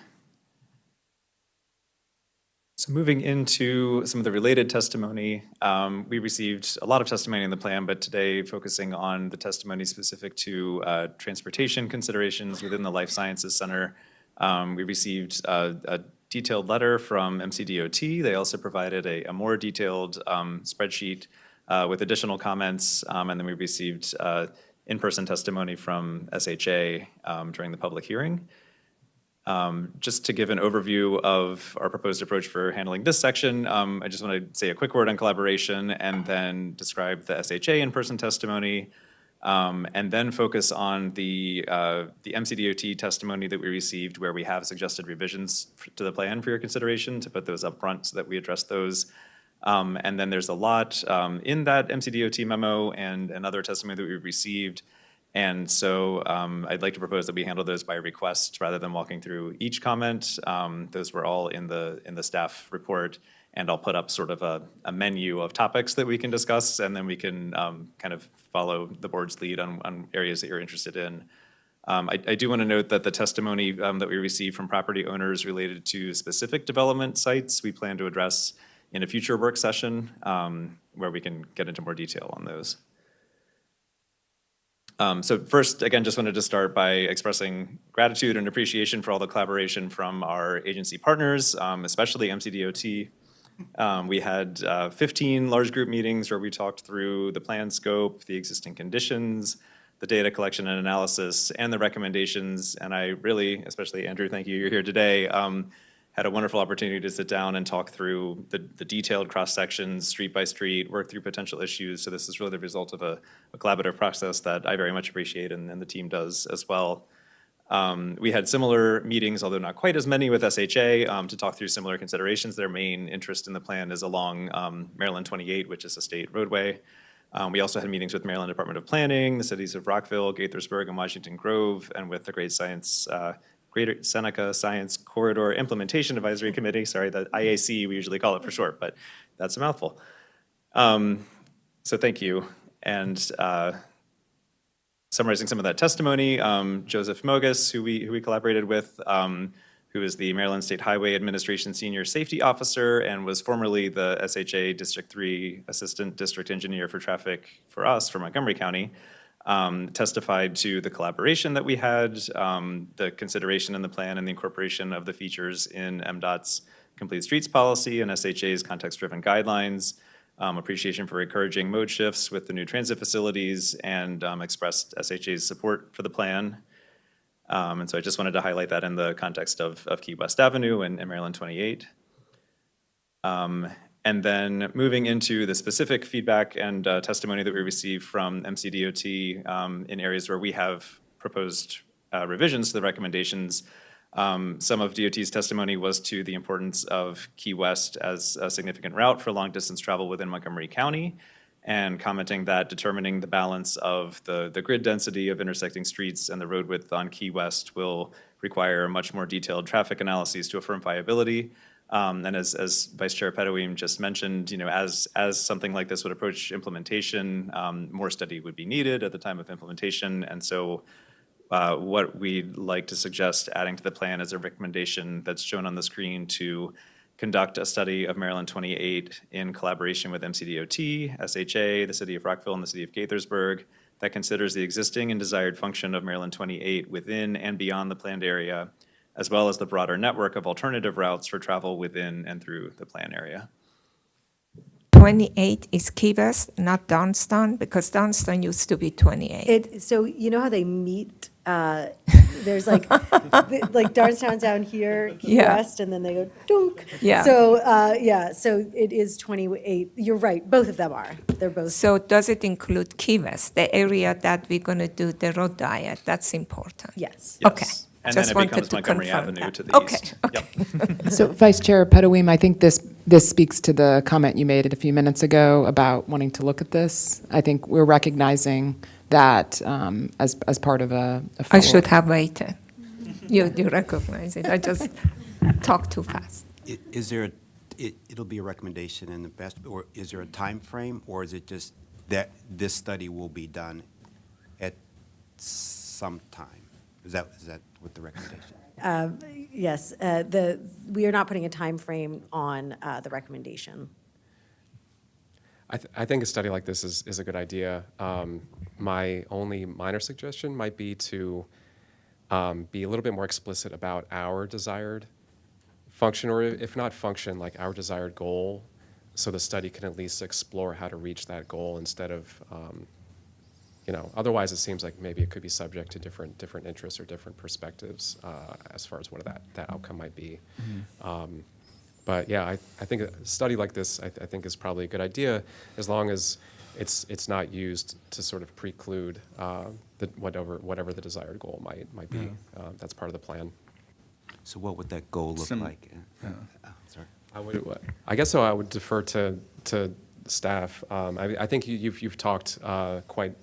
So moving into some of the related testimony, we received a lot of testimony in the plan, but today focusing on the testimony specific to transportation considerations within the Life Sciences Center. We received a detailed letter from MCDOT. They also provided a more detailed spreadsheet with additional comments, and then we received in-person testimony from SHA during the public hearing. Just to give an overview of our proposed approach for handling this section, I just want to say a quick word on collaboration and then describe the SHA in-person testimony, and then focus on the MCDOT testimony that we received where we have suggested revisions to the plan for your consideration to put those up front so that we address those. And then there's a lot in that MCDOT memo and other testimony that we've received. And so I'd like to propose that we handle those by request rather than walking through each comment. Those were all in the staff report, and I'll put up sort of a menu of topics that we can discuss, and then we can kind of follow the board's lead on areas that you're interested in. I do want to note that the testimony that we received from property owners related to specific development sites, we plan to address in a future work session where we can get into more detail on those. So first, again, just wanted to start by expressing gratitude and appreciation for all the collaboration from our agency partners, especially MCDOT. We had 15 large group meetings where we talked through the plan scope, the existing conditions, the data collection and analysis, and the recommendations. And I really, especially Andrew, thank you, you're here today, had a wonderful opportunity to sit down and talk through the detailed cross sections, street by street, work through potential issues. So this is really the result of a collaborative process that I very much appreciate and the team does as well. We had similar meetings, although not quite as many, with SHA to talk through similar considerations. Their main interest in the plan is along Maryland 28, which is a state roadway. We also had meetings with Maryland Department of Planning, the cities of Rockville, Gaithersburg, and Washington Grove, and with the Greater Seneca Science Corridor Implementation Advisory Committee, sorry, the IAC we usually call it for short, but that's a mouthful. So thank you. And summarizing some of that testimony, Joseph Mogus, who we collaborated with, who is the Maryland State Highway Administration Senior Safety Officer and was formerly the SHA District 3 Assistant District Engineer for Traffic for us, for Montgomery County, testified to the collaboration that we had, the consideration in the plan and the incorporation of the features in MDOT's Complete Streets Policy and SHA's context-driven guidelines, appreciation for encouraging mode shifts with the new transit facilities, and expressed SHA's support for the plan. And so I just wanted to highlight that in the context of Key West Avenue and Maryland 28. And then moving into the specific feedback and testimony that we received from MCDOT in areas where we have proposed revisions to the recommendations. Some of DOT's testimony was to the importance of Key West as a significant route for long-distance travel within Montgomery County, and commenting that determining the balance of the grid density of intersecting streets and the road width on Key West will require much more detailed traffic analyses to affirm viability. And as Vice Chair Pedoeem just mentioned, as something like this would approach implementation, more study would be needed at the time of implementation. And so what we'd like to suggest adding to the plan is a recommendation that's shown on the screen to conduct a study of Maryland 28 in collaboration with MCDOT, SHA, the City of Rockville, and the City of Gaithersburg that considers the existing and desired function of Maryland 28 within and beyond the planned area, as well as the broader network of alternative routes for travel within and through the plan area. 28 is Key West, not Downtown, because Downtown used to be 28. So you know how they meet? There's like Darnestown's down here, Key Yeah. West, and then they go dunk. Yeah. So it is 28. You're right. Both of them are. They're both. So does it include Key West, the area that we're going to do the road diet? That's important. Yes. Okay. And Just then it wanted becomes to Montgomery confirm Avenue that. to the Okay, east. okay. Yep. So Vice Chair Pedoweem, I think this speaks to the comment you made a few minutes ago about wanting to look at this. I think we're recognizing that as part of a I should follow-up. have waited. You recognize it. I just talked too fast. Is there, it'll be a recommendation in the best, or is there a time frame, or is it just that this study will be done at some time? Is that what the recommendation? Yes. We are not putting a time frame on the recommendation. I think a study like this is a good idea. My only minor suggestion might be to be a little bit more explicit about our desired function, or if not function, like our desired goal, so the study can at least explore how to reach that goal instead of, otherwise it seems like maybe it could be subject to different interests or different perspectives as far as what that outcome might be. But yeah, I think a study like this, I think is probably a good idea, as long as it's not used to sort of preclude whatever the desired goal might be. That's part of the plan. So what would that goal look like? Sorry. I guess so. I would defer to staff. I think you've talked quite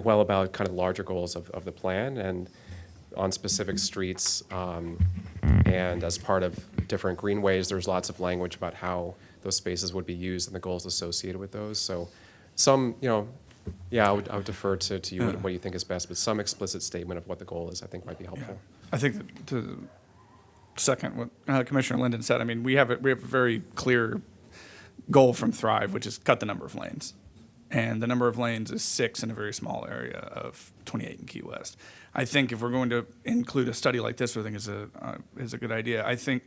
well about kind of larger goals of the plan and on specific streets. And as part of different greenways, there's lots of language about how those spaces would be used and the goals associated with those. So some, I would defer to you what you think is best, but some explicit statement of what the goal is, I think might be helpful. I think that to second what Commissioner Linden said, I mean, we have a very clear goal from Thrive, which is cut the number of lanes. And the number of lanes is 6 in a very small area of 28 in Key West. I think if we're going to include a study like this, which I think is a good idea, I think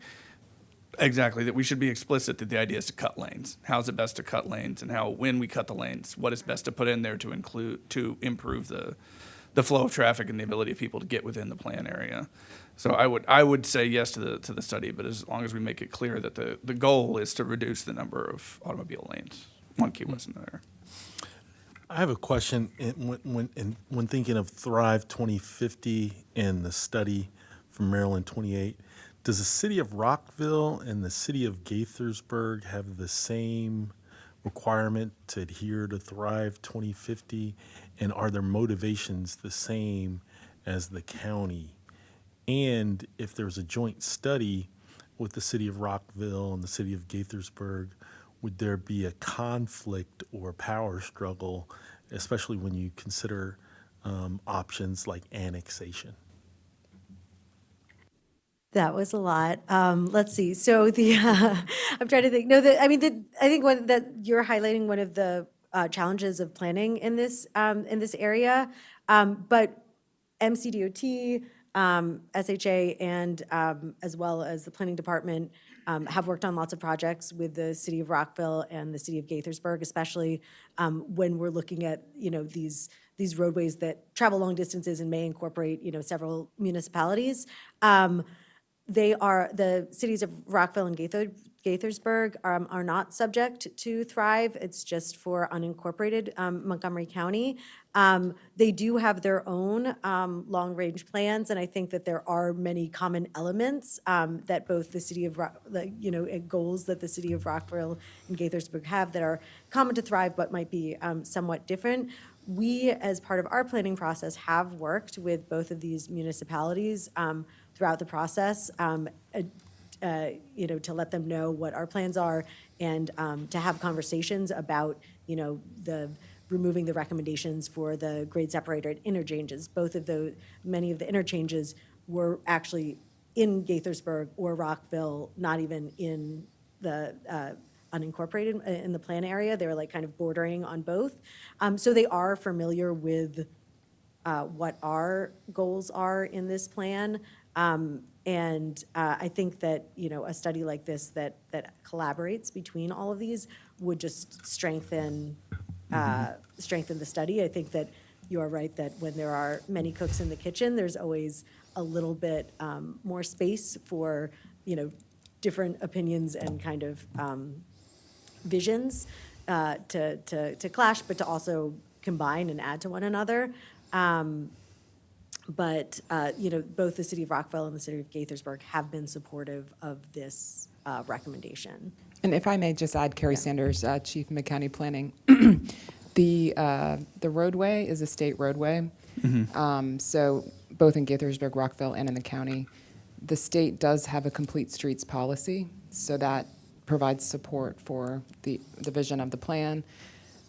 exactly that we should be explicit that the idea is to cut lanes. How is it best to cut lanes, and when we cut the lanes, what is best to put in there to improve the flow of traffic and the ability of people to get within the plan area. So I would say yes to the study, but as long as we make it clear that the goal is to reduce the number of automobile lanes on Key West and there. I have a question. When thinking of Thrive 2050 and the study from Maryland 28, does the city of Rockville and the city of Gaithersburg have the same requirement to adhere to Thrive 2050? And are their motivations the same as the county? And if there's a joint study with the city of Rockville and the city of Gaithersburg, would there be a conflict or power struggle, especially when you consider options like annexation? That was a lot. Let's see. So I'm trying to think. No, I think that you're highlighting one of the challenges of planning in this area. But MCDOT, SHA, and as well as the planning department have worked on lots of projects with the city of Rockville and the city of Gaithersburg, especially when we're looking at these roadways that travel long distances and may incorporate several municipalities. The cities of Rockville and Gaithersburg are not subject to Thrive. It's just for unincorporated Montgomery County. They do have their own long-range plans, and I think that there are many common elements that both the city of goals that the city of Rockville and Gaithersburg have that are common to Thrive, but might be somewhat different. We, as part of our planning process, have worked with both of these municipalities throughout the process, to let them know what our plans are and to have conversations about, removing the recommendations for the grade separator at interchanges. Many of the interchanges were actually in Gaithersburg or Rockville, not even in the unincorporated, in the plan area. They were like kind of bordering on both. So they are familiar with what our goals are in this plan. And I think that, you know, a study like this that collaborates between all of these would just strengthen the study. I think that you are right that when there are many cooks in the kitchen, there's always a little bit more space for, you know, different opinions and kind of visions to clash, but to also combine and add to one another. But, you know, both the city of Rockville and the city of Gaithersburg have been supportive of this recommendation. And if I may just add, Carrie Sanders, Chief Mid-County Planning, the roadway is a state roadway. So both in Gaithersburg, Rockville, and in the county, the state does have a complete streets policy, so that provides support for the vision of the plan.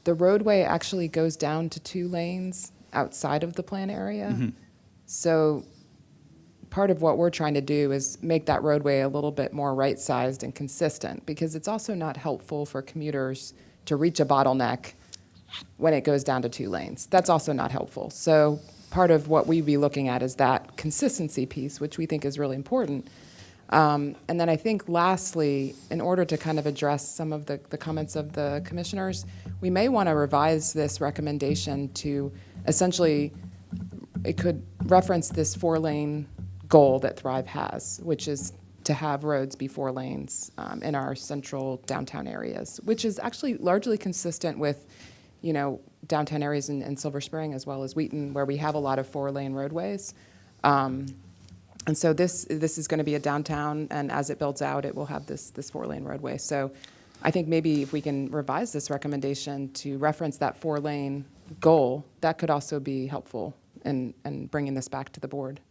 The roadway actually goes down to 2 lanes outside of the plan area. So part of what we're trying to do is make that roadway a little bit more right-sized and consistent, because it's also not helpful for commuters to reach a bottleneck when it goes down to 2 lanes. That's also not helpful. So part of what we'd be looking at is that consistency piece, which we think is really important. And then I think lastly, in order to kind of address some of the comments of the commissioners, we may want to revise this recommendation to essentially, it could reference this 4-lane goal that Thrive has, which is to have roads be 4 lanes in our central downtown areas, which is actually largely consistent with, you know, downtown areas in Silver Spring as well as Wheaton, where we have a lot of 4-lane roadways. And so this is going to be a downtown, and as it builds out, it will have this 4-lane roadway. So I think maybe if we can revise this recommendation to reference that 4-lane goal, that could also be helpful in bringing this back to the board.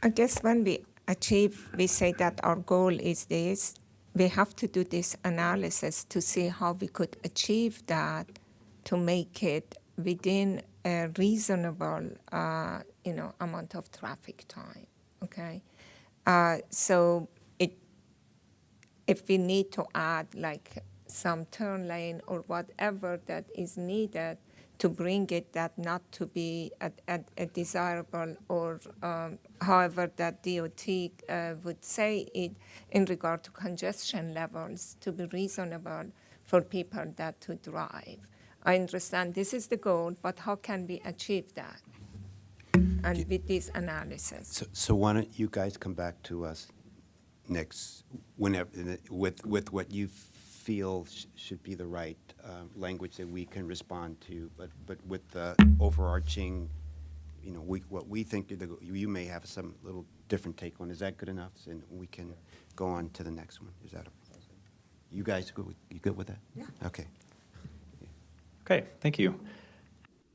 I guess when we say that our goal is this, we have to do this analysis to see how we could achieve that to make it within a reasonable, you know, amount of traffic time, okay? So if we need to add like some turn lane or whatever that is needed to bring it that not to be a desirable or however that DOT would say it in regard to congestion levels to be reasonable for people that to drive. I understand this is the goal, but how can we achieve that? And with this analysis. So why don't you guys come back to us next, whenever, with what you feel should be the right language that we can respond to, but with the overarching, you know, what we think you may have some little different take on. Is that good enough? And we can go on to the next one. Is that okay? You guys good with that? Yeah. Okay. Okay, thank you.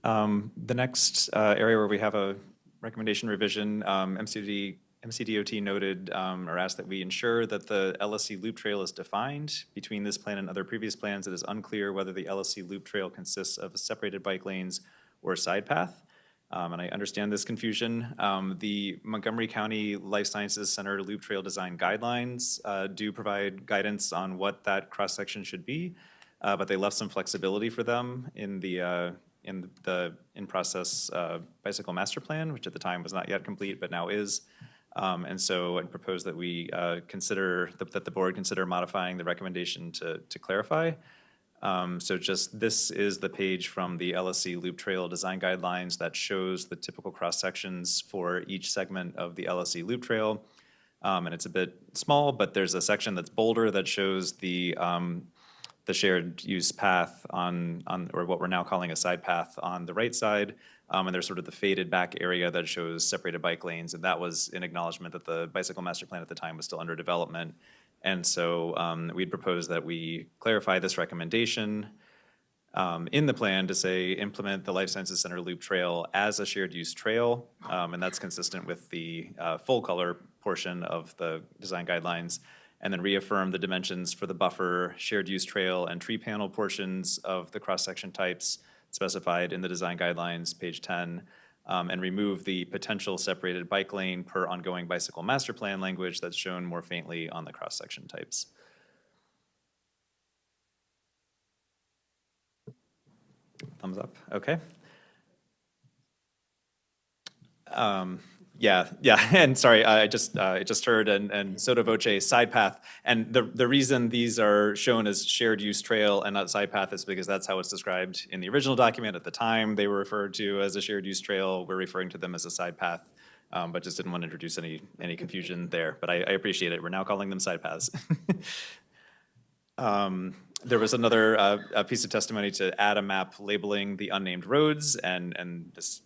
The next area where we have a recommendation revision, MCDOT noted or asked that we ensure that the LSC loop trail is defined. Between this plan and other previous plans, it is unclear whether the LSC loop trail consists of separated bike lanes or a side path. And I understand this confusion. The Montgomery County Life Sciences Center Loop Trail Design Guidelines do provide guidance on what that cross-section should be, but they left some flexibility for them in the in-process bicycle master plan, which at the time was not yet complete, but now is. And so I'd propose that we consider, that the board consider modifying the recommendation to clarify. So just, this is the page from the LSC Loop Trail Design Guidelines that shows the typical cross-sections for each segment of the LSC Loop Trail. And it's a bit small, but there's a section that's bolder that shows the shared use path on, or what we're now calling a side path on the right side. And there's sort of the faded back area that shows separated bike lanes. And that was in acknowledgement that the bicycle master plan at the time was still under development. And so we'd propose that we clarify this recommendation in the plan to say implement the Life Sciences Center Loop Trail as a shared use trail. And that's consistent with the full color portion of the design guidelines. And then reaffirm the dimensions for the buffer, shared use trail, and tree panel portions of the cross-section types specified in the design guidelines, page 10. and remove the potential separated bike lane per ongoing bicycle master plan language that's shown more faintly on the cross-section types. Thumbs up, okay. Yeah, and sorry, I just heard and sotto voce side path, and the reason these are shown as shared use trail and not side path is because that's how it's described in the original document. At the time, they were referred to as a shared use trail. We're referring to them as a side path, but just didn't want to introduce any confusion there. But I appreciate it. We're now calling them side paths. There was another a piece of testimony to add a map labeling the unnamed roads, and this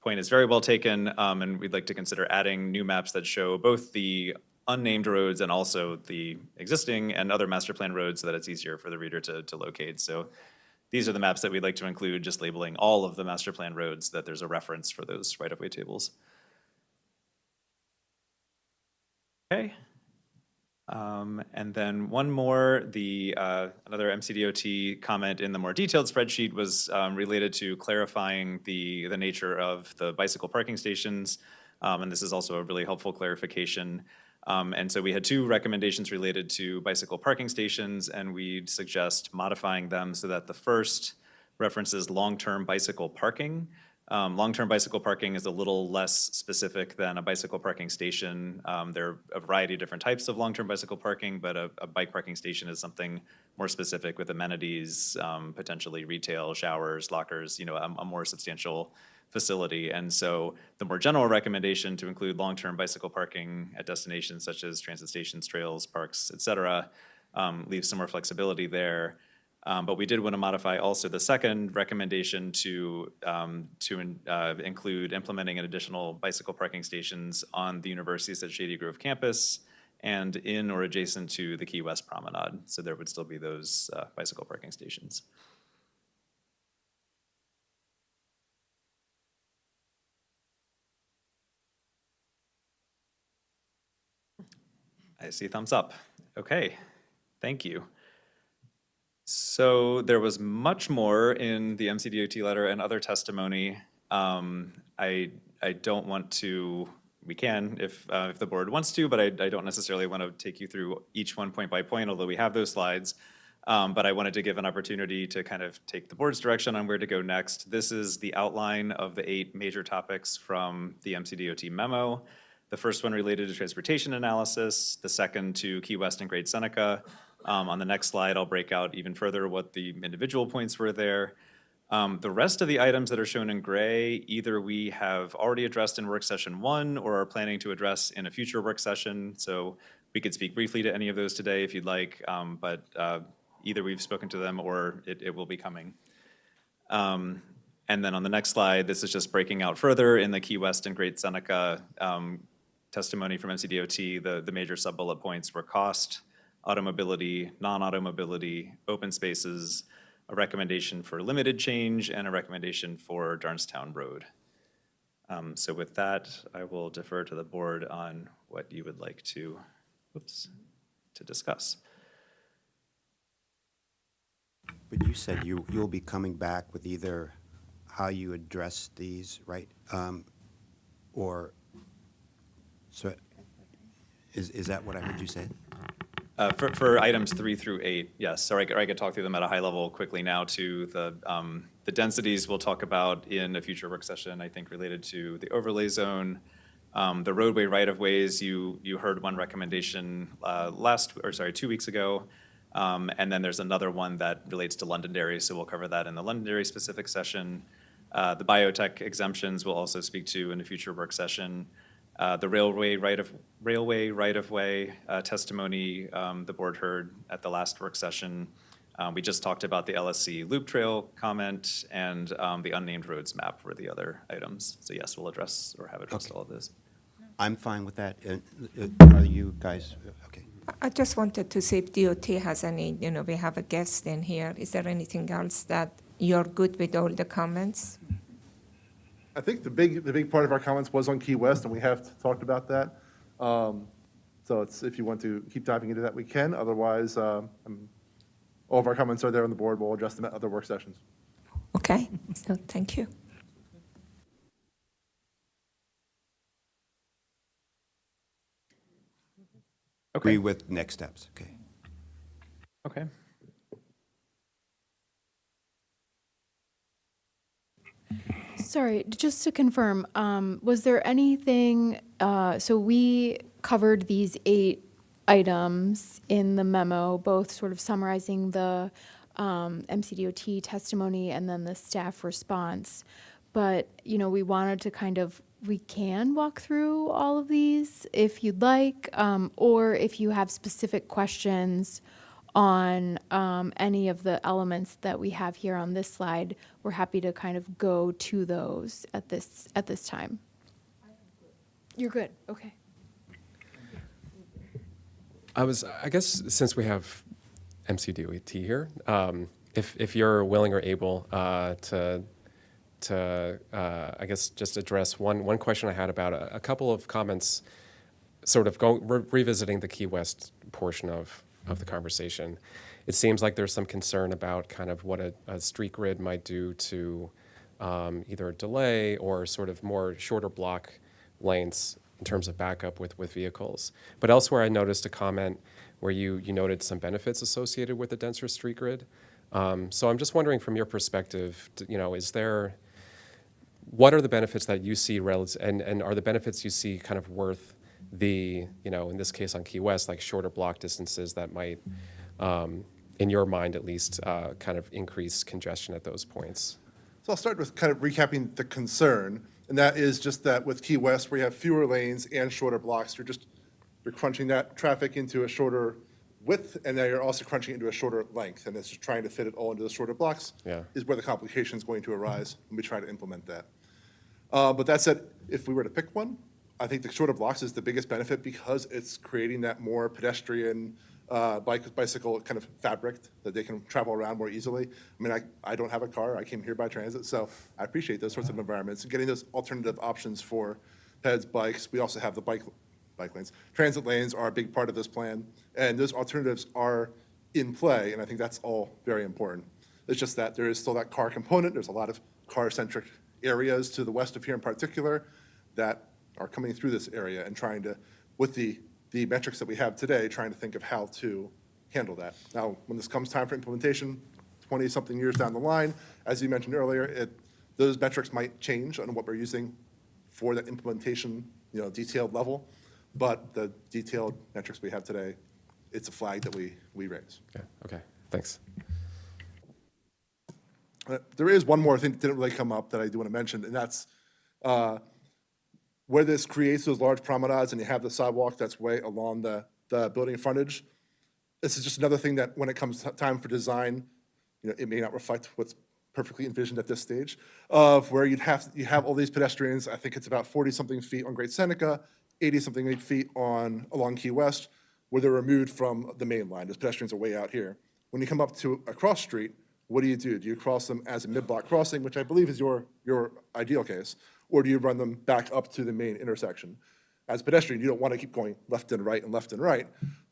point is very well taken, and we'd like to consider adding new maps that show both the unnamed roads and also the existing and other master plan roads so that it's easier for the reader to locate. So these are the maps that we'd like to include, just labeling all of the master plan roads so that there's a reference for those right-of-way tables. Okay. And then one more, another MCDOT comment in the more detailed spreadsheet was related to clarifying the nature of the bicycle parking stations. And this is also a really helpful clarification. And so we had two recommendations related to bicycle parking stations, and we'd suggest modifying them so that the first references long-term bicycle parking. Long-term bicycle parking is a little less specific than a bicycle parking station. There are a variety of different types of long-term bicycle parking, but a bike parking station is something more specific with amenities, potentially retail, showers, lockers, a more substantial facility. And so the more general recommendation to include long-term bicycle parking at destinations such as transit stations, trails, parks, et cetera, leaves some more flexibility there. But we did want to modify also the second recommendation to include implementing an additional bicycle parking stations on the university's at Shady Grove campus and in or adjacent to the Key West Promenade. So there would still be those bicycle parking stations. I see thumbs up. Okay, thank you. So there was much more in the MCDOT letter and other testimony. I don't want to, we can if the board wants to, but I don't necessarily want to take you through each one point by point, although we have those slides. But I wanted to give an opportunity to kind of take the board's direction on where to go next. This is the outline of the 8 major topics from the MCDOT memo. The first one related to transportation analysis, the second to Key West and Great Seneca. On the next slide, I'll break out even further what the individual points were there. The rest of the items that are shown in gray, either we have already addressed in work session 1 or are planning to address in a future work session. So we could speak briefly to any of those today if you'd like, but either we've spoken to them or it will be coming. And then on the next slide, this is just breaking out further in the Key West and Great Seneca testimony from MCDOT. The major sub-bullet points were cost, automobility, non-automobility, open spaces, a recommendation for limited change, and a recommendation for Darnestown Road. So with that, I will defer to the board on what you would like to discuss. But you said you'll be coming back with either how you address these, right? Or, so is that what I heard you say? For items 3 through 8, yes. Or I could talk through them at a high level quickly now to the densities we'll talk about in a future work session, I think related to the overlay zone. The roadway right-of-ways, you heard one recommendation 2 weeks ago. And then there's another one that relates to Londonderry, so we'll cover that in the Londonderry specific session. The biotech exemptions we'll also speak to in a future work session. The railway right-of-way testimony the board heard at the last work session. We just talked about the LSC loop trail comment, and the unnamed roads map were the other items. So yes, we'll address or have addressed all of this. I'm fine with that. Are you guys, okay. I just wanted to see if DOT has any, we have a guest in here. Is there anything else that you're good with all the comments? I think the big part of our comments was on Key West, and we have talked about that. So it's, if you want to keep diving into that, we can. Otherwise, all of our comments are there on the board. We'll address them at other work sessions. Okay, so thank you. agree with next steps, okay. Okay. Sorry, just to confirm, was there anything, so we covered these 8 items in the memo, both sort of summarizing the MCDOT testimony and then the staff response. But, we wanted to we can walk through all of these if you'd like, or if you have specific questions on any of the elements that we have here on this slide, we're happy to kind of go to those at this time. You're good, okay. I guess since we have MCDOT here, if you're willing or able to I guess just address one question I had about a couple of comments, sort of revisiting the Key West portion of the conversation. It seems like there's some concern about kind of what a street grid might do to either delay or sort of more shorter block lanes in terms of backup with vehicles. But elsewhere, I noticed a comment where you noted some benefits associated with a denser street grid. So I'm just wondering, from your perspective, what are the benefits that you see and are the benefits you see kind of worth the, in this case on Key West, like shorter block distances that might, in your mind at least, kind of increase congestion at those points? So I'll start with kind of recapping the concern, and that is just that with Key West, where you have fewer lanes and shorter blocks, you're crunching that traffic into a shorter width, and then you're also crunching it into a shorter length, and it's just trying to fit it all into the shorter blocks is where the complication is going to arise when we try to implement that. But that said, if we were to pick one, I think the shorter blocks is the biggest benefit because it's creating that more pedestrian bicycle kind of fabric that they can travel around more easily. I mean, I don't have a car. I came here by transit, so I appreciate those sorts of environments. Getting those alternative options for peds, bikes. We also have the bike lanes. Transit lanes are a big part of this plan, and those alternatives are in play, and I think that's all very important. It's just that there is still that car component. There's a lot of car-centric areas to the west of here in particular that are coming through this area and trying to, with the metrics that we have today, trying to think of how to handle that. Now, when this comes time for implementation, 20-something years down the line, as you mentioned earlier, those metrics might change on what we're using for that implementation, detailed level. But the detailed metrics we have today, it's a flag that we raise. Okay, thanks. There is one more thing that didn't really come up that I do want to mention, and that's where this creates those large promenades and you have the sidewalk that's way along the building frontage. This is just another thing that when it comes time for design, it may not reflect what's perfectly envisioned at this stage, of where you have all these pedestrians. I think it's about 40-something feet on Great Seneca, 80-something feet along Key West, where they're removed from the main line. Those pedestrians are way out here. When you come up to a cross street, what do? Do you cross them as a mid-block crossing, which I believe is your ideal case, or do you run them back up to the main intersection? As a pedestrian, you don't want to keep going left and right and left and right,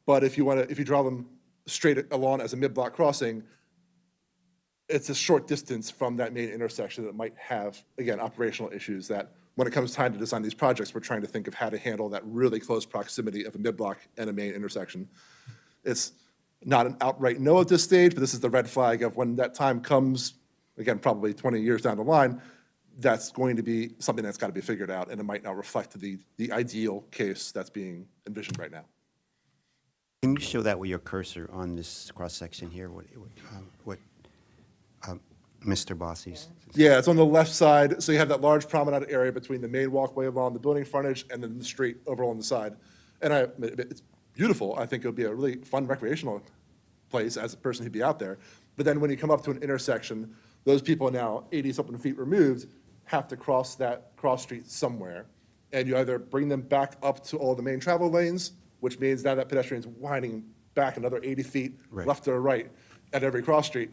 but if you draw them straight along as a mid-block crossing, it's a short distance from that main intersection that might have, again, operational issues that when it comes time to design these projects, we're trying to think of how to handle that really close proximity of a mid-block and a main intersection. It's not an outright no at this stage, but this is the red flag of when that time comes, again, probably 20 years down the line, that's going to be something that's got to be figured out, and it might not reflect the ideal case that's being envisioned right now. Can you show that with your cursor on this cross-section here, what Mr. Bossi's? Yeah, it's on the left side, so you have that large promenade area between the main walkway along the building frontage and then the street over on the side. And it's beautiful. I think it would be a really fun recreational place as a person who'd be out there. But then when you come up to an intersection, those people now 80-something feet removed have to cross that cross street somewhere. And you either bring them back up to all the main travel lanes, which means now that pedestrian's winding back another 80 feet left or right at every cross street.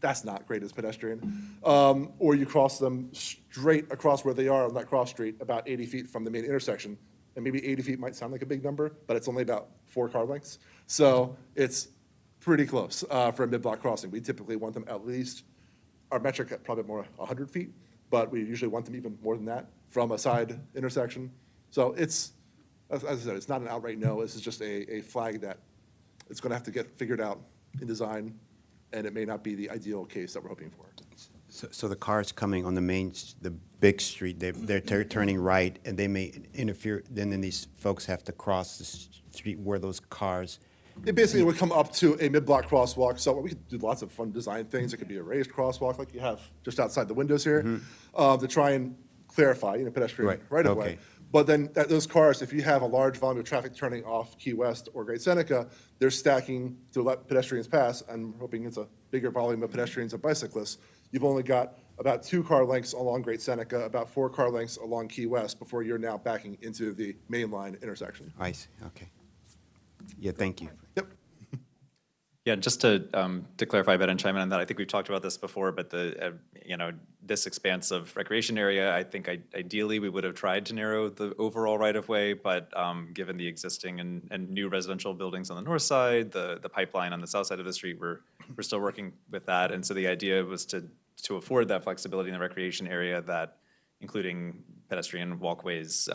That's not great as pedestrian. Or you cross them straight across where they are on that cross street, about 80 feet from the main intersection. And maybe 80 feet might sound like a big number, but it's only about 4 car lengths. So it's pretty close for a mid-block crossing. We typically want them at least, our metric at probably more 100 feet, but we usually want them even more than that from a side intersection. So it's as I said, it's not an outright no, this is just a flag that it's going to have to get figured out in design, and it may not be the ideal case that we're hoping for. So the cars coming on the big street, they're turning right, and they may interfere, then these folks have to cross the street where those cars. It basically would come up to a mid-block crosswalk, so we could do lots of fun design things. It could be a raised crosswalk like you have just outside the windows here, to try and clarify, pedestrian right of way. Okay. But then those cars, if you have a large volume of traffic turning off Key West or Great Seneca, they're stacking to let pedestrians pass. I'm hoping it's a bigger volume of pedestrians and bicyclists. You've only got about 2 car lengths along Great Seneca, about 4 car lengths along Key West before you're now backing into the main line intersection. I see, okay. Yeah, thank you. Yep. Yeah, just to clarify a bit and chime in on that, I think we've talked about this before, but this expanse of recreation area, I think ideally we would have tried to narrow the overall right-of-way, but given the existing and new residential buildings on the north side, the pipeline on the south side of the street, we're still working with that. And so the idea was to afford that flexibility in the recreation area, that including pedestrian walkways,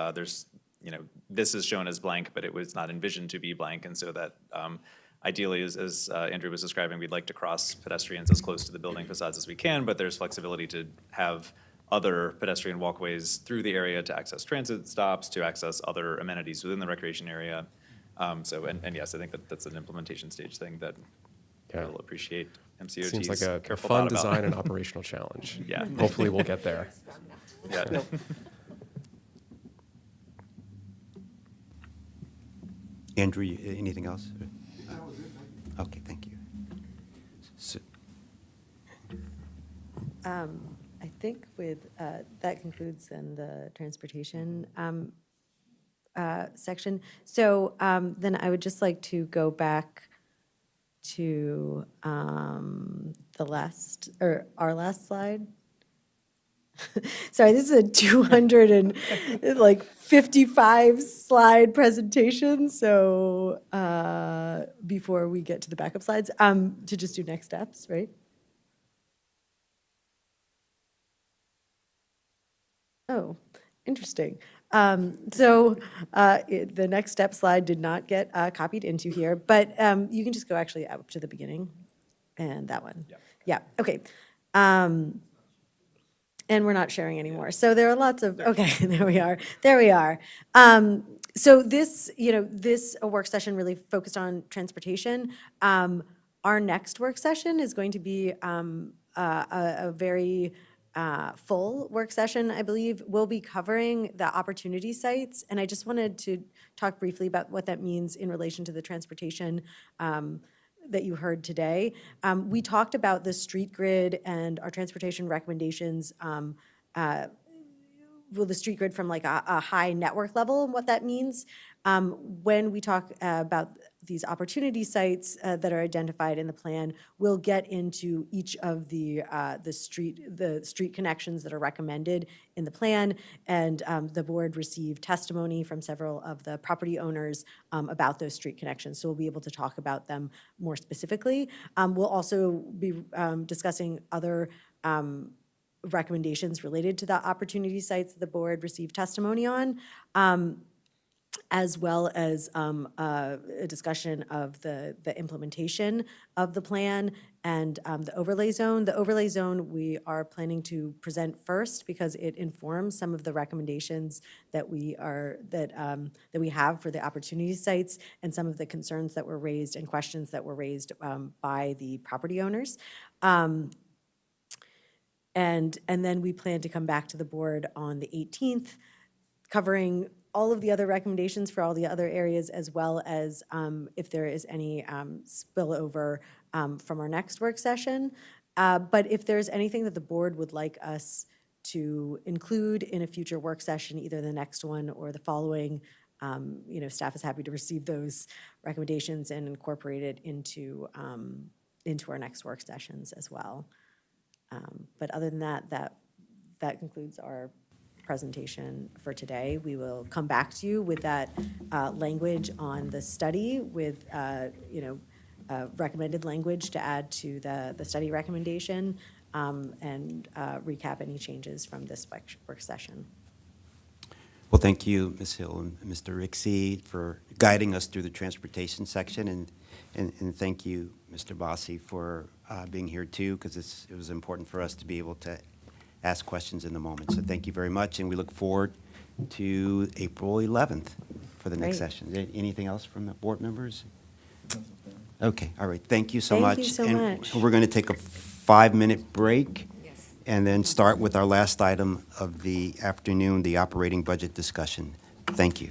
this is shown as blank, but it was not envisioned to be blank, and so that ideally, as Andrew was describing, we'd like to cross pedestrians as close to the building facades as we can, but there's flexibility to have other pedestrian walkways through the area to access transit stops, to access other amenities within the recreation area. And yes, I think that's an implementation stage thing that we'll appreciate MCOT's Seems like a careful fun thought about. design and operational challenge. Yeah. Hopefully we'll get there. Yeah. Andrew, anything else? Okay, thank you. So, I think that concludes then the transportation section. So then I would just like to go back to our last slide. Sorry, this is a 255 slide presentation. So before we get to the backup slides, to just do next steps, right? Oh, interesting. The next step slide did not get copied into here, but you can just go actually up to the beginning and that one. Yeah, okay. And we're not sharing anymore. So there are lots of, okay, there we are. So this work session really focused on transportation. Our next work session is going to be a very full work session, I believe. We'll be covering the opportunity sites, and I just wanted to talk briefly about what that means in relation to the transportation that you heard today. We talked about the street grid and our transportation recommendations, the street grid from like a high network level and what that means. When we talk about these opportunity sites that are identified in the plan, we'll get into each of the street connections that are recommended in the plan, and the board received testimony from several of the property owners about those street connections, so we'll be able to talk about them more specifically. We'll also be discussing other recommendations related to the opportunity sites that the board received testimony on, as well as a discussion of the implementation of the plan and the overlay zone. The overlay zone we are planning to present first because it informs some of the recommendations that we have for the opportunity sites and some of the concerns that were raised and questions that were raised by the property owners. And then we plan to come back to the board on the 18th, covering all of the other recommendations for all the other areas, as well as if there is any spillover from our next work session. But if there's anything that the board would like us to include in a future work session, either the next one or the following, staff is happy to receive those recommendations and incorporate it into our next work sessions as well. But other than that concludes our presentation for today. We will come back to you with that language on the study with recommended language to add to the study recommendation and recap any changes from this work session. Well, thank you, Ms. Hill and Mr. Rixey, for guiding us through the transportation section, and thank you, Mr. Bossi, for being here too, because it was important for us to be able to ask questions in the moment. So thank you very much, and we look forward to April 11th for the next Great. session. Anything else from the board members? Okay, all right, thank you so Thank much. you so And much. we're going to take a 5-minute break and then start with our last item of the afternoon, the operating budget discussion. Thank you.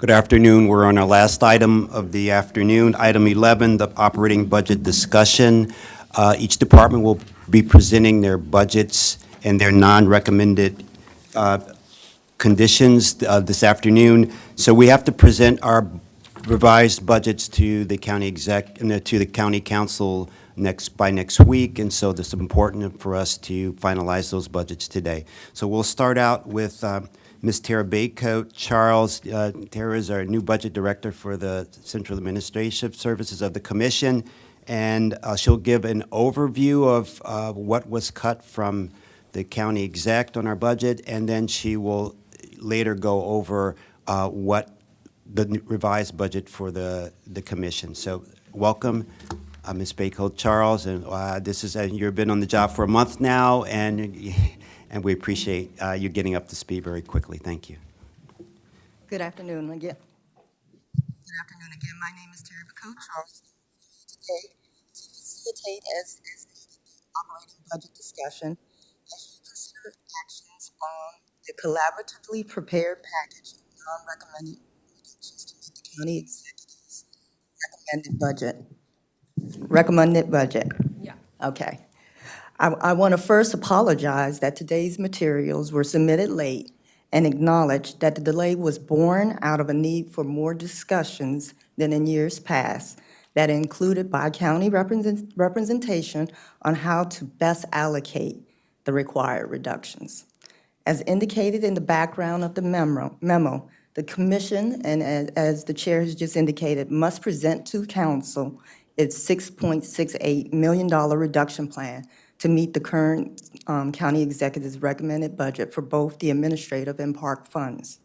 Good afternoon. We're on our last item of the afternoon. Item 11, the operating budget discussion. Each department will be presenting their budgets and their non-recommended conditions this afternoon. So we have to present our revised budgets to the county to the county council by next week, and so this is important for us to finalize those budgets today. So we'll start out with Ms. Tara Baycoat. Charles, Tara is our new budget director for the Central Administrative Services of the Commission, and she'll give an overview of what was cut from the county exec on our budget, and then she will later go over what the revised budget for the commission. So welcome, Ms. Baycoat. Charles, and this is you've been on the job for a month now, and we appreciate you getting up to speed very quickly. Thank you. Good afternoon again. Good afternoon again. My name is Terry Bacout, Charles, today to facilitate as the operating budget discussion as you consider actions on the collaboratively prepared package of non-recommended reductions to meet the county executive's recommended budget. Yeah. Okay. I want to first apologize that today's materials were submitted late and acknowledge that the delay was born out of a need for more discussions than in years past that included by county representation on how to best allocate the required reductions. As indicated in the background of the memo, the commission, and as the chair has just indicated, must present to council its $6.68 million reduction plan to meet the current county executive's recommended budget for both the administrative and park funds.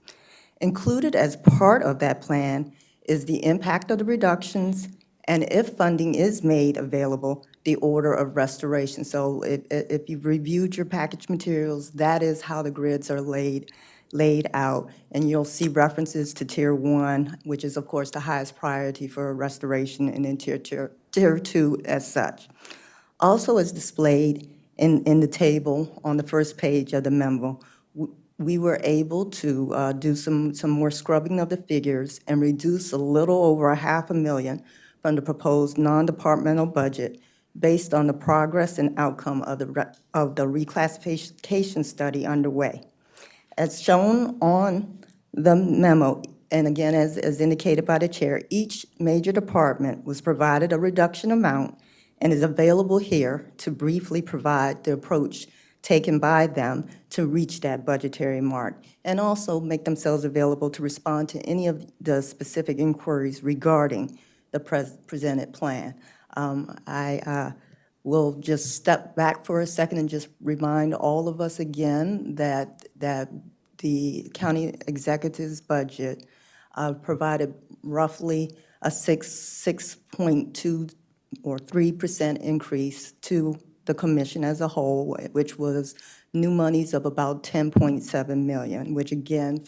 Included as part of that plan is the impact of the reductions, and if funding is made available, the order of restoration. So if you've reviewed your package materials, that is how the grids are laid out, and you'll see references to Tier 1, which is, of course, the highest priority for restoration, and then Tier 2 as such. Also as displayed in the table on the first page of the memo, we were able to do some more scrubbing of the figures and reduce a little over $500,000 from the proposed non-departmental budget based on the progress and outcome of the reclassification study underway. As shown on the memo, and again, as indicated by the chair, each major department was provided a reduction amount and is available here to briefly provide the approach taken by them to reach that budgetary mark, and also make themselves available to respond to any of the specific inquiries regarding the presented plan. I will just step back for a second and just remind all of us again that the county executive's budget provided roughly a 6.2 or 3% increase to the commission as a whole, which was new monies of about $10.7 million, which again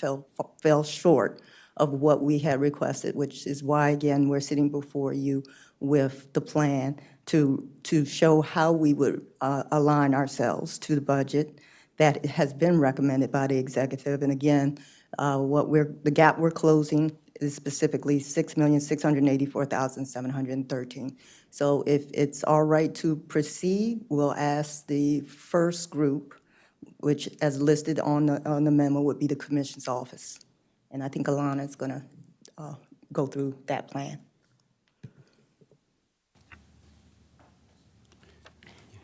fell short of what we had requested, which is why, again, we're sitting before you with the plan to show how we would align ourselves to the budget that has been recommended by the executive. And again, the gap we're closing is specifically $6,684,713. So if it's all right to proceed, we'll ask the first group, which as listed on the memo would be the commission's office. And I think Alana is going to go through that plan.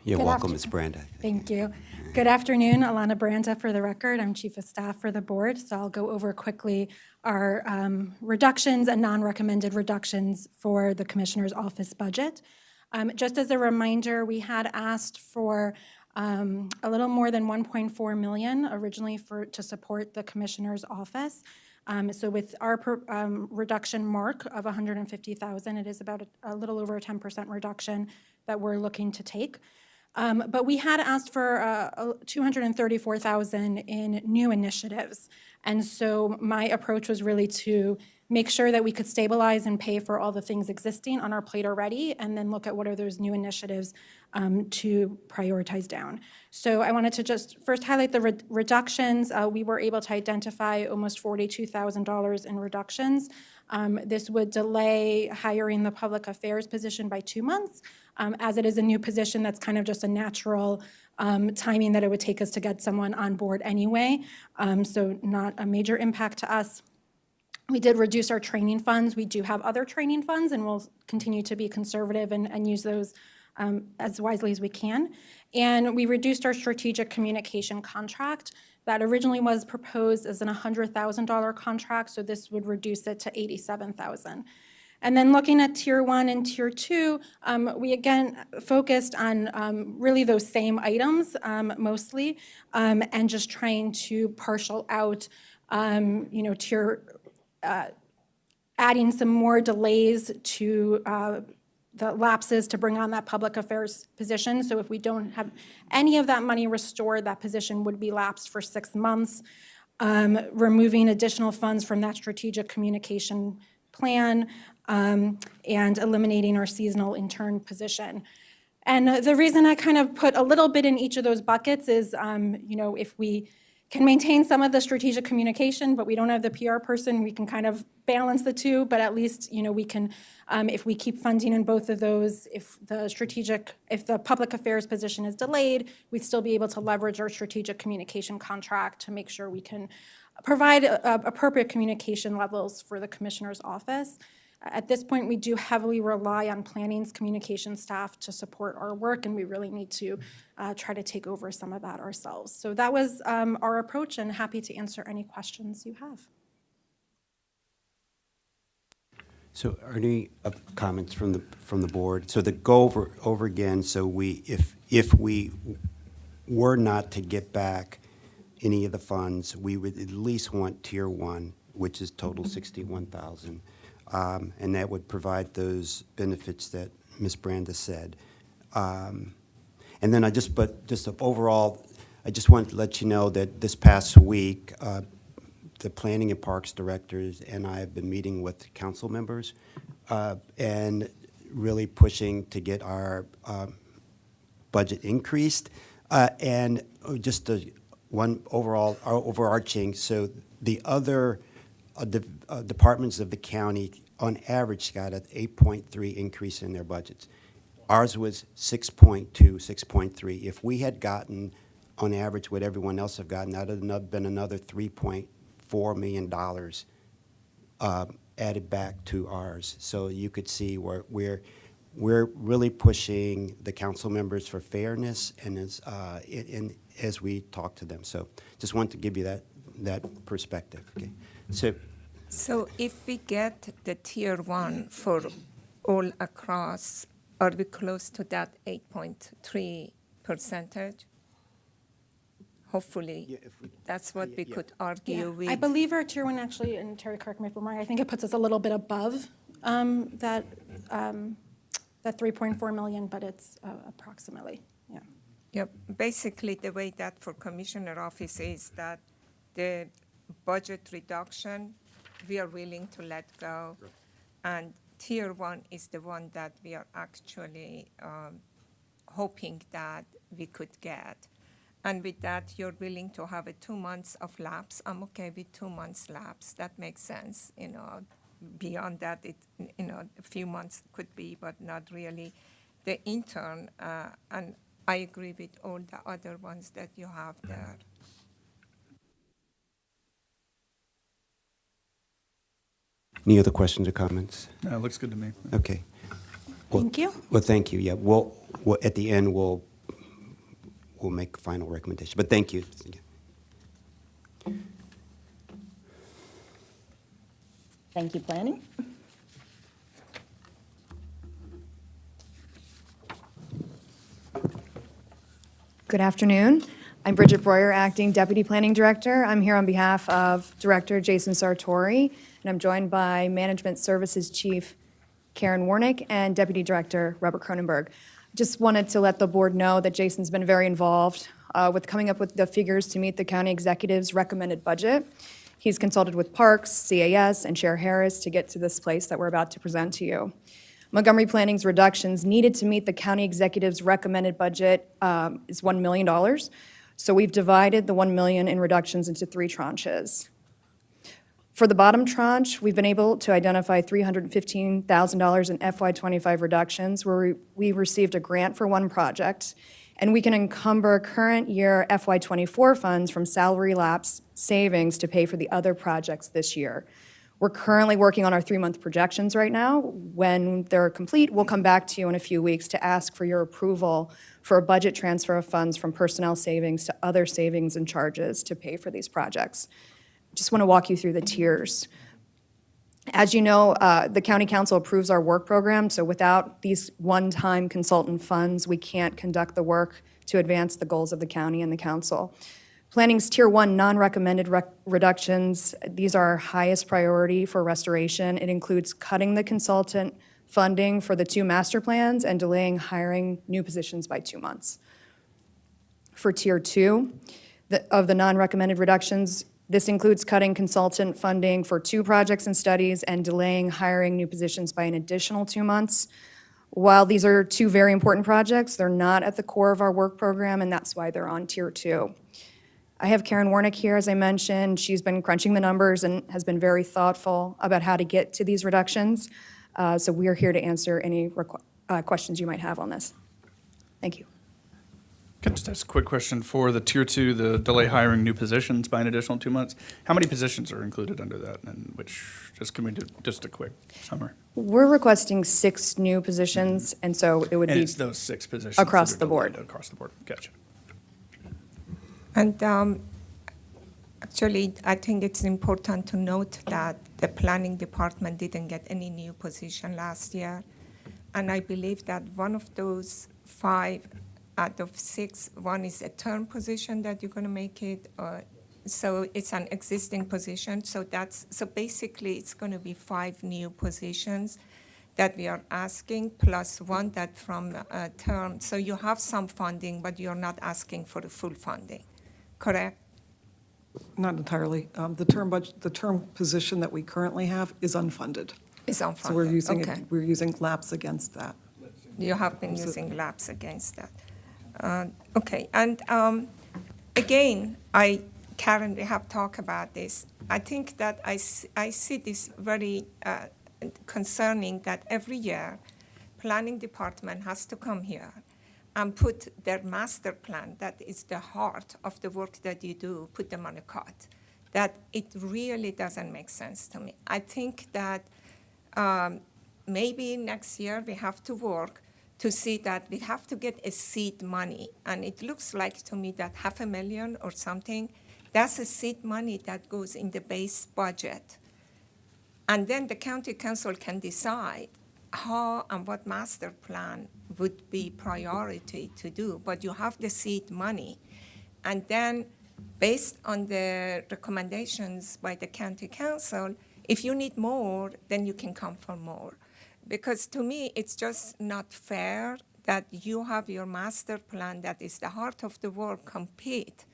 You're welcome, Ms. Branda. Thank you. Good afternoon, Alana Branda for the record. I'm Chief of Staff for the board, so I'll go over quickly our reductions and non-recommended reductions for the Commissioner's Office budget. Just as a reminder, we had asked for a little more than $1.4 million originally to support the Commissioner's Office. So with our reduction mark of $150,000, it is about a little over a 10% reduction that we're looking to take. But we had asked for $234,000 in new initiatives. And so my approach was really to make sure that we could stabilize and pay for all the things existing on our plate already, and then look at what are those new initiatives to prioritize down. So I wanted to just first highlight the reductions. We were able to identify almost $42,000 in reductions. This would delay hiring the public affairs position by 2 months, as it is a new position that's kind of just a natural timing that it would take us to get someone on board anyway. So not a major impact to us. We did reduce our training funds. We do have other training funds, and we'll continue to be conservative and use those as wisely as we can. And we reduced our strategic communication contract. That originally was proposed as an $100,000 contract, so this would reduce it to $87,000. And then looking at Tier 1 and Tier 2, we again focused on really those same items mostly, and just trying to partial out, adding some more delays to the lapses to bring on that public affairs position. So if we don't have any of that money restored, that position would be lapsed for 6 months. Removing additional funds from that strategic communication plan, and eliminating our seasonal intern position. And the reason I kind of put a little bit in each of those buckets is, if we can maintain some of the strategic communication, but we don't have the PR person, we can kind of balance the two, but at least, we can, if we keep funding in both of those, if the public affairs position is delayed, we'd still be able to leverage our strategic communication contract to make sure we can provide appropriate communication levels for the commissioner's office. At this point, we do heavily rely on planning's communication staff to support our work, and we really need to try to take over some of that ourselves. So that was our approach, and happy to answer any questions you have. So are any comments from the board? So to go over again, so if we were not to get back any of the funds, we would at least want Tier 1, which is total $61,000. And that would provide those benefits that Ms. Branda said. And then overall, I just wanted to let you know that this past week, the Planning and Parks directors and I have been meeting with council members and really pushing to get our budget increased. And just one overall, overarching, so the other departments of the county, on average, got an 8.3 increase in their budgets. Ours was 6.2, 6.3. If we had gotten, on average, what everyone else have gotten, that would have been another $3.4 million added back to ours. So you could see where we're really pushing the council members for fairness, and as we talk to them. So just wanted to give you that perspective. Okay. So if we get the Tier 1 for all across, are we close to that 8.3%? Hopefully, that's what we could argue with. I believe our Tier 1 actually, and Terry, correct me if I'm wrong, I think it puts us a little bit above that 3.4 million, but it's approximately, yeah. Yep. Basically, the way that for Commissioner office is that the budget reduction, we are willing to let go. And Tier 1 is the one that we are actually hoping that we could get. And with that, you're willing to have a 2 months of lapse. I'm okay with 2 months lapse. That makes sense. Beyond that, a few months could be, but not really. The intern, and I agree with all the other ones that you have there. Any other questions or comments? No, it looks good to me. Okay. Thank you. Well, thank you. Yeah, we'll at the end we'll make a final recommendation. But thank you. Thank you, Planning. Good afternoon. I'm Bridget Breuer, Acting Deputy Planning Director. I'm here on behalf of Director Jason Sartori, and I'm joined by Management Services Chief Karen Warnick and Deputy Director Robert Cronenberg. Just wanted to let the board know that Jason's been very involved with coming up with the figures to meet the county executive's recommended budget. He's consulted with Parks, CAS, and Chair Harris to get to this place that we're about to present to you. Montgomery Planning's reductions needed to meet the county executive's recommended budget is $1 million. So we've divided the $1 million in reductions into 3 tranches. For the bottom tranche, we've been able to identify $315,000 in FY25 reductions where we received a grant for one project, and we can encumber current year FY24 funds from salary lapse savings to pay for the other projects this year. We're currently working on our 3-month projections right now. When they're complete, we'll come back to you in a few weeks to ask for your approval for a budget transfer of funds from personnel savings to other savings and charges to pay for these projects. Just want to walk you through the tiers. As you know, the county council approves our work program, so without these one-time consultant funds, we can't conduct the work to advance the goals of the county and the council. Planning's Tier 1 non-recommended reductions, these are our highest priority for restoration. It includes cutting the consultant funding for the 2 master plans and delaying hiring new positions by 2 months. For Tier 2, of the non-recommended reductions, this includes cutting consultant funding for 2 projects and studies and delaying hiring new positions by an additional 2 months. While these are 2 very important projects, they're not at the core of our work program, and that's why they're on Tier 2. I have Karen Warnick here, as I mentioned. She's been crunching the numbers and has been very thoughtful about how to get to these reductions. So we are here to answer any questions you might have on this. Thank you. Can I just ask a quick question for the Tier 2, the delay hiring new positions by an additional 2 months? How many positions are included under that, and which, just can we do just a quick summary? We're requesting 6 new positions, and so it would And be it's those 6 positions? across that are the board. delayed Across the board, gotcha. And actually, I think it's important to note that the planning department didn't get any new position last year. And I believe that one of those 5 out of 6, one is a term position that you're going to make it. So it's an existing position. So basically it's going to be 5 new positions that we are asking, plus 1 that from term. So you have some funding, but you're not asking for the full funding, correct? Not entirely. The term position that we currently have is unfunded. It's unfunded. So we're using okay. we're using laps against that. You have been using laps against that. Okay, and again, Karen, we have talked about this. I think that I see this very concerning that every year, planning department has to come here and put their master plan, that is the heart of the work that you do, put them on a cut. That it really doesn't make sense to me. I think that maybe next year we have to work to see that we have to get a seed money. And it looks like to me that $500,000 or something, that's a seed money that goes in the base budget. And then the county council can decide how and what master plan would be priority to do. But you have the seed money. And then based on the recommendations by the county council, if you need more, then you can come for more. Because to me, it's just not fair that you have your master plan that is the heart of the work compete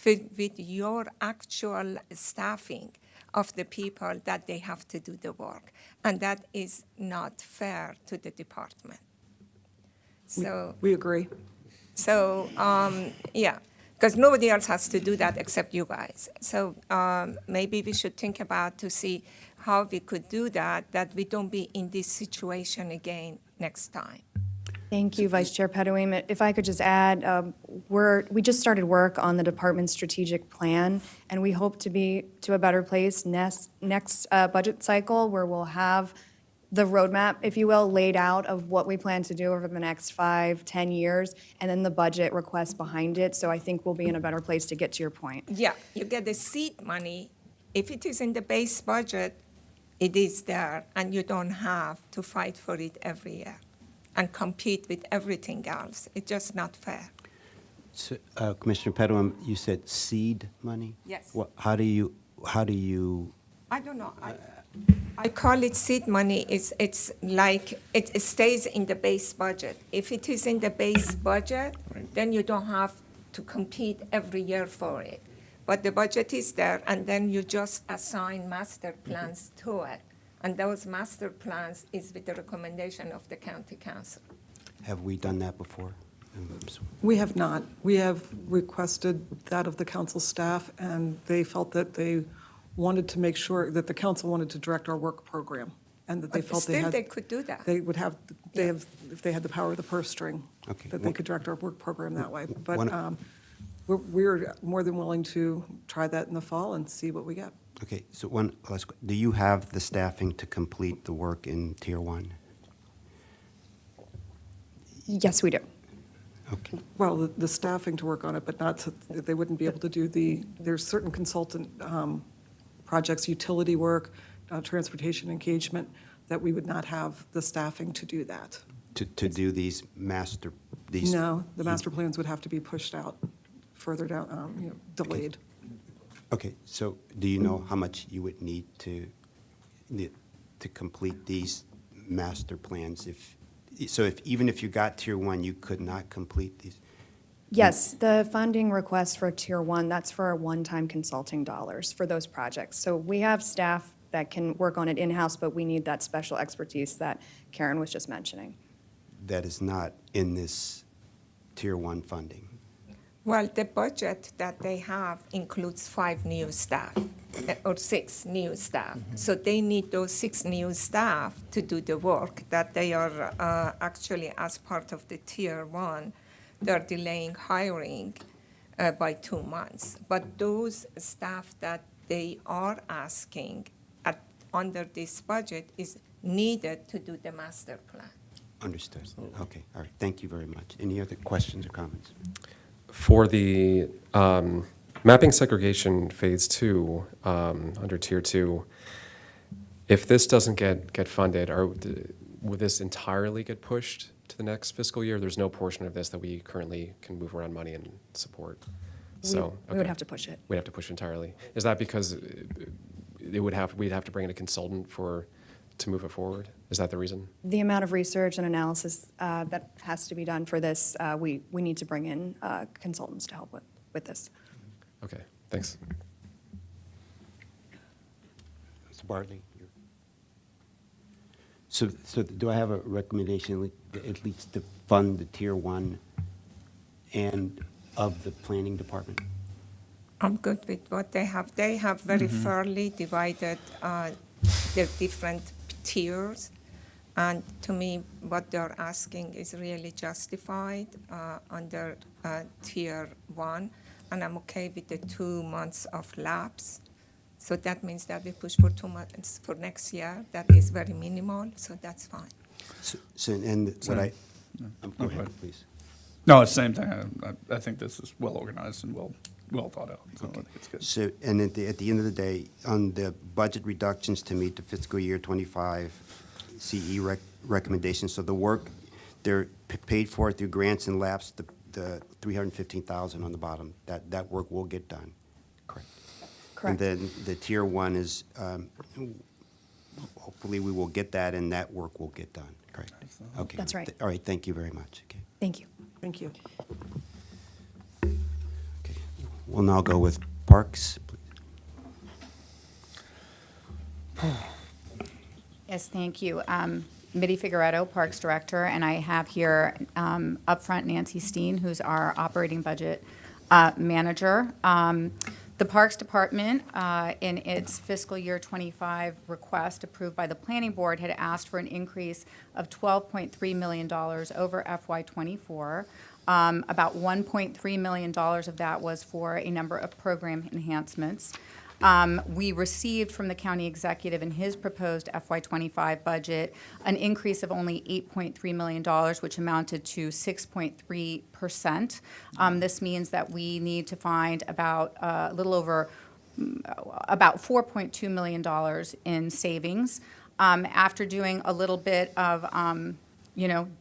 with your actual staffing of the people that they have to do the work. And that is not fair to the department. So we agree. So, yeah, because nobody else has to do that except you guys. So maybe we should think about to see how we could do that we don't be in this situation again next time. Thank you, Vice Chair Pedoim. If I could just add, we just started work on the department's strategic plan, and we hope to be to a better place next budget cycle where we'll have the roadmap, if you will, laid out of what we plan to do over the next 5-10 years, and then the budget requests behind it. So I think we'll be in a better place to get to your point. Yeah, you get the seed money. If it is in the base budget, it is there, and you don't have to fight for it every year and compete with everything else. It's just not fair. So, Commissioner Pedoim, you said seed money? Yes. How do you? I don't know. I call it seed money. It's like it stays in the base budget. If it is in the base budget, then you don't have to compete every year for it. But the budget is there, and then you just assign master plans to it. And those master plans is with the recommendation of the county council. Have we done that before? We have not. We have requested that of the council staff, and they felt that they wanted to make sure that the council wanted to direct our work program, and that they But felt they still, had. they could do that. They would have, if they had the power of the purse string, Okay. that they could direct our work program that way. But One- we're more than willing to try that in the fall and see what we get. Okay, so one last, do you have the staffing to complete the work in Tier 1? Yes, we do. Okay, Well, the staffing to work on it, but not to, they wouldn't be able to do there's certain consultant projects, utility work, transportation engagement, that we would not have the staffing to do that. to do these No, the master plans would have to be pushed out further down, delayed. Okay, so do you know how much you would need to complete these master plans? Even if you got Tier 1, you could not complete these? Yes, the funding request for Tier 1, that's for one-time consulting dollars for those projects. So we have staff that can work on it in-house, but we need that special expertise that Karen was just mentioning. That is not in this Tier 1 funding? Well, the budget that they have includes 5 new staff, or 6 new staff. So they need those 6 new staff to do the work that they are actually, as part of the Tier 1, they're delaying hiring by 2 months. But those staff that they are asking under this budget is needed to do the master plan. Understood. Okay, all right, thank you very much. Any other questions or comments? For the mapping segregation Phase 2, under Tier 2, if this doesn't get funded, would this entirely get pushed to the next fiscal year? There's no portion of this that we currently can move around money and support. So We would have to push it. We'd have to push entirely. Is that because we'd have to bring in a consultant to move it forward? Is that the reason? The amount of research and analysis that has to be done for this, we need to bring in consultants to help with this. Okay, thanks. Mr. Bartley? So do I have a recommendation, at least to fund the Tier 1 and of the planning department? I'm good with what they have. They have very fairly divided their different tiers. And to me, what they're asking is really justified under Tier 1. And I'm okay with the 2 months of lapse. So that means that we push for 2 months for next year. That is very minimal, so that's fine. Go ahead, please. No, it's the same thing. I think this is well organized and well thought out, so I think it's good. So, and at the end of the day, on the budget reductions to meet the fiscal year 25 CE recommendations, so the work, they're paid for through grants and lapse, the $315,000 on the bottom, that work will get done. Correct. Correct. And then the Tier 1 is, hopefully we will get that and that work will get done, correct? Okay. That's right. All right, thank you very much, okay. Thank you. Thank you. Okay. We'll now go with Parks. Yes, thank you. Mitty Figueredo, Parks Director, and I have here up front Nancy Steen, who's our operating budget manager. The Parks Department, in its fiscal year 25 request approved by the Planning Board, had asked for an increase of $12.3 million over FY '24. About $1.3 million of that was for a number of program enhancements. We received from the county executive in his proposed FY '25 budget an increase of only $8.3 million, which amounted to 6.3%. This means that we need to find about a little over about $4.2 million in savings. After doing a little bit of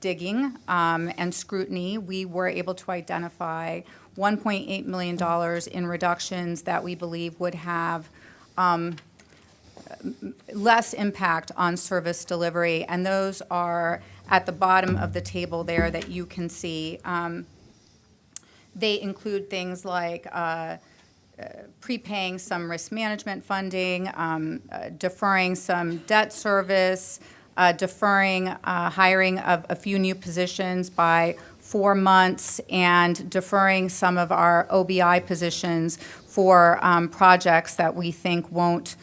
digging and scrutiny, we were able to identify $1.8 million in reductions that we believe would have less impact on service delivery, and those are at the bottom of the table there that you can see. They include things like prepaying some risk management funding, deferring some debt service, deferring hiring of a few new positions by 4 months, and deferring some of our OBI positions for projects that we think won't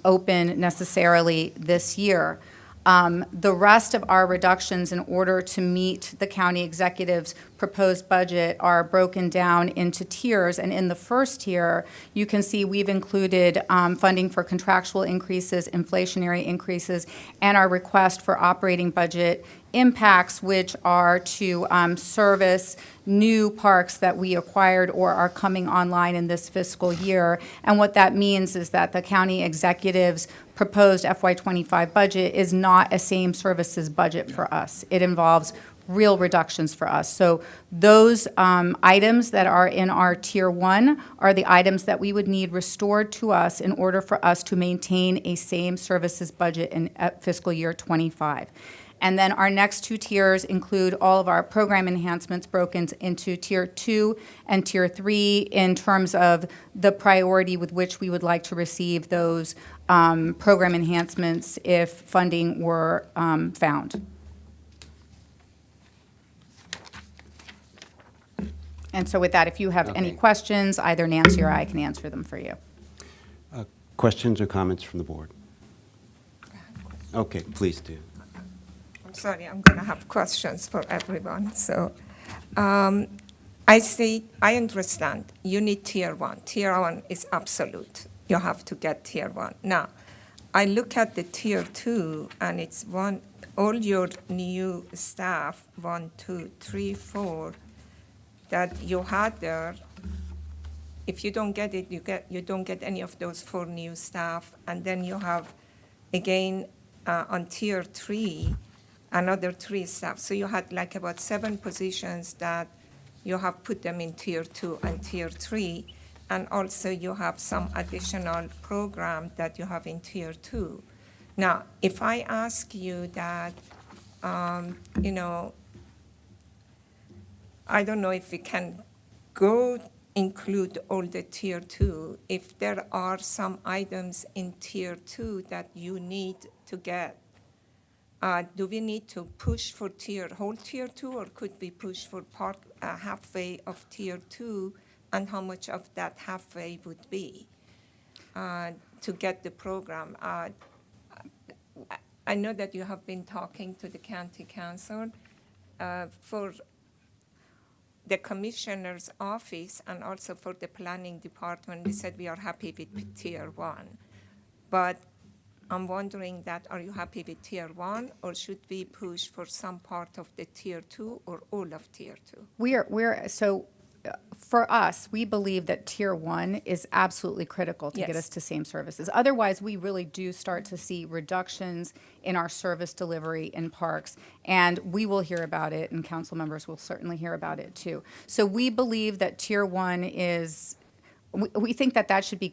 open necessarily this year. The rest of our reductions in order to meet the county executive's proposed budget are broken down into tiers. And in the first tier, you can see we've included funding for contractual increases, inflationary increases, and our request for operating budget impacts, which are to service new parks that we acquired or are coming online in this fiscal year. And what that means is that the county executive's proposed FY25 budget is not a same services budget for us. It involves real reductions for us. So those items that are in our Tier 1 are the items that we would need restored to us in order for us to maintain a same services budget in fiscal year 25. And then our next two tiers include all of our program enhancements broken into Tier 2 and Tier 3 in terms of the priority with which we would like to receive those program enhancements if funding were found. And so with that, if you have any questions, either Nancy or I can answer them for you. Questions or comments from the board? Okay, please do. I'm sorry, I'm going to have questions for everyone. So I understand you need Tier 1. Tier 1 is absolute. You have to get Tier 1. Now, I look at the Tier 2, and it's all your new staff, 1, 2, 3, 4, that you had there. If you don't get it, you don't get any of those 4 new staff. And then you have, again, on Tier 3, another 3 staff. So you had like about 7 positions that you have put them in Tier 2 and Tier 3. And also you have some additional program that you have in Tier 2. Now, if I ask you that, I don't know if we can go include all the Tier 2, if there are some items in Tier 2 that you need to get. Do we need to push for whole Tier 2, or could we push for halfway of Tier 2, and how much of that halfway would be to get the program? I know that you have been talking to the county council for the commissioner's office and also for the planning department. We said we are happy with Tier 1, but I'm wondering that, are you happy with Tier 1, or should we push for some part of the Tier 2 or all of Tier 2? For us, we believe that Tier 1 is absolutely critical to get us to same services. Otherwise, we really do start to see reductions in our service delivery in parks, and we will hear about it, and council members will certainly hear about it too. So we believe that Tier 1 is, we think that should be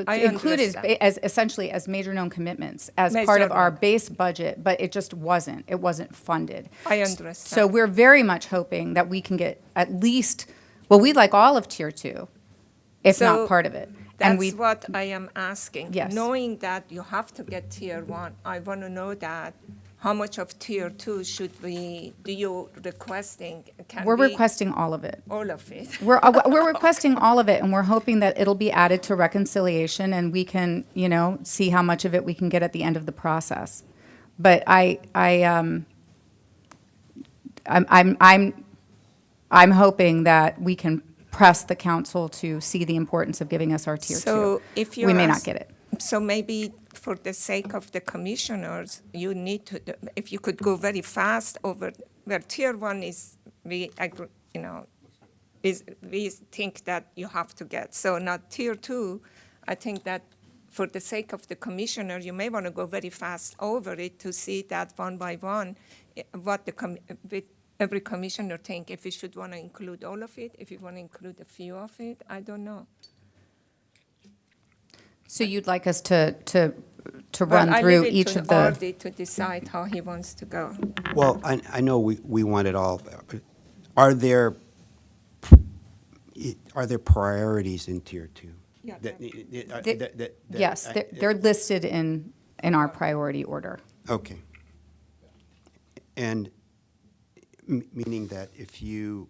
included as essentially as major known commitments as part of our base budget, but it just wasn't. It wasn't funded. I understand. So we're very much hoping that we can get at least, well, we'd like all of Tier 2, if not part of it. That's what I am asking. Yes. Knowing that you have to get Tier 1, I want to know that how much of Tier 2 do you requesting? We're requesting all of it. All of it. We're requesting all of it, and we're hoping that it'll be added to reconciliation, and we can, see how much of it we can get at the end of the process. But I'm hoping that we can press the council to see the importance of giving us our Tier 2. So if you we may not get it. So maybe for the sake of the commissioners, you need to, if you could go very fast over where Tier 1 is, we think that you have to get. So now Tier 2, I think that for the sake of the commissioner, you may want to go very fast over it to see that one by one, what every commissioner think, if we should want to include all of it, if you want to include a few of it, I don't know. So you'd like us to to Well, run I through leave it each to of the. Artie to decide how he wants to go. Well, I know we want it all. Are there priorities in Tier 2? Yeah, Yes, they're listed in our priority order. Okay. And meaning that if you,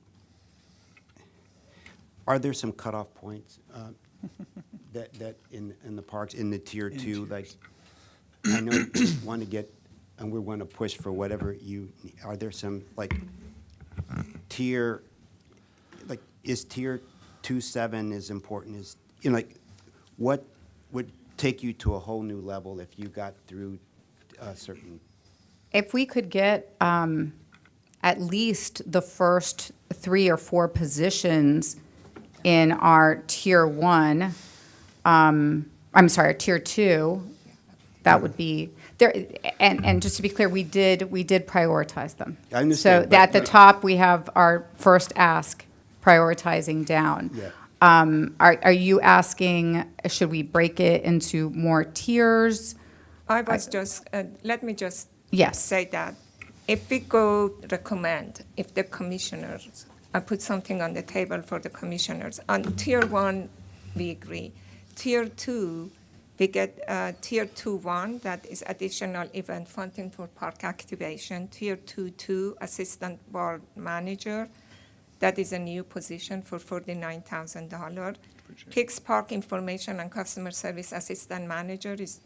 are there some cutoff points that in the parks, in the Tier 2? Like, I know you want to get, and we want to push for whatever you, are there some, like, tier, like, is Tier 2-7 as important as, you know, like, what would take you to a whole new level if you got through certain? If we could get at least the first 3 or 4 positions in our Tier 1, I'm sorry, Tier 2, that would be there. And just to be clear, we did prioritize them. I understand, So at the top, we have our first ask, prioritizing down. Yeah. Are you asking, should we break it into more tiers? I was just, let me just Yes. say that if we go recommend, if the commissioners, I put something on the table for the commissioners. On Tier 1, we agree. Tier 2, we get Tier 2-1, that is additional event funding for park activation. Tier 2-2, assistant board manager, that is a new position for $49,000. Hicks Park information and customer service assistant manager is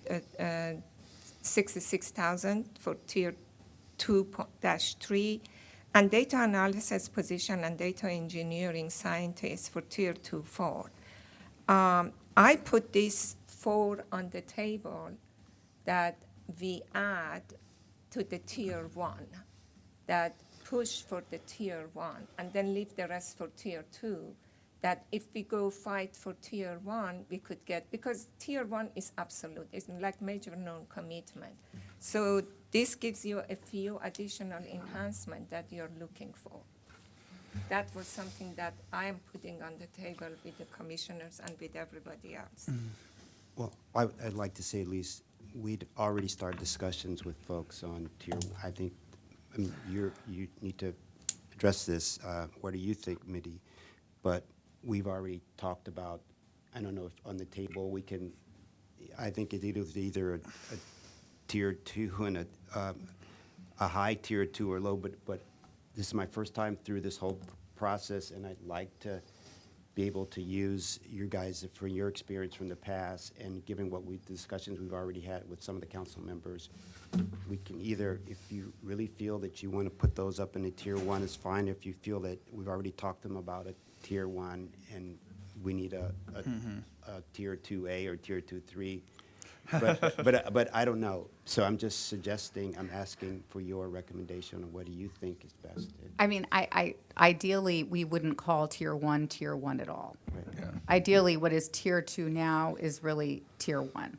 $66,000 for Tier 2-3, and data analysis position and data engineering scientist for Tier 2-4. I put these 4 on the table that we add to the Tier 1, that push for the Tier 1, and then leave the rest for Tier 2, that if we go fight for Tier 1, we could get, because Tier 1 is absolute, it's like major non-commitment. So this gives you a few additional enhancement that you're looking for. That was something that I am putting on the table with the commissioners and with everybody else. Well, I'd like to say at least we'd already started discussions with folks on Tier, I think, I mean, you need to address this. What do you think, Mitty? But we've already talked about, I don't know if on the table we can, I think it either a Tier 2 and a high Tier 2 or low, but this is my first time through this whole process, and I'd like to be able to use you guys for your experience from the past, and given what the discussions we've already had with some of the council members, we can either, if you really feel that you want to put those up in a Tier 1, is fine. If you feel that we've already talked to them about a Tier 1 and we need a Tier 2A or Tier 2-3, but I don't know. So I'm just suggesting, I'm asking for your recommendation on what do you think is best. I mean, I ideally, we wouldn't call Tier 1 Tier 1 at all. Right. Yeah. Ideally, what is Tier 2 now is really Tier 1,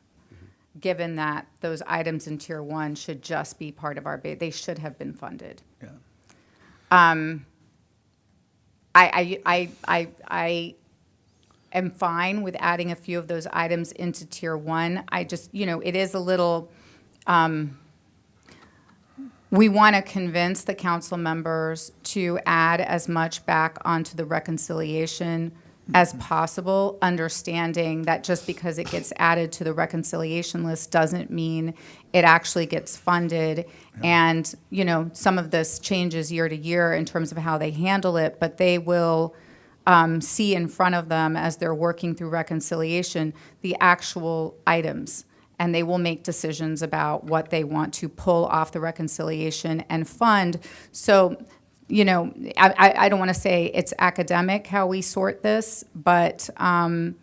given that those items in Tier 1 should just be part of our base. They should have been funded. Yeah. I am fine with adding a few of those items into Tier 1. I just, it is a little, we want to convince the council members to add as much back onto the reconciliation as possible, understanding that just because it gets added to the reconciliation list doesn't mean it actually gets funded. And, some of this changes year to year in terms of how they handle it, but they will see in front of them as they're working through reconciliation the actual items. And they will make decisions about what they want to pull off the reconciliation and fund. So, I don't want to say it's academic how we sort this, but I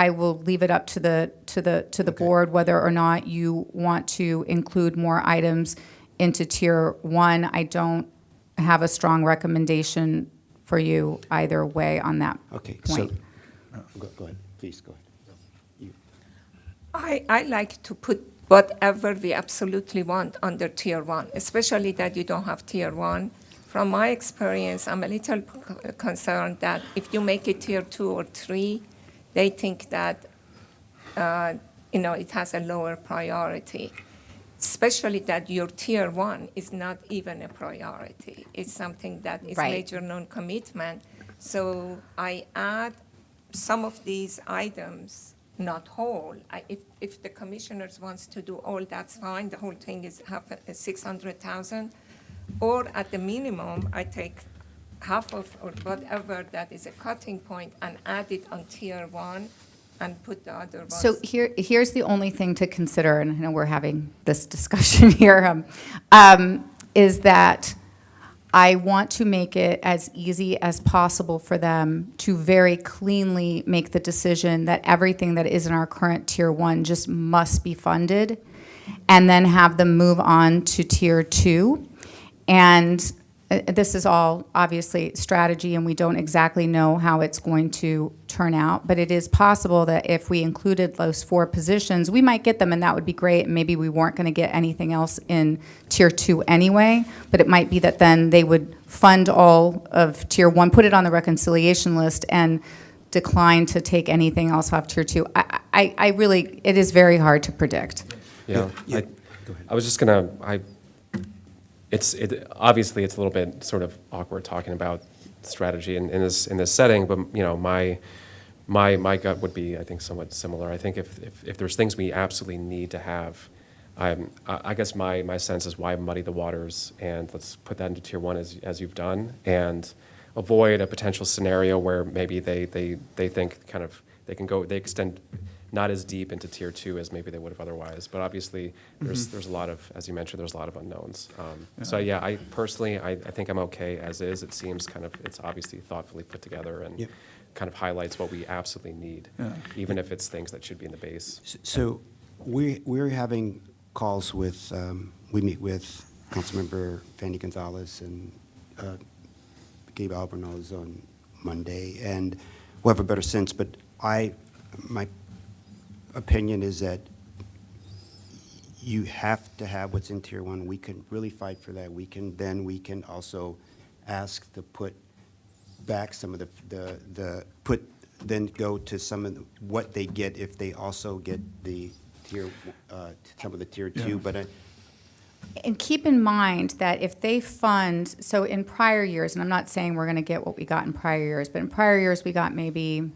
will leave it up to the board whether or not you want to include more items into Tier 1. I don't have a strong recommendation for you either way on that Okay, point. so, go ahead, please, go ahead. I like to put whatever we absolutely want under Tier 1, especially that you don't have Tier 1. From my experience, I'm a little concerned that if you make it Tier 2 or 3, they think that it has a lower priority. Especially that your tier one is not even a priority. It's something that is Right. major non-commitment. So I add some of these items, not whole. If the commissioners wants to do all, that's fine. The whole thing is half 600,000. Or at the minimum, I take half of or whatever that is a cutting point and add it on tier one and put the other ones. So here's the only thing to consider, and I know we're having this discussion here, is that I want to make it as easy as possible for them to very cleanly make the decision that everything that is in our current tier one just must be funded, and then have them move on to tier two. And this is all obviously strategy, and we don't exactly know how it's going to turn out, but it is possible that if we included those 4 positions, we might get them, and that would be great, and maybe we weren't going to get anything else in tier 2 anyway, but it might be that then they would fund all of tier 1, put it on the reconciliation list, and decline to take anything else off tier 2. I really, it is very hard to predict. Yeah, I was just gonna, obviously it's a little bit sort of awkward talking about strategy in this setting, but my gut would be, I think, somewhat similar. I think if there's things we absolutely need to have, I guess my sense is why muddy the waters, and let's put that into tier 1 as you've done, and avoid a potential scenario where maybe they think kind of they extend not as deep into tier 2 as maybe they would have otherwise. But obviously, there's a lot of, as you mentioned, there's a lot of unknowns. So yeah, I personally, I think I'm okay as is. It seems kind of, it's obviously thoughtfully put together and kind of highlights what we absolutely need, even if it's things that should be in the base. So we're having calls with, we meet with Councilmember Fanny Gonzalez and Gabe Albornoz on Monday, and we'll have a better sense, but my opinion is that you have to have what's in tier 1. We can really fight for that. We can also ask to put back some of then go to some of what they get if they also get the tier, some of the tier 2, but And keep in mind that if they fund, so in prior years, and I'm not saying we're going to get what we got in prior years, but in prior years we got maybe,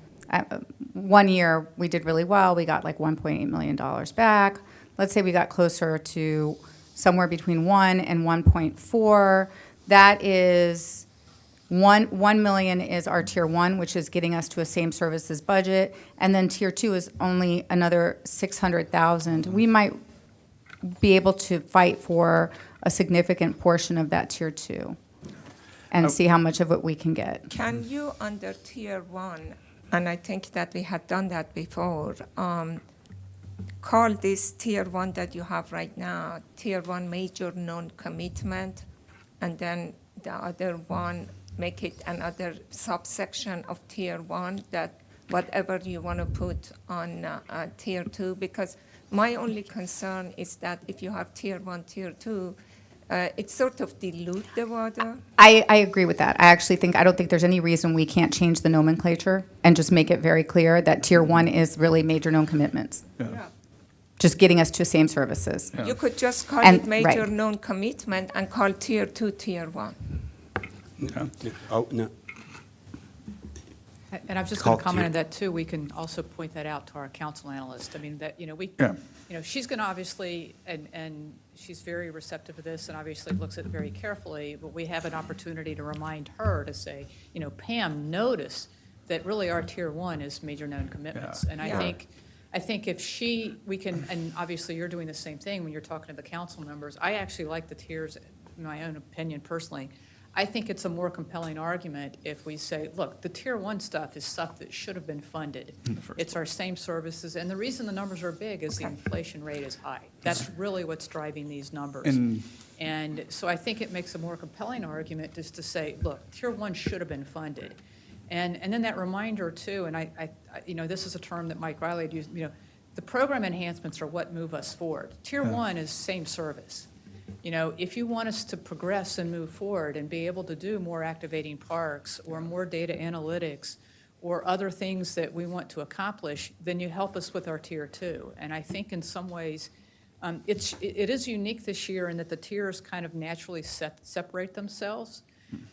one year we did really well, we got like $1.8 million back. Let's say we got closer to somewhere between 1 and 1.4. That is, 1 million is our tier 1, which is getting us to a same services budget, and then tier 2 is only another 600,000. We might be able to fight for a significant portion of that tier 2 and see how much of it we can get. Can you, under tier 1, and I think that we had done that before, call this tier 1 that you have right now, tier 1 major non-commitment, and then the other one, make it another subsection of tier 1, that whatever you want to put on tier 2, because my only concern is that if you have tier 1, tier 2, it sort of dilute the water. I agree with that. I don't think there's any reason we can't change the nomenclature and just make it very clear that tier 1 is really major known commitments. Yeah. Just getting us to same services. You could just call And- it major right. known commitment and call tier 2 tier 1. Oh, no. And I'm just Call going to comment tier- on that too. We can also point that out to our council analyst. I mean, that, she's going to obviously, and she's very receptive to this and obviously looks at it very carefully, but we have an opportunity to remind her to say, Pam, notice that really our tier 1 is major known commitments. And Yeah. I think if we can, and obviously you're doing the same thing when you're talking to the council members. I actually like the tiers, in my own opinion personally. I think it's a more compelling argument if we say, look, the tier 1 stuff is stuff that should have been funded. It's our same services, and the reason the numbers are big is the inflation rate is high. That's really what's driving these numbers. And so I think it makes a more compelling argument just to say, look, tier 1 should have been funded. And then that reminder too, and I this is a term that Mike Riley had used, the program enhancements are what move us forward. Tier 1 is same service. If you want us to progress and move forward and be able to do more activating parks or more data analytics or other things that we want to accomplish, then you help us with our tier 2. And I think in some ways, it is unique this year in that the tiers kind of naturally separate themselves.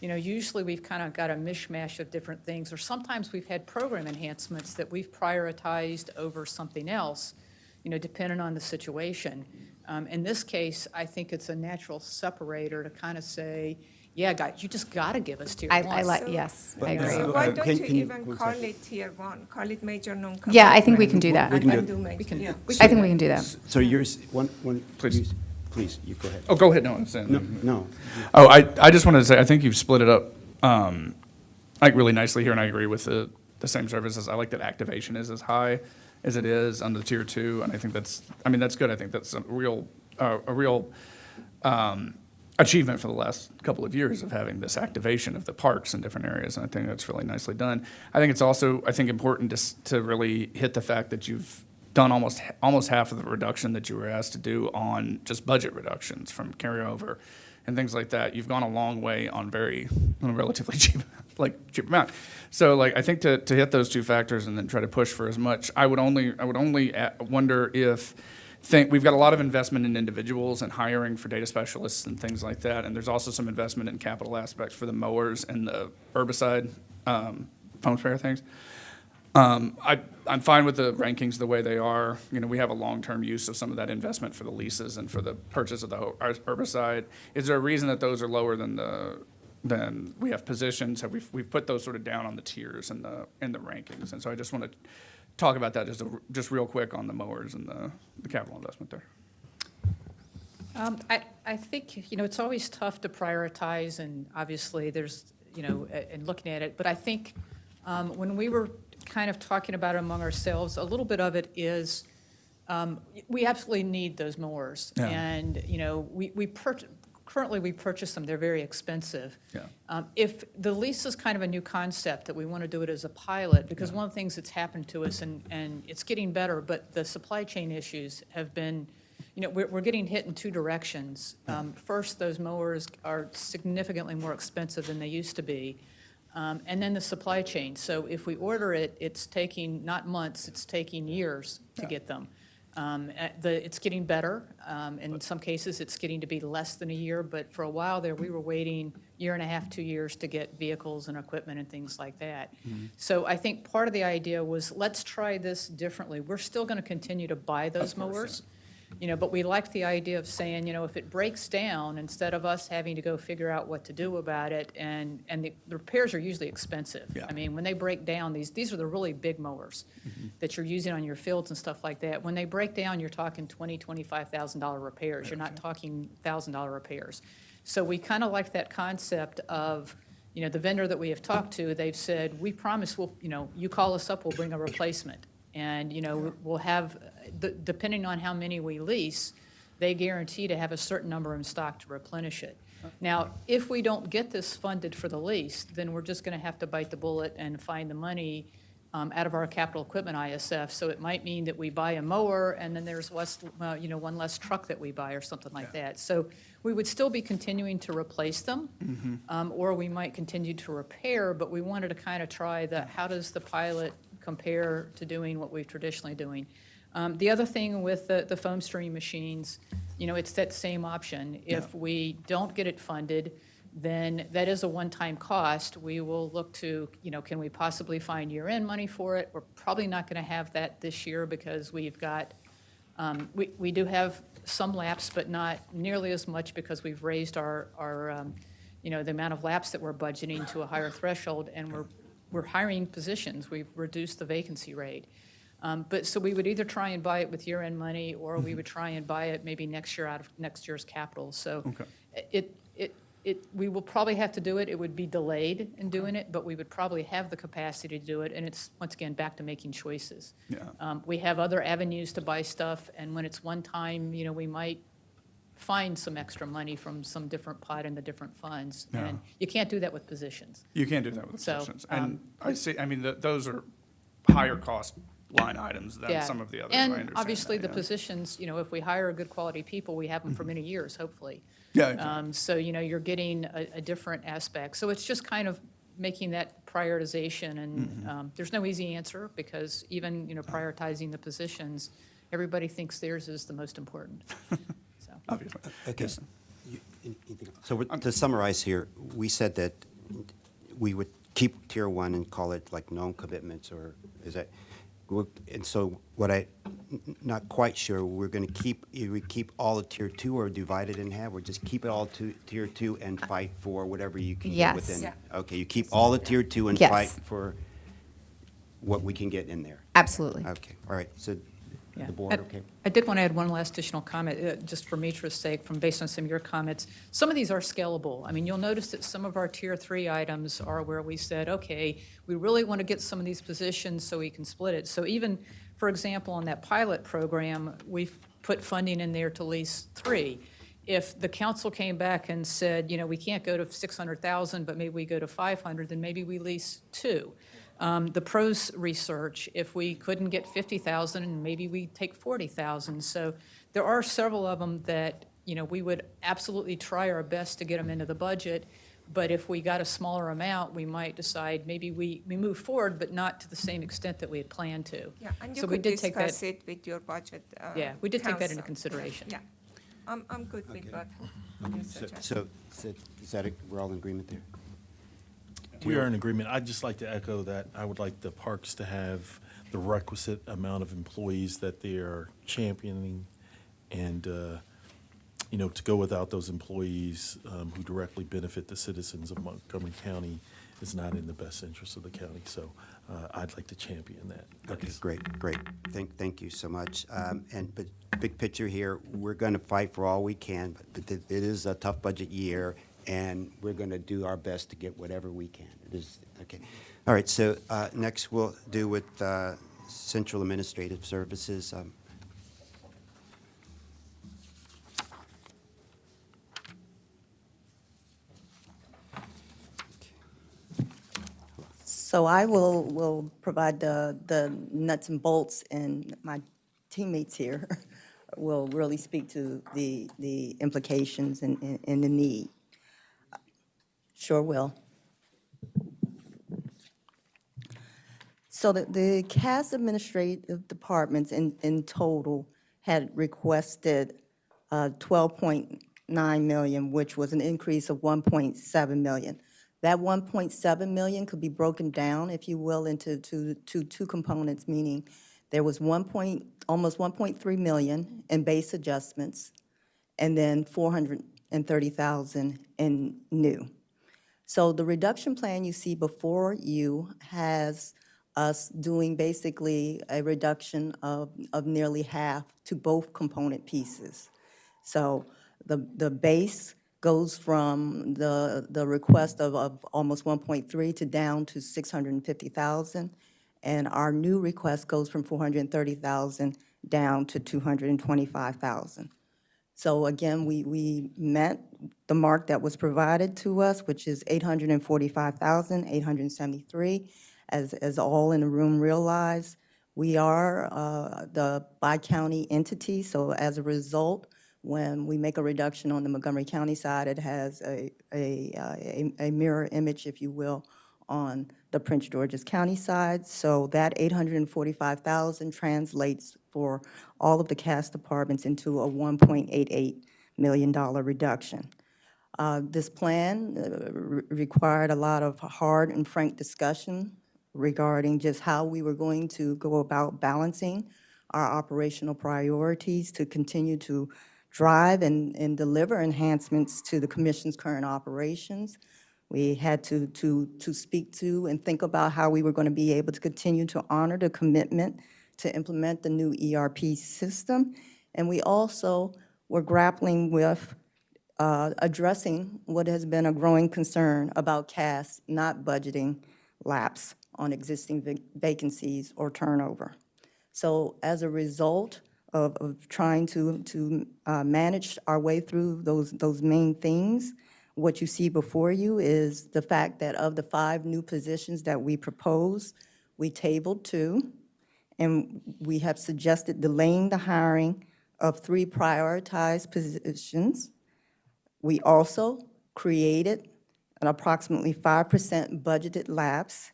You know, usually we've kind of got a mishmash of different things, or sometimes we've had program enhancements that we've prioritized over something else, you know, depending on the situation. In this case, I think it's a natural separator to kind of say, yeah, guys, you just got to give us tier 1. Yes, I agree. So why don't you even one call second. it tier 1, call it major non-commitment? Yeah, I think we can do that. We can do it. We can, yeah. I think we can do that. So yours, please, you go ahead. Oh, go ahead, no, I'm saying. No. Oh, I just wanted to say, I think you've split it up, like really nicely here, and I agree with the same services. I like that activation is as high as it is on the tier 2, and I think that's good. I think that's a real achievement for the last couple of years of having this activation of the parks in different areas, and I think that's really nicely done. I think it's also, important to really hit the fact that you've done almost half of the reduction that you were asked to do on just budget reductions from carryover and things like that. You've gone a long way on a relatively cheap amount. So I think to hit those two factors and then try to push for as much, I would only wonder if we've got a lot of investment in individuals and hiring for data specialists and things like that, and there's also some investment in capital aspects for the mowers and the herbicide foam sprayer things. I'm fine with the rankings the way they are. You know, we have a long-term use of some of that investment for the leases and for the purchase of the herbicide. Is there a reason that those are lower than we have positions? We've put those sort of down on the tiers and the rankings, and so I just want to talk about that just real quick on the mowers and the capital investment there. I think, it's always tough to prioritize, and obviously there's, and looking at it, but I think when we were kind of talking about it among ourselves, a little bit of it is we absolutely need those mowers. Yeah. And, currently we purchase them, they're very expensive. Yeah. If the lease is kind of a new concept, that we want to do it as a pilot, because one of the things that's happened to us, and it's getting better, but the supply chain issues have been, we're getting hit in two directions. First, those mowers are significantly more expensive than they used to be. And then the supply chain. So if we order it, it's taking not months, it's taking years to get them. It's getting better. In some cases, it's getting to be less than a year, but for a while there, we were waiting 1.5 years, 2 years to get vehicles and equipment and things like that. Mm-hmm. So I think part of the idea was, let's try this differently. We're still going to continue to buy those mowers. But we like the idea of saying, if it breaks down, instead of us having to go figure out what to do about it, and the repairs are usually expensive. Yeah. I mean, when they break down, these are the really big mowers that you're using on your fields and stuff like that. When they break down, you're talking $20,000, $25,000 repairs. Right. You're not talking $1,000 repairs. So we kind of like that concept of, the vendor that we have talked to, they've said, we promise you call us up, we'll bring a replacement. And, we'll have, depending on how many we lease, they guarantee to have a certain number in stock to replenish it. Now, if we don't get this funded for the lease, then we're just going to have to bite the bullet and find the money out of our capital equipment ISF. So it might mean that we buy a mower and then there's one less truck that we buy or something like that. So we would still be continuing to replace them, or we might continue to repair, but we wanted to kind of try how does the pilot compare to doing what we've traditionally doing. The other thing with the foam stream machines, it's that same option. If we don't get it funded, then that is a one-time cost. We will look to, can we possibly find year-end money for it? We're probably not going to have that this year because we've got, we do have some lapse, but not nearly as much because we've raised our the amount of lapse that we're budgeting to a higher threshold, and we're hiring positions. We've reduced the vacancy rate. But so we would either try and buy it with year-end money, or we would try and buy it maybe next year out of next year's capital. So we will probably have to do it. It would be delayed in doing it, but we would probably have the capacity to do it. And it's, once again, back to making choices. Yeah. We have other avenues to buy stuff, and when it's one time, we might find some extra money from some different pot in the different funds. Yeah. And you can't do that with positions. You can't do that with So, positions. And those are higher cost line items than some of the others. I And understand obviously, that, the positions, if we hire good quality people, we have them for many years, hopefully. Yeah. Exactly. So, you're getting a different aspect. So it's just kind of making that prioritization, and there's no easy answer, because even, prioritizing the positions, everybody thinks theirs is the most important. So, Obviously. Okay. So to summarize here, we said that we would keep tier one and call it like known commitments, or is that, and so what not quite sure, we're going to keep, we keep all of tier two or divide it in half, or just keep it all to tier two and fight for whatever you can get Yes. within? Yeah. Okay, you keep all of tier two and Yes. fight for what we can get in there? Absolutely. Okay, all right, so yeah. the board, okay. I did want to add one last additional comment, just for Mitra's sake, based on some of your comments. Some of these are scalable. I mean, you'll notice that some of our tier three items are where we said, okay, we really want to get some of these positions so we can split it. So even, for example, on that pilot program, we've put funding in there to lease 3. If the council came back and said, we can't go to 600,000, but maybe we go to 500, then maybe we lease 2. The pros research, if we couldn't get 50,000, maybe we take 40,000. So there are several of them that, we would absolutely try our best to get them into the budget. But if we got a smaller amount, we might decide maybe we move forward, but not to the same extent that we had planned to. Yeah, and you So we could did take that. discuss it with your budget. Yeah, we did take that into council. consideration. Yeah, I'm good with that. you suggested. So is that, we're all in agreement there? We are in agreement. I'd just like to echo that. I would like the parks to have the requisite amount of employees that they are championing, and, to go without those employees who directly benefit the citizens of Montgomery County is not in the best interest of the county. So I'd like to champion that. Okay, great. Thank you so much. But big picture here, we're going to fight for all we can, but it is a tough budget year, and we're going to do our best to get whatever we can. It is, okay. All right, so next we'll do with Central Administrative Services. So I will provide the nuts and bolts, and my teammates here will really speak to the implications and the need. Sure will. So the CAS administrative departments in total had requested 12.9 million, which was an increase of 1.7 million. That 1.7 million could be broken down, if you will, into two components, meaning there was almost 1.3 million in base adjustments, and then 430,000 in new. So the reduction plan you see before you has us doing basically a reduction of nearly half to both component pieces. So the base goes from the request of almost 1.3 to down to 650,000, and our new request goes from 430,000 down to 225,000. So again, we met the mark that was provided to us, which is 845,873. As all in the room realize, we are the bi-county entity, so as a result, when we make a reduction on the Montgomery County side, it has a mirror image, if you will, on the Prince George's County side. So that 845,000 translates for all of the CAS departments into a $1.88 million reduction. This plan required a lot of hard and frank discussion regarding just how we were going to go about balancing our operational priorities to continue to drive and deliver enhancements to the commission's current operations. We had to speak to and think about how we were going to be able to continue to honor the commitment to implement the new ERP system. And we also were grappling with addressing what has been a growing concern about CAS not budgeting lapse on existing vacancies or turnover. So as a result of trying to manage our way through those main things, what you see before you is the fact that of the 5 new positions that we proposed, we tabled 2, and we have suggested delaying the hiring of 3 prioritized positions. We also created an approximately 5% budgeted lapse.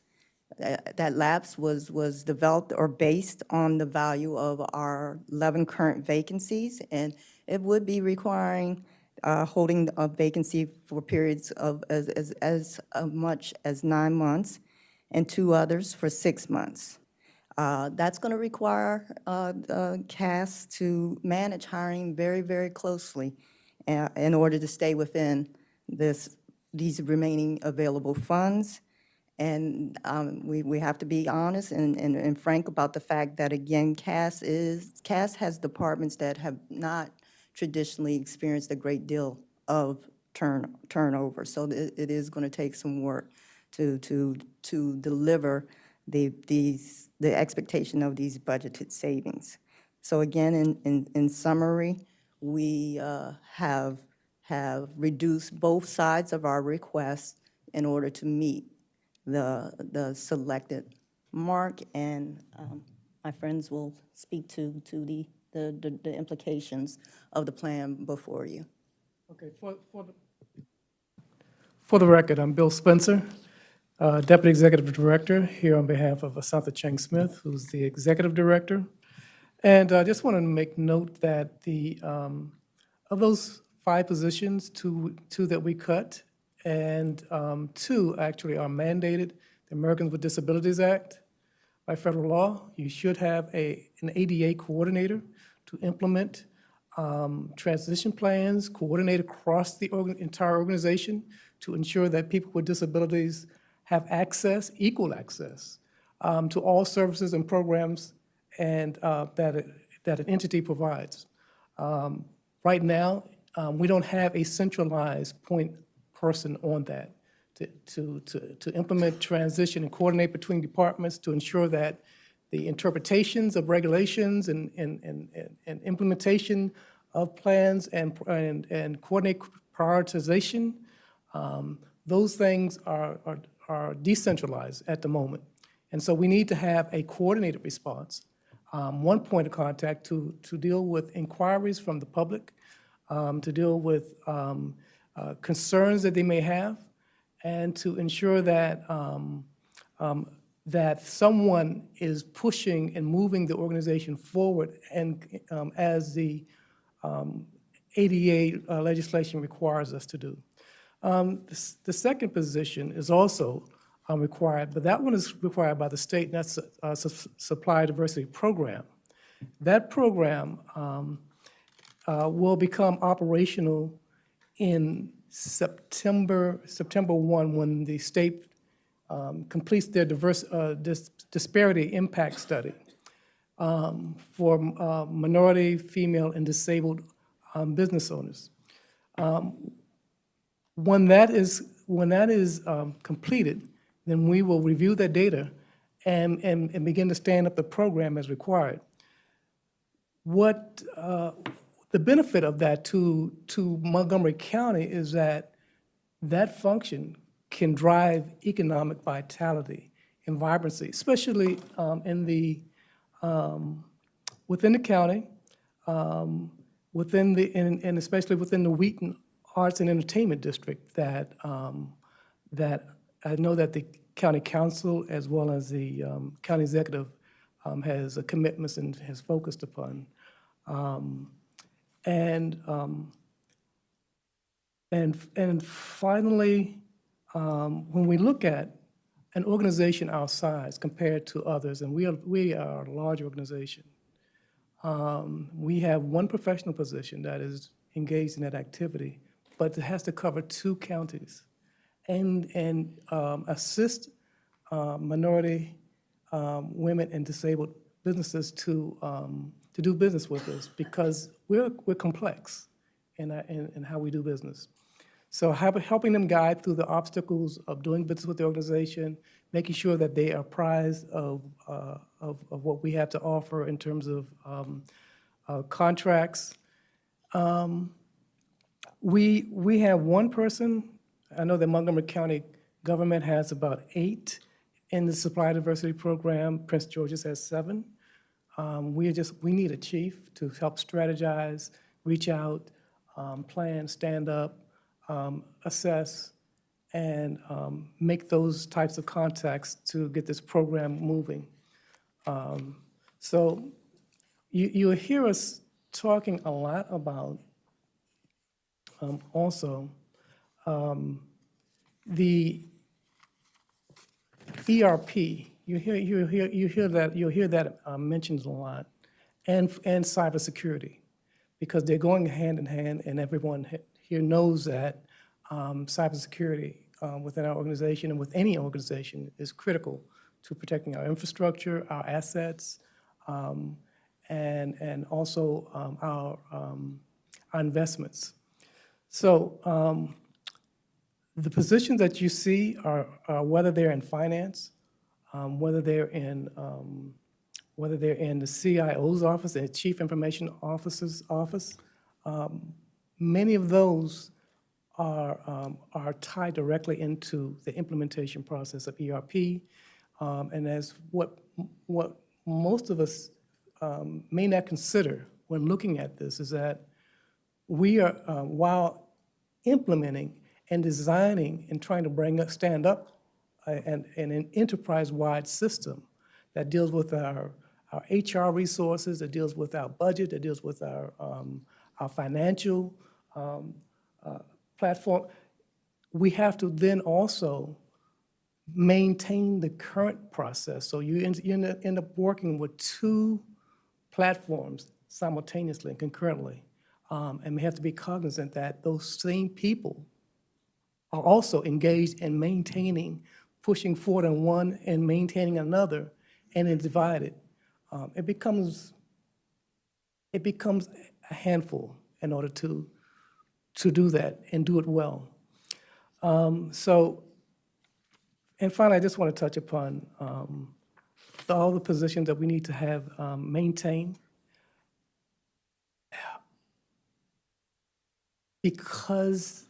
That lapse was developed or based on the value of our 11 current vacancies, and it would be requiring holding a vacancy for periods of as much as 9 months, and 2 others for 6 months. That's going to require CAS to manage hiring very, very closely in order to stay within these remaining available funds. And we have to be honest and frank about the fact that, again, CAS has departments that have not traditionally experienced a great deal of turnover. So it is going to take some work to deliver the expectation of these budgeted savings. So again, in summary, we have reduced both sides of our request in order to meet the selected mark, and my friends will speak to the implications of the plan before you. Okay, for the record, I'm Bill Spencer, Deputy Executive Director, here on behalf of Asantha Chang Smith, who's the Executive Director. And I just want to make note that of those 5 positions, two that we cut, and 2 actually are mandated. The Americans with Disabilities Act, by federal law, you should have an ADA coordinator to implement transition plans, coordinate across the entire organization to ensure that people with disabilities have access, equal access, to all services and programs and that an entity provides. Right now, we don't have a centralized point person on that to implement transition and coordinate between departments to ensure that the interpretations of regulations and implementation of plans and coordinate prioritization, those things are decentralized at the moment. And so we need to have a coordinated response, one point of contact to deal with inquiries from the public, to deal with concerns that they may have, and to ensure that that someone is pushing and moving the organization forward, and as the ADA legislation requires us to do. The second position is also required, but that one is required by the state, and that's a Supply Diversity Program. That program will become operational in September 1, when the state completes their disparity impact study for minority, female, and disabled business owners. When that is completed, then we will review that data and begin to stand up the program as required. What the benefit of that to Montgomery County is that that function can drive economic vitality and vibrancy, especially within the county, and especially within the Wheaton Arts and Entertainment District that I know that the county council as well as the county executive has commitments and has focused upon. And finally, when we look at an organization our size compared to others, and we are a large organization, we have one professional position that is engaged in that activity, but it has to cover 2 counties and assist minority, women, and disabled businesses to do business with us, because we're complex in how we do business. So helping them guide through the obstacles of doing business with the organization, making sure that they are apprised of what we have to offer in terms of contracts. We have one person. I know that Montgomery County government has about 8 in the Supply Diversity Program. Prince George's has 7. We need a chief to help strategize, reach out, plan, stand up, assess, and make those types of contacts to get this program moving. So you'll hear us talking a lot about also the ERP. You'll hear that mentioned a lot, and cybersecurity, because they're going hand in hand, and everyone here knows that cybersecurity within our organization and with any organization is critical to protecting our infrastructure, our assets, and also our investments. So the positions that you see are whether they're in finance, whether they're in the CIO's office, the Chief Information Officer's office. Many of those are tied directly into the implementation process of ERP. And as what most of us may not consider when looking at this is that we are, while implementing and designing and trying to stand up an enterprise-wide system that deals with our HR resources, that deals with our budget, that deals with our financial platform, we have to then also maintain the current process. So you end up working with two platforms simultaneously and concurrently. And we have to be cognizant that those same people are also engaged in maintaining, pushing forward on one and maintaining another, and then divided. It becomes a handful in order to do that and do it well. And finally, I just want to touch upon all the positions that we need to have maintained. Because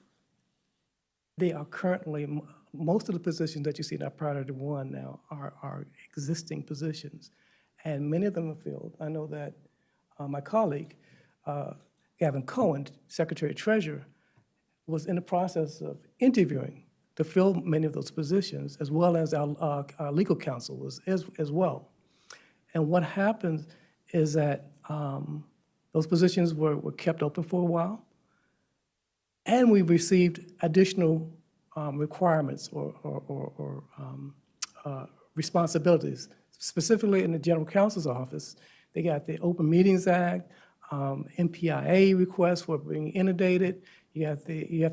they are currently, most of the positions that you see in our priority one now are existing positions, and many of them are filled. I know that my colleague, Gavin Cohen, Secretary Treasurer, was in the process of interviewing to fill many of those positions, as well as our legal counsel as well. And what happened is that those positions were kept open for a while, and we received additional requirements or responsibilities. Specifically in the General Counsel's office, they got the Open Meetings Act, MPIA requests were being inundated. You have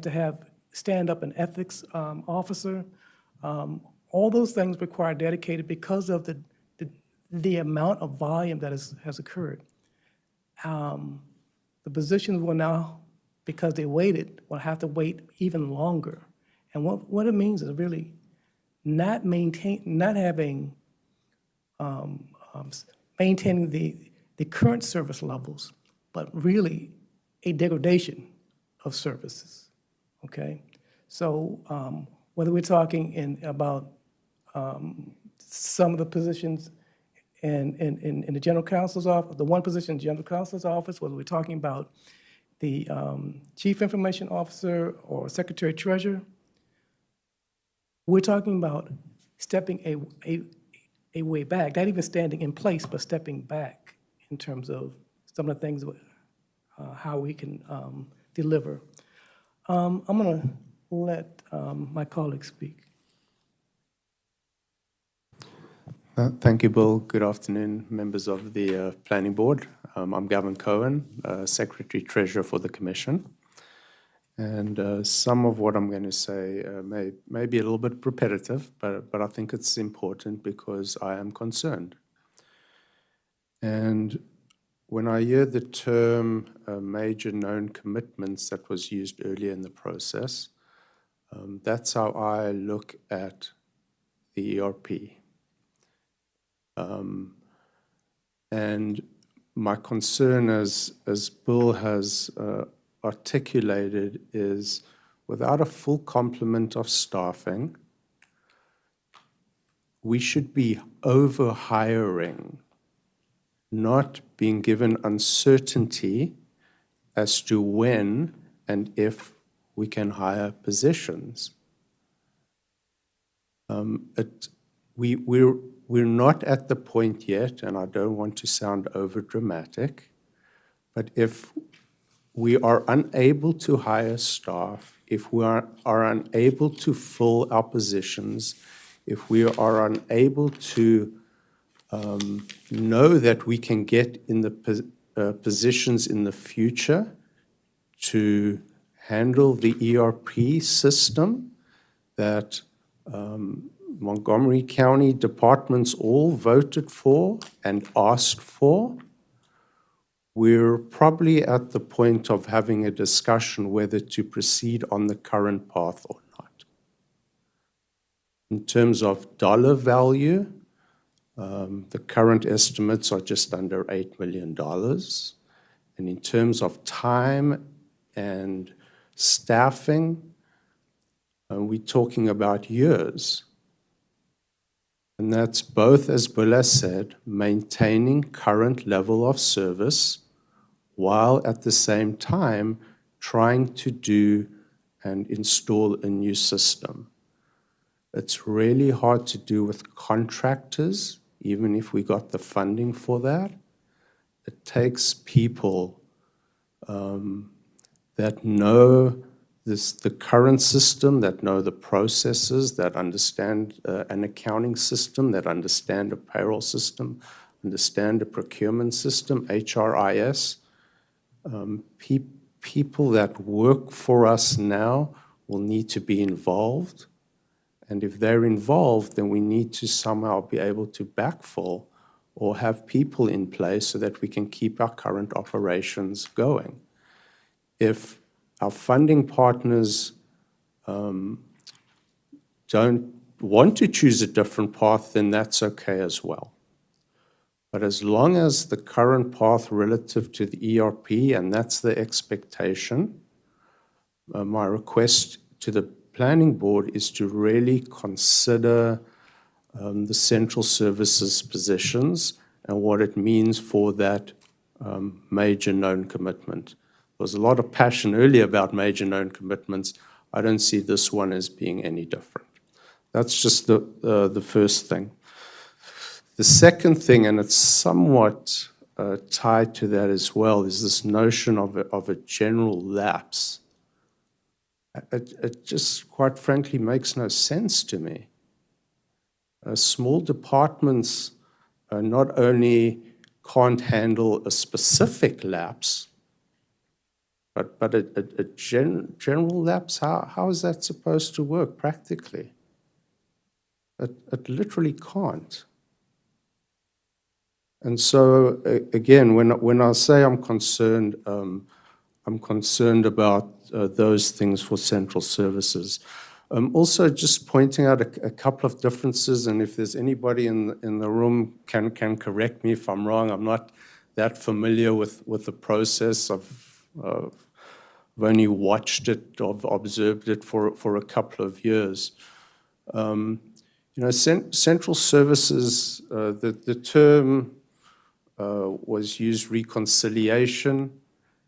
to have stand-up an ethics officer. All those things require dedicated because of the amount of volume that has occurred. The positions will now, because they waited, will have to wait even longer. And what it means is really not maintaining the current service levels, but really a degradation of services, okay? So whether we're talking about some of the positions in the General Counsel's office, the one position in the General Counsel's office, whether we're talking about the Chief Information Officer or Secretary Treasurer, we're talking about stepping a way back, not even standing in place, but stepping back in terms of some of the things, how we can deliver. I'm going to let my colleagues speak. Thank you, Bill. Good afternoon, members of the Planning Board. I'm Gavin Cohen, Secretary Treasurer for the Commission. And some of what I'm going to say may be a little bit repetitive, but I think it's important because I am concerned. And when I hear the term major known commitments that was used earlier in the process, that's how I look at the ERP. And my concern, as Bill has articulated, is without a full complement of staffing, we should be over-hiring, not being given uncertainty as to when and if we can hire positions. We're not at the point yet, and I don't want to sound overdramatic, but if we are unable to hire staff, if we are unable to fill our positions, if we are unable to know that we can get in the positions in the future to handle the ERP system that Montgomery County departments all voted for and asked for, we're probably at the point of having a discussion whether to proceed on the current path or not. In terms of dollar value, the current estimates are just under $8 million. And in terms of time and staffing, we're talking about years. And that's both, as Bill has said, maintaining current level of service while at the same time trying to do and install a new system. It's really hard to do with contractors, even if we got the funding for that. It takes people that know the current system, that know the processes, that understand an accounting system, that understand a payroll system, understand a procurement system, HRIS. People that work for us now will need to be involved. And if they're involved, then we need to somehow be able to backfill or have people in place so that we can keep our current operations going. If our funding partners don't want to choose a different path, then that's okay as well. But as long as the current path relative to the ERP, and that's the expectation, my request to the planning board is to really consider the central services positions and what it means for that major known commitment. There was a lot of passion earlier about major known commitments. I don't see this one as being any different. That's just the first thing. The second thing, and it's somewhat tied to that as well, is this notion of a general lapse. It just, quite frankly, makes no sense to me. Small departments not only can't handle a specific lapse, but a general lapse, how is that supposed to work practically? It literally can't. And so, again, when I say I'm concerned about those things for central services. Also, just pointing out a couple of differences, and if there's anybody in the room can correct me if I'm wrong. I'm not that familiar with the process. I've only watched it, I've observed it for a couple of years. Central services, the term was used reconciliation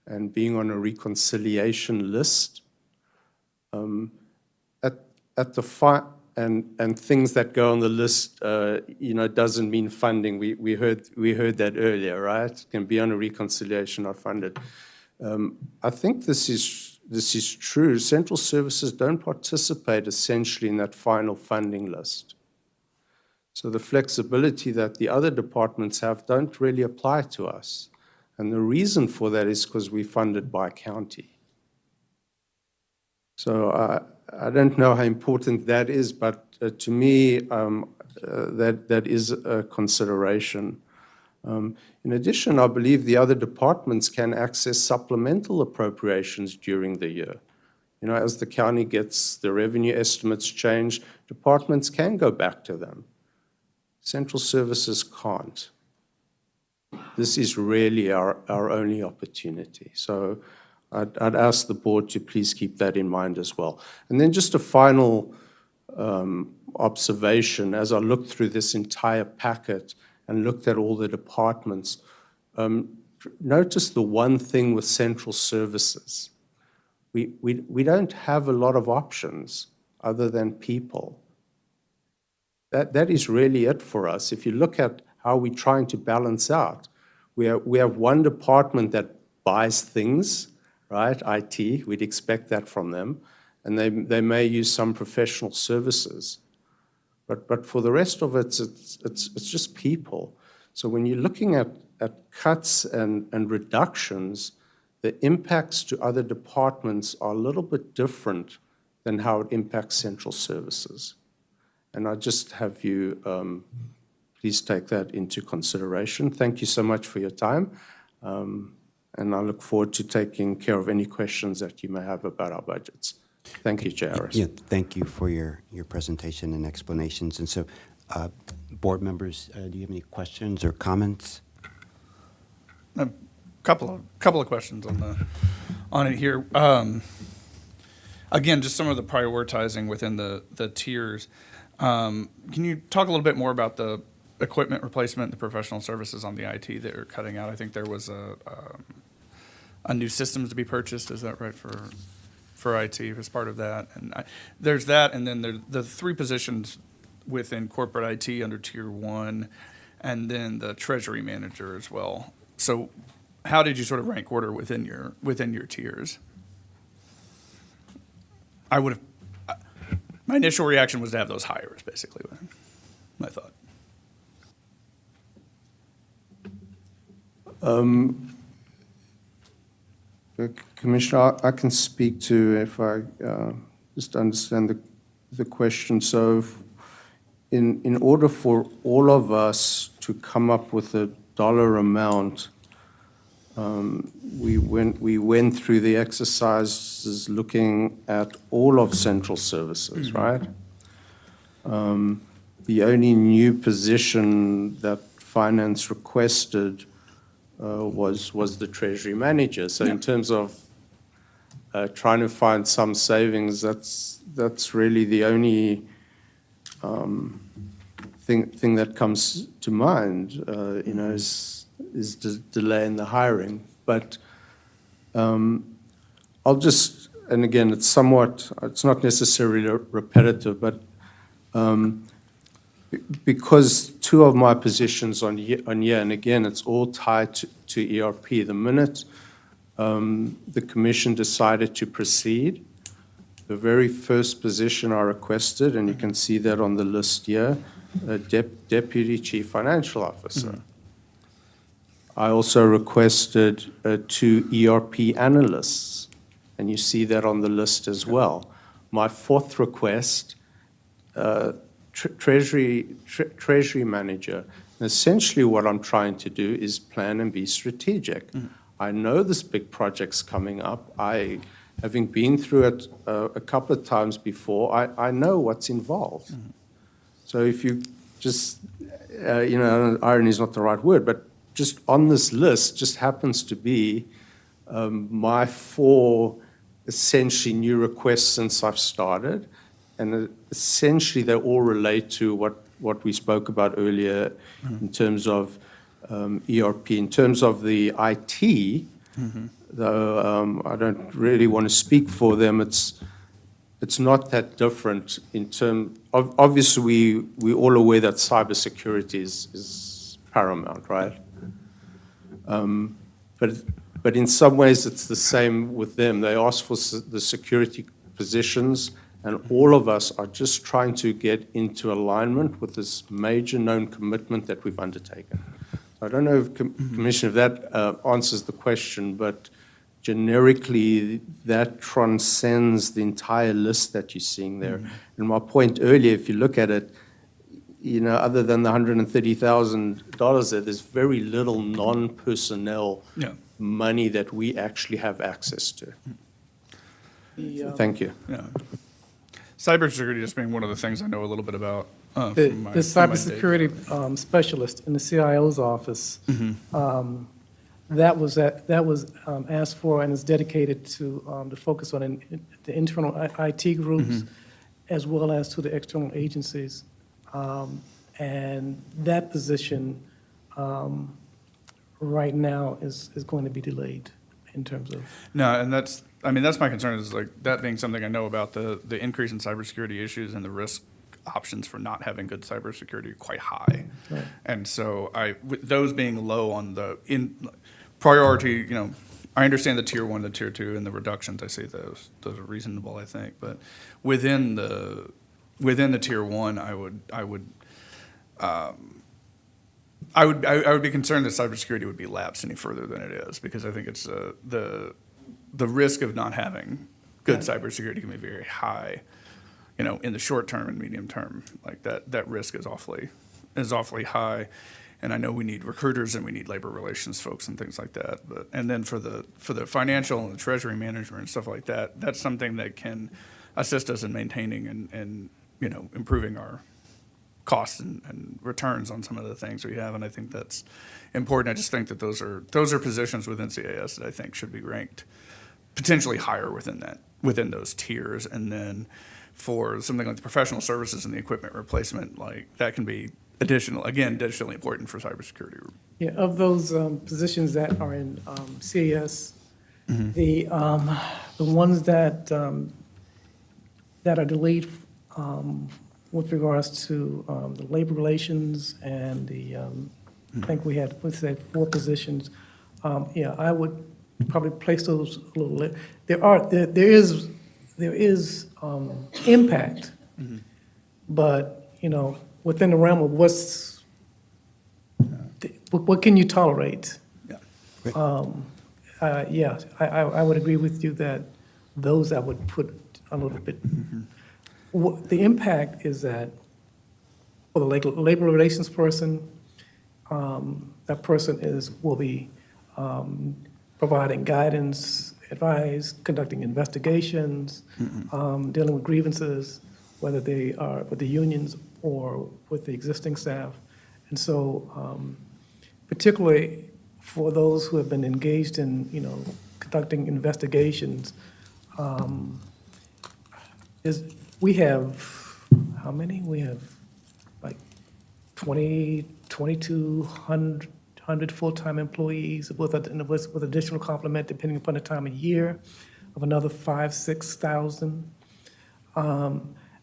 and being on a reconciliation list. And things that go on the list, doesn't mean funding. We heard that earlier, right? It can be on a reconciliation, not funded. I think this is true. Central services don't participate essentially in that final funding list. So the flexibility that the other departments have don't really apply to us. And the reason for that is because we're funded by county. So I don't know how important that is, but to me, that is a consideration. In addition, I believe the other departments can access supplemental appropriations during the year. As the county gets the revenue estimates changed, departments can go back to them. Central services can't. This is really our only opportunity. So I'd ask the board to please keep that in mind as well. And then just a final observation, as I looked through this entire packet and looked at all the departments, notice the one thing with central services. We don't have a lot of options other than people. that is really it for us. If you look at how we're trying to balance out, we have one department that buys things, right? IT, we'd expect that from them, and they may use some professional services. But for the rest of it, it's just people. So when you're looking at cuts and reductions, the impacts to other departments are a little bit different than how it impacts central services. And I just have you please take that into consideration. Thank you so much for your time. And I look forward to taking care of any questions that you may have about our budgets. Thank you, Chair Harris. Yeah, thank you for your presentation and explanations. And so, board members, do you have any questions or comments? A couple of questions on it here. Again, just some of the prioritizing within the tiers. Can you talk a little bit more about the equipment replacement, the professional services on the IT that are cutting out? I think there was a new systems to be purchased. Is that right for IT as part of that? And there's that, and then the three positions within corporate IT under tier 1, and then the treasury manager as well. So, how did you sort of rank order within your tiers? I would have. My initial reaction was to have those hires, basically. My thought. Commissioner, I can speak to if I just understand the question. So, in order for all of us to come up with a dollar amount, we went through the exercises looking at all of central services, right? The only new position that finance requested was the treasury manager. So in terms of trying to find some savings, that's really the only thing that comes to mind, is delay in the hiring. But I'll just, and again, it's not necessarily repetitive, but because two of my positions on year, and again, it's all tied to ERP. The minute the commission decided to proceed, the very first position I requested, and you can see that on the list here, Deputy Chief Financial Officer. I also requested 2 ERP analysts, and you see that on the list as well. My fourth request, treasury manager. And essentially what I'm trying to do is plan and be strategic. I know this big project's coming up. Having been through it a couple of times before, I know what's involved. So if you just, irony is not the right word, but just on this list just happens to be my 4 essentially new requests since I've started. And essentially, they all relate to what we spoke about earlier in terms of ERP. In terms of the IT, though I don't really want to speak for them, it's not that different in terms of, obviously, we're all aware that cybersecurity is paramount, right? But in some ways, it's the same with them. They ask for the security positions, and all of us are just trying to get into alignment with this major known commitment that we've undertaken. I don't know, if Commissioner, if that answers the question, but generically, that transcends the entire list that you're seeing there. And my point earlier, if you look at it, other than the $130,000 there's very little non-personnel money that we actually have access to. Thank you. Yeah. Cybersecurity just being one of the things I know a little bit about. The cybersecurity specialist in the CIO's office, that was asked for and is dedicated to focus on the internal IT groups as well as to the external agencies. And that position right now is going to be delayed in terms of. No, and that's my concern is like that being something I know about the increase in cybersecurity issues and the risk options for not having good cybersecurity are quite high. Right. And so with those being low on the priority, I understand the tier 1, the tier 2, and the reductions. I see those are reasonable, I think. But within the tier 1, I would be concerned that cybersecurity would be lapsed any further than it is, because I think it's the risk of not having good cybersecurity can be very high, in the short term and medium term. Like that risk is awfully high. And I know we need recruiters and we need labor relations folks and things like that. And then for the financial and the treasury management and stuff like that, that's something that can assist us in maintaining and improving our costs and returns on some of the things we have. And I think that's important. I just think that those are positions within CAS that I think should be ranked potentially higher within those tiers. And then for something like the professional services and the equipment replacement, like that can be additionally important for cybersecurity. Yeah, of those positions that are in CAS, the ones that are delayed with regards to the labor relations and the, I think we had, let's say, 4 positions. I would probably place those a little. There is impact, but within the realm of what can you tolerate? Yeah. I would agree with you that those I would put a little bit. The impact is that for the labor relations person, that person will be providing guidance, advice, conducting investigations, dealing with grievances, whether they are with the unions or with the existing staff. And so particularly for those who have been engaged in, conducting investigations, we have, how many? We have like 2,200 full-time employees with additional complement, depending upon the time of year, of another 5,000-6,000.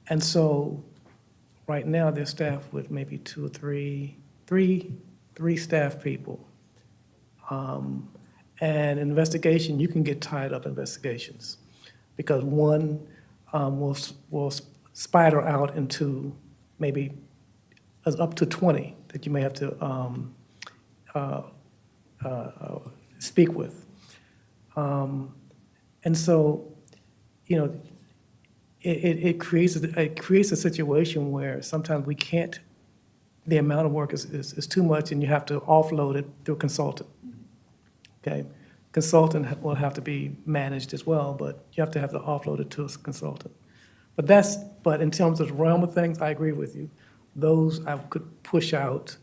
And so right now they're staffed with maybe 2 or 3 staff people. And investigation, you can get tied up in investigations because one will spider out into maybe up to 20 that you may have to speak with. And so, it creates a situation where sometimes we can't, the amount of work is too much and you have to offload it through a consultant. Okay? Consultant will have to be managed as well, but you have to have to offload it to a consultant. But in terms of the realm of things, I agree with you. Those I could push out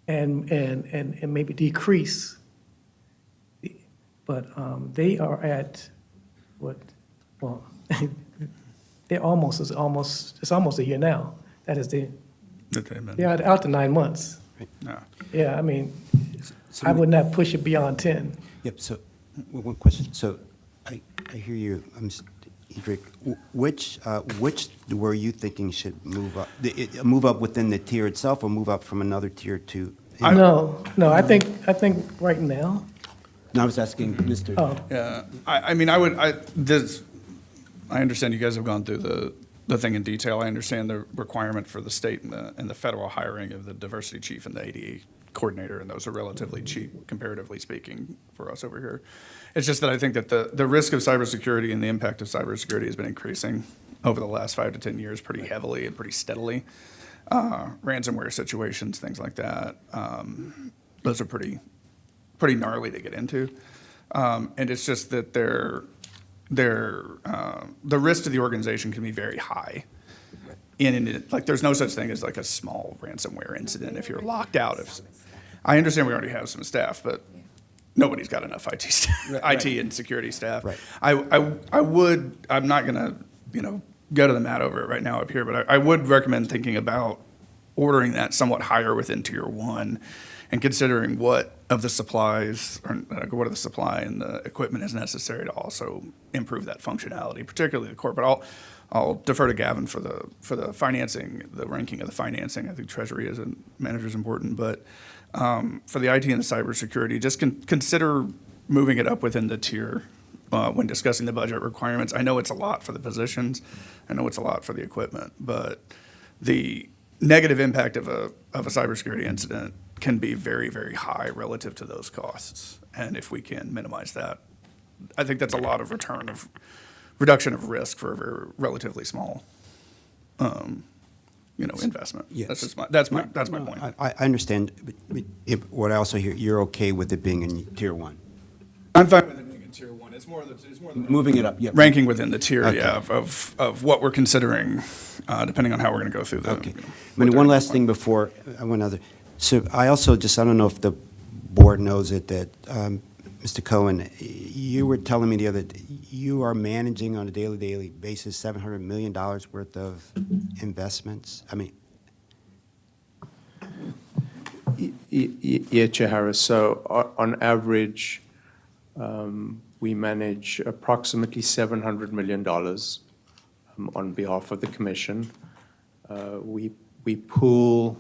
and maybe decrease. But they are at what? Well, it's almost a year now. That is they're out to 9 months. No. Yeah, I mean, I would not push it beyond 10. Yep, so, one question. So, I hear you, Edric. Which were you thinking should move up? Move up within the tier itself or move up from another tier to? No, I think right now. No, I was asking Mr. Oh. Yeah, I understand you guys have gone through the thing in detail. I understand the requirement for the state and the federal hiring of the diversity chief and the ADA coordinator, and those are relatively cheap, comparatively speaking, for us over here. It's just that I think that the risk of cybersecurity and the impact of cybersecurity has been increasing over the last 5 to 10 years pretty heavily and pretty steadily. Ransomware situations, things like that, those are pretty gnarly to get into. And it's just that the risk to the organization can be very high. There's no such thing as like a small ransomware incident if you're locked out. I understand we already have some staff, but nobody's got enough IT and security staff. Right. I'm not gonna, go to the mat over it right now up here, but I would recommend thinking about ordering that somewhat higher within tier 1 and considering what of the supplies, or what of the supply and the equipment is necessary to also improve that functionality, particularly the core. But I'll defer to Gavin for the financing, the ranking of the financing. I think Treasury as a manager is important, but for the IT and the cybersecurity, just consider moving it up within the tier when discussing the budget requirements. I know it's a lot for the positions. I know it's a lot for the equipment, but the negative impact of a cybersecurity incident can be very, very high relative to those costs. And if we can minimize that, I think that's a lot of reduction of risk for a very relatively small, investment. Yes. That's my point. I understand, but what I also hear, you're okay with it being in tier 1? I'm fine with it being in tier 1. It's more the Moving it up, yeah. ranking within the tier, Okay. yeah, of what we're considering, depending on how we're going to go through the. Okay. One last thing before, one other. So I also just, I don't know if the board knows it, that Mr. Cohen, you were telling me the other, you are managing on a daily basis $700 million worth of investments? I mean. Yeah, Chair Harris. So on average, we manage approximately $700 million on behalf of the commission. We pool,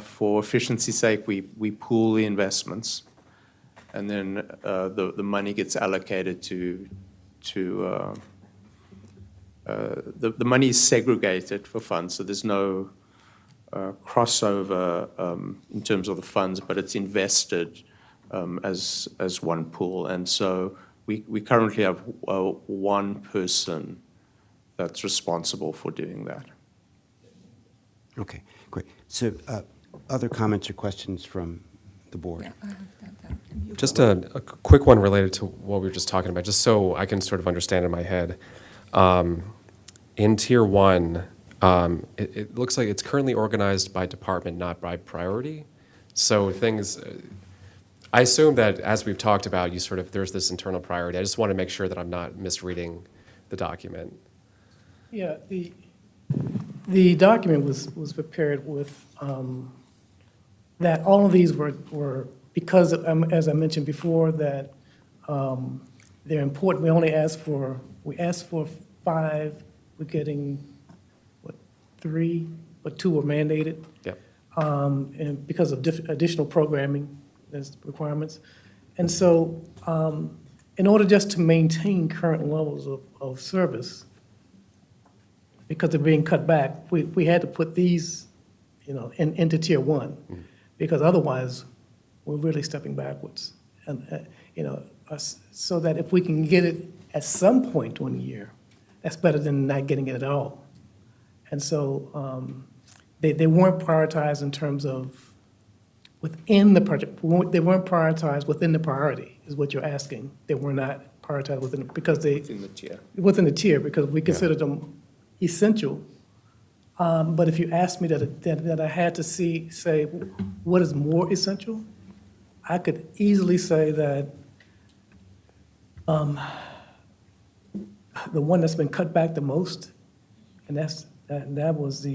for efficiency's sake, we pool the investments, and then the money gets allocated to the money is segregated for funds, so there's no crossover in terms of the funds, but it's invested as one pool. And so we currently have one person that's responsible for doing that. Okay, great. So other comments or questions from the board? Just a quick one related to what we were just talking about, just so I can sort of understand in my head. In Tier 1, it looks like it's currently organized by department, not by priority. So things, I assume that as we've talked about, there's this internal priority. I just want to make sure that I'm not misreading the document. Yeah, the document was prepared with, that all of these were because, as I mentioned before, that they're important. We asked for 5, we're getting, 3, but 2 were mandated. Yep. And because of additional programming, there's requirements. And so, in order just to maintain current levels of service, because they're being cut back, we had to put these, into Tier 1, because otherwise, we're really stepping backwards. And, so that if we can get it at some point during the year, that's better than not getting it at all. And so they weren't prioritized in terms of within the project. They weren't prioritized within the priority, is what you're asking. They were not prioritized within, because they. Within the tier. Within the tier, because we considered them essential. But if you asked me that I had to say what is more essential, I could easily say that the one that's been cut back the most, and that was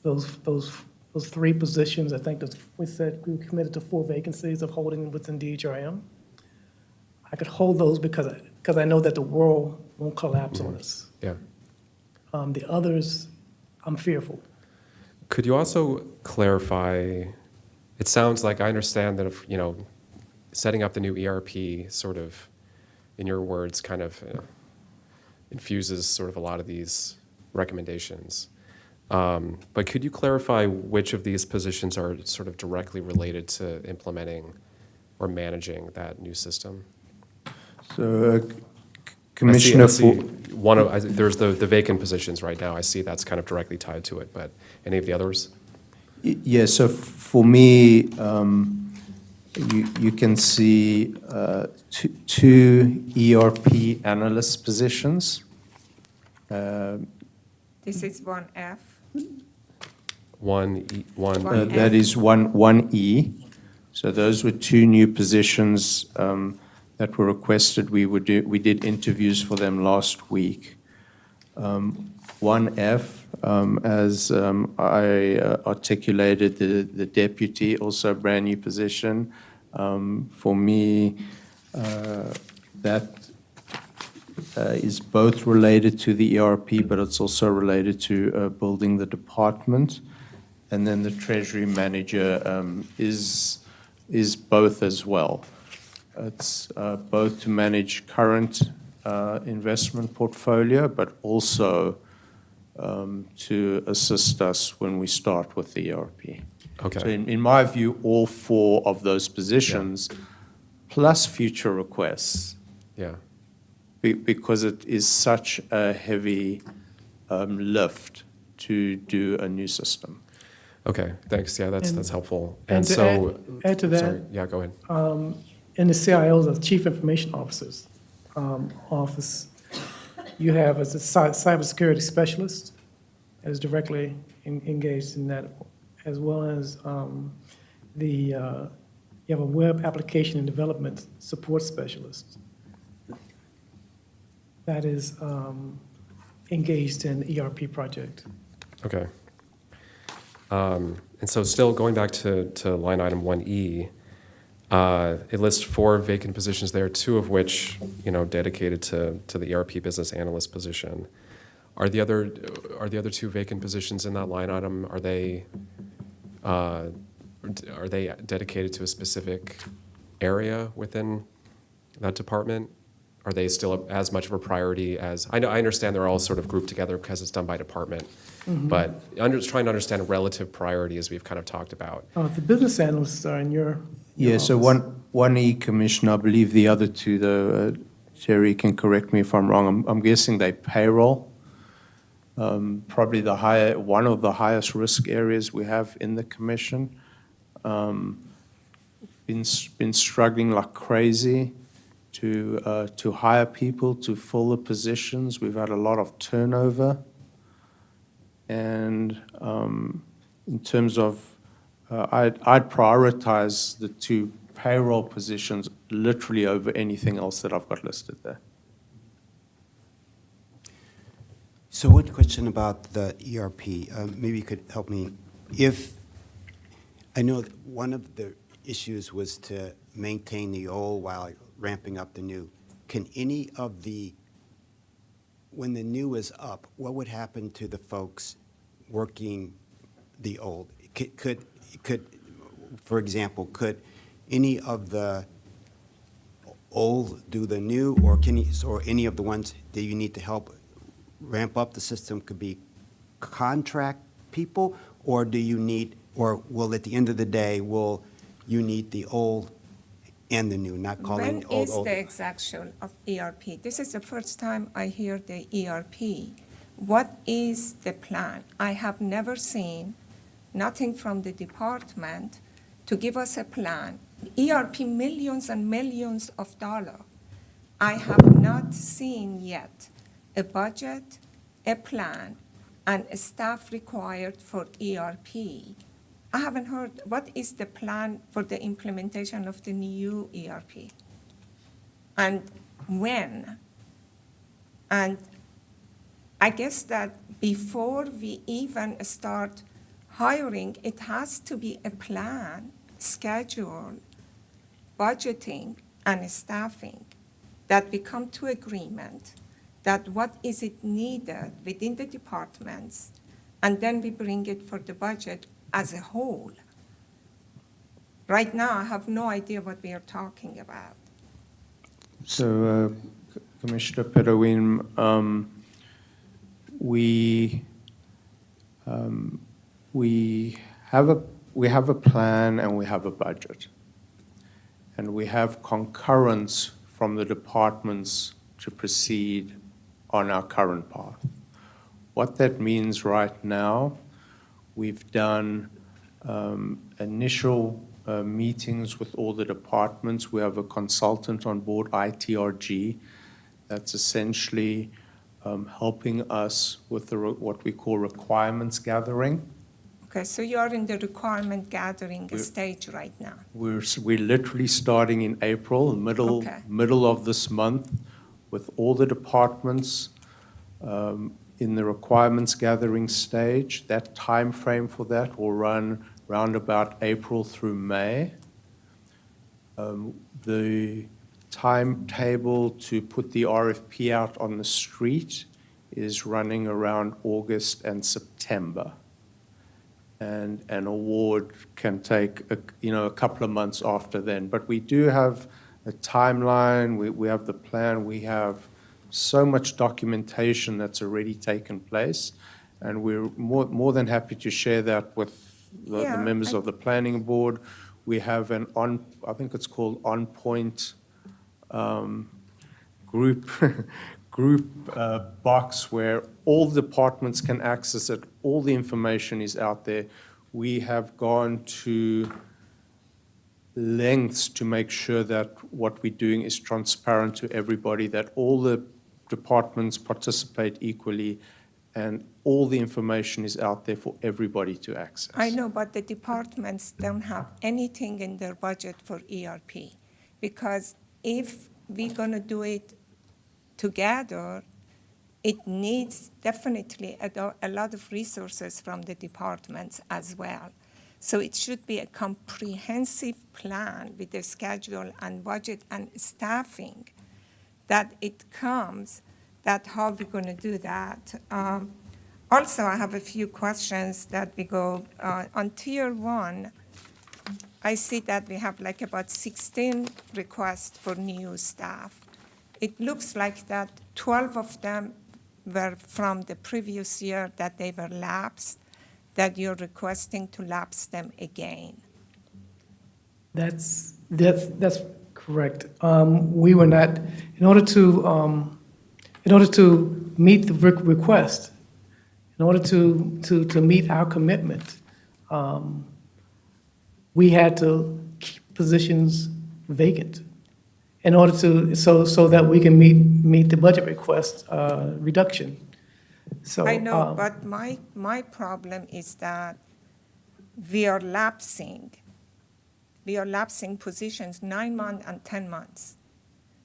those 3 positions. I think we said we committed to 4 vacancies of holding within DHRM. I could hold those because I know that the world won't collapse on us. Yeah. The others, I'm fearful. Could you also clarify, it sounds like I understand that if, setting up the new ERP sort of, in your words, kind of infuses sort of a lot of these recommendations. But could you clarify which of these positions are sort of directly related to implementing or managing that new system? So, Commissioner, there's the vacant positions right now. I see that's kind of directly tied to it, but any of the others? Yeah, so for me, you can see 2 ERP analyst positions. This is 1F. That is 1E. So those were 2 new positions that were requested. We did interviews for them last week. 1F, As I articulated, the deputy, also a brand-new position. For me, that is both related to the ERP, but it's also related to building the department. And then the treasury manager is both as well. It's both to manage current investment portfolio, but also to assist us when we start with the ERP. Okay. So in my view, all four of those positions, plus future requests. Yeah. Because it is such a heavy lift to do a new system. Okay, thanks. Yeah, that's helpful. And to so, add to that, sorry, yeah, go ahead. In the CIOs, the Chief Information Officers office, you have as a cybersecurity specialist that is directly engaged in that, as well as you have a web application and development support specialist that is engaged in the ERP project. Okay. And so still going back to line item 1E, it lists 4 vacant positions there, 2 of which, dedicated to the ERP business analyst position. Are the other 2 vacant positions in that line item, are they dedicated to a specific area within that department? Are they still as much of a priority as, I understand they're all sort of grouped together because it's done by department, but I'm just trying to understand relative priority as we've kind of talked about. The business analysts are in your Yeah, so office. 1E, Commissioner, I believe the other 2, though, Jerry can correct me if I'm wrong, I'm guessing they payroll. Probably one of the highest risk areas we have in the commission. Been struggling like crazy to hire people to fill the positions. We've had a lot of turnover. And in terms of, I'd prioritize the 2 payroll positions literally over anything else that I've got listed there. So one question about the ERP, maybe you could help me. I know that one of the issues was to maintain the old while ramping up the new. Can any of when the new is up, what would happen to the folks working the old? Could, for example, could any of the old do the new, or any of the ones that you need to help ramp up the system could be contract people, or will at the end of the day, will you need the old and the new, not calling When old is old? the exaction of ERP? This is the first time I hear the ERP. What is the plan? I have never seen nothing from the department to give us a plan. ERP, millions and millions of dollars. I have not seen yet a budget, a plan, and a staff required for ERP. I haven't heard, what is the plan for the implementation of the new ERP? And when? And I guess that before we even start hiring, it has to be a plan, schedule, budgeting, and staffing, that we come to agreement that what is it needed within the departments, and then we bring it for the budget as a whole. Right now, I have no idea what we are talking about. So, Commissioner Perowin, we have a plan and we have a budget, and we have concurrence from the departments to proceed on our current path. What that means right now, we've done initial meetings with all the departments. We have a consultant on board, ITRG, that's essentially helping us with what we call requirements gathering. Okay, so you are in the requirement gathering stage right now. We're literally starting in April, middle of this month, with all the departments, in the requirements gathering stage. That time frame for that will run round about April through May. The timetable to put the RFP out on the street is running around August and September. And an award can take, a couple of months after then. But we do have a timeline, we have the plan, we have so much documentation that's already taken place, and we're more than happy to share that with the members of the planning board. We have I think it's called On Point group box where all departments can access it. All the information is out there. We have gone to lengths to make sure that what we're doing is transparent to everybody, that all the departments participate equally, and all the information is out there for everybody to access. I know, but the departments don't have anything in their budget for ERP, because if we're going to do it together, it needs definitely a lot of resources from the departments as well. So it should be a comprehensive plan with the schedule and budget and staffing that it comes, that how we're going to do that. Also, I have a few questions that we go on Tier 1. I see that we have like about 16 requests for new staff. It looks like that 12 of them were from the previous year that they were lapsed, that you're requesting to lapse them again. That's correct. We were not, in order to meet the request, in order to meet our commitment, we had to keep positions vacant in order to, so that we can meet the budget request reduction. So I know, but my problem is that we are lapsing positions 9 months and 10 months.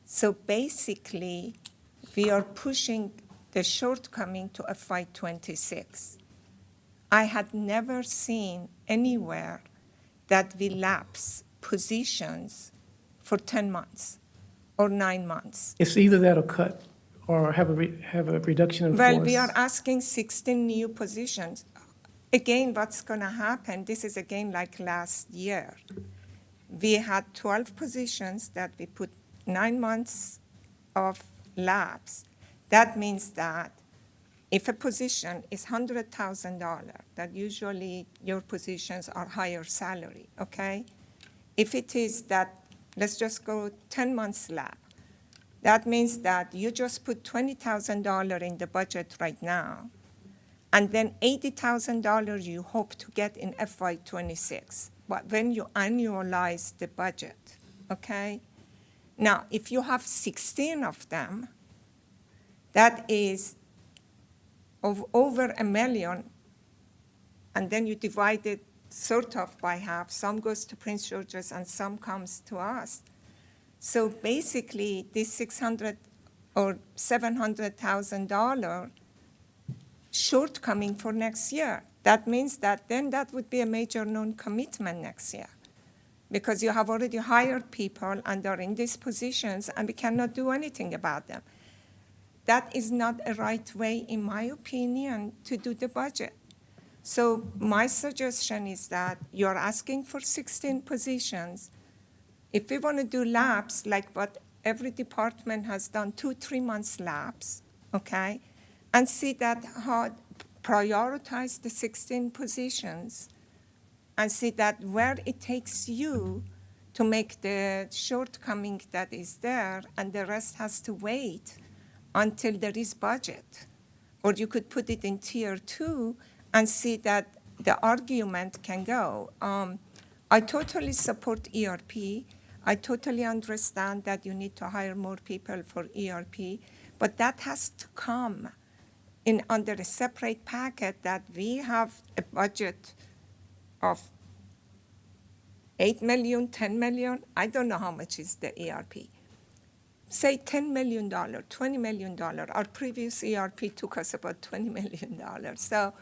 So basically, we are pushing the shortcoming to FY26. I had never seen anywhere that we lapse positions for 10 months or 9 months. It's either that or cut, or have a reduction in force. Well, we are asking 16 new positions. Again, what's going to happen, this is again like last year. We had 12 positions that we put 9 months of lapse. That means that if a position is $100,000, that usually your positions are higher salary, okay? If it is that, let's just go 10 months lapse, that means that you just put $20,000 in the budget right now, and then $80,000 you hope to get in FY26, but when you annualize the budget, okay? Now, if you have 16 of them, that is over $1 million, and then you divide it sort of by half. Some goes to Prince George's and some comes to us. So basically, this $600,000 or $700,000 shortcoming for next year, that means that then that would be a major non-commitment next year, because you have already hired people and they're in these positions and we cannot do anything about them. That is not a right way, in my opinion, to do the budget. So my suggestion is that you're asking for 16 positions. If we want to do labs, like what every department has done, 2-3 months labs, okay, and see that how prioritize the 16 positions and see that where it takes you to make the shortcoming that is there, and the rest has to wait until there is budget. Or you could put it in tier 2 and see that the argument can go. I totally support ERP. I totally understand that you need to hire more people for ERP, but that has to come in under a separate packet, that we have a budget of 8 million, 10 million. I don't know how much is the ERP. say $10 million, $20 million. Our previous ERP took us about $20 million. So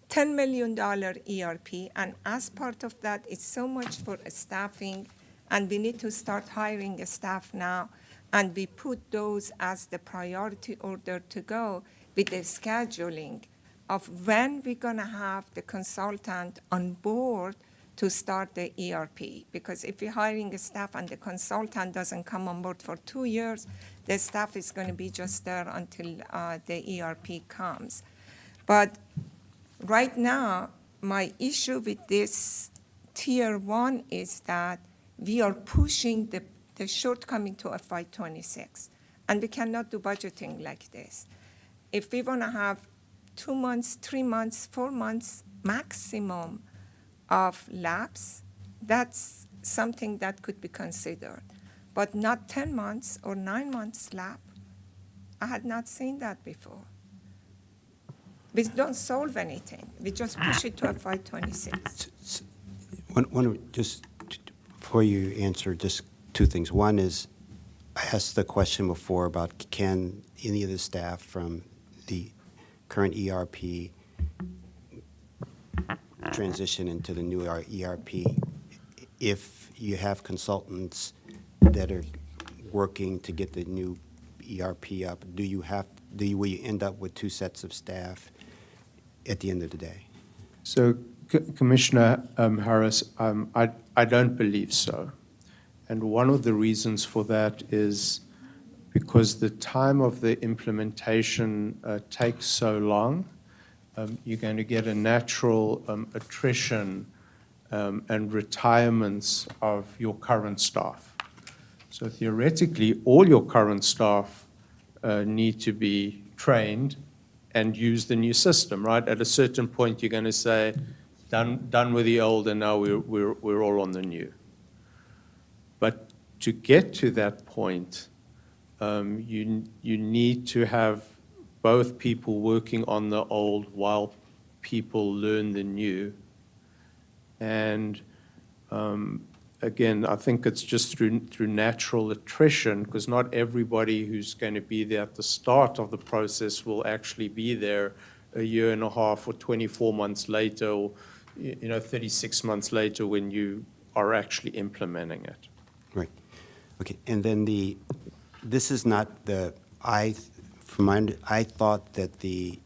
$10 million ERP, and as part of that, it's so much for staffing, and we need to start hiring staff now, and we put those as the priority order to go with the scheduling of when we're gonna have the consultant on board to start the ERP. Because if we're hiring a staff and the consultant doesn't come on board for 2 years, the staff is gonna be just there until the ERP comes. But right now, my issue with this tier 1 is that we are pushing the shortcoming to FY26, and we cannot do budgeting like this. If we wanna have 2 months, 3 months, 4 months maximum of labs, that's something that could be considered, but not 10 months or 9 months lab. I had not seen that before. We don't solve anything. We just push it to FY26. Just before you answer, just two things. One is, I asked the question before about can any of the staff from the current ERP transition into the new ERP, if you have consultants that are working to get the new ERP up, will you end up with 2 sets of staff at the end of the day? So, Commissioner Harris, I don't believe so. And one of the reasons for that is because the time of the implementation takes so long, you're going to get a natural attrition and retirements of your current staff. So theoretically, all your current staff need to be trained and use the new system, right? At a certain point, you're going to say, done with the old, and now we're all on the new. But to get to that point, you need to have both people working on the old while people learn the new. And again, I think it's just through natural attrition, because not everybody who's going to be there at the start of the process will actually be there a year and a half or 24 months later, or 36 months later when you are actually implementing it. Right. Okay. And then this is not I thought that the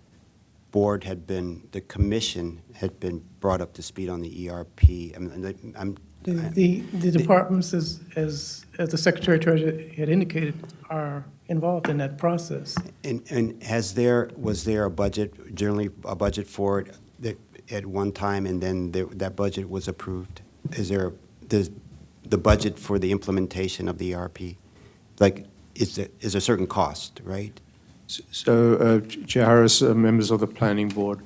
board the commission had been brought up to speed on the ERP. The departments, as the Secretary Treasurer had indicated, are involved in that process. And was there a budget, generally a budget for it at one time, and then that budget was approved? Is there the budget for the implementation of the ERP? Like, is there a certain cost, right? So, Chair Harris, members of the Planning Board,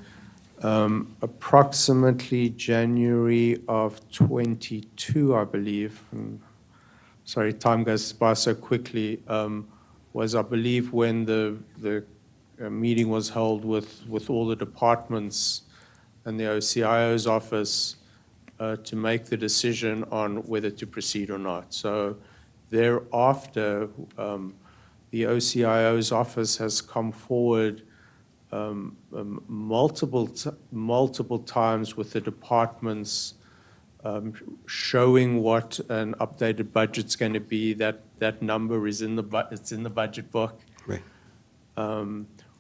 approximately January of 22, I believe, sorry, time goes by so quickly, was, I believe, when the meeting was held with all the departments and the OCIO's office to make the decision on whether to proceed or not. So thereafter, the OCIO's office has come forward multiple times with the departments showing what an updated budget's going to be. That number is in the budget book. Right.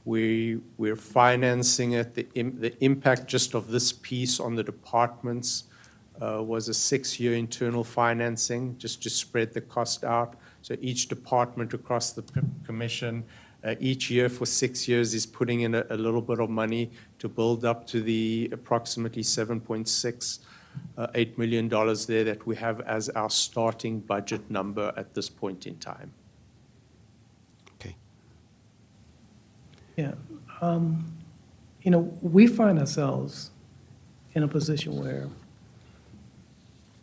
We're financing it. The impact just of this piece on the departments was a 6-year internal financing just to spread the cost out. So each department across the commission, each year for 6 years is putting in a little bit of money to build up to the approximately $7.68 million there that we have as our starting budget number at this point in time. Okay. Yeah. We find ourselves in a position where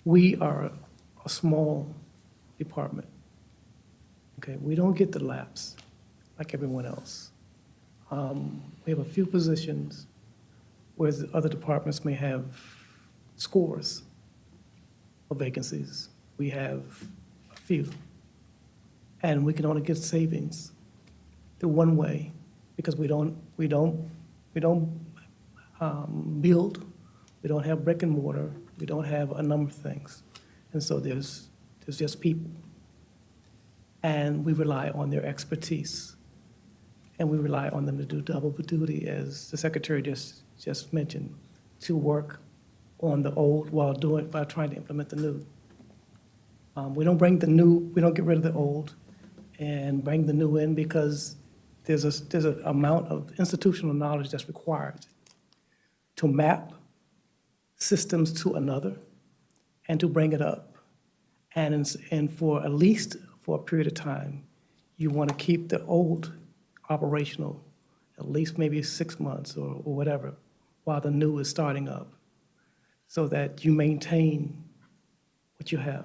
we are a small department. Okay, we don't get the laps like everyone else. We have a few positions, whereas the other departments may have scores of vacancies. We have a few. And we can only get savings through one way, because we don't build, we don't have brick and mortar, we don't have a number of things. And so there's just people. And we rely on their expertise. And we rely on them to do double duty, as the secretary just mentioned, to work on the old while trying to implement the new. We don't get rid of the old and bring the new in, because there's an amount of institutional knowledge that's required to map systems to another and to bring it up. And for at least for a period of time, you want to keep the old operational, at least maybe 6 months or whatever, while the new is starting up, so that you maintain what you have.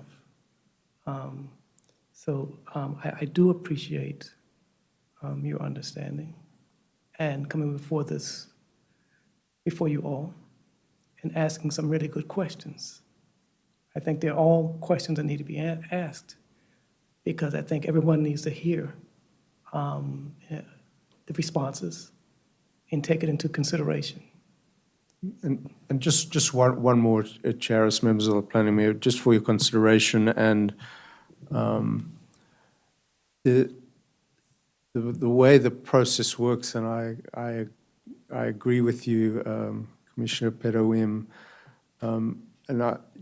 I do appreciate your understanding and coming before you all and asking some really good questions. I think they're all questions that need to be asked, because I think everyone needs to hear the responses and take it into consideration. And just one more, Chair, as members of the planning mayor, just for your consideration, and the way the process works, and I agree with you, Commissioner Perouim, and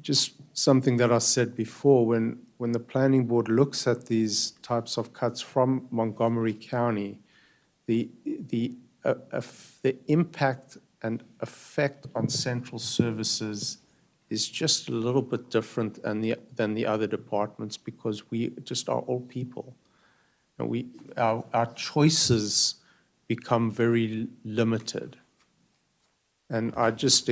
just something that I said before, when the planning board looks at these types of cuts from Montgomery County, the impact and effect on central services is just a little bit different than the other departments, because we just are all people. And our choices become very limited. And I just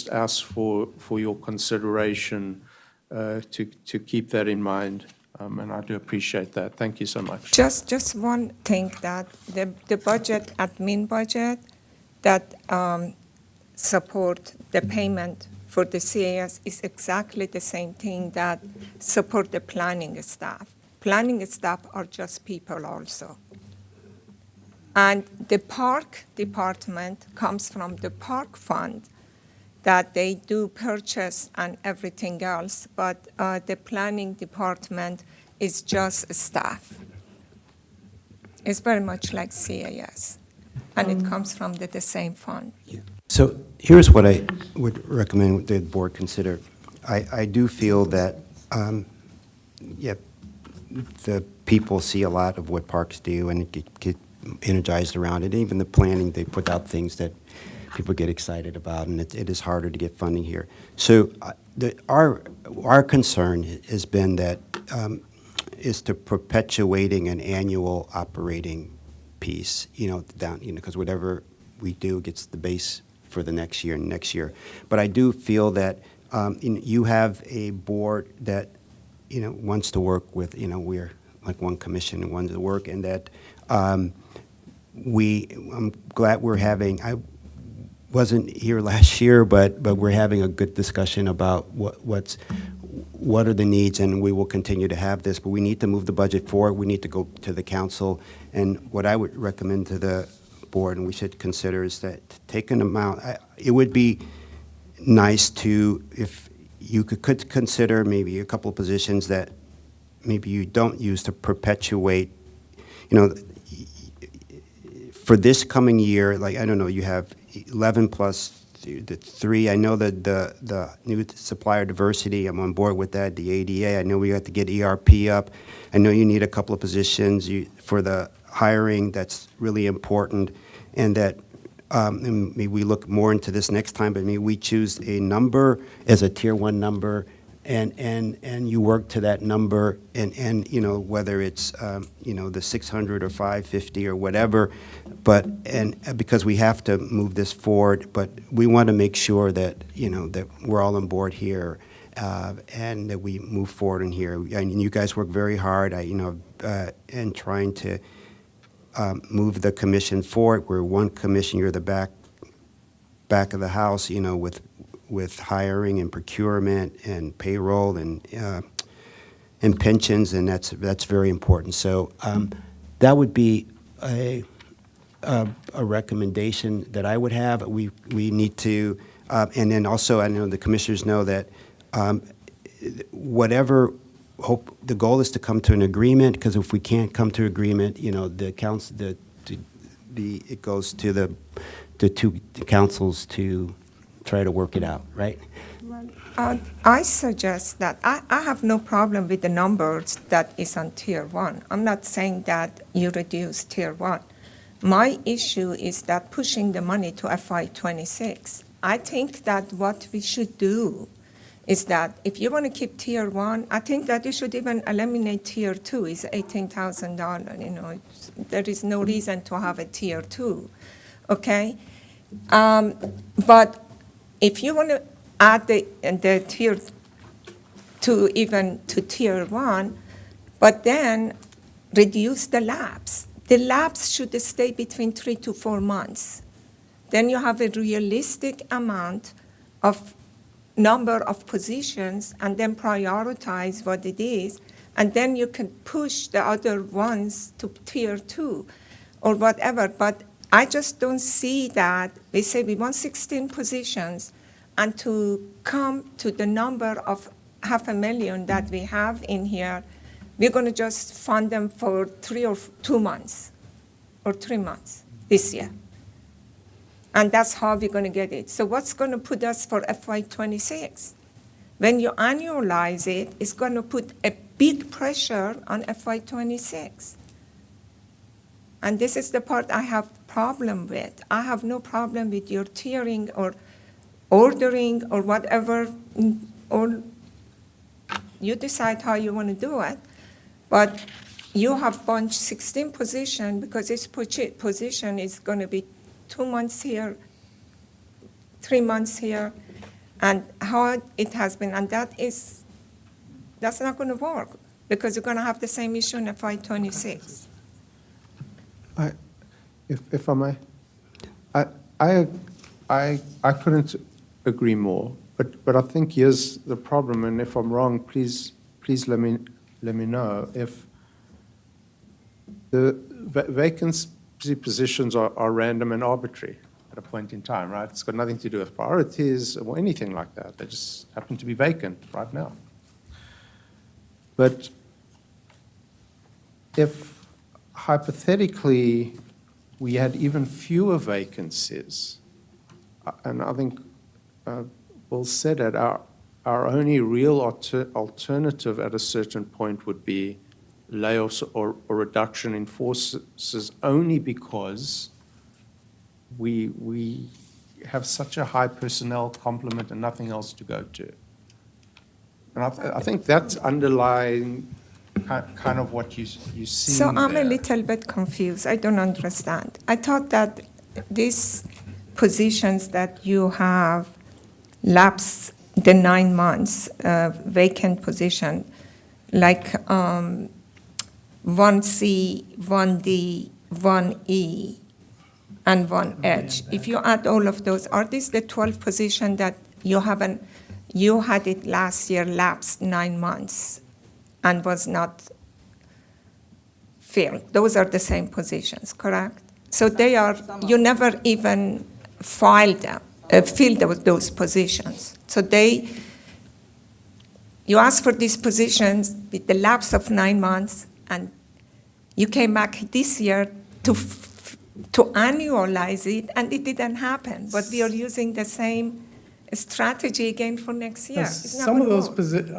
ask for your consideration to keep that in mind. And I do appreciate that. Thank you so much. Just one thing, that the budget, admin budget, that support the payment for the CAS is exactly the same thing that support the planning staff. Planning staff are just people also. And the park department comes from the park fund that they do purchase and everything else, but the planning department is just staff. It's very much like CAS, and it comes from the same fund. So here's what I would recommend the board consider. I do feel that, the people see a lot of what parks do and get energized around it. Even the planning, they put out things that people get excited about, and it is harder to get funding here. So our concern has been that is to perpetuating an annual operating piece, because whatever we do gets the base for the next year and next year. But I do feel that you have a board that wants to work with, we're like one commission and wants to work, and that I'm glad we're having, I wasn't here last year, but we're having a good discussion about what are the needs, and we will continue to have this, but we need to move the budget forward. We need to go to the council, and what I would recommend to the board, and we should consider, is that take an amount. It would be nice to, if you could consider maybe a couple of positions that maybe you don't use to perpetuate, for this coming year, like, I don't know, you have 11 plus the 3. I know that the new supplier diversity, I'm on board with that. The ADA, I know we have to get ERP up. I know you need a couple of positions for the hiring. That's really important. And that and maybe we look more into this next time, but maybe we choose a number as a tier 1 number, and you work to that number, and whether it's the 600 or 550 or whatever, and because we have to move this forward, but we want to make sure that that we're all on board here, and that we move forward in here. And you guys work very hard, and trying to move the commission forward. We're one commission. You're the back of the house, with hiring and procurement and payroll and and pensions, and that's very important. So that would be a recommendation that I would have. We need to, and then also I know the commissioners know that whatever hope, the goal is to come to an agreement, because if we can't come to agreement, you know, the council, it goes to the two councils to try to work it out, right? I suggest that I have no problem with the numbers that is on tier one. I'm not saying that you reduce tier one. My issue is that pushing the money to FY26. I think that what we should do is that if you want to keep tier one, I think that you should even eliminate tier two. It's $18,000. You know, there is no reason to have a tier two, okay? But if you want to add the tier two even to tier one, but then reduce the lapse. The lapse should stay between 3 to 4 months. Then you have a realistic amount of number of positions and then prioritize what it is, and then you can push the other ones to tier two or whatever. But I just don't see that. We say we want 16 positions, and to come to the number of 500,000 that we have in here, we're going to just fund them for 3 or 2 months or 3 months this year. And that's how we're going to get it. So what's going to put us for FY26? When you annualize it, it's going to put a big pressure on FY26. And this is the part I have problem with. I have no problem with your tiering or ordering or whatever, or you decide how you want to do it. But you have bunched 16 positions because each position is going to be 2 months here, 3 months here, and how it has been. And that's not going to work because you're going to have the same issue in FY26. If I may, I couldn't agree more. But I think here's the problem, and if I'm wrong, please let me know. If the vacancy positions are random and arbitrary at a point in time, right? It's got nothing to do with priorities or anything like that. They just happen to be vacant right now. But if hypothetically we had even fewer vacancies, and I think Will said it, our only real alternative at a certain point would be layoffs or reduction in forces, only because we have such a high personnel complement and nothing else to go to. And I think that's underlying kind of what you see. So I'm a little bit confused. I don't understand. I thought that these positions that you have lapsed the 9 months vacant position, like 1C, 1D, 1E, and 1H. If you add all of those, are these the 12 positions that you had it last year lapsed 9 months and was not filled? Those are the same positions, correct? So they are, you never even filled those positions. So you asked for these positions with the lapse of 9 months, and you came back this year to annualize it, and it didn't happen. But we are using the same strategy again for next year. Some of those positions,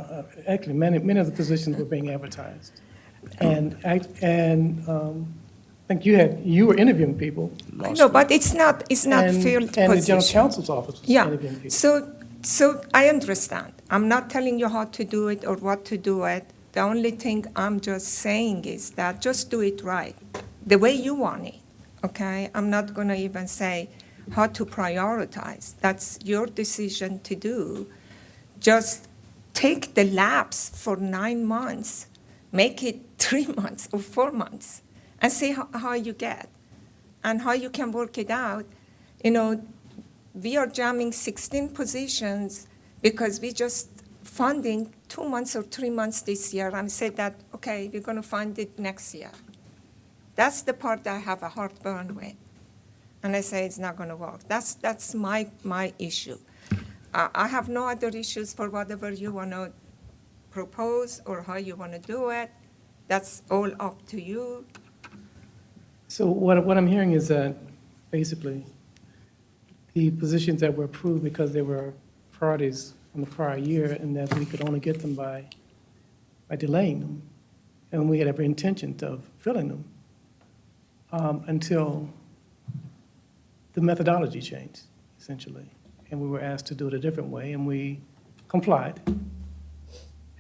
actually, many of the positions were being advertised. And I think you were interviewing people. I know, but it's not filled And the position. general counsel's office was interviewing people. So I understand. I'm not telling you how to do it or what to do it. The only thing I'm just saying is that just do it right, the way you want it, okay? I'm not going to even say how to prioritize. That's your decision to do. Just take the lapse for 9 months, make it 3 months or 4 months, and see how you get and how you can work it out. You know, we are jamming 16 positions because we just funding 2 months or 3 months this year and say that, okay, we're going to fund it next year. That's the part that I have a heartburn with. And I say it's not going to work. That's my issue. I have no other issues for whatever you want to propose or how you want to do it. That's all up to you. So what I'm hearing is that basically the positions that were approved because they were priorities from the prior year and that we could only get them by delaying them. And we had every intention of filling them until the methodology changed, essentially. And we were asked to do it a different way, and we complied.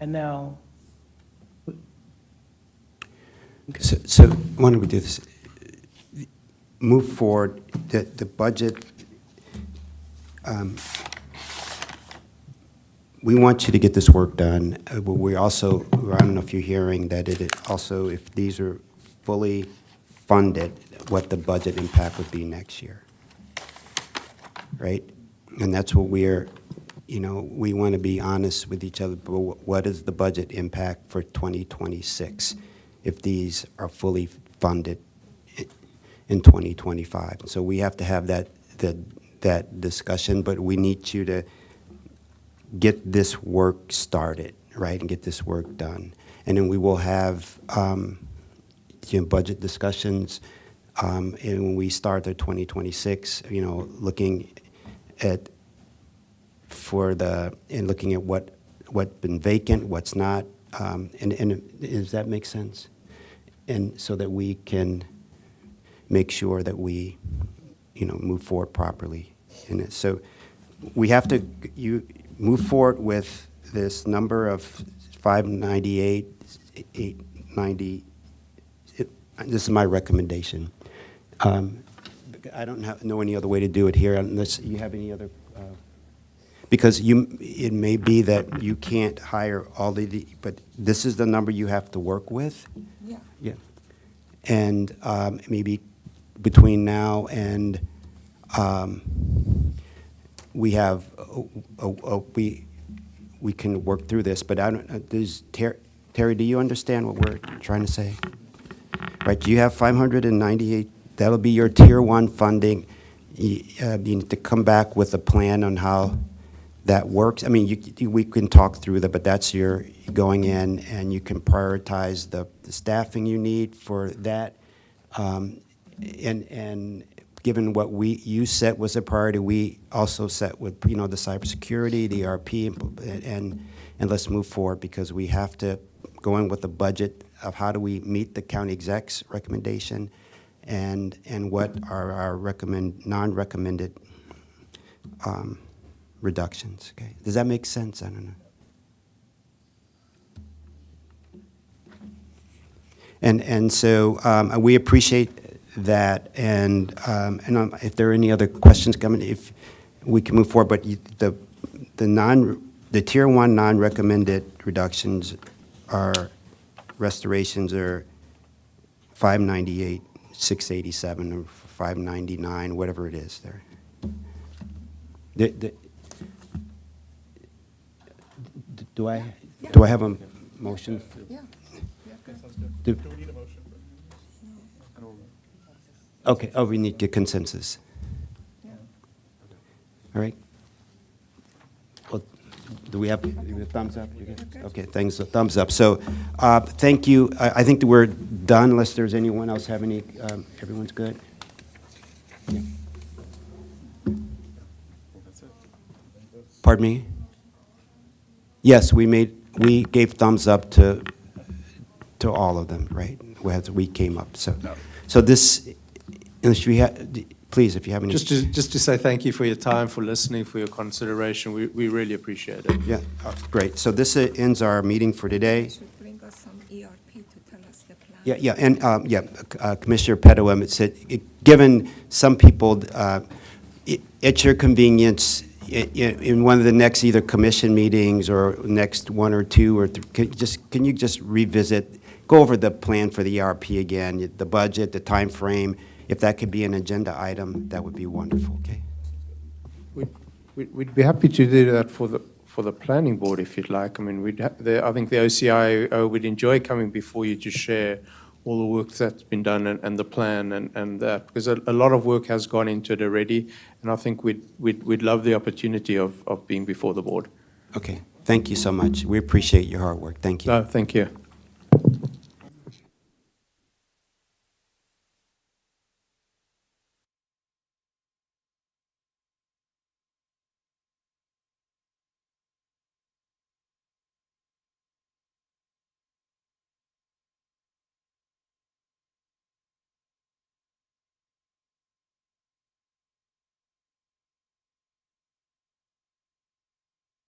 And now, So why don't we do this? Move forward, the budget, we want you to get this work done. But we also, I don't know if you're hearing that it also, if these are fully funded, what the budget impact would be next year, right? And that's what we're, we want to be honest with each other, but what is the budget impact for 2026 if these are fully funded in 2025? So we have to have that discussion, but we need you to get this work started, right, and get this work done. And then we will have budget discussions, and when we start the 2026, looking at looking at what's been vacant, what's not, and does that make sense? And so that we can make sure that we, move forward properly in it. So we have to move forward with this number of 598, 890. This is my recommendation. I don't know any other way to do it here unless you have any other. Because it may be that you can't hire all but this is the number you have to work with. Yeah. Yeah. And maybe between now and we have we can work through this. But I don't. Terry, do you understand what we're trying to say? Right. You have 598. That'll be your tier 1 funding. You need to come back with a plan on how that works. I mean, we can talk through that, but that's your going in, and you can prioritize the staffing you need for that. And given what you set was a priority, we also set with the cybersecurity, the ERP, and let's move forward because we have to go in with a budget of how do we meet the county exec's recommendation, and what are our non-recommended reductions. Okay, does that make sense? I don't know. And so we appreciate that. And if there are any other questions coming, if we can move forward. But the tier 1 non-recommended reductions are restorations are 598, 687, or 599, whatever it is there. Do I have a motion? Yeah. Do we need a motion? Okay. Oh, we need a consensus. All right. Well, do we have a thumbs up? You good? Okay. Thanks. A thumbs up. So, thank you. I think that we're done. Unless there's anyone else have any. Everyone's good. Yeah. Pardon me? Yes, we gave thumbs up to all of them, right? As we came up. So this, unless we please, if you have any. Just to say thank you for your time, for listening, for your consideration. We really appreciate it. Yeah, great. So this ends our meeting for today. Should bring us some ERP to tell us the plan. Yeah, and Commissioner Pettaway said, given some people, at your convenience, in one of the next either commission meetings or next 1 or 2 or 3, can you just revisit, go over the plan for the ERP again, the budget, the time frame? If that could be an agenda item, that would be wonderful. Okay. We'd be happy to do that for for the planning board, if you'd like. I mean, I think the OCIO would enjoy coming before you to share all the work that's been done and the plan and that, because a lot of work has gone into it already, and I think we'd love the opportunity of being before the board. Okay, thank you so much. We appreciate your hard work. Thank you. No, thank you.